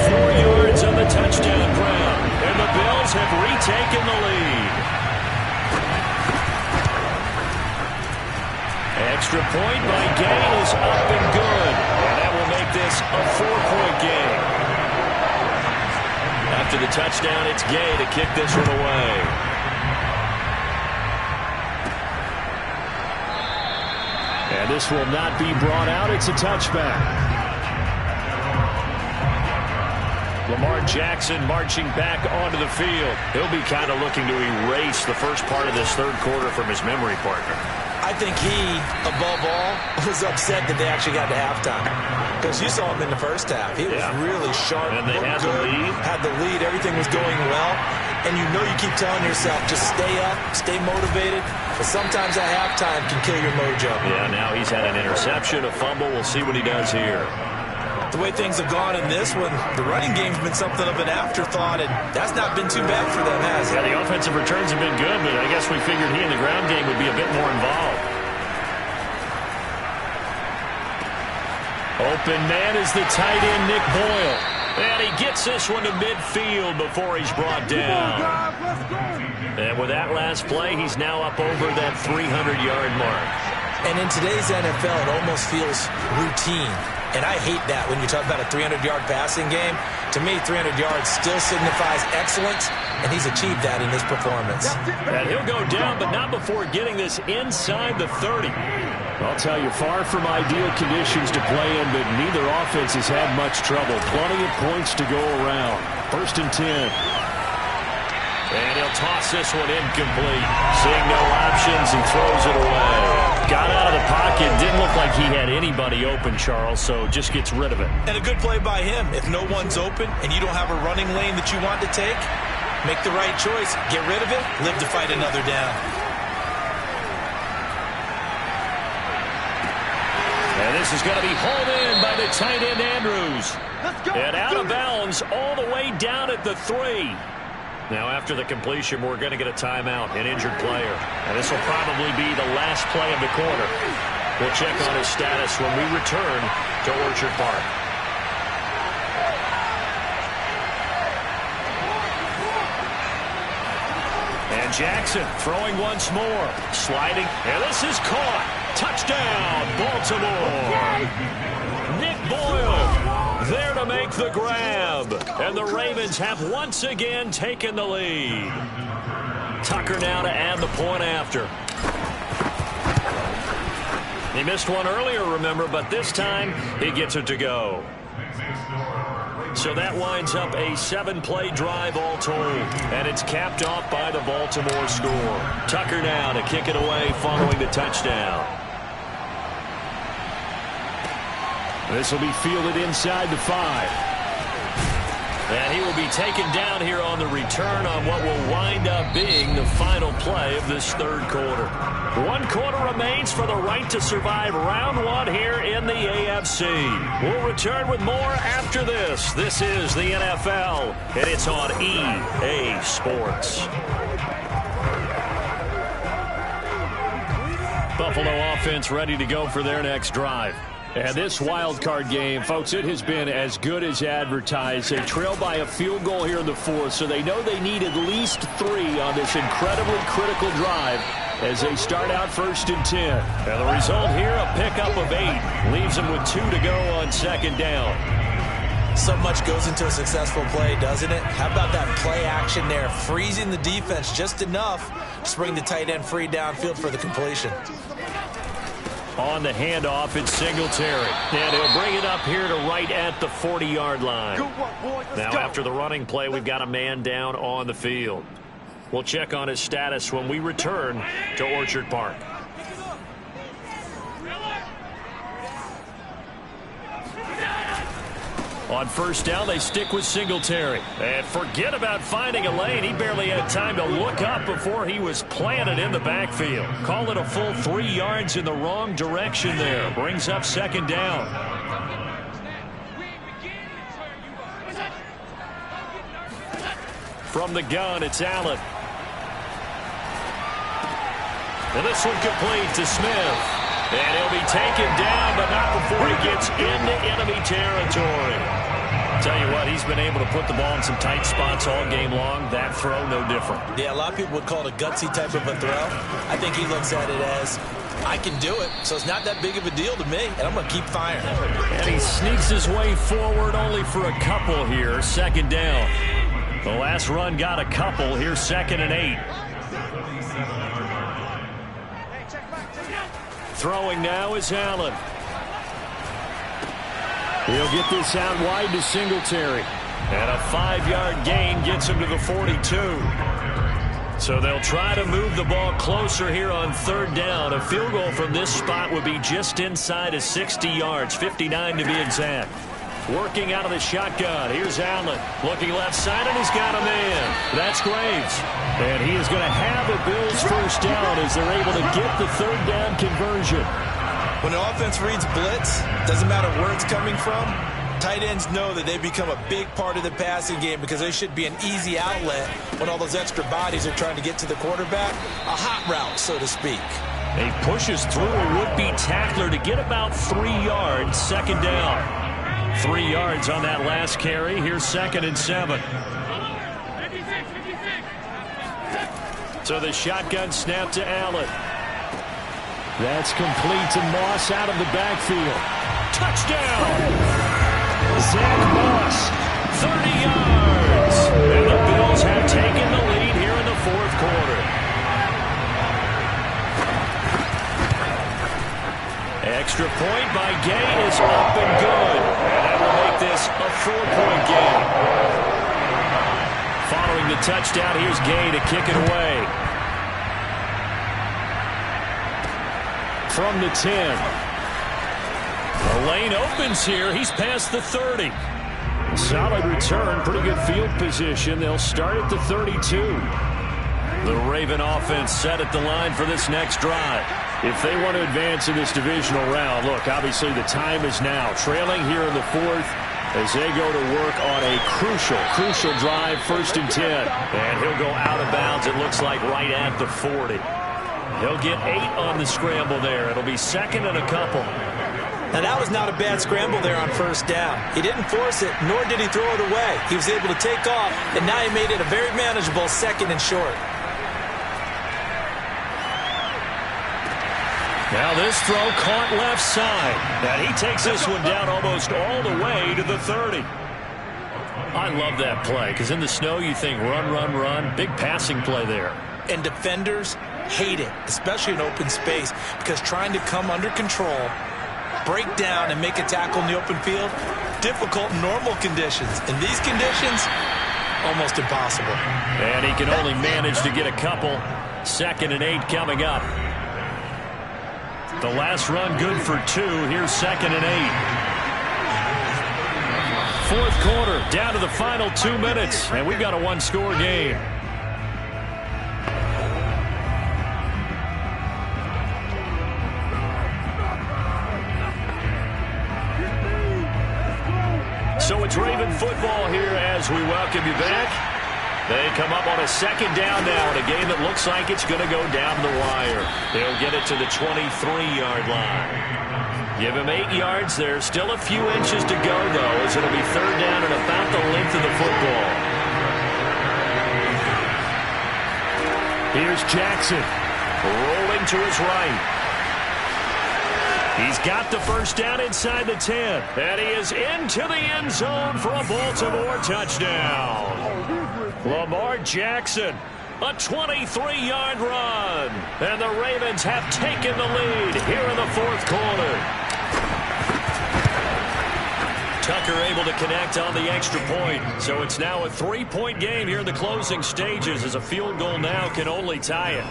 4 yards on the touchdown ground. And the Bills have retaken the lead. Extra point by Gay is up and good. And that will make this a 4-point game. After the touchdown, it's Gay to kick this one away. And this will not be brought out. It's a touchback. Lamar Jackson marching back onto the field. He'll be kind of looking to erase the first part of this 3rd quarter from his memory partner. I think he, above all, was upset that they actually got to halftime. Because you saw him in the first half. He was really sharp. And they had the lead. Had the lead. Everything was going well. And you know you keep telling yourself, just stay up, stay motivated. But sometimes that halftime can kill your mojo. Yeah, now he's had an interception, a fumble. We'll see what he does here. The way things have gone in this one, the running game's been something of an afterthought, and that's not been too bad for them, has it? Yeah, the offensive returns have been good, but I guess we figured he in the ground game would be a bit more involved. Open man is the tight end, Nick Boyle. And he gets this one to midfield before he's brought down. And with that last play, he's now up over that 300-yard mark. And in today's NFL, it almost feels routine. And I hate that when you talk about a 300-yard passing game. To me, 300 yards still signifies excellence, and he's achieved that in this performance. And he'll go down, but not before getting this inside the 30. I'll tell you, far from ideal conditions to play in, but neither offense has had much trouble. Plenty of points to go around. 1st and 10. And he'll toss this one incomplete. Seeing no options, he throws it away. Got out of the pocket. Didn't look like he had anybody open, Charles, so just gets rid of it. And a good play by him. If no one's open and you don't have a running lane that you want to take, make the right choice. Get rid of it. Live to fight another down. And this is going to be hauled in by the tight end, Andrews. And out of bounds all the way down at the 3. Now, after the completion, we're going to get a timeout, an injured player. And this will probably be the last play of the quarter. We'll check on his status when we return to Orchard Park. And Jackson throwing once more. Sliding. And this is caught. Touchdown, Baltimore. Nick Boyle there to make the grab. And the Ravens have once again taken the lead. Tucker now to add the point after. He missed one earlier, remember, but this time he gets it to go. So that winds up a 7-play drive all told, and it's capped off by the Baltimore score. Tucker now to kick it away following the touchdown. This will be fielded inside the 5. And he will be taken down here on the return on what will wind up being the final play of this third quarter. 1 quarter remains for the right to survive round 1 here in the AFC. We'll return with more after this. This is the NFL, and it's on EA Sports. Buffalo offense ready to go for their next drive. And this wild card game, folks, it has been as good as advertised. They trail by a field goal here in the 4th, so they know they need at least 3 on this incredibly critical drive as they start out 1st and 10. And the result here, a pickup of 8. Leaves them with 2 to go on 2nd down. So much goes into a successful play, doesn't it? How about that play action there, freezing the defense just enough to bring the tight end free downfield for the completion. On the handoff, it's Singletary. And he'll bring it up here to right at the 40-yard line. Now, after the running play, we've got a man down on the field. We'll check on his status when we return to Orchard Park. On 1st down, they stick with Singletary. And forget about finding a lane. He barely had time to look up before he was planted in the backfield. Call it a full 3 yards in the wrong direction there. Brings up 2nd down. From the gun, it's Allen. And this one complete to Smith. And he'll be taken down, but not before he gets into enemy territory. Tell you what, he's been able to put the ball in some tight spots all game long. That throw, no different. Yeah, a lot of people would call it a gutsy type of a throw. I think he looks at it as, I can do it, so it's not that big of a deal to me, and I'm going to keep firing. And he sneaks his way forward only for a couple here. 2nd down. The last run got a couple. Here's 2nd and 8. Throwing now is Allen. He'll get this out wide to Singletary. And a 5-yard gain gets him to the 42. So they'll try to move the ball closer here on 3rd down. A field goal from this spot would be just inside of 60 yards, 59 to be exact. Working out of the shotgun. Here's Allen. Looking left side, and he's got a man. That's Graves. And he is going to have a Bills 1st down as they're able to get the 3rd down conversion. When the offense reads blitz, doesn't matter where it's coming from, tight ends know that they become a big part of the passing game because they should be an easy outlet when all those extra bodies are trying to get to the quarterback. A hot route, so to speak. He pushes through a would-be tackler to get about 3 yards. 2nd down. 3 yards on that last carry. Here's 2nd and 7. So the shotgun snap to Allen. That's complete to Moss out of the backfield. Touchdown! Zach Moss, 30 yards. And the Bills have taken the lead here in the 4th quarter. Extra point by Gay is up and good. And that will make this a 4-point game. Following the touchdown, here's Gay to kick it away. From the 10. The lane opens here. He's past the 30. Solid return. Pretty good field position. They'll start at the 32. The Raven offense set at the line for this next drive. If they want to advance in this divisional round, look, obviously the time is now. Trailing here in the 4th as they go to work on a crucial drive, 1st and 10. And he'll go out of bounds, it looks like, right at the 40. He'll get 8 on the scramble there. It'll be second and a couple. Now, that was not a bad scramble there on first down. He didn't force it, nor did he throw it away. He was able to take off, and now he made it a very manageable second and short. Now this throw caught left side. And he takes this one down almost all the way to the 30. I love that play because in the snow you think run, run, run. Big passing play there. And defenders hate it, especially in open space, because trying to come under control, break down, and make a tackle in the open field, difficult in normal conditions. In these conditions, almost impossible. And he can only manage to get a couple. Second and 8 coming up. The last run good for 2. Here's second and 8. Fourth quarter, down to the final 2 minutes, and we've got a one-score game. So it's Raven football here as we welcome you back. They come up on a second down now in a game that looks like it's going to go down the wire. They'll get it to the 23-yard line. Give him 8 yards. There's still a few inches to go, though, as it'll be third down and about the length of the football. Here's Jackson, rolling to his right. He's got the first down inside the 10. And he is into the end zone for a Baltimore touchdown. Lamar Jackson, a 23-yard run. And the Ravens have taken the lead here in the fourth quarter. Tucker able to connect on the extra point. So it's now a 3-point game here in the closing stages as a field goal now can only tie it.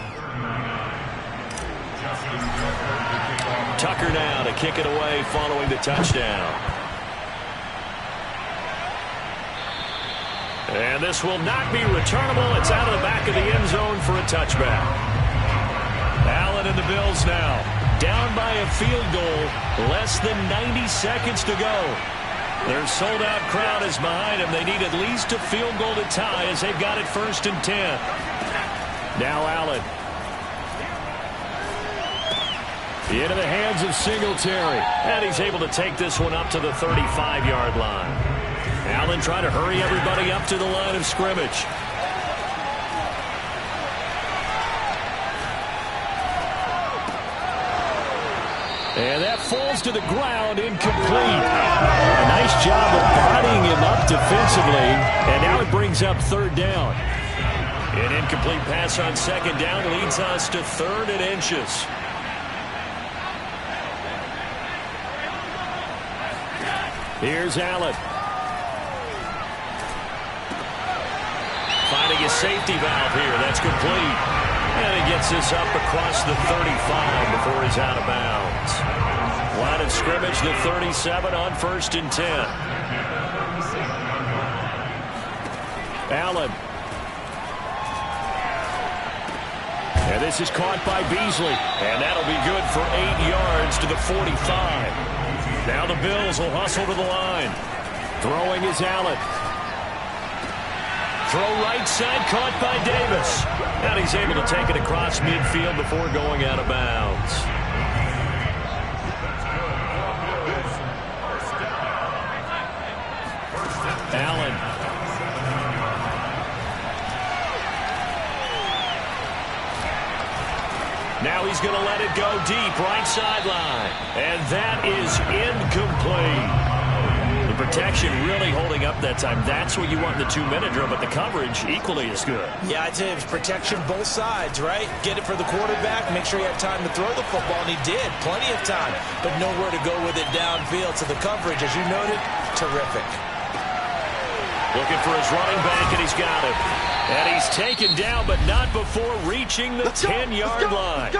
Tucker now to kick it away following the touchdown. And this will not be returnable. It's out of the back of the end zone for a touchback. Allen and the Bills now down by a field goal. Less than 90 seconds to go. Their sold-out crowd is behind them. They need at least a field goal to tie as they've got it first and 10. Now Allen. Into the hands of Singletary. And he's able to take this one up to the 35-yard line. Allen trying to hurry everybody up to the line of scrimmage. And that falls to the ground, incomplete. A nice job of bodying him up defensively. And now it brings up third down. An incomplete pass on second down leads us to third and inches. Here's Allen. Finding his safety valve here. That's complete. And he gets this up across the 35 before he's out of bounds. Line of scrimmage, the 37 on first and 10. Allen. And this is caught by Beasley. And that'll be good for 8 yards to the 45. Now the Bills will hustle to the line. Throwing is Allen. Throw right side, caught by Davis. And he's able to take it across midfield before going out of bounds. Allen. Now he's going to let it go deep, right sideline. And that is incomplete. The protection really holding up that time. That's what you want in the 2-minute drill, but the coverage equally as good. Yeah, I'd say it was protection both sides, right? Get it for the quarterback, make sure he had time to throw the football, and he did. Plenty of time, but nowhere to go with it downfield. So the coverage, as you noted, terrific. Looking for his running back, and he's got him. And he's taken down, but not before reaching the 10-yard line.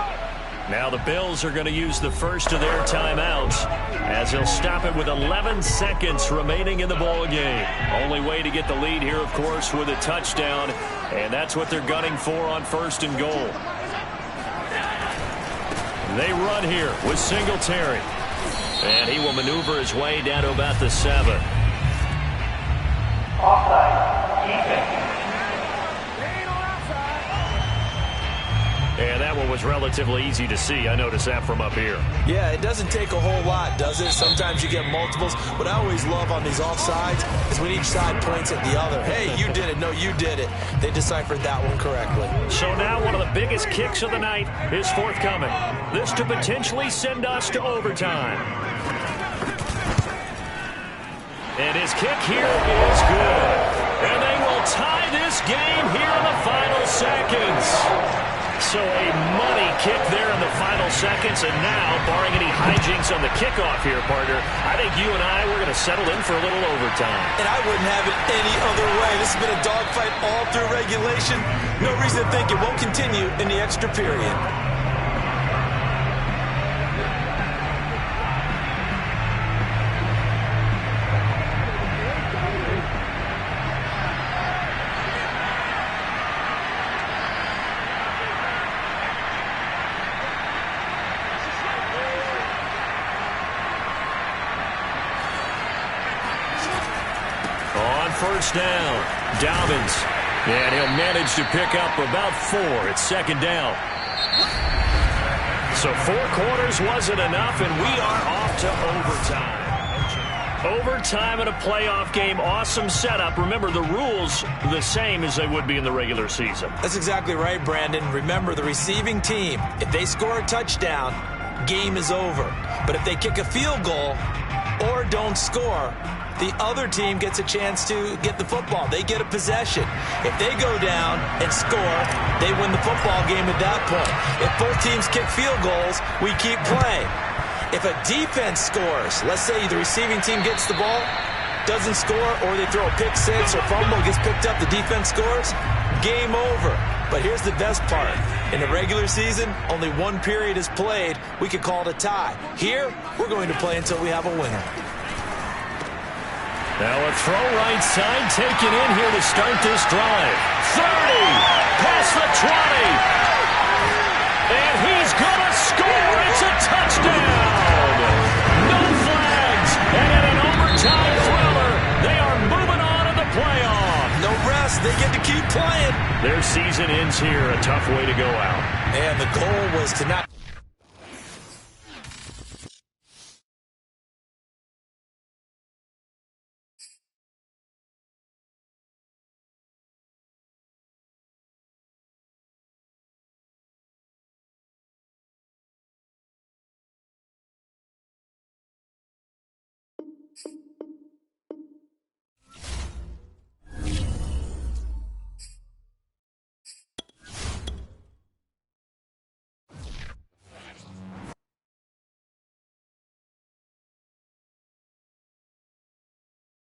Now the Bills are going to use the first of their timeouts as they'll stop it with 11 seconds remaining in the ball game. Only way to get the lead here, of course, with a touchdown, and that's what they're gunning for on first and goal. They run here with Singletary, and he will maneuver his way down to about the 7. And that one was relatively easy to see. I notice that from up here. Yeah, it doesn't take a whole lot, does it? Sometimes you get multiples. What I always love on these offsides is when each side points at the other. Hey, you did it. No, you did it. They deciphered that one correctly. So now one of the biggest kicks of the night is forthcoming. This to potentially send us to overtime. And his kick here is good. And they will tie this game here in the final seconds. So a money kick there in the final seconds. And now, barring any hijinks on the kickoff here, partner, I think you and I, we're going to settle in for a little overtime. And I wouldn't have it any other way. This has been a dogfight all through regulation. No reason to think it won't continue in the extra period. First down, Dobbins. And he'll manage to pick up about 4 at second down. So 4 quarters wasn't enough, and we are off to overtime. Overtime in a playoff game, awesome setup. Remember, the rules the same as they would be in the regular season. That's exactly right, Brandon. Remember, the receiving team, if they score a touchdown, game is over. But if they kick a field goal or don't score, the other team gets a chance to get the football. They get a possession. If they go down and score, they win the football game at that point. If both teams kick field goals, we keep playing. If a defense scores, let's say the receiving team gets the ball, doesn't score, or they throw a pick six or fumble, gets picked up, the defense scores, game over. But here's the best part. In the regular season, only 1 period is played. We could call it a tie. Here, we're going to play until we have a winner. Now a throw right side taken in here to start this drive. 30, past the 20. And he's going to score. It's a touchdown. No flags. And in an overtime thriller, they are moving on to the playoff. No rest. They get to keep playing. Their season ends here. A tough way to go out. And the goal was to not...